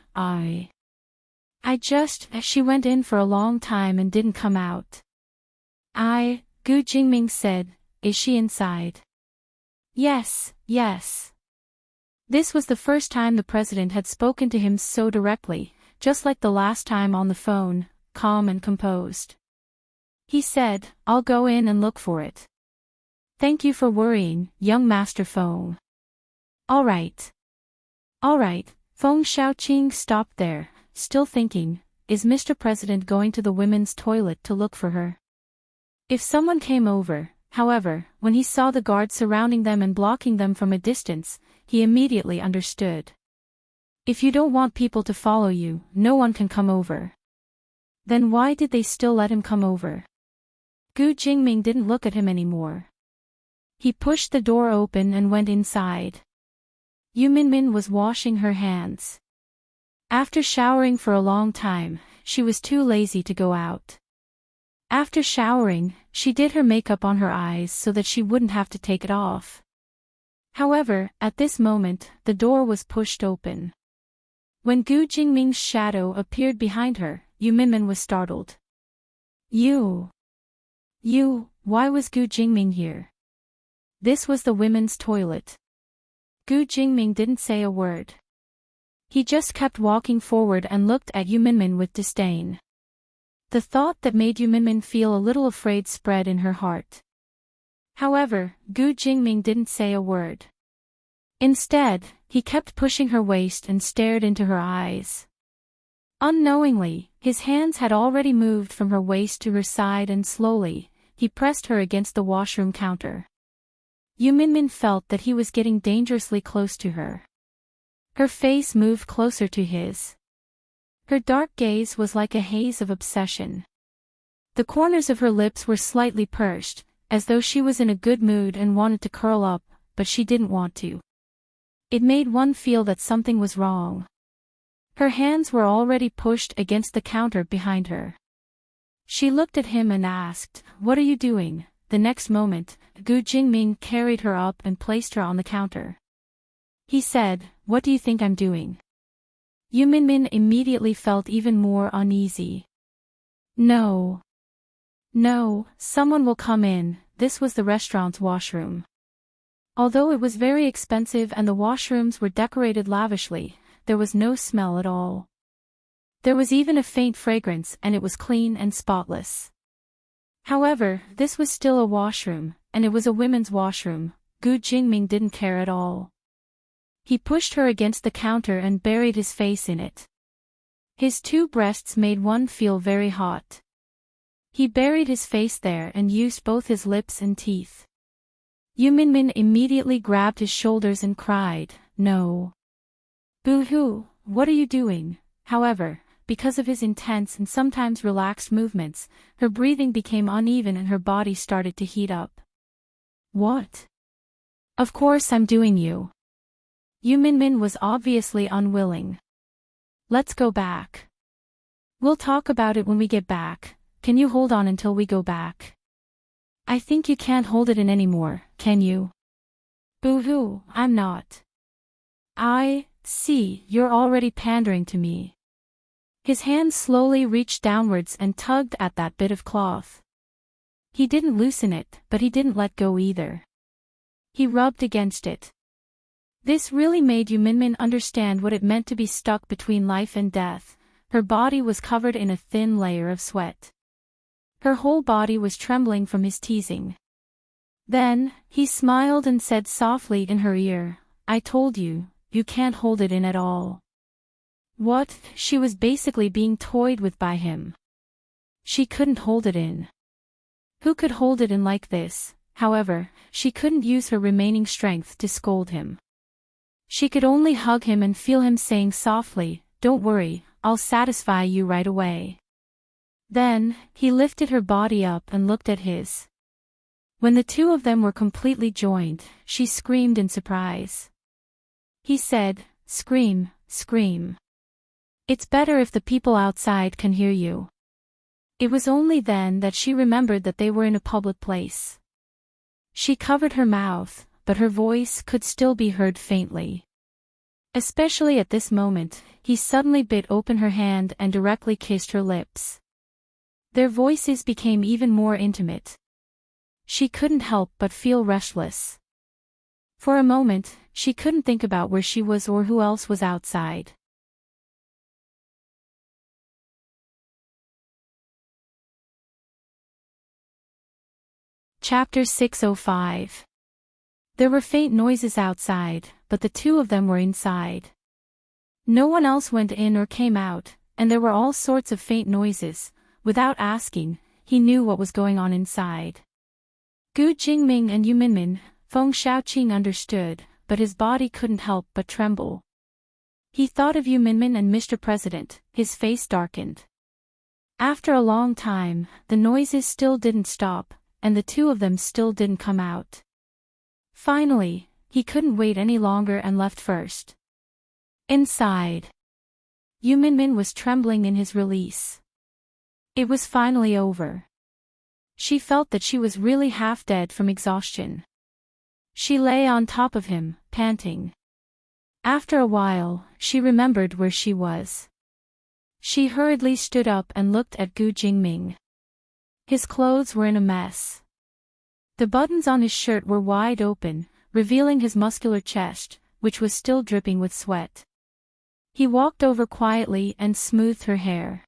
She went in for a long time and didn't come out. Gu Jingming said, is she inside? Yes. This was the first time the president had spoken to him so directly, just like the last time on the phone, calm and composed. He said, I'll go in and look for it. Thank you for worrying, young Master Feng. All right. Feng Xiaoqing stopped there, still thinking, is Mr. President going to the women's toilet to look for her? If someone came over, however, when he saw the guards surrounding them and blocking them from a distance, he immediately understood. If you don't want people to follow you, no one can come over. Then why did they still let him come over? Gu Jingming didn't look at him anymore. He pushed the door open and went inside. Yu Minmin was washing her hands. After showering for a long time, she was too lazy to go out. After showering, she did her makeup on her eyes so that she wouldn't have to take it off. However, at this moment, the door was pushed open. When Gu Jingming's shadow appeared behind her, Yu Minmin was startled. You, why was Gu Jingming here? This was the women's toilet. Gu Jingming didn't say a word. He just kept walking forward and looked at Yu Minmin with disdain. The thought that made Yu Minmin feel a little afraid spread in her heart. However, Gu Jingming didn't say a word. Instead, he kept pushing her waist and stared into her eyes. Unknowingly, his hands had already moved from her waist to her side and slowly, he pressed her against the washroom counter. Yu Minmin felt that he was getting dangerously close to her. Her face moved closer to his. Her dark gaze was like a haze of obsession. The corners of her lips were slightly pursed, as though she was in a good mood and wanted to curl up, but she didn't want to. It made one feel that something was wrong. Her hands were already pushed against the counter behind her. She looked at him and asked, "What are you doing?" The next moment, Gu Jingming carried her up and placed her on the counter. He said, "What do you think I'm doing?" Yu Minmin immediately felt even more uneasy. No, someone will come in. This was the restaurant's washroom. Although it was very expensive and the washrooms were decorated lavishly, there was no smell at all. There was even a faint fragrance and it was clean and spotless. However, this was still a washroom, and it was a women's washroom. Gu Jingming didn't care at all. He pushed her against the counter and buried his face in it. His two breasts made one feel very hot. He buried his face there and used both his lips and teeth. Yu Minmin immediately grabbed his shoulders and cried, "No. Boo-hoo, what are you doing?" However, because of his intense and sometimes relaxed movements, her breathing became uneven and her body started to heat up. "What? Of course I'm doing you." Yu Minmin was obviously unwilling. "Let's go back. We'll talk about it when we get back. Can you hold on until we go back? I think you can't hold it in anymore, can you?" "Boo-hoo, I'm not." "I see, you're already pandering to me." His hand slowly reached downwards and tugged at that bit of cloth. He didn't loosen it, but he didn't let go either. He rubbed against it. This really made Yu Minmin understand what it meant to be stuck between life and death. Her body was covered in a thin layer of sweat. Her whole body was trembling from his teasing. Then, he smiled and said softly in her ear, "I told you, you can't hold it in at all." What? She was basically being toyed with by him. She couldn't hold it in. Who could hold it in like this? However, she couldn't use her remaining strength to scold him. She could only hug him and feel him saying softly, "Don't worry, I'll satisfy you right away." Then, he lifted her body up and looked at his. When the two of them were completely joined, she screamed in surprise. He said, "Scream, scream. It's better if the people outside can hear you." It was only then that she remembered that they were in a public place. She covered her mouth, but her voice could still be heard faintly. Especially at this moment, he suddenly bit open her hand and directly kissed her lips. Their voices became even more intimate. She couldn't help but feel restless. For a moment, she couldn't think about where she was or who else was outside. Chapter 605. There were faint noises outside, but the two of them were inside. No one else went in or came out, and there were all sorts of faint noises. Without asking, he knew what was going on inside. Gu Jingming and Yu Minmin, Feng Shaoqing understood, but his body couldn't help but tremble. He thought of Yu Minmin and Mr. President, his face darkened. After a long time, the noises still didn't stop, and the two of them still didn't come out. Finally, he couldn't wait any longer and left first. Inside, Yu Minmin was trembling in his release. It was finally over. She felt that she was really half dead from exhaustion. She lay on top of him, panting. After a while, she remembered where she was. She hurriedly stood up and looked at Gu Jingming. His clothes were in a mess. The buttons on his shirt were wide open, revealing his muscular chest, which was still dripping with sweat. He walked over quietly and smoothed her hair.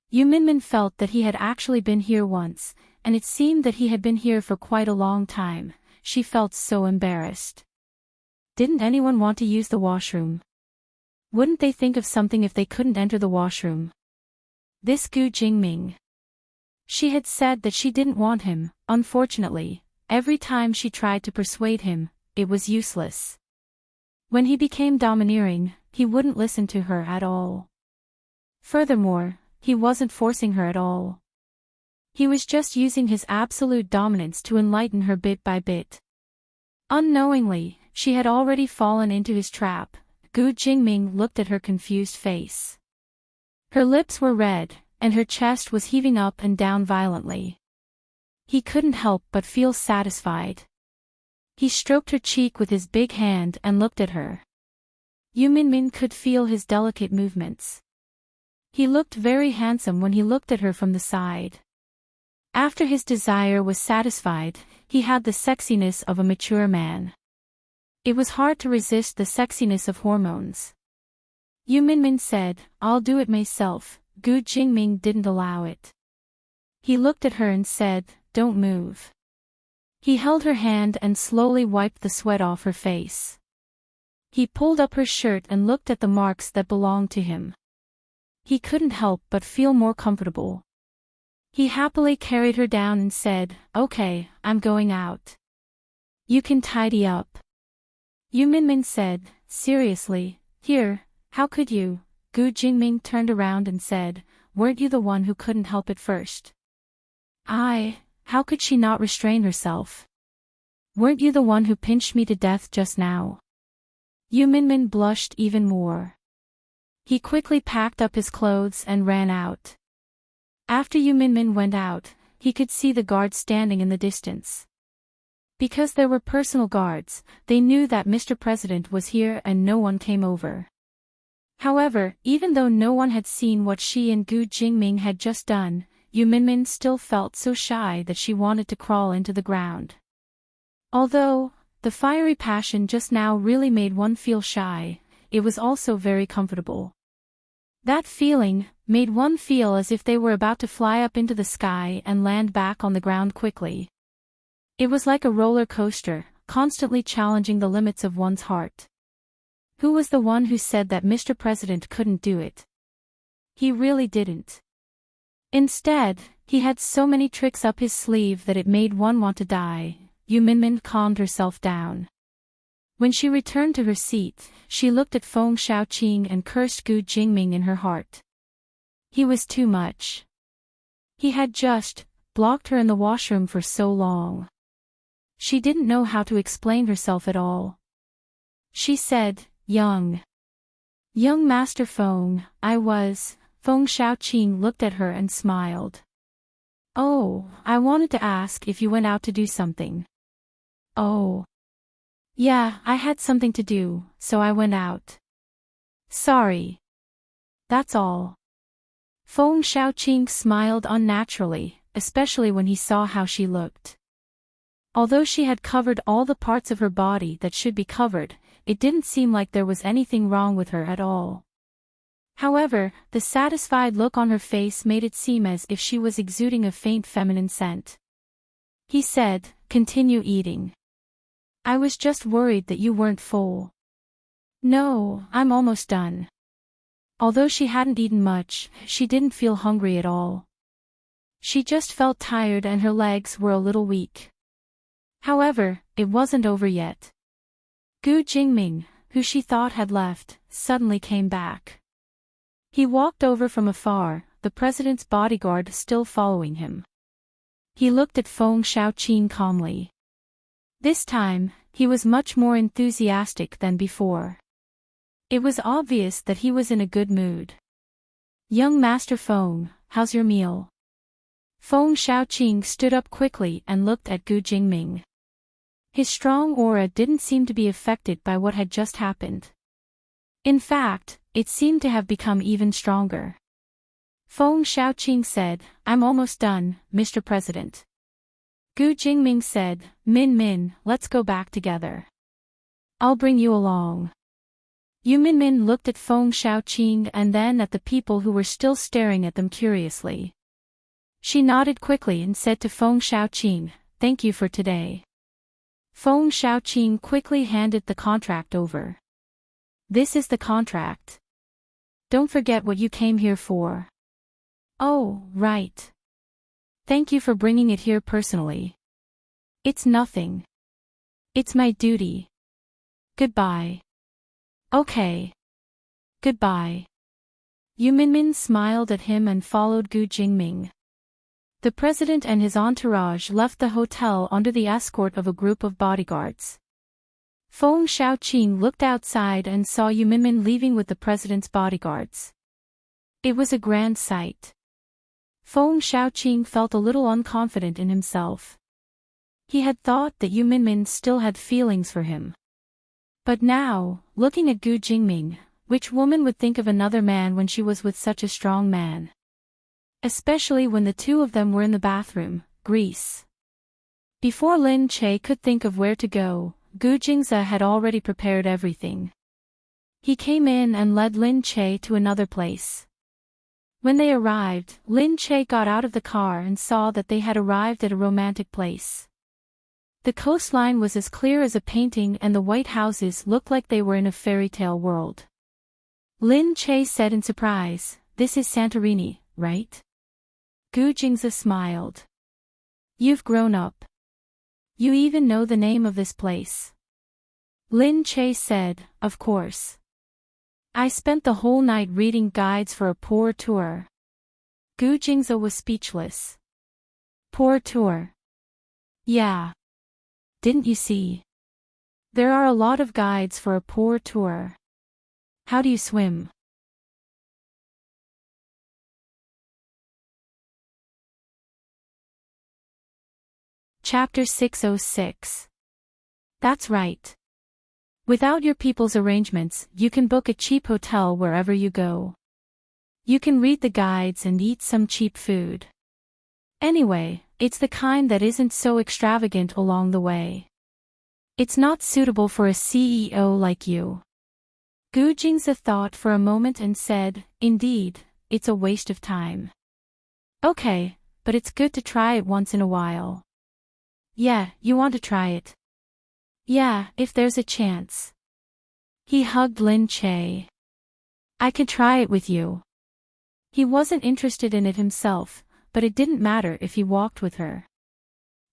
Yu Minmin felt that he had actually been here once, and it seemed that he had been here for quite a long time. She felt so embarrassed. Didn't anyone want to use the washroom? Wouldn't they think of something if they couldn't enter the washroom? This Gu Jingming. She had said that she didn't want him. Unfortunately, every time she tried to persuade him, it was useless. When he became domineering, he wouldn't listen to her at all. Furthermore, he wasn't forcing her at all. He was just using his absolute dominance to enlighten her bit by bit. Unknowingly, she had already fallen into his trap. Gu Jingming looked at her confused face. Her lips were red, and her chest was heaving up and down violently. He couldn't help but feel satisfied. He stroked her cheek with his big hand and looked at her. Yu Minmin could feel his delicate movements. He looked very handsome when he looked at her from the side. After his desire was satisfied, he had the sexiness of a mature man. It was hard to resist the sexiness of hormones. Yu Minmin said, I'll do it myself. Gu Jingming didn't allow it. He looked at her and said, don't move. He held her hand and slowly wiped the sweat off her face. He pulled up her shirt and looked at the marks that belonged to him. He couldn't help but feel more comfortable. He happily carried her down and said, okay, I'm going out. You can tidy up. Yu Minmin said, seriously, here, how could you? Gu Jingming turned around and said, weren't you the one who couldn't help it first? How could she not restrain herself? Weren't you the one who pinched me to death just now? Yu Minmin blushed even more. He quickly packed up his clothes and ran out. After Yu Minmin went out, he could see the guards standing in the distance. Because there were personal guards, they knew that Mr. President was here and no one came over. However, even though no one had seen what she and Gu Jingming had just done, Yu Minmin still felt so shy that she wanted to crawl into the ground. Although the fiery passion just now really made one feel shy, it was also very comfortable. That feeling made one feel as if they were about to fly up into the sky and land back on the ground quickly. It was like a roller coaster, constantly challenging the limits of one's heart. Who was the one who said that Mr. President couldn't do it? He really didn't. Instead, he had so many tricks up his sleeve that it made one want to die. Yu Minmin calmed herself down. When she returned to her seat, she looked at Feng Shaoqing and cursed Gu Jingming in her heart. He was too much. He had just blocked her in the washroom for so long. She didn't know how to explain herself at all. She said, Young Master Feng, Feng Shaoqing looked at her and smiled. Oh, I wanted to ask if you went out to do something. Oh. Yeah, I had something to do, so I went out. Sorry. That's all. Feng Shaoqing smiled unnaturally, especially when he saw how she looked. Although she had covered all the parts of her body that should be covered, it didn't seem like there was anything wrong with her at all. However, the satisfied look on her face made it seem as if she was exuding a faint feminine scent. He said, continue eating. I was just worried that you weren't full. No, I'm almost done. Although she hadn't eaten much, she didn't feel hungry at all. She just felt tired and her legs were a little weak. However, it wasn't over yet. Gu Jingming, who she thought had left, suddenly came back. He walked over from afar, the president's bodyguard still following him. He looked at Feng Shaoqing calmly. This time, he was much more enthusiastic than before. It was obvious that he was in a good mood. Young Master Feng, how's your meal? Feng Shaoqing stood up quickly and looked at Gu Jingming. His strong aura didn't seem to be affected by what had just happened. In fact, it seemed to have become even stronger. Feng Shaoqing said, I'm almost done, Mr. President. Gu Jingming said, Min, let's go back together. I'll bring you along. Yu Minmin looked at Feng Shaoqing and then at the people who were still staring at them curiously. She nodded quickly and said to Feng Shaoqing, thank you for today. Feng Shaoqing quickly handed the contract over. This is the contract. Don't forget what you came here for. Oh, right. Thank you for bringing it here personally. It's nothing. It's my duty. Goodbye. Okay. Goodbye. Yu Minmin smiled at him and followed Gu Jingming. The president and his entourage left the hotel under the escort of a group of bodyguards. Feng Shaoqing looked outside and saw Yu Minmin leaving with the president's bodyguards. It was a grand sight. Feng Shaoqing felt a little unconfident in himself. He had thought that Yu Minmin still had feelings for him. But now, looking at Gu Jingming, which woman would think of another man when she was with such a strong man? Especially when the two of them were in the bathroom, Greece. Before Lin Che could think of where to go, Gu Jingze had already prepared everything. He came in and led Lin Che to another place. When they arrived, Lin Che got out of the car and saw that they had arrived at a romantic place. The coastline was as clear as a painting and the white houses looked like they were in a fairy tale world. Lin Che said in surprise, "This is Santorini, right?" Gu Jingze smiled. "You've grown up. You even know the name of this place." Lin Che said, "Of course. I spent the whole night reading guides for a pour tour." Gu Jingze was speechless. Pour tour? Yeah. Didn't you see? There are a lot of guides for a pour tour. How do you swim? Chapter 606. That's right. Without your people's arrangements, you can book a cheap hotel wherever you go. You can read the guides and eat some cheap food. Anyway, it's the kind that isn't so extravagant along the way. It's not suitable for a CEO like you. Gu Jingze thought for a moment and said, "Indeed, it's a waste of time." "Okay, but it's good to try it once in a while." "Yeah, you want to try it?" "Yeah, if there's a chance." He hugged Lin Che. "I could try it with you." He wasn't interested in it himself, but it didn't matter if he walked with her.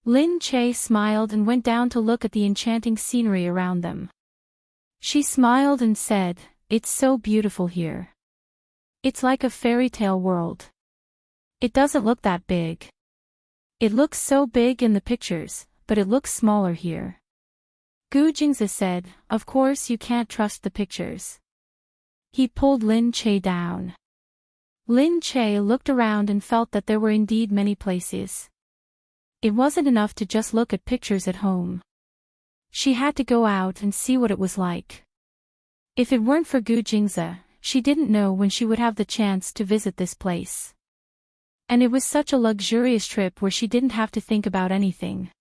Lin Che smiled and went down to look at the enchanting scenery around them. She smiled and said, "It's so beautiful here. It's like a fairy tale world. It doesn't look that big. It looks so big in the pictures, but it looks smaller here." Gu Jingze said, "Of course you can't trust the pictures." He pulled Lin Che down. Lin Che looked around and felt that there were indeed many places. It wasn't enough to just look at pictures at home. She had to go out and see what it was like. If it weren't for Gu Jingze, she didn't know when she would have the chance to visit this place. And it was such a luxurious trip where she didn't have to think about anything.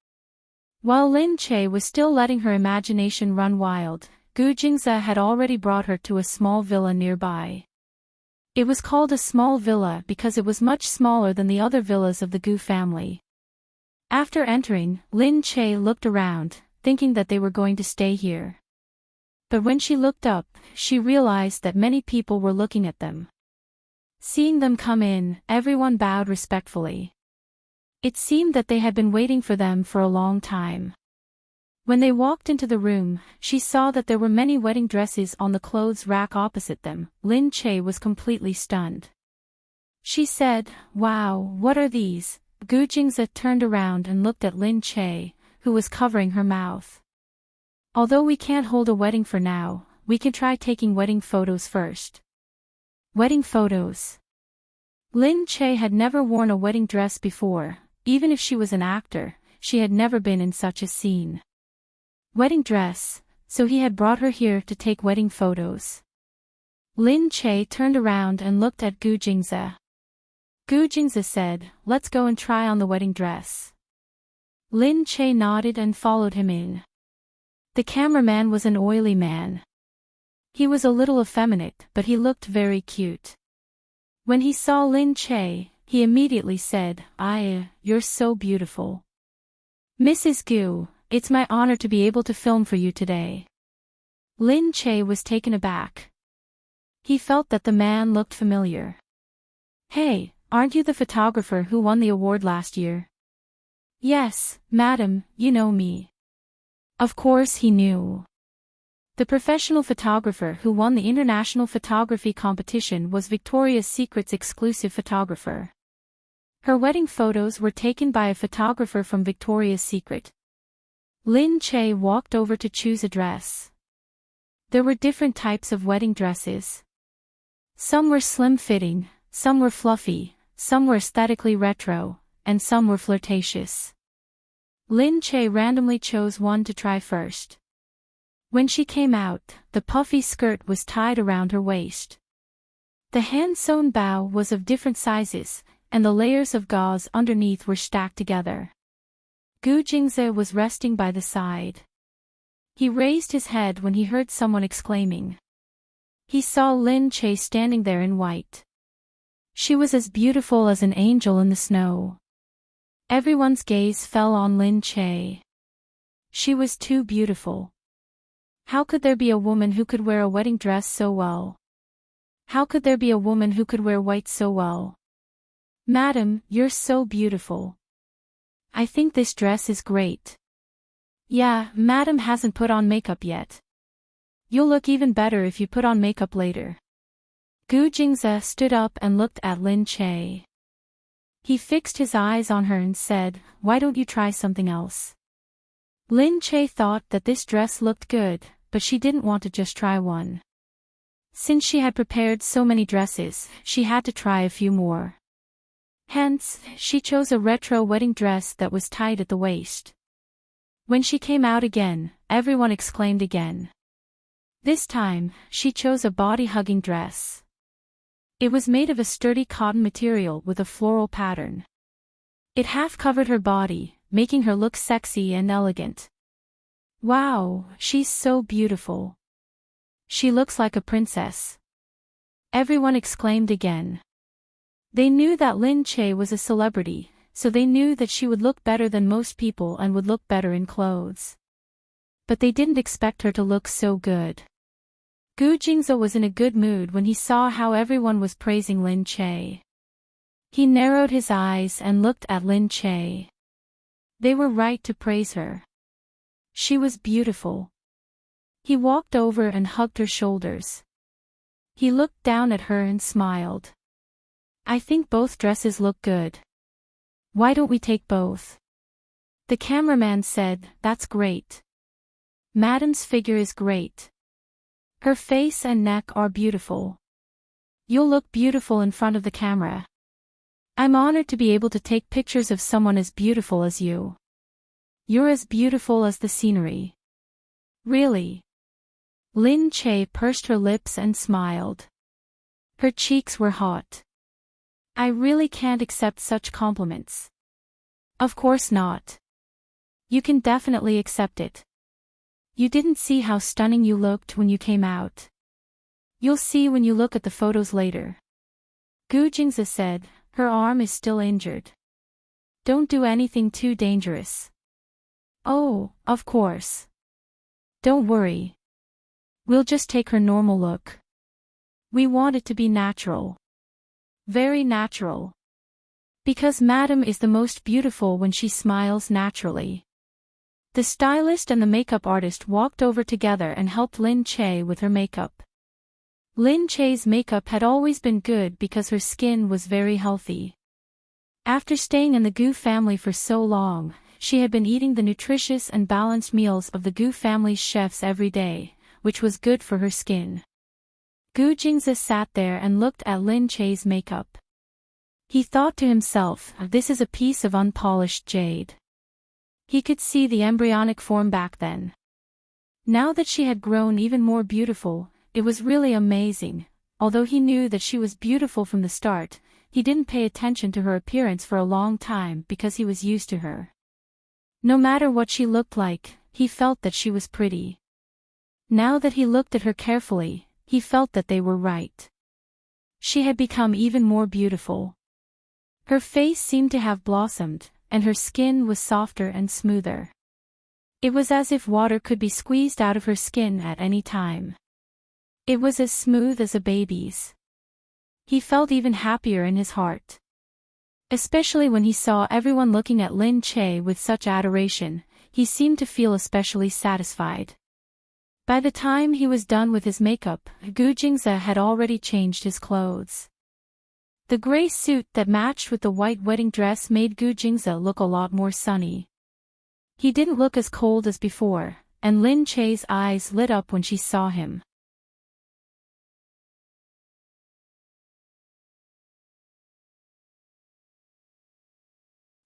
While Lin Che was still letting her imagination run wild, Gu Jingze had already brought her to a small villa nearby. It was called a small villa because it was much smaller than the other villas of the Gu family. After entering, Lin Che looked around, thinking that they were going to stay here. But when she looked up, she realized that many people were looking at them. Seeing them come in, everyone bowed respectfully. It seemed that they had been waiting for them for a long time. When they walked into the room, she saw that there were many wedding dresses on the clothes rack opposite them. Lin Che was completely stunned. She said, "Wow, what are these?" Gu Jingze turned around and looked at Lin Che, who was covering her mouth. "Although we can't hold a wedding for now, we can try taking wedding photos first." Wedding photos. Lin Che had never worn a wedding dress before. Even if she was an actor, she had never been in such a scene. Wedding dress, so he had brought her here to take wedding photos. Lin Che turned around and looked at Gu Jingze. Gu Jingze said, "Let's go and try on the wedding dress." Lin Che nodded and followed him in. The cameraman was an oily man. He was a little effeminate, but he looked very cute. When he saw Lin Che, he immediately said, "You're so beautiful. Mrs. Gu, it's my honor to be able to film for you today." Lin Che was taken aback. He felt that the man looked familiar. "Hey, aren't you the photographer who won the award last year?" "Yes, madam, you know me." Of course he knew. The professional photographer who won the international photography competition was Victoria's Secret's exclusive photographer. Her wedding photos were taken by a photographer from Victoria's Secret. Lin Che walked over to choose a dress. There were different types of wedding dresses. Some were slim-fitting, some were fluffy, some were aesthetically retro, and some were flirtatious. Lin Che randomly chose one to try first. When she came out, the puffy skirt was tied around her waist. The hand-sewn bow was of different sizes, and the layers of gauze underneath were stacked together. Gu Jingze was resting by the side. He raised his head when he heard someone exclaiming, He saw Lin Che standing there in white. She was as beautiful as an angel in the snow. Everyone's gaze fell on Lin Che. She was too beautiful. How could there be a woman who could wear a wedding dress so well? How could there be a woman who could wear white so well? Madam, you're so beautiful. I think this dress is great. Yeah, Madam hasn't put on makeup yet. You'll look even better if you put on makeup later. Gu Jingze stood up and looked at Lin Che. He fixed his eyes on her and said, "Why don't you try something else?" Lin Che thought that this dress looked good, but she didn't want to just try one. Since she had prepared so many dresses, she had to try a few more. Hence, she chose a retro wedding dress that was tight at the waist. When she came out again, everyone exclaimed again. This time, she chose a body-hugging dress. It was made of a sturdy cotton material with a floral pattern. It half covered her body, making her look sexy and elegant. Wow, she's so beautiful. She looks like a princess. Everyone exclaimed again. They knew that Lin Che was a celebrity, so they knew that she would look better than most people and would look better in clothes. But they didn't expect her to look so good. Gu Jingze was in a good mood when he saw how everyone was praising Lin Che. He narrowed his eyes and looked at Lin Che. They were right to praise her. She was beautiful. He walked over and hugged her shoulders. He looked down at her and smiled. I think both dresses look good. Why don't we take both? The cameraman said, That's great. Madam's figure is great. Her face and neck are beautiful. You'll look beautiful in front of the camera. I'm honored to be able to take pictures of someone as beautiful as you. You're as beautiful as the scenery. Really? Lin Che pursed her lips and smiled. Her cheeks were hot. I really can't accept such compliments. Of course not. You can definitely accept it. You didn't see how stunning you looked when you came out. You'll see when you look at the photos later. Gu Jingze said, her arm is still injured. Don't do anything too dangerous. Oh, of course. Don't worry. We'll just take her normal look. We want it to be natural. Very natural. Because Madam is the most beautiful when she smiles naturally. The stylist and the makeup artist walked over together and helped Lin Che with her makeup. Lin Che's makeup had always been good because her skin was very healthy. After staying in the Gu family for so long, she had been eating the nutritious and balanced meals of the Gu family's chefs every day, which was good for her skin. Gu Jingze sat there and looked at Lin Che's makeup. He thought to himself, this is a piece of unpolished jade. He could see the embryonic form back then. Now that she had grown even more beautiful, it was really amazing. Although he knew that she was beautiful from the start, he didn't pay attention to her appearance for a long time because he was used to her. No matter what she looked like, he felt that she was pretty. Now that he looked at her carefully, he felt that they were right. She had become even more beautiful. Her face seemed to have blossomed, and her skin was softer and smoother. It was as if water could be squeezed out of her skin at any time. It was as smooth as a baby's. He felt even happier in his heart. Especially when he saw everyone looking at Lin Che with such adoration, he seemed to feel especially satisfied. By the time he was done with his makeup, Gu Jingze had already changed his clothes. The gray suit that matched with the white wedding dress made Gu Jingze look a lot more sunny. He didn't look as cold as before, and Lin Che's eyes lit up when she saw him.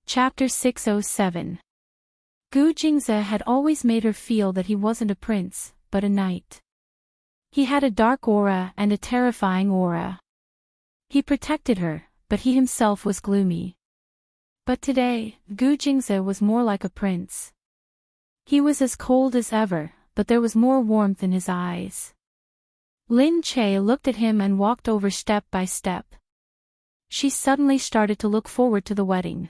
Chapter 607. Gu Jingze had always made her feel that he wasn't a prince, but a knight. He had a dark aura and a terrifying aura. He protected her, but he himself was gloomy. But today, Gu Jingze was more like a prince. He was as cold as ever, but there was more warmth in his eyes. Lin Che looked at him and walked over step by step. She suddenly started to look forward to the wedding.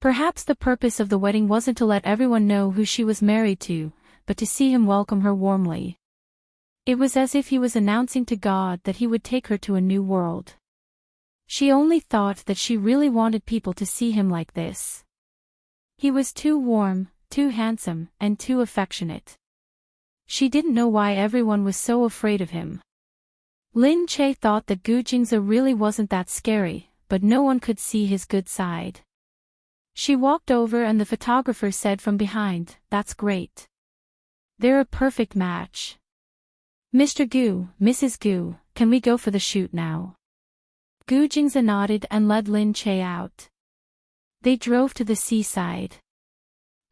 Perhaps the purpose of the wedding wasn't to let everyone know who she was married to, but to see him welcome her warmly. It was as if he was announcing to God that he would take her to a new world. She only thought that she really wanted people to see him like this. He was too warm, too handsome, and too affectionate. She didn't know why everyone was so afraid of him. Lin Che thought that Gu Jingze really wasn't that scary, but no one could see his good side. She walked over and the photographer said from behind, "That's great. They're a perfect match. Mr. Gu, Mrs. Gu, can we go for the shoot now?" Gu Jingze nodded and led Lin Che out. They drove to the seaside.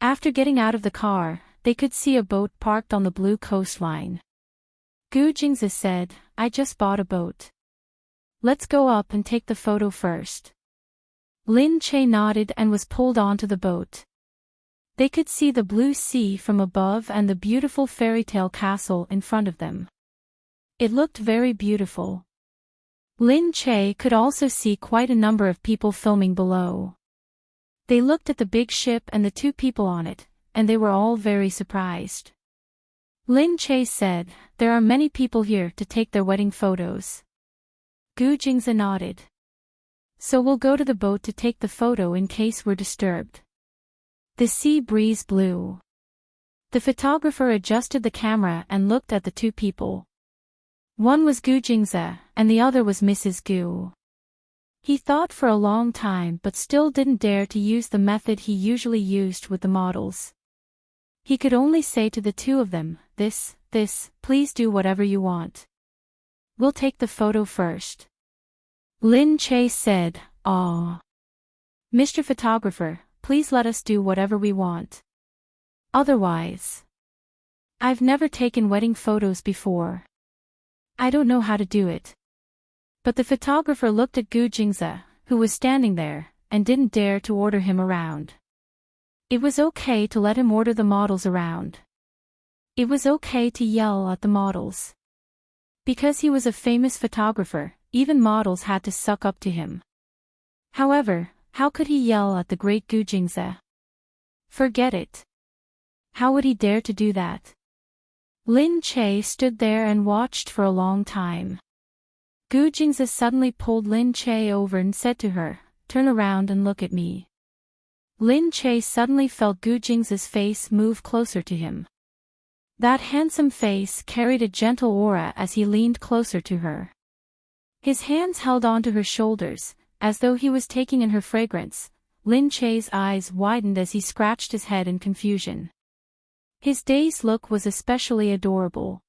After getting out of the car, they could see a boat parked on the blue coastline. Gu Jingze said, "I just bought a boat. Let's go up and take the photo first." Lin Che nodded and was pulled onto the boat. They could see the blue sea from above and the beautiful fairy tale castle in front of them. It looked very beautiful. Lin Che could also see quite a number of people filming below. They looked at the big ship and the two people on it, and they were all very surprised. Lin Che said, "There are many people here to take their wedding photos." Gu Jingze nodded. "So we'll go to the boat to take the photo in case we're disturbed." The sea breeze blew. The photographer adjusted the camera and looked at the two people. One was Gu Jingze, and the other was Mrs. Gu. He thought for a long time but still didn't dare to use the method he usually used with the models. He could only say to the two of them, this, please do whatever you want. We'll take the photo first." Lin Che said, "Aw. Mr. Photographer, please let us do whatever we want. Otherwise. I've never taken wedding photos before. I don't know how to do it." But the photographer looked at Gu Jingze, who was standing there, and didn't dare to order him around. It was okay to let him order the models around. It was okay to yell at the models. Because he was a famous photographer, even models had to suck up to him. However, how could he yell at the great Gu Jingze? Forget it. How would he dare to do that? Lin Che stood there and watched for a long time. Gu Jingze suddenly pulled Lin Che over and said to her, "Turn around and look at me." Lin Che suddenly felt Gu Jingze's face move closer to him. That handsome face carried a gentle aura as he leaned closer to her. His hands held onto her shoulders, as though he was taking in her fragrance. Lin Che's eyes widened as he scratched his head in confusion. His dazed look was especially adorable.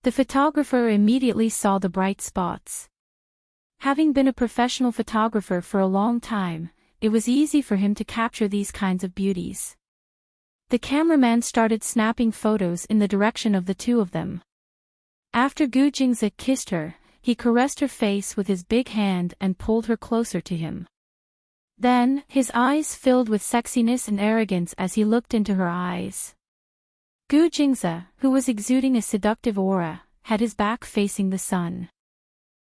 The photographer immediately saw the bright spots. Having been a professional photographer for a long time, it was easy for him to capture these kinds of beauties. The cameraman started snapping photos in the direction of the two of them. After Gu Jingze kissed her, he caressed her face with his big hand and pulled her closer to him. Then, his eyes filled with sexiness and arrogance as he looked into her eyes. Gu Jingze, who was exuding a seductive aura, had his back facing the sun.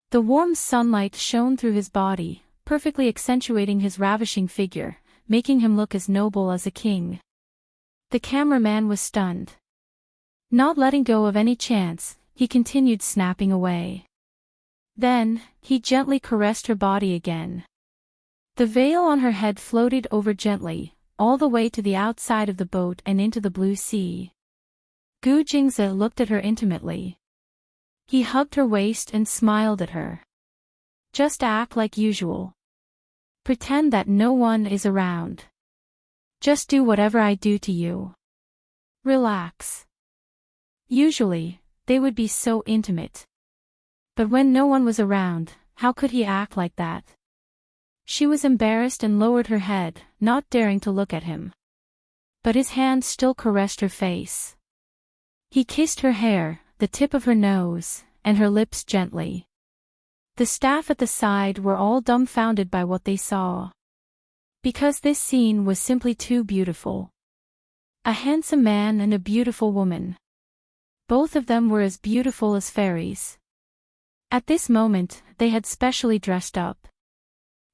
The warm sunlight shone through his body, perfectly accentuating his ravishing figure, making him look as noble as a king. The cameraman was stunned. Not letting go of any chance, he continued snapping away. Then, he gently caressed her body again. The veil on her head floated over gently, all the way to the outside of the boat and into the blue sea. Gu Jingze looked at her intimately. He hugged her waist and smiled at her. "Just act like usual. Pretend that no one is around. Just do whatever I do to you. Relax." Usually, they would be so intimate. But when no one was around, how could he act like that? She was embarrassed and lowered her head, not daring to look at him. But his hand still caressed her face. He kissed her hair, the tip of her nose, and her lips gently. The staff at the side were all dumbfounded by what they saw. Because this scene was simply too beautiful. A handsome man and a beautiful woman. Both of them were as beautiful as fairies. At this moment, they had specially dressed up.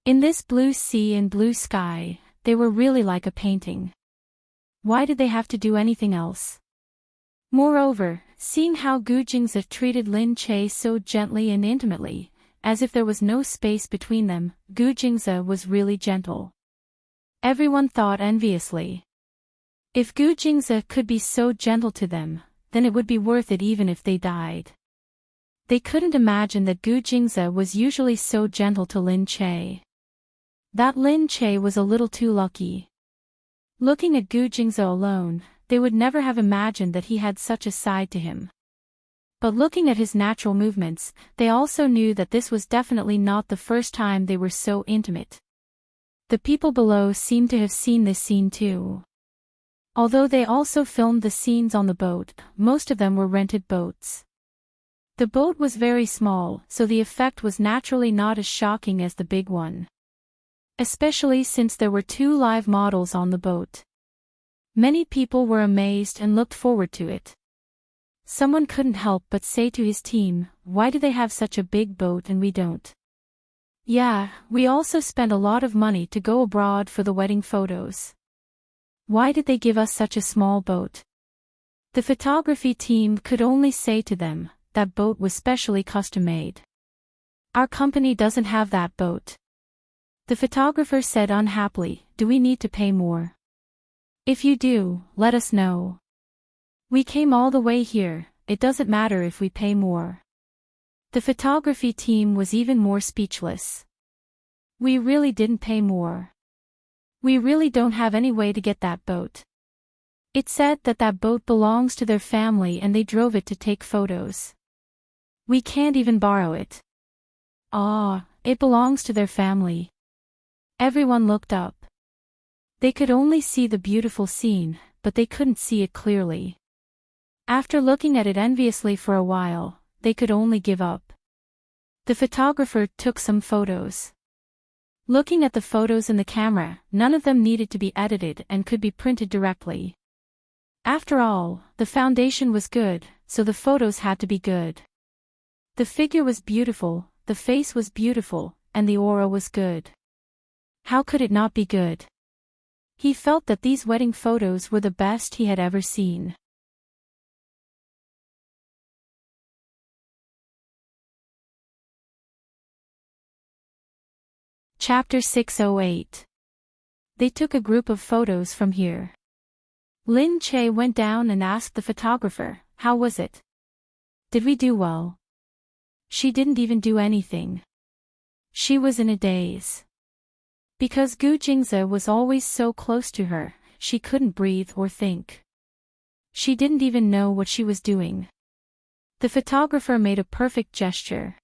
In this blue sea and blue sky, they were really like a painting. Why did they have to do anything else? Moreover, seeing how Gu Jingze treated Lin Che so gently and intimately, as if there was no space between them, Gu Jingze was really gentle. Everyone thought enviously. If Gu Jingze could be so gentle to them, then it would be worth it even if they died. They couldn't imagine that Gu Jingze was usually so gentle to Lin Che. That Lin Che was a little too lucky. Looking at Gu Jingze alone, they would never have imagined that he had such a side to him. But looking at his natural movements, they also knew that this was definitely not the first time they were so intimate. The people below seemed to have seen this scene too. Although they also filmed the scenes on the boat, most of them were rented boats. The boat was very small, so the effect was naturally not as shocking as the big one. Especially since there were 2 live models on the boat. Many people were amazed and looked forward to it. Someone couldn't help but say to his team, "Why do they have such a big boat and we don't?" "Yeah, we also spent a lot of money to go abroad for the wedding photos. Why did they give us such a small boat?" The photography team could only say to them, "That boat was specially custom-made. Our company doesn't have that boat." The photographer said unhappily, "Do we need to pay more? If you do, let us know. We came all the way here, it doesn't matter if we pay more." The photography team was even more speechless. "We really didn't pay more. We really don't have any way to get that boat. It said that that boat belongs to their family and they drove it to take photos. We can't even borrow it." "Ah, it belongs to their family." Everyone looked up. They could only see the beautiful scene, but they couldn't see it clearly. After looking at it enviously for a while, they could only give up. The photographer took some photos. Looking at the photos in the camera, none of them needed to be edited and could be printed directly. After all, the foundation was good, so the photos had to be good. The figure was beautiful, the face was beautiful, and the aura was good. How could it not be good? He felt that these wedding photos were the best he had ever seen. Chapter 608. They took a group of photos from here. Lin Che went down and asked the photographer, "How was it? Did we do well?" She didn't even do anything. She was in a daze. Because Gu Jingze was always so close to her, she couldn't breathe or think. She didn't even know what she was doing. The photographer made a perfect gesture.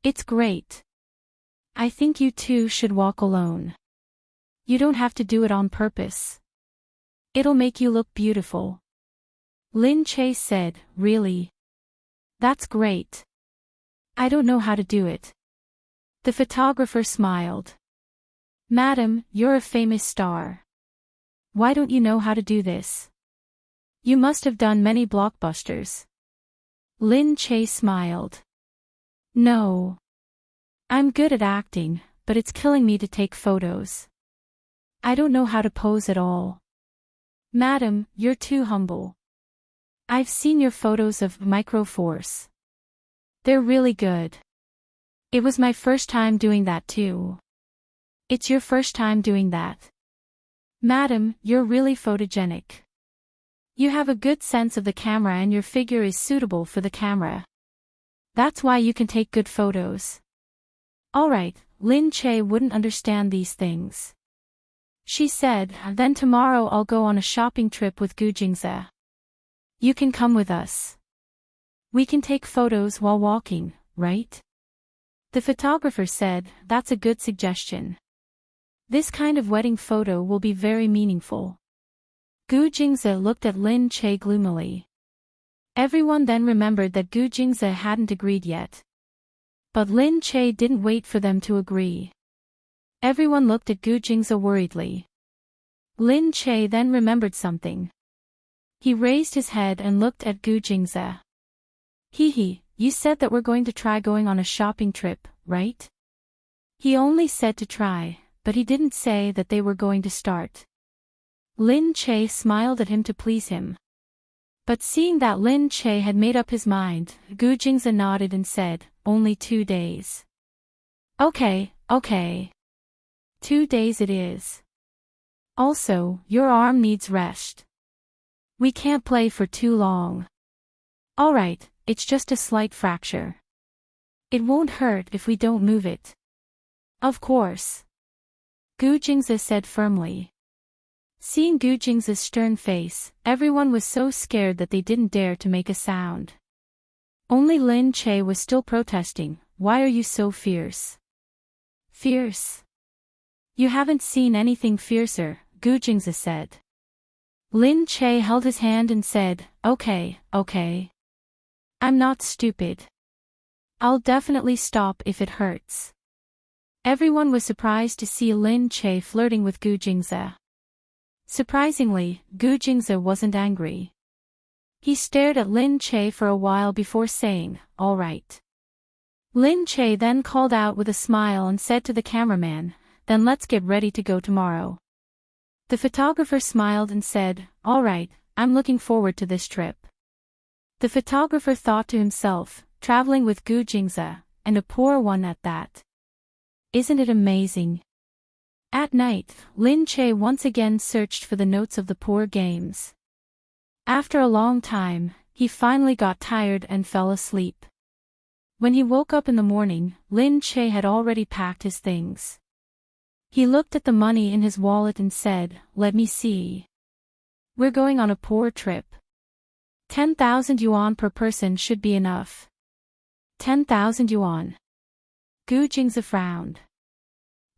"It's great. I think you two should walk alone. You don't have to do it on purpose. It'll make you look beautiful." Lin Che said, "Really? That's great. I don't know how to do it." The photographer smiled. "Madam, you're a famous star. Why don't you know how to do this? You must have done many blockbusters." Lin Che smiled. "No. I'm good at acting, but it's killing me to take photos. I don't know how to pose at all." "Madam, you're too humble. I've seen your photos of Microforce. They're really good. It was my first time doing that too." "It's your first time doing that. Madam, you're really photogenic. You have a good sense of the camera and your figure is suitable for the camera. That's why you can take good photos." Alright, Lin Che wouldn't understand these things. She said, "Then tomorrow I'll go on a shopping trip with Gu Jingze. You can come with us. We can take photos while walking, right?" The photographer said, "That's a good suggestion. This kind of wedding photo will be very meaningful." Gu Jingze looked at Lin Che gloomily. Everyone then remembered that Gu Jingze hadn't agreed yet. But Lin Che didn't wait for them to agree. Everyone looked at Gu Jingze worriedly. Lin Che then remembered something. He raised his head and looked at Gu Jingze. Hee, you said that we're going to try going on a shopping trip, right? He only said to try, but he didn't say that they were going to start. Lin Che smiled at him to please him. But seeing that Lin Che had made up his mind, Gu Jingze nodded and said, only 2 days. Okay. 2 days it is. Also, your arm needs rest. We can't play for too long. Alright, it's just a slight fracture. It won't hurt if we don't move it. Of course. Gu Jingze said firmly. Seeing Gu Jingze's stern face, everyone was so scared that they didn't dare to make a sound. Only Lin Che was still protesting, why are you so fierce? Fierce? You haven't seen anything fiercer, Gu Jingze said. Lin Che held his hand and said, okay. I'm not stupid. I'll definitely stop if it hurts. Everyone was surprised to see Lin Che flirting with Gu Jingze. Surprisingly, Gu Jingze wasn't angry. He stared at Lin Che for a while before saying, all right. Lin Che then called out with a smile and said to the cameraman, then let's get ready to go tomorrow. The photographer smiled and said, all right, I'm looking forward to this trip. The photographer thought to himself, traveling with Gu Jingze, and a poor one at that. Isn't it amazing? At night, Lin Che once again searched for the notes of the poor games. After a long time, he finally got tired and fell asleep. When he woke up in the morning, Lin Che had already packed his things. He looked at the money in his wallet and said, let me see. We're going on a poor trip. 10,000 yuan per person should be enough. 10,000 yuan. Gu Jingze frowned.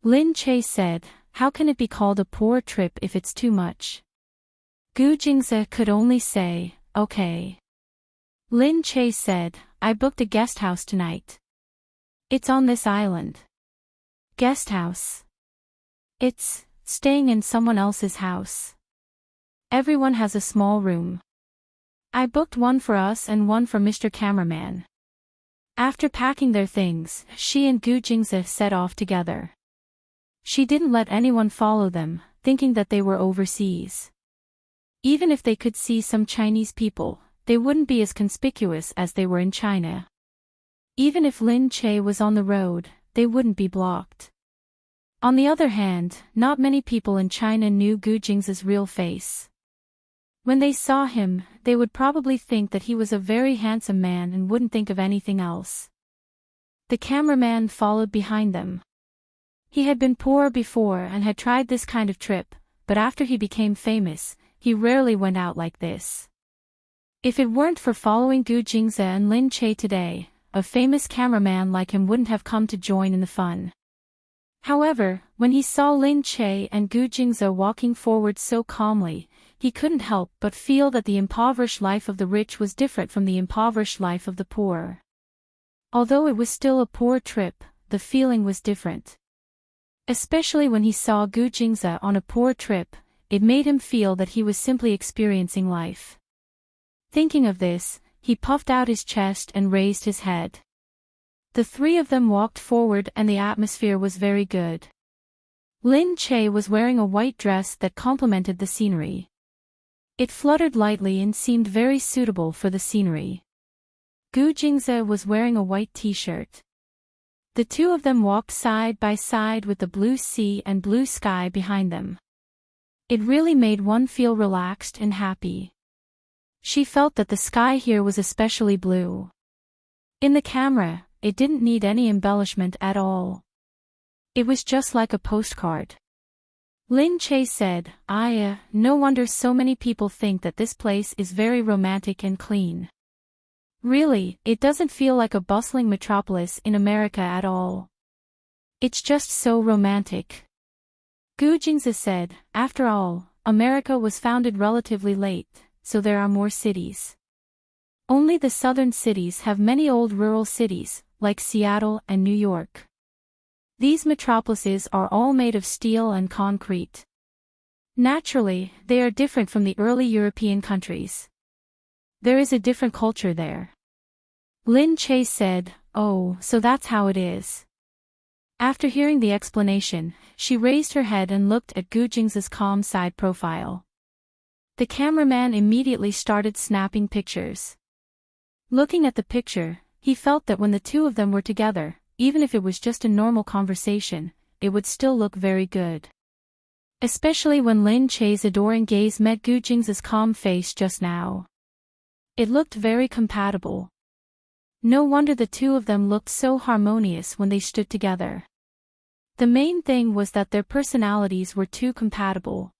Lin Che said, how can it be called a poor trip if it's too much? Gu Jingze could only say, okay. Lin Che said, I booked a guest house tonight. It's on this island. Guest house. It's staying in someone else's house. Everyone has a small room. I booked one for us and one for Mr. Cameraman. After packing their things, she and Gu Jingze set off together. She didn't let anyone follow them, thinking that they were overseas. Even if they could see some Chinese people, they wouldn't be as conspicuous as they were in China. Even if Lin Che was on the road, they wouldn't be blocked. On the other hand, not many people in China knew Gu Jingze's real face. When they saw him, they would probably think that he was a very handsome man and wouldn't think of anything else. The cameraman followed behind them. He had been poor before and had tried this kind of trip, but after he became famous, he rarely went out like this. If it weren't for following Gu Jingze and Lin Che today, a famous cameraman like him wouldn't have come to join in the fun. However, when he saw Lin Che and Gu Jingze walking forward so calmly, he couldn't help but feel that the impoverished life of the rich was different from the impoverished life of the poor. Although it was still a poor trip, the feeling was different. Especially when he saw Gu Jingze on a poor trip, it made him feel that he was simply experiencing life. Thinking of this, he puffed out his chest and raised his head. The three of them walked forward and the atmosphere was very good. Lin Che was wearing a white dress that complemented the scenery. It fluttered lightly and seemed very suitable for the scenery. Gu Jingze was wearing a white t-shirt. The two of them walked side by side with the blue sea and blue sky behind them. It really made one feel relaxed and happy. She felt that the sky here was especially blue. In the camera, it didn't need any embellishment at all. It was just like a postcard. Lin Che said, no wonder so many people think that this place is very romantic and clean. Really, it doesn't feel like a bustling metropolis in America at all. It's just so romantic. Gu Jingze said, after all, America was founded relatively late, so there are more cities. Only the southern cities have many old rural cities, like Seattle and New York. These metropolises are all made of steel and concrete. Naturally, they are different from the early European countries. There is a different culture there. Lin Che said, "Oh, so that's how it is." After hearing the explanation, she raised her head and looked at Gu Jing's calm side profile. The cameraman immediately started snapping pictures. Looking at the picture, he felt that when the two of them were together, even if it was just a normal conversation, it would still look very good. Especially when Lin Che's adoring gaze met Gu Jing's calm face just now. It looked very compatible. No wonder the two of them looked so harmonious when they stood together. The main thing was that their personalities were too compatible.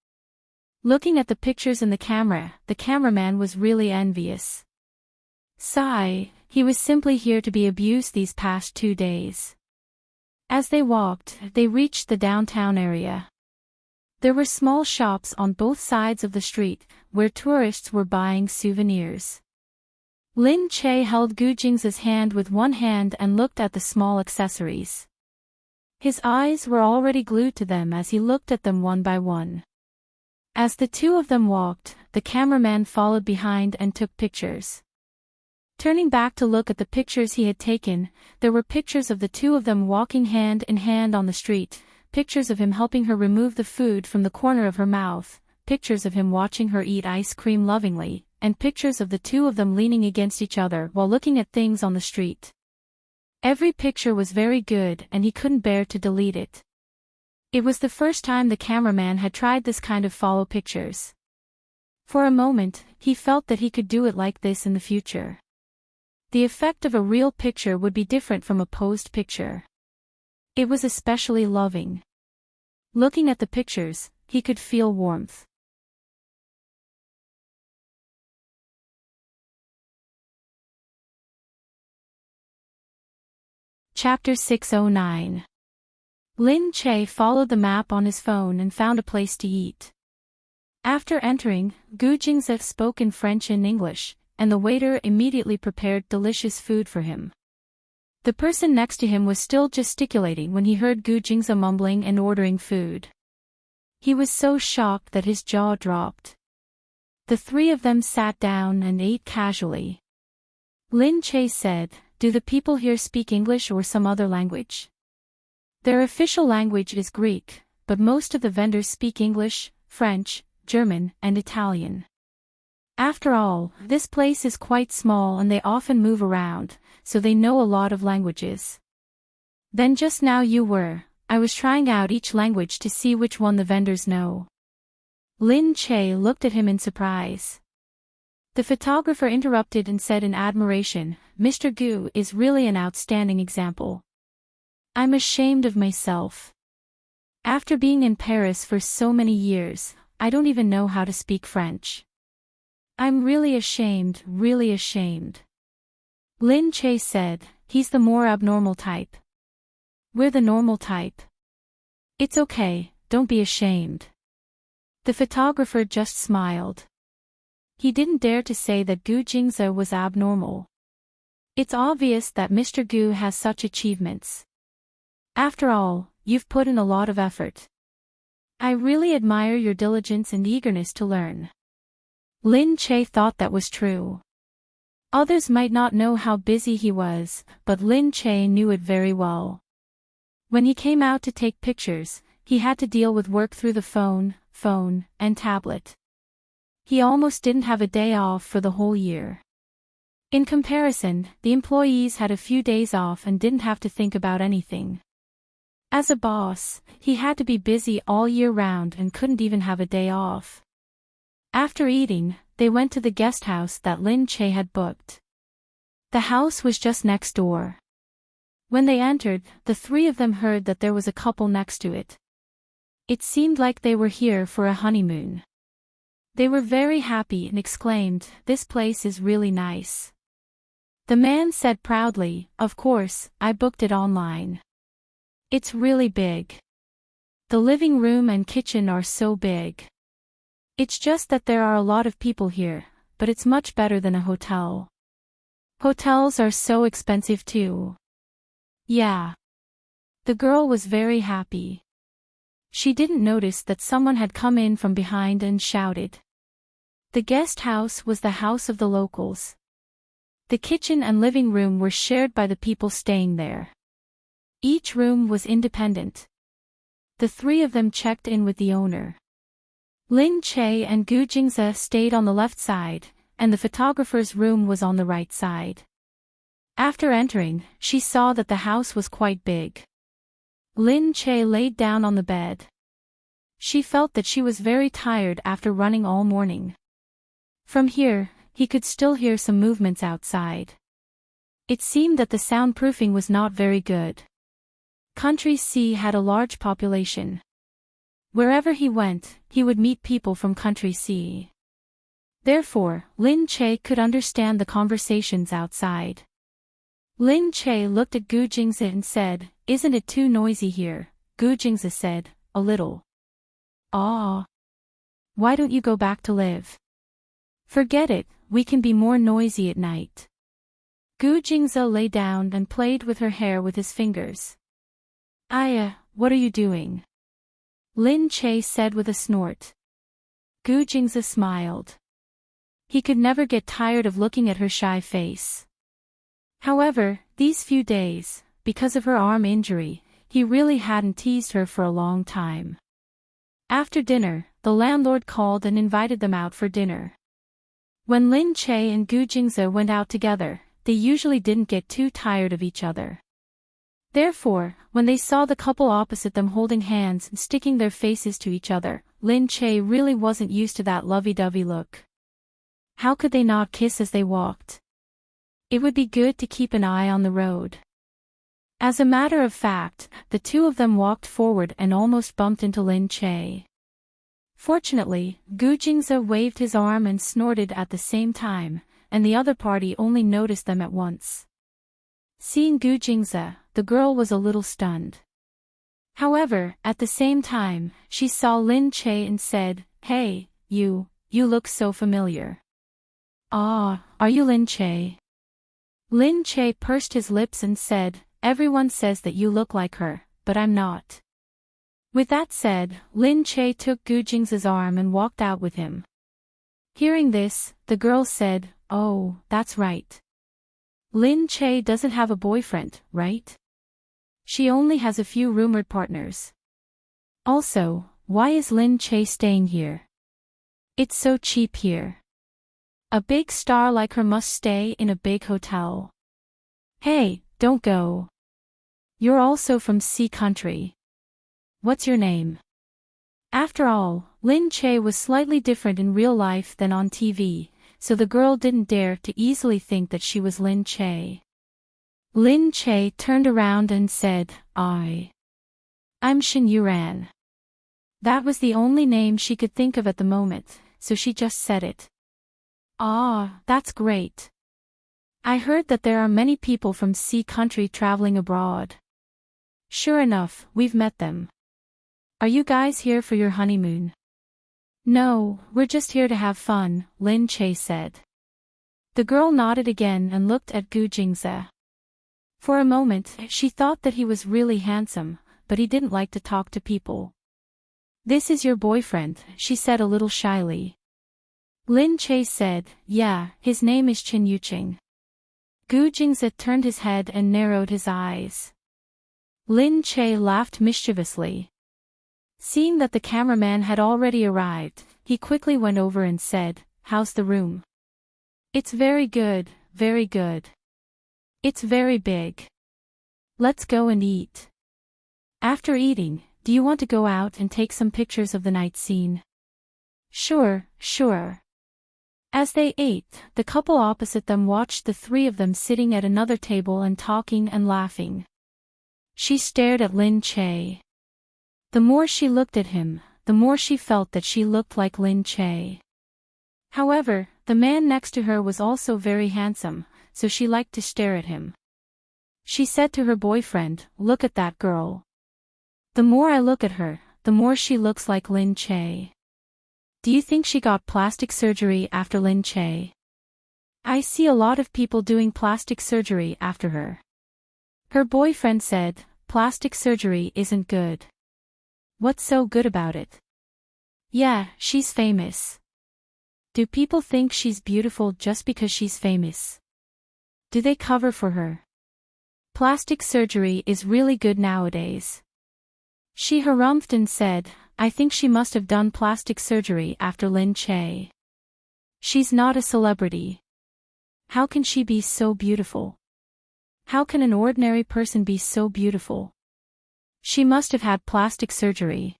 Looking at the pictures in the cameraman was really envious. Sigh, he was simply here to be abused these past 2 days. As they walked, they reached the downtown area. There were small shops on both sides of the street, where tourists were buying souvenirs. Lin Che held Gu Jing's hand with one hand and looked at the small accessories. His eyes were already glued to them as he looked at them one by one. As the two of them walked, the cameraman followed behind and took pictures. Turning back to look at the pictures he had taken, there were pictures of the two of them walking hand in hand on the street, pictures of him helping her remove the food from the corner of her mouth, pictures of him watching her eat ice cream lovingly, and pictures of the two of them leaning against each other while looking at things on the street. Every picture was very good and he couldn't bear to delete it. It was the first time the cameraman had tried this kind of follow pictures. For a moment, he felt that he could do it like this in the future. The effect of a real picture would be different from a posed picture. It was especially loving. Looking at the pictures, he could feel warmth. Chapter 609. Lin Che followed the map on his phone and found a place to eat. After entering, Gu Jingze spoke in French and English, and the waiter immediately prepared delicious food for him. The person next to him was still gesticulating when he heard Gu Jingze mumbling and ordering food. He was so shocked that his jaw dropped. The three of them sat down and ate casually. Lin Che said, "Do the people here speak English or some other language?" Their official language is Greek, but most of the vendors speak English, French, German, and Italian. After all, this place is quite small and they often move around, so they know a lot of languages. Then just now I was trying out each language to see which one the vendors know. Lin Che looked at him in surprise. The photographer interrupted and said in admiration, "Mr. Gu is really an outstanding example. I'm ashamed of myself. After being in Paris for so many years, I don't even know how to speak French. I'm really ashamed, really ashamed." Lin Che said, "He's the more abnormal type. We're the normal type. It's okay, don't be ashamed." The photographer just smiled. He didn't dare to say that Gu Jingze was abnormal. It's obvious that Mr. Gu has such achievements. After all, you've put in a lot of effort. I really admire your diligence and eagerness to learn. Lin Che thought that was true. Others might not know how busy he was, but Lin Che knew it very well. When he came out to take pictures, he had to deal with work through the phone, and tablet. He almost didn't have a day off for the whole year. In comparison, the employees had a few days off and didn't have to think about anything. As a boss, he had to be busy all year round and couldn't even have a day off. After eating, they went to the guest house that Lin Che had booked. The house was just next door. When they entered, the three of them heard that there was a couple next to it. It seemed like they were here for a honeymoon. They were very happy and exclaimed, "This place is really nice." The man said proudly, "Of course, I booked it online. It's really big. The living room and kitchen are so big. It's just that there are a lot of people here, but it's much better than a hotel. Hotels are so expensive too." Yeah. The girl was very happy. She didn't notice that someone had come in from behind and shouted. The guest house was the house of the locals. The kitchen and living room were shared by the people staying there. Each room was independent. The three of them checked in with the owner. Lin Che and Gu Jingze stayed on the left side, and the photographer's room was on the right side. After entering, she saw that the house was quite big. Lin Che laid down on the bed. She felt that she was very tired after running all morning. From here, he could still hear some movements outside. It seemed that the soundproofing was not very good. Country C had a large population. Wherever he went, he would meet people from Country C. Therefore, Lin Che could understand the conversations outside. Lin Che looked at Gu Jingze and said, "Isn't it too noisy here?" Gu Jingze said, "A little." "Ah. Why don't you go back to live?" "Forget it, we can be more noisy at night." Gu Jingze lay down and played with her hair with his fingers. "Aya, what are you doing?" Lin Che said with a snort. Gu Jingze smiled. He could never get tired of looking at her shy face. However, these few days, because of her arm injury, he really hadn't teased her for a long time. After dinner, the landlord called and invited them out for dinner. When Lin Che and Gu Jingze went out together, they usually didn't get too tired of each other. Therefore, when they saw the couple opposite them holding hands and sticking their faces to each other, Lin Che really wasn't used to that lovey-dovey look. How could they not kiss as they walked? It would be good to keep an eye on the road. As a matter of fact, the two of them walked forward and almost bumped into Lin Che. Fortunately, Gu Jingze waved his arm and snorted at the same time, and the other party only noticed them at once. Seeing Gu Jingze, the girl was a little stunned. However, at the same time, she saw Lin Che and said, "Hey, you look so familiar." "Ah, are you Lin Che?" Lin Che pursed his lips and said, "Everyone says that you look like her, but I'm not." With that said, Lin Che took Gu Jingze's arm and walked out with him. Hearing this, the girl said, "Oh, that's right. Lin Che doesn't have a boyfriend, right? She only has a few rumored partners. Also, why is Lin Che staying here? It's so cheap here. A big star like her must stay in a big hotel. Hey, don't go. You're also from Sea Country. What's your name?" After all, Lin Che was slightly different in real life than on TV, so the girl didn't dare to easily think that she was Lin Che. Lin Che turned around and said, I'm Shin Yuran." That was the only name she could think of at the moment, so she just said it. "Ah, that's great. I heard that there are many people from Sea Country traveling abroad." "Sure enough, we've met them. Are you guys here for your honeymoon?" "No, we're just here to have fun," Lin Che said. The girl nodded again and looked at Gu Jingze. For a moment, she thought that he was really handsome, but he didn't like to talk to people. "This is your boyfriend," she said a little shyly. Lin Che said, "Yeah, his name is Chin Yuching." Gu Jingze turned his head and narrowed his eyes. Lin Che laughed mischievously. Seeing that the cameraman had already arrived, he quickly went over and said, "How's the room?" "It's very good, very good. It's very big. Let's go and eat." After eating, "Do you want to go out and take some pictures of the night scene?" Sure. As they ate, the couple opposite them watched the three of them sitting at another table and talking and laughing. She stared at Lin Che. The more she looked at him, the more she felt that she looked like Lin Che. However, the man next to her was also very handsome, so she liked to stare at him. She said to her boyfriend, "Look at that girl. The more I look at her, the more she looks like Lin Che. Do you think she got plastic surgery after Lin Che? I see a lot of people doing plastic surgery after her." Her boyfriend said, "Plastic surgery isn't good. What's so good about it? Yeah, she's famous. Do people think she's beautiful just because she's famous? Do they cover for her? Plastic surgery is really good nowadays. She harumphed and said, I think she must have done plastic surgery after Lin Che. She's not a celebrity. How can she be so beautiful? How can an ordinary person be so beautiful? She must have had plastic surgery.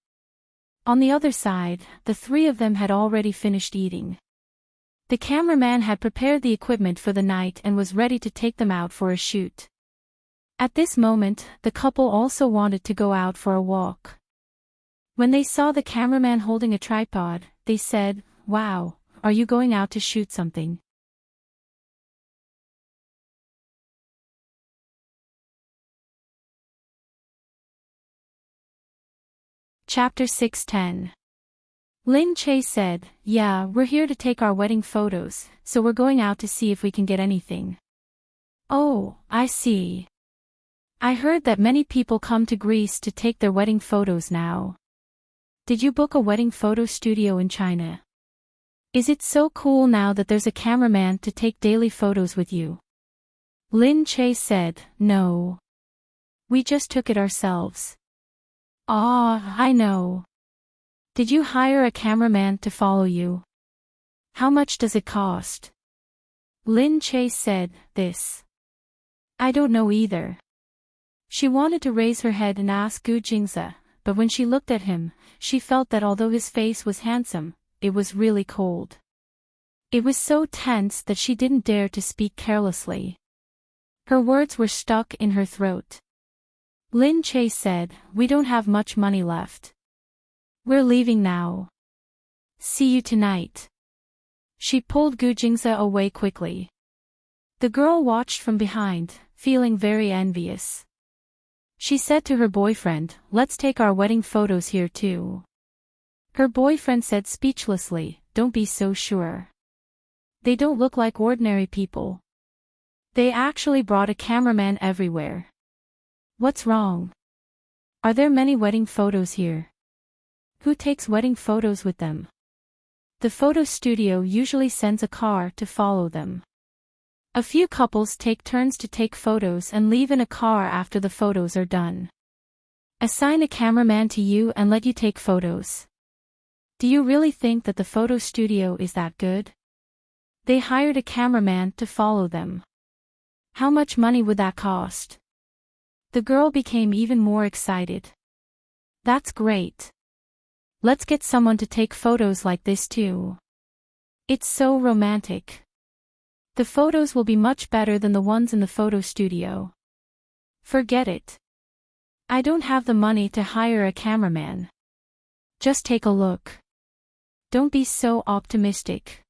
On the other side, the three of them had already finished eating. The cameraman had prepared the equipment for the night and was ready to take them out for a shoot. At this moment, the couple also wanted to go out for a walk. When they saw the cameraman holding a tripod, they said, Wow, are you going out to shoot something? Chapter 6:10. Lin Che said, Yeah, we're here to take our wedding photos, so we're going out to see if we can get anything. Oh, I see. I heard that many people come to Greece to take their wedding photos now. Did you book a wedding photo studio in China? Is it so cool now that there's a cameraman to take daily photos with you? Lin Che said, No. We just took it ourselves. Ah, I know. Did you hire a cameraman to follow you? How much does it cost? Lin Che said, This. I don't know either. She wanted to raise her head and ask Gu Jingze, but when she looked at him, she felt that although his face was handsome, it was really cold. It was so tense that she didn't dare to speak carelessly. Her words were stuck in her throat. Lin Che said, We don't have much money left. We're leaving now. See you tonight. She pulled Gu Jingze away quickly. The girl watched from behind, feeling very envious. She said to her boyfriend, Let's take our wedding photos here too. Her boyfriend said speechlessly, Don't be so sure. They don't look like ordinary people. They actually brought a cameraman everywhere. What's wrong? Are there many wedding photos here? Who takes wedding photos with them? The photo studio usually sends a car to follow them. A few couples take turns to take photos and leave in a car after the photos are done. Assign a cameraman to you and let you take photos. Do you really think that the photo studio is that good? They hired a cameraman to follow them. How much money would that cost? The girl became even more excited. That's great. Let's get someone to take photos like this too. It's so romantic. The photos will be much better than the ones in the photo studio. Forget it. I don't have the money to hire a cameraman. Just take a look. Don't be so optimistic.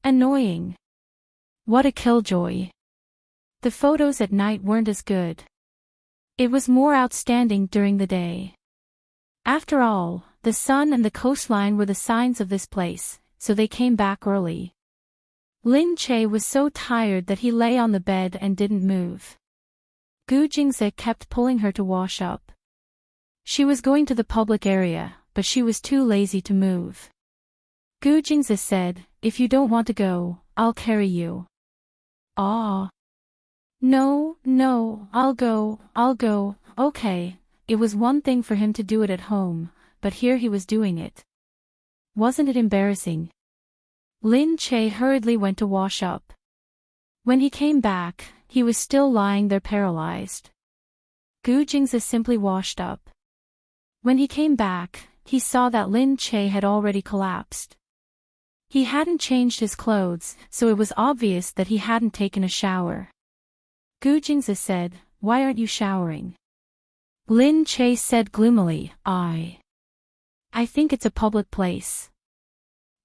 Annoying. What a killjoy. The photos at night weren't as good. It was more outstanding during the day. After all, the sun and the coastline were the signs of this place, so they came back early. Lin Che was so tired that he lay on the bed and didn't move. Gu Jingze kept pulling her to wash up. She was going to the public area, but she was too lazy to move. Gu Jingze said, If you don't want to go, I'll carry you. Ah. No, I'll go, okay. It was one thing for him to do it at home, but here he was doing it. Wasn't it embarrassing? Lin Che hurriedly went to wash up. When he came back, he was still lying there paralyzed. Gu Jingze simply washed up. When he came back, he saw that Lin Che had already collapsed. He hadn't changed his clothes, so it was obvious that he hadn't taken a shower. Gu Jingze said, Why aren't you showering? Lin Che said gloomily, I think it's a public place.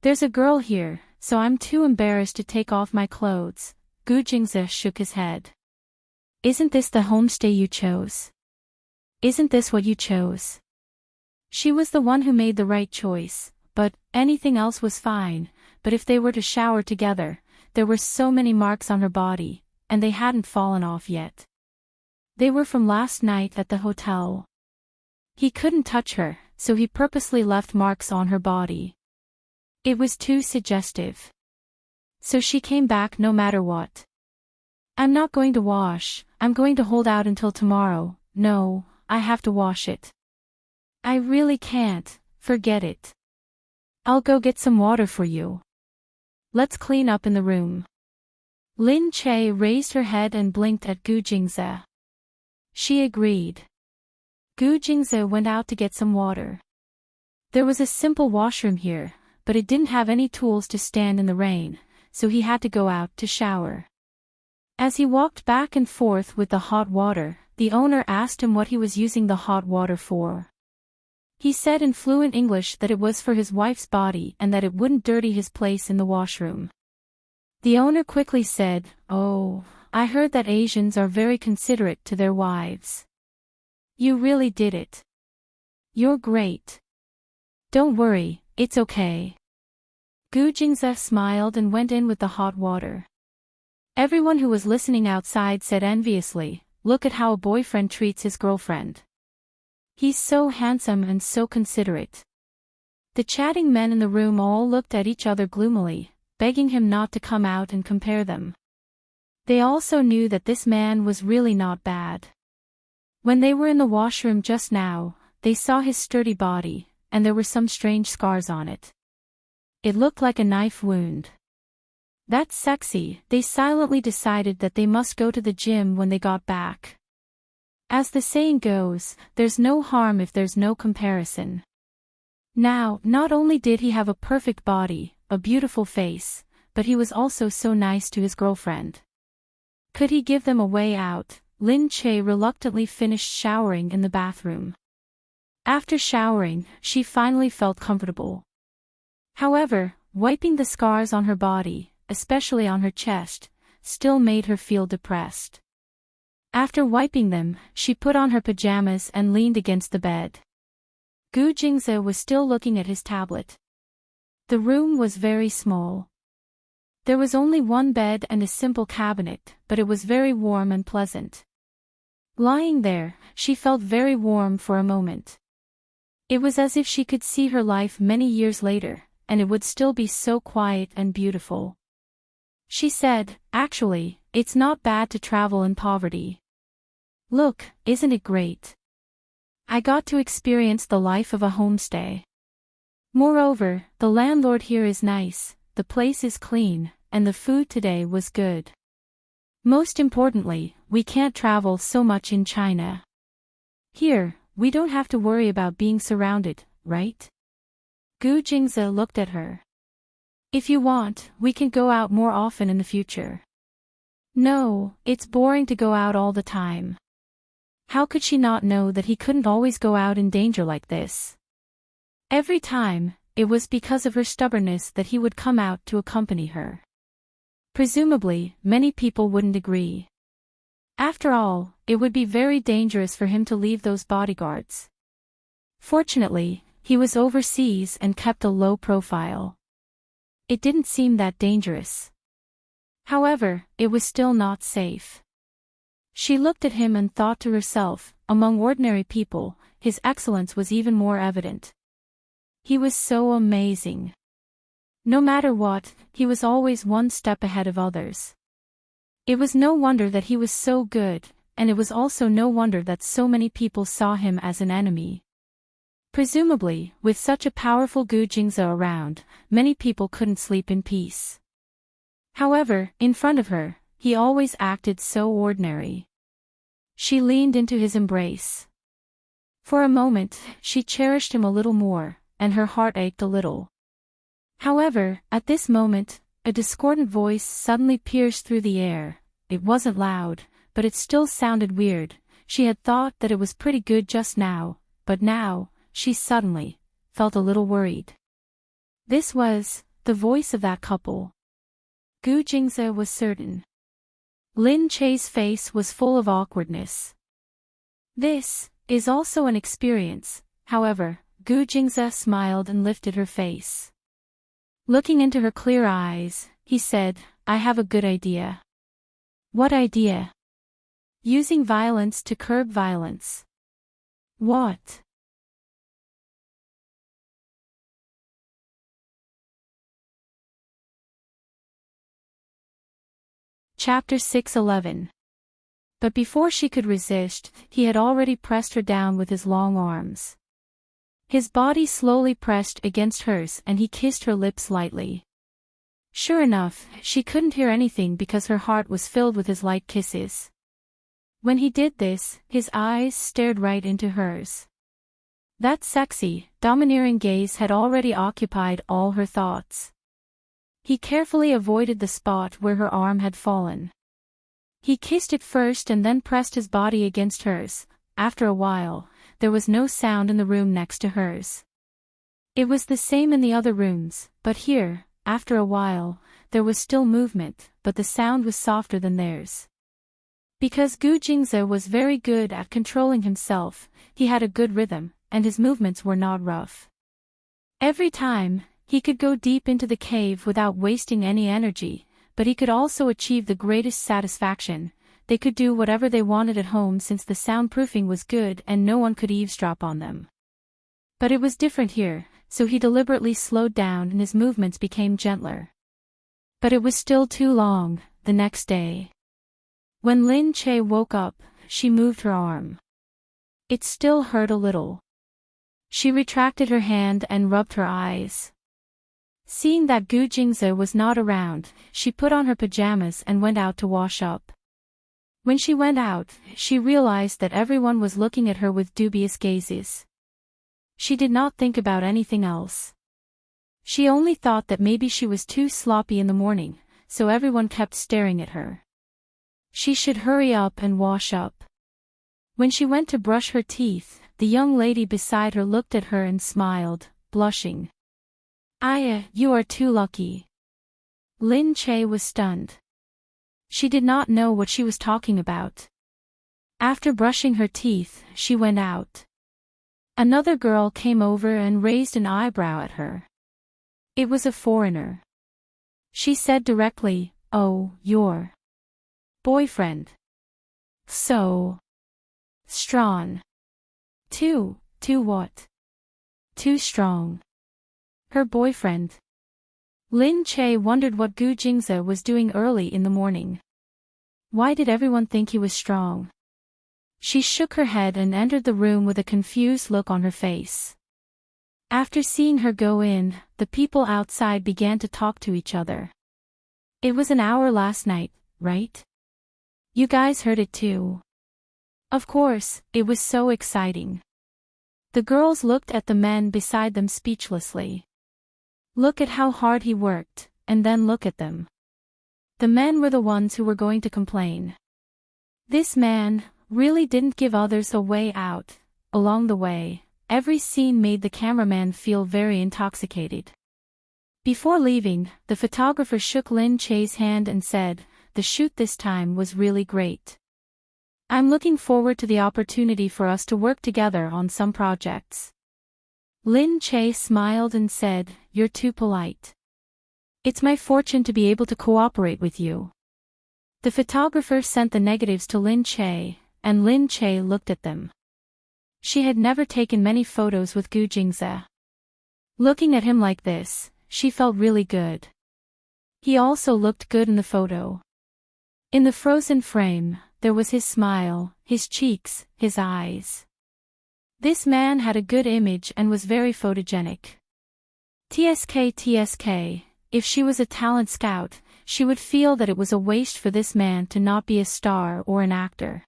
There's a girl here, so I'm too embarrassed to take off my clothes. Gu Jingze shook his head. Isn't this the homestay you chose? Isn't this what you chose? She was the one who made the right choice, but anything else was fine, but if they were to shower together, there were so many marks on her body, and they hadn't fallen off yet. They were from last night at the hotel. He couldn't touch her, so he purposely left marks on her body. It was too suggestive. So she came back no matter what. I'm not going to wash, I'm going to hold out until tomorrow. No, I have to wash it. I really can't, forget it. I'll go get some water for you. Let's clean up in the room. Lin Che raised her head and blinked at Gu Jingze. She agreed. Gu Jingze went out to get some water. There was a simple washroom here, but it didn't have any tools to stand in the rain, so he had to go out to shower. As he walked back and forth with the hot water, the owner asked him what he was using the hot water for. He said in fluent English that it was for his wife's body and that it wouldn't dirty his place in the washroom. The owner quickly said, "Oh, I heard that Asians are very considerate to their wives. You really did it. You're great. Don't worry, it's okay." Gu Jingze smiled and went in with the hot water. Everyone who was listening outside said enviously, "Look at how a boyfriend treats his girlfriend. He's so handsome and so considerate." The chatting men in the room all looked at each other gloomily, begging him not to come out and compare them. They also knew that this man was really not bad. When they were in the washroom just now, they saw his sturdy body, and there were some strange scars on it. It looked like a knife wound. That's sexy. They silently decided that they must go to the gym when they got back. As the saying goes, there's no harm if there's no comparison. Now, not only did he have a perfect body, a beautiful face, but he was also so nice to his girlfriend. Could he give them a way out? Lin Che reluctantly finished showering in the bathroom. After showering, she finally felt comfortable. However, wiping the scars on her body, especially on her chest, still made her feel depressed. After wiping them, she put on her pajamas and leaned against the bed. Gu Jingze was still looking at his tablet. The room was very small. There was only one bed and a simple cabinet, but it was very warm and pleasant. Lying there, she felt very warm for a moment. It was as if she could see her life many years later, and it would still be so quiet and beautiful. She said, "Actually, it's not bad to travel in poverty. Look, isn't it great? I got to experience the life of a homestay. Moreover, the landlord here is nice, the place is clean, and the food today was good. Most importantly, we can't travel so much in China. Here, we don't have to worry about being surrounded, right?" Gu Jingze looked at her. "If you want, we can go out more often in the future." No, it's boring to go out all the time. How could she not know that he couldn't always go out in danger like this? Every time, it was because of her stubbornness that he would come out to accompany her. Presumably, many people wouldn't agree. After all, it would be very dangerous for him to leave those bodyguards. Fortunately, he was overseas and kept a low profile. It didn't seem that dangerous. However, it was still not safe. She looked at him and thought to herself, among ordinary people, his excellence was even more evident. He was so amazing. No matter what, he was always one step ahead of others. It was no wonder that he was so good, and it was also no wonder that so many people saw him as an enemy. Presumably, with such a powerful Gu Jingze around, many people couldn't sleep in peace. However, in front of her, he always acted so ordinary. She leaned into his embrace. For a moment, she cherished him a little more, and her heart ached a little. However, at this moment, a discordant voice suddenly pierced through the air. It wasn't loud, but it still sounded weird. She had thought that it was pretty good just now, but now, she suddenly felt a little worried. This was the voice of that couple. Gu Jingze was certain. Lin Che's face was full of awkwardness. This is also an experience, however, Gu Jingze smiled and lifted her face. Looking into her clear eyes, he said, "I have a good idea." "What idea?" "Using violence to curb violence." "What?" Chapter 6:11. But before she could resist, he had already pressed her down with his long arms. His body slowly pressed against hers and he kissed her lips lightly. Sure enough, she couldn't hear anything because her heart was filled with his light kisses. When he did this, his eyes stared right into hers. That sexy, domineering gaze had already occupied all her thoughts. He carefully avoided the spot where her arm had fallen. He kissed it first and then pressed his body against hers. After a while, there was no sound in the room next to hers. It was the same in the other rooms, but here, after a while, there was still movement, but the sound was softer than theirs. Because Gu Jingze was very good at controlling himself, he had a good rhythm, and his movements were not rough. Every time, he could go deep into the cave without wasting any energy, but he could also achieve the greatest satisfaction. They could do whatever they wanted at home since the soundproofing was good and no one could eavesdrop on them. But it was different here, so he deliberately slowed down and his movements became gentler. But it was still too long. The next day, when Lin Che woke up, she moved her arm. It still hurt a little. She retracted her hand and rubbed her eyes. Seeing that Gu Jingze was not around, she put on her pajamas and went out to wash up. When she went out, she realized that everyone was looking at her with dubious gazes. She did not think about anything else. She only thought that maybe she was too sloppy in the morning, so everyone kept staring at her. She should hurry up and wash up. When she went to brush her teeth, the young lady beside her looked at her and smiled, blushing. "Aya, you are too lucky." Lin Che was stunned. She did not know what she was talking about. After brushing her teeth, she went out. Another girl came over and raised an eyebrow at her. It was a foreigner. She said directly, "Oh, your boyfriend. So strong." Too what? Too strong. Her boyfriend. Lin Che wondered what Gu Jingze was doing early in the morning. Why did everyone think he was strong? She shook her head and entered the room with a confused look on her face. After seeing her go in, the people outside began to talk to each other. "It was an hour last night, right? You guys heard it too." Of course, it was so exciting. The girls looked at the men beside them speechlessly. Look at how hard he worked, and then look at them. The men were the ones who were going to complain. This man really didn't give others a way out. Along the way, every scene made the cameraman feel very intoxicated. Before leaving, the photographer shook Lin Che's hand and said, "The shoot this time was really great. I'm looking forward to the opportunity for us to work together on some projects." Lin Che smiled and said, "You're too polite. It's my fortune to be able to cooperate with you." The photographer sent the negatives to Lin Che, and Lin Che looked at them. She had never taken many photos with Gu Jingze. Looking at him like this, she felt really good. He also looked good in the photo. In the frozen frame, there was his smile, his cheeks, his eyes. This man had a good image and was very photogenic. TSK, if she was a talent scout, she would feel that it was a waste for this man to not be a star or an actor.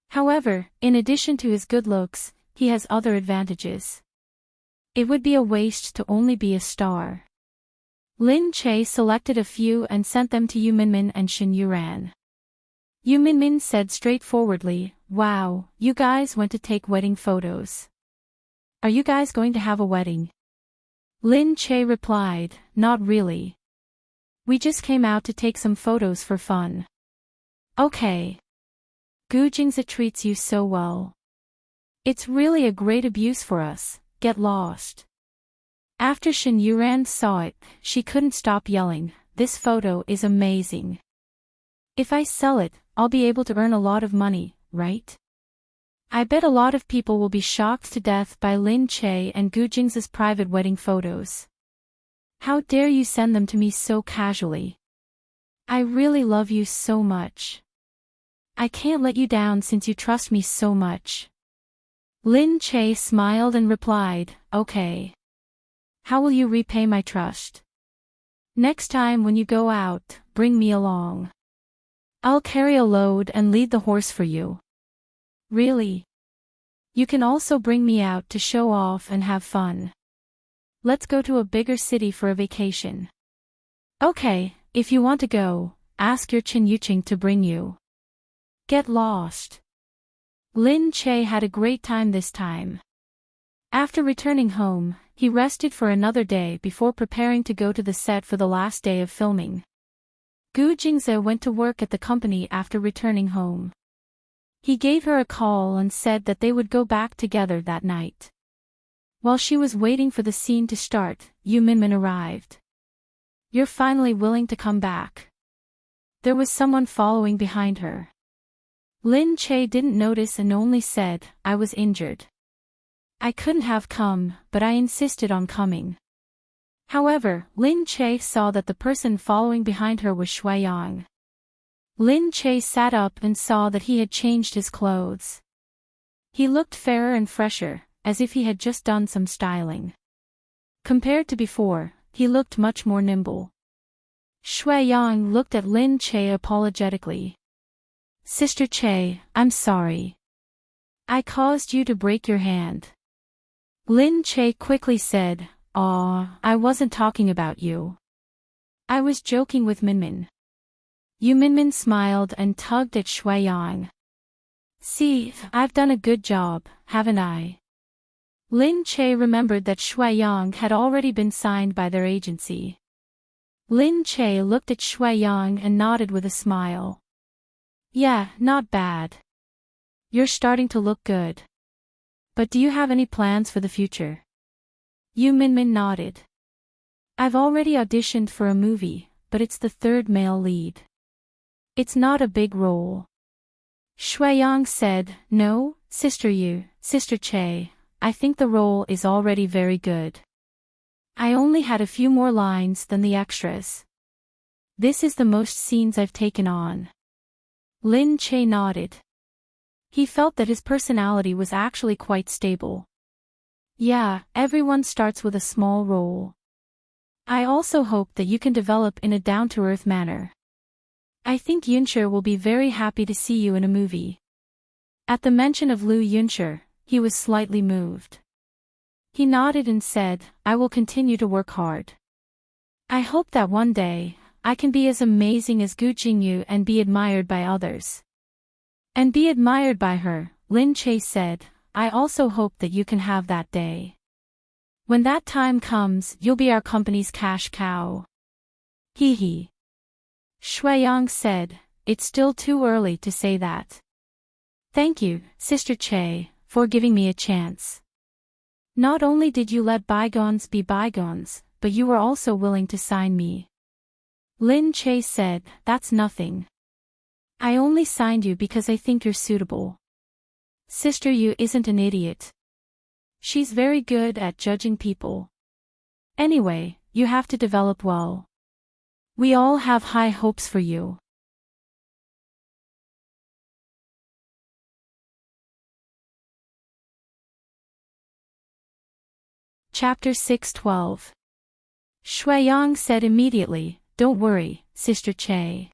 However, in addition to his good looks, he has other advantages. It would be a waste to only be a star. Lin Che selected a few and sent them to Yu Minmin and Shin Yuran. Yu Minmin said straightforwardly, "Wow, you guys went to take wedding photos. Are you guys going to have a wedding?" Lin Che replied, "Not really. We just came out to take some photos for fun." "Okay. Gu Jingze treats you so well. It's really a great abuse for us. Get lost." After Shin Yuran saw it, she couldn't stop yelling, "This photo is amazing. If I sell it, I'll be able to earn a lot of money, right? I bet a lot of people will be shocked to death by Lin Che and Gu Jingze's private wedding photos. How dare you send them to me so casually? I really love you so much. I can't let you down since you trust me so much. Lin Che smiled and replied, okay. How will you repay my trust? Next time when you go out, bring me along. I'll carry a load and lead the horse for you. Really? You can also bring me out to show off and have fun. Let's go to a bigger city for a vacation. Okay, if you want to go, ask your Chin Yuching to bring you. Get lost. Lin Che had a great time this time. After returning home, he rested for another day before preparing to go to the set for the last day of filming. Gu Jingze went to work at the company after returning home. He gave her a call and said that they would go back together that night. While she was waiting for the scene to start, Yu Minmin arrived. You're finally willing to come back. There was someone following behind her. Lin Che didn't notice and only said, I was injured. I couldn't have come, but I insisted on coming. However, Lin Che saw that the person following behind her was Shui Yang. Lin Che sat up and saw that he had changed his clothes. He looked fairer and fresher, as if he had just done some styling. Compared to before, he looked much more nimble. Shui Yang looked at Lin Che apologetically. Sister Che, I'm sorry. I caused you to break your hand. Lin Che quickly said, Aw, I wasn't talking about you. I was joking with Minmin. Yu Minmin smiled and tugged at Shui Yang. See, I've done a good job, haven't I? Lin Che remembered that Shui Yang had already been signed by their agency. Lin Che looked at Shui Yang and nodded with a smile. Yeah, not bad. You're starting to look good. But do you have any plans for the future? Yu Minmin nodded. I've already auditioned for a movie, but it's the third male lead. It's not a big role. Shui Yang said, No, Sister Yu, Sister Che, I think the role is already very good. I only had a few more lines than the extras. This is the most scenes I've taken on. Lin Che nodded. He felt that his personality was actually quite stable. Yeah, everyone starts with a small role. I also hope that you can develop in a down-to-earth manner. I think Yunsher will be very happy to see you in a movie. At the mention of Lu Yunsher, he was slightly moved. He nodded and said, I will continue to work hard. I hope that one day, I can be as amazing as Gu Jingyu and be admired by others. And be admired by her, Lin Che said, I also hope that you can have that day. When that time comes, you'll be our company's cash cow. Hee hee. Shui Yang said, It's still too early to say that. Thank you, Sister Che, for giving me a chance. Not only did you let bygones be bygones, but you were also willing to sign me. Lin Che said, That's nothing. I only signed you because I think you're suitable. Sister Yu isn't an idiot. She's very good at judging people. Anyway, you have to develop well. We all have high hopes for you. Chapter 6:12. Shui Yang said immediately, Don't worry, Sister Che.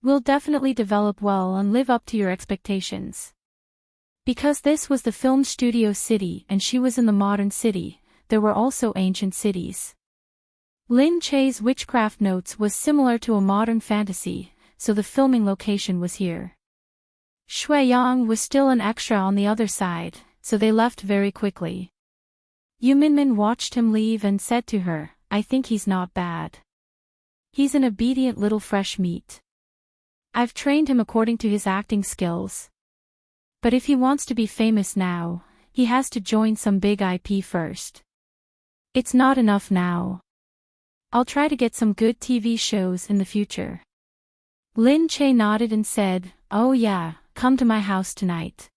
We'll definitely develop well and live up to your expectations. Because this was the film studio city and she was in the modern city, there were also ancient cities. Lin Che's Witchcraft Notes was similar to a modern fantasy, so the filming location was here. Shui Yang was still an extra on the other side, so they left very quickly. Yu Minmin watched him leave and said to her, I think he's not bad. He's an obedient little fresh meat. I've trained him according to his acting skills. But if he wants to be famous now, he has to join some big IP first. It's not enough now. I'll try to get some good TV shows in the future. Lin Che nodded and said, Oh yeah, come to my house tonight.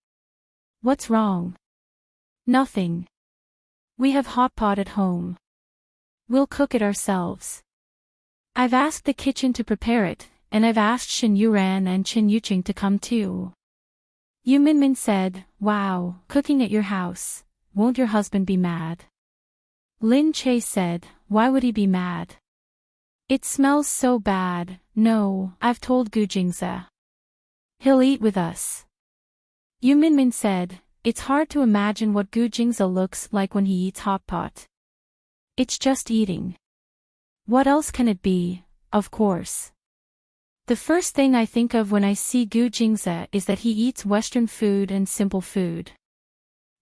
What's wrong? Nothing. We have hot pot at home. We'll cook it ourselves. I've asked the kitchen to prepare it, and I've asked Shin Yuran and Chin Yuching to come too. Yu Minmin said, wow, cooking at your house. Won't your husband be mad? Lin Che said, why would he be mad? It smells so bad. No, I've told Gu Jingze. He'll eat with us. Yu Minmin said, it's hard to imagine what Gu Jingze looks like when he eats hot pot. It's just eating. What else can it be, of course? The first thing I think of when I see Gu Jingze is that he eats Western food and simple food.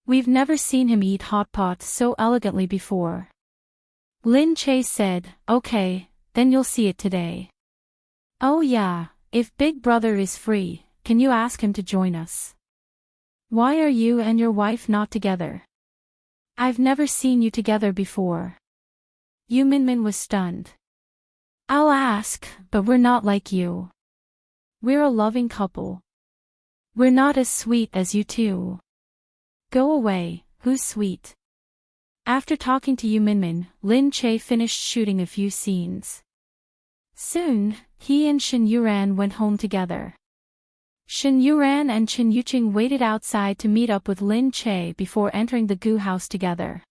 We've never seen him eat hot pot so elegantly before. Lin Che said, okay, then you'll see it today. Oh yeah, if Big Brother is free, can you ask him to join us? Why are you and your wife not together? I've never seen you together before. Yu Minmin was stunned. I'll ask, but we're not like you. We're a loving couple. We're not as sweet as you two. Go away, who's sweet? After talking to Yu Minmin, Lin Che finished shooting a few scenes. Soon, he and Shin Yuran went home together. Shin Yuran and Chin Yuching waited outside to meet up with Lin Che before entering the Gu house together.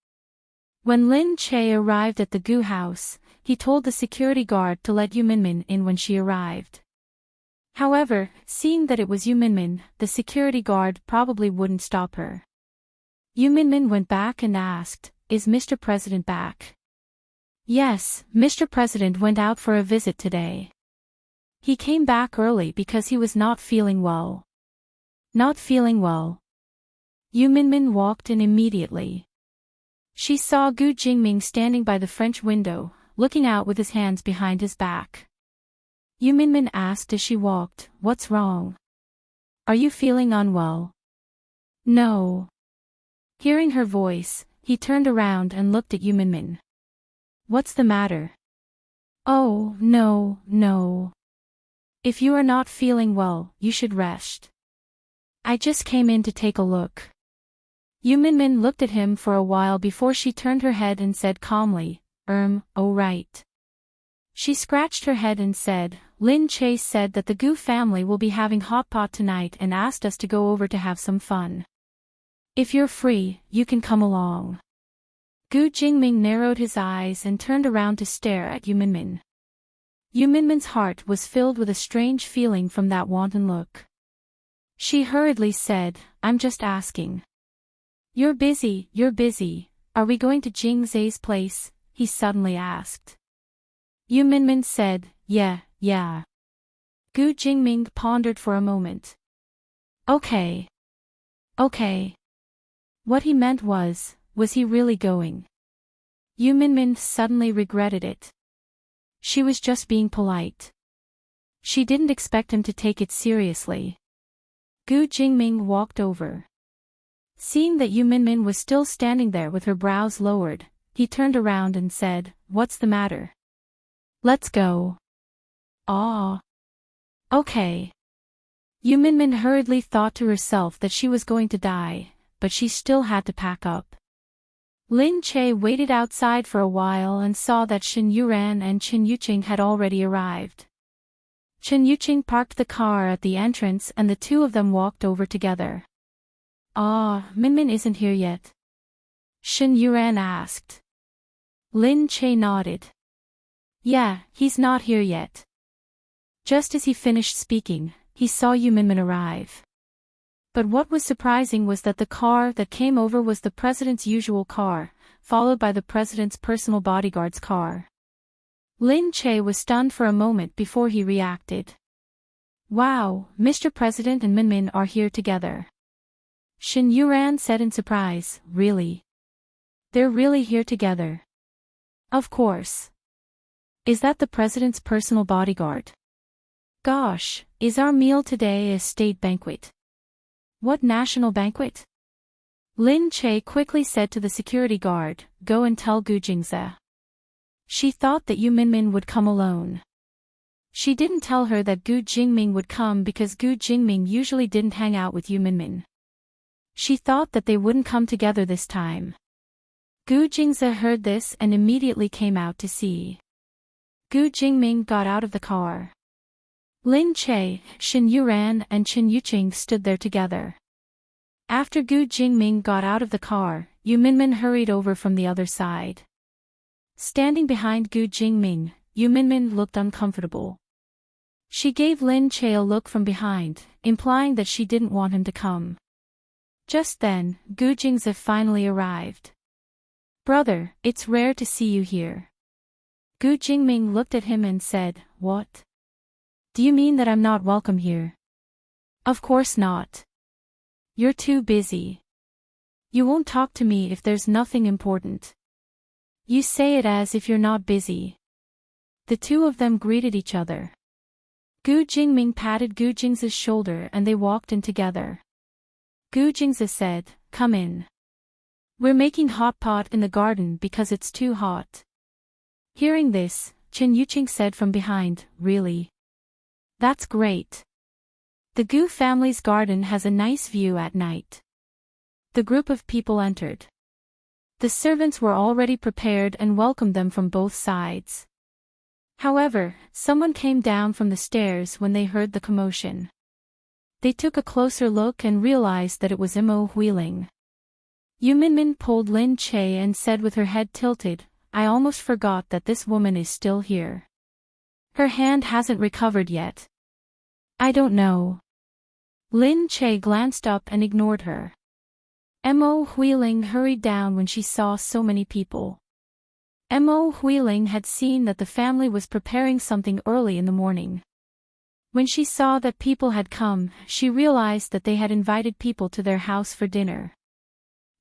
When Lin Che arrived at the Gu house, he told the security guard to let Yu Minmin in when she arrived. However, seeing that it was Yu Minmin, the security guard probably wouldn't stop her. Yu Minmin went back and asked, is Mr. President back? Yes, Mr. President went out for a visit today. He came back early because he was not feeling well. Not feeling well. Yu Minmin walked in immediately. She saw Gu Jingming standing by the French window, looking out with his hands behind his back. Yu Minmin asked as she walked, what's wrong? Are you feeling unwell? No. Hearing her voice, he turned around and looked at Yu Minmin. What's the matter? Oh, no, no. If you are not feeling well, you should rest. I just came in to take a look. Yu Minmin looked at him for a while before she turned her head and said calmly, oh right. She scratched her head and said, Lin Che said that the Gu family will be having hot pot tonight and asked us to go over to have some fun. If you're free, you can come along. Gu Jingming narrowed his eyes and turned around to stare at Yu Minmin. Yu Minmin's heart was filled with a strange feeling from that wanton look. She hurriedly said, I'm just asking. You're busy, are we going to Jingze's place? He suddenly asked. Yu Minmin said, yeah. Gu Jingming pondered for a moment. Okay. What he meant was he really going? Yu Minmin suddenly regretted it. She was just being polite. She didn't expect him to take it seriously. Gu Jingming walked over. Seeing that Yu Minmin was still standing there with her brows lowered, he turned around and said, what's the matter? Let's go. Ah. Okay. Yu Minmin hurriedly thought to herself that she was going to die, but she still had to pack up. Lin Che waited outside for a while and saw that Shin Yuran and Chin Yuching had already arrived. Chin Yuching parked the car at the entrance and the two of them walked over together. Minmin isn't here yet? Shin Yuran asked. Lin Che nodded. Yeah, he's not here yet. Just as he finished speaking, he saw Yu Minmin arrive. But what was surprising was that the car that came over was the president's usual car, followed by the president's personal bodyguard's car. Lin Che was stunned for a moment before he reacted. Wow, Mr. President and Minmin are here together. Shin Yuran said in surprise, really? They're really here together? Of course. Is that the president's personal bodyguard? Gosh, is our meal today a state banquet? What national banquet? Lin Che quickly said to the security guard, go and tell Gu Jingze. She thought that Yu Minmin would come alone. She didn't tell her that Gu Jingming would come because Gu Jingming usually didn't hang out with Yu Minmin. She thought that they wouldn't come together this time. Gu Jingze heard this and immediately came out to see. Gu Jingming got out of the car. Lin Che, Shen Yuran and Chen Yuqing stood there together. After Gu Jingming got out of the car, Yu Minmin hurried over from the other side. Standing behind Gu Jingming, Yu Minmin looked uncomfortable. She gave Lin Che a look from behind, implying that she didn't want him to come. Just then, Gu Jingze finally arrived. "Brother, it's rare to see you here." Gu Jingming looked at him and said, "What? Do you mean that I'm not welcome here?" "Of course not. You're too busy. You won't talk to me if there's nothing important. You say it as if you're not busy." The two of them greeted each other. Gu Jingming patted Gu Jingze's shoulder and they walked in together. Gu Jingze said, "Come in. We're making hot pot in the garden because it's too hot." Hearing this, Chen Yuqing said from behind, "Really? That's great. The Gu family's garden has a nice view at night." The group of people entered. The servants were already prepared and welcomed them from both sides. However, someone came down from the stairs when they heard the commotion. They took a closer look and realized that it was Imo Huiling. Yu Minmin pulled Lin Che and said with her head tilted, "I almost forgot that this woman is still here. Her hand hasn't recovered yet." "I don't know." Lin Che glanced up and ignored her. Mo Huiling hurried down when she saw so many people. Mo Huiling had seen that the family was preparing something early in the morning. When she saw that people had come, she realized that they had invited people to their house for dinner.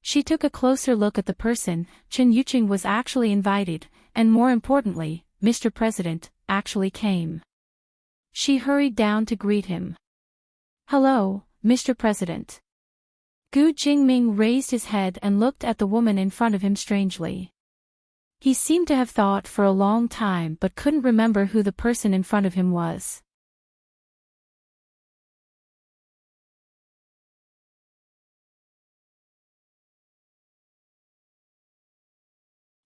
She took a closer look at the person. Chen Yuqing was actually invited, and more importantly, Mr. President actually came. She hurried down to greet him. "Hello, Mr. President." Gu Jingming raised his head and looked at the woman in front of him strangely. He seemed to have thought for a long time but couldn't remember who the person in front of him was.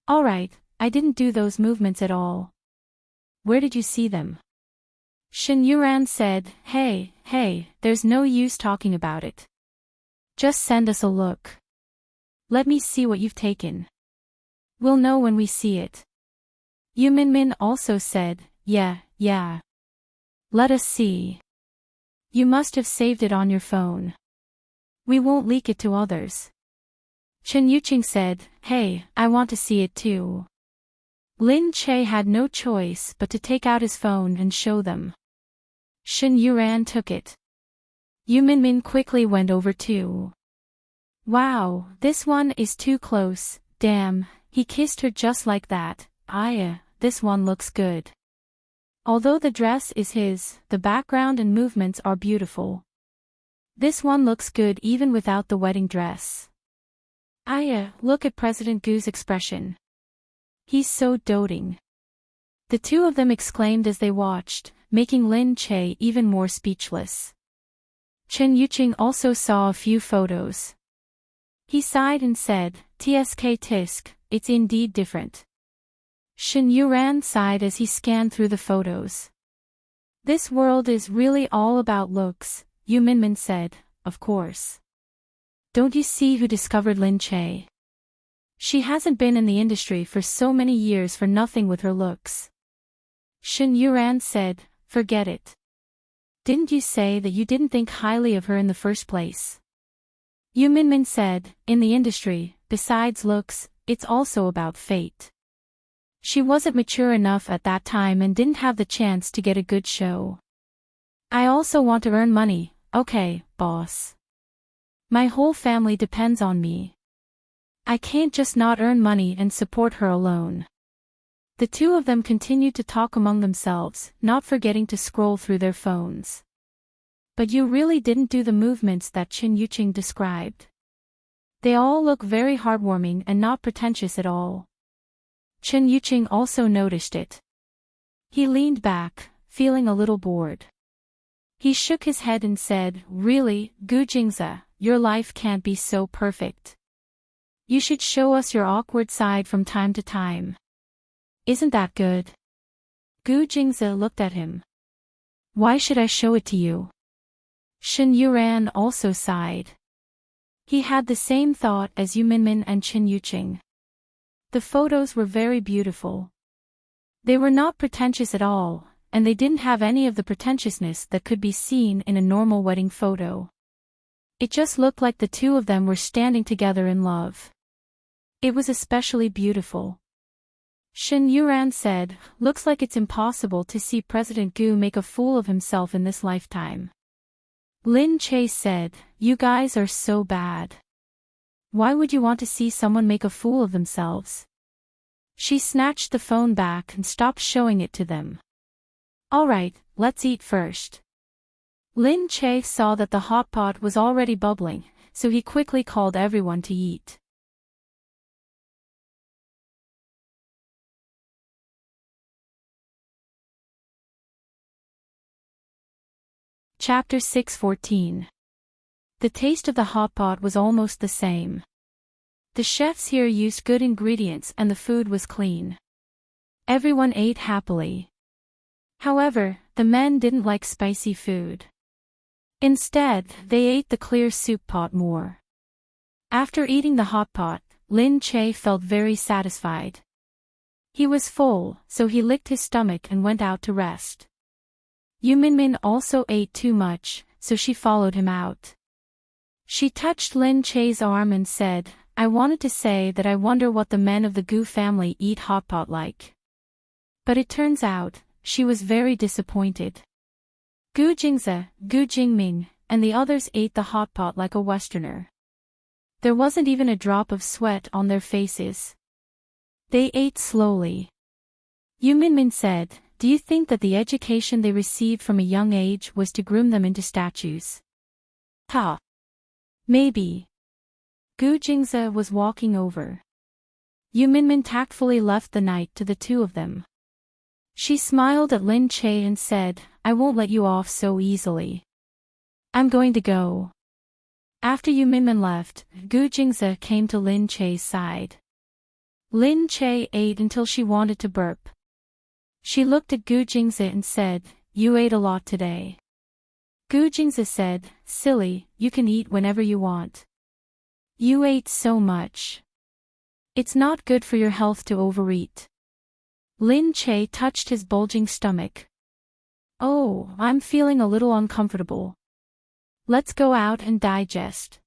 "Alright, I didn't do those movements at all. Where did you see them?" Shen Yuran said, Hey, there's no use talking about it. Just send us a look. Let me see what you've taken. We'll know when we see it." Yu Minmin also said, Yeah. Let us see. You must have saved it on your phone. We won't leak it to others." Chen Yuqing said, "Hey, I want to see it too." Lin Che had no choice but to take out his phone and show them. Shen Yuran took it. Yu Minmin quickly went over too. "Wow, this one is too close, damn, he kissed her just like that. This one looks good. Although the dress is his, the background and movements are beautiful. This one looks good even without the wedding dress. Look at President Gu's expression. He's so doting." The two of them exclaimed as they watched, making Lin Che even more speechless. Chen Yuqing also saw a few photos. He sighed and said, Tisk, it's indeed different. Shen Yuran sighed as he scanned through the photos. "This world is really all about looks," Yu Minmin said, "of course. Don't you see who discovered Lin Che? She hasn't been in the industry for so many years for nothing with her looks." Shen Yuran said, "Forget it. Didn't you say that you didn't think highly of her in the first place?" Yu Minmin said, "In the industry, besides looks, it's also about fate. She wasn't mature enough at that time and didn't have the chance to get a good show. I also want to earn money, okay, boss. My whole family depends on me. I can't just not earn money and support her alone." The two of them continued to talk among themselves, not forgetting to scroll through their phones. "But you really didn't do the movements that Chen Yuqing described. They all look very heartwarming and not pretentious at all." Chen Yuqing also noticed it. He leaned back, feeling a little bored. He shook his head and said, "Really, Gu Jingze, your life can't be so perfect. You should show us your awkward side from time to time. Isn't that good?" Gu Jingze looked at him. Why should I show it to you? Shen Yuran also sighed. He had the same thought as Yu Minmin and Chen Yuqing. The photos were very beautiful. They were not pretentious at all, and they didn't have any of the pretentiousness that could be seen in a normal wedding photo. It just looked like the two of them were standing together in love. It was especially beautiful. Shen Yuran said, looks like it's impossible to see President Gu make a fool of himself in this lifetime. Lin Che said, you guys are so bad. Why would you want to see someone make a fool of themselves? She snatched the phone back and stopped showing it to them. Alright, let's eat first. Lin Che saw that the hot pot was already bubbling, so he quickly called everyone to eat. Chapter 6:14. The taste of the hot pot was almost the same. The chefs here used good ingredients and the food was clean. Everyone ate happily. However, the men didn't like spicy food. Instead, they ate the clear soup pot more. After eating the hot pot, Lin Che felt very satisfied. He was full, so he licked his stomach and went out to rest. Yu Minmin also ate too much, so she followed him out. She touched Lin Che's arm and said, I wanted to say that I wonder what the men of the Gu family eat hot pot like. But it turns out, she was very disappointed. Gu Jingze, Gu Jingming, and the others ate the hot pot like a Westerner. There wasn't even a drop of sweat on their faces. They ate slowly. Yu Minmin said, do you think that the education they received from a young age was to groom them into statues? Ha! Maybe. Gu Jingze was walking over. Yu Minmin tactfully left the night to the two of them. She smiled at Lin Che and said, I won't let you off so easily. I'm going to go. After Yu Minmin left, Gu Jingze came to Lin Che's side. Lin Che ate until she wanted to burp. She looked at Gu Jingze and said, you ate a lot today. Gu Jingze said, silly, you can eat whenever you want. You ate so much. It's not good for your health to overeat. Lin Che touched his bulging stomach. Oh, I'm feeling a little uncomfortable. Let's go out and digest.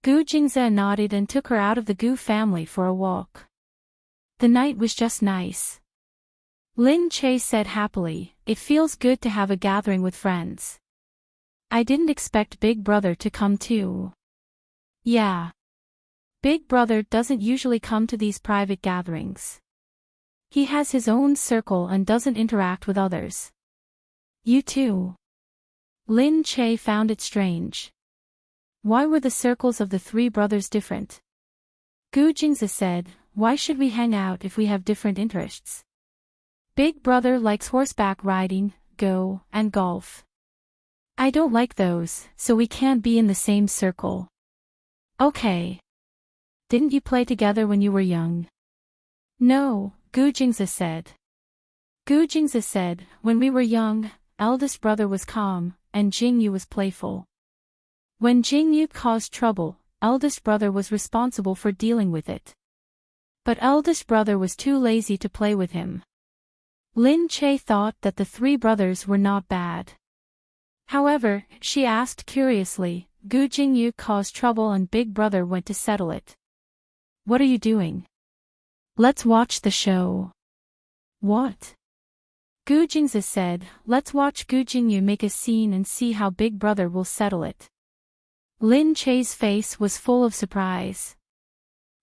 Gu Jingze nodded and took her out of the Gu family for a walk. The night was just nice. Lin Che said happily, it feels good to have a gathering with friends. I didn't expect Big Brother to come too. Yeah. Big Brother doesn't usually come to these private gatherings. He has his own circle and doesn't interact with others. You too. Lin Che found it strange. Why were the circles of the three brothers different? Gu Jingze said, why should we hang out if we have different interests? Big Brother likes horseback riding, go, and golf. I don't like those, so we can't be in the same circle. Okay. Didn't you play together when you were young? No, Gu Jingze said. Gu Jingze said, when we were young, eldest brother was calm, and Jingyu was playful. When Jingyu caused trouble, eldest brother was responsible for dealing with it. But eldest brother was too lazy to play with him. Lin Che thought that the three brothers were not bad. However, she asked curiously, Gu Jingyu caused trouble and Big Brother went to settle it. What are you doing? Let's watch the show. What? Gu Jingze said, let's watch Gu Jingyu make a scene and see how Big Brother will settle it. Lin Che's face was full of surprise.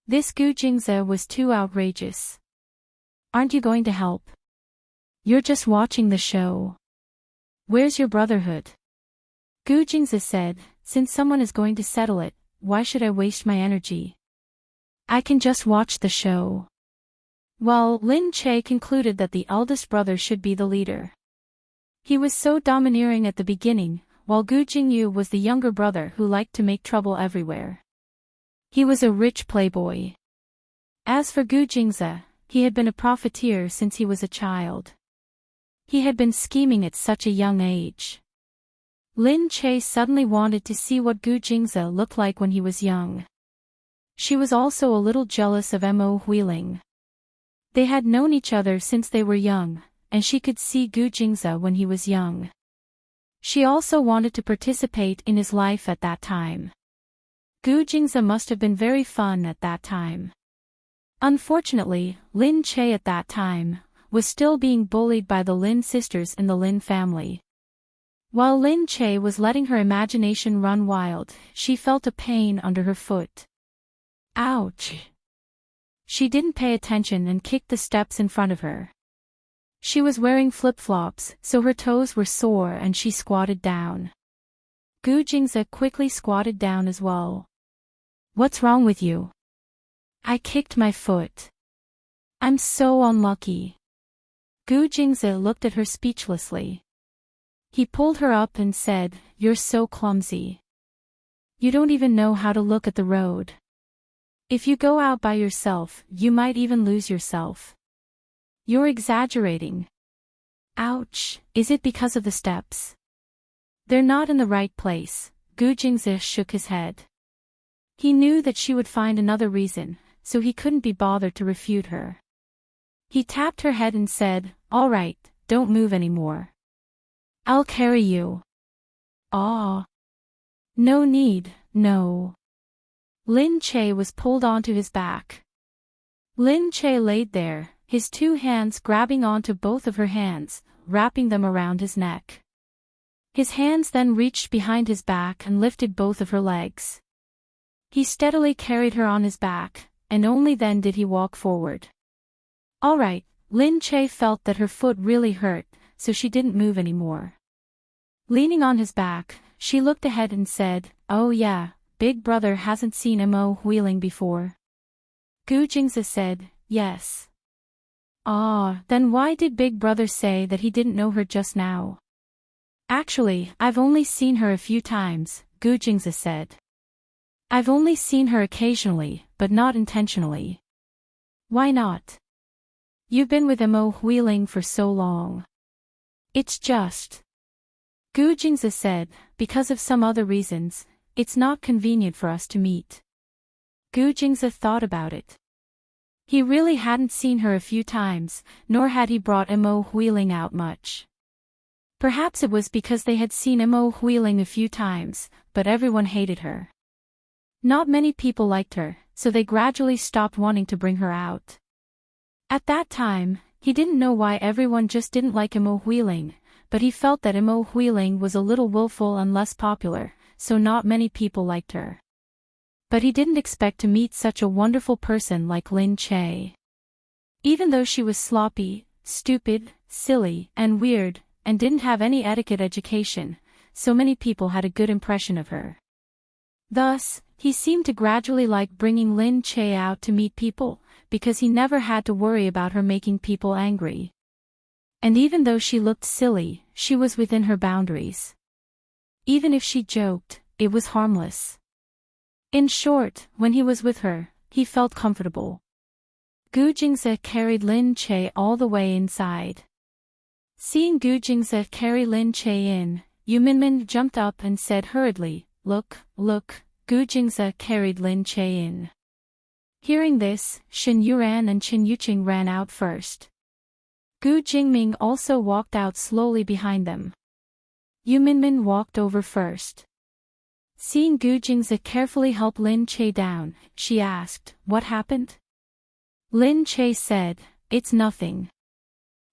This Gu Jingze was too outrageous. Aren't you going to help? You're just watching the show. Where's your brotherhood? Gu Jingze said, since someone is going to settle it, why should I waste my energy? I can just watch the show. Well, Lin Che concluded that the eldest brother should be the leader. He was so domineering at the beginning, while Gu Jingyu was the younger brother who liked to make trouble everywhere. He was a rich playboy. As for Gu Jingze, he had been a profiteer since he was a child. He had been scheming at such a young age. Lin Che suddenly wanted to see what Gu Jingze looked like when he was young. She was also a little jealous of Mo Huiling. They had known each other since they were young, and she could see Gu Jingze when he was young. She also wanted to participate in his life at that time. Gu Jingze must have been very fun at that time. Unfortunately, Lin Che at that time was still being bullied by the Lin sisters in the Lin family. While Lin Che was letting her imagination run wild, she felt a pain under her foot. Ouch! She didn't pay attention and kicked the steps in front of her. She was wearing flip-flops, so her toes were sore and she squatted down. Gu Jingze quickly squatted down as well. What's wrong with you? I kicked my foot. I'm so unlucky. Gu Jingze looked at her speechlessly. He pulled her up and said, "You're so clumsy. You don't even know how to look at the road. If you go out by yourself, you might even lose yourself. You're exaggerating." Ouch, is it because of the steps? They're not in the right place. Gu Jingze shook his head. He knew that she would find another reason, so he couldn't be bothered to refute her. He tapped her head and said, "All right, don't move anymore. I'll carry you." "Aw. No need, no." Lin Che was pulled onto his back. Lin Che laid there, his two hands grabbing onto both of her hands, wrapping them around his neck. His hands then reached behind his back and lifted both of her legs. He steadily carried her on his back, and only then did he walk forward. All right, Lin Che felt that her foot really hurt, so she didn't move anymore. Leaning on his back, she looked ahead and said, "Oh yeah, Big Brother hasn't seen Mo Huiling before." Gu Jingze said, "Yes." "Ah, then why did Big Brother say that he didn't know her just now?" "Actually, I've only seen her a few times," Gu Jingze said. "I've only seen her occasionally, but not intentionally." "Why not? You've been with Mo Huiling for so long." "It's just," Gu Jingze said, "because of some other reasons, it's not convenient for us to meet." Gu Jingze thought about it. He really hadn't seen her a few times, nor had he brought Mo Huiling out much. Perhaps it was because they had seen Mo Huiling a few times, but everyone hated her. Not many people liked her, so they gradually stopped wanting to bring her out. At that time, he didn't know why everyone just didn't like Mo Huiling, but he felt that Mo Huiling was a little willful and less popular, so not many people liked her. But he didn't expect to meet such a wonderful person like Lin Che. Even though she was sloppy, stupid, silly, and weird, and didn't have any etiquette education, so many people had a good impression of her. Thus, he seemed to gradually like bringing Lin Che out to meet people, because he never had to worry about her making people angry. And even though she looked silly, she was within her boundaries. Even if she joked, it was harmless. In short, when he was with her, he felt comfortable. Gu Jingze carried Lin Che all the way inside. Seeing Gu Jingze carry Lin Che in, Yu Minmin jumped up and said hurriedly, "Look, look." Gu Jingze carried Lin Che in. Hearing this, Shen Yuran and Chen Yuqing ran out first. Gu Jingming also walked out slowly behind them. Yu Minmin walked over first. Seeing Gu Jingze carefully help Lin Che down, she asked, "What happened?" Lin Che said, "It's nothing.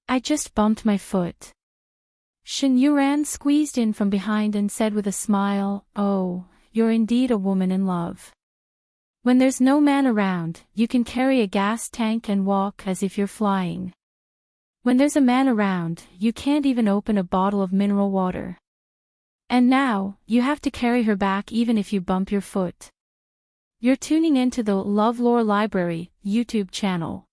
I just bumped my foot." Shen Yuran squeezed in from behind and said with a smile, "Oh, you're indeed a woman in love. When there's no man around, you can carry a gas tank and walk as if you're flying. When there's a man around, you can't even open a bottle of mineral water. And now, you have to carry her back even if you bump your foot." You're tuning into the LoveLore Library YouTube channel.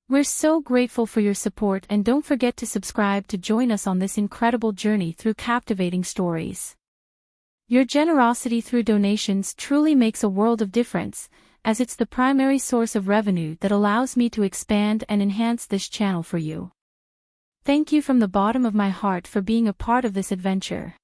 We're so grateful for your support, and don't forget to subscribe to join us on this incredible journey through captivating stories. Your generosity through donations truly makes a world of difference, as it's the primary source of revenue that allows me to expand and enhance this channel for you. Thank you from the bottom of my heart for being a part of this adventure.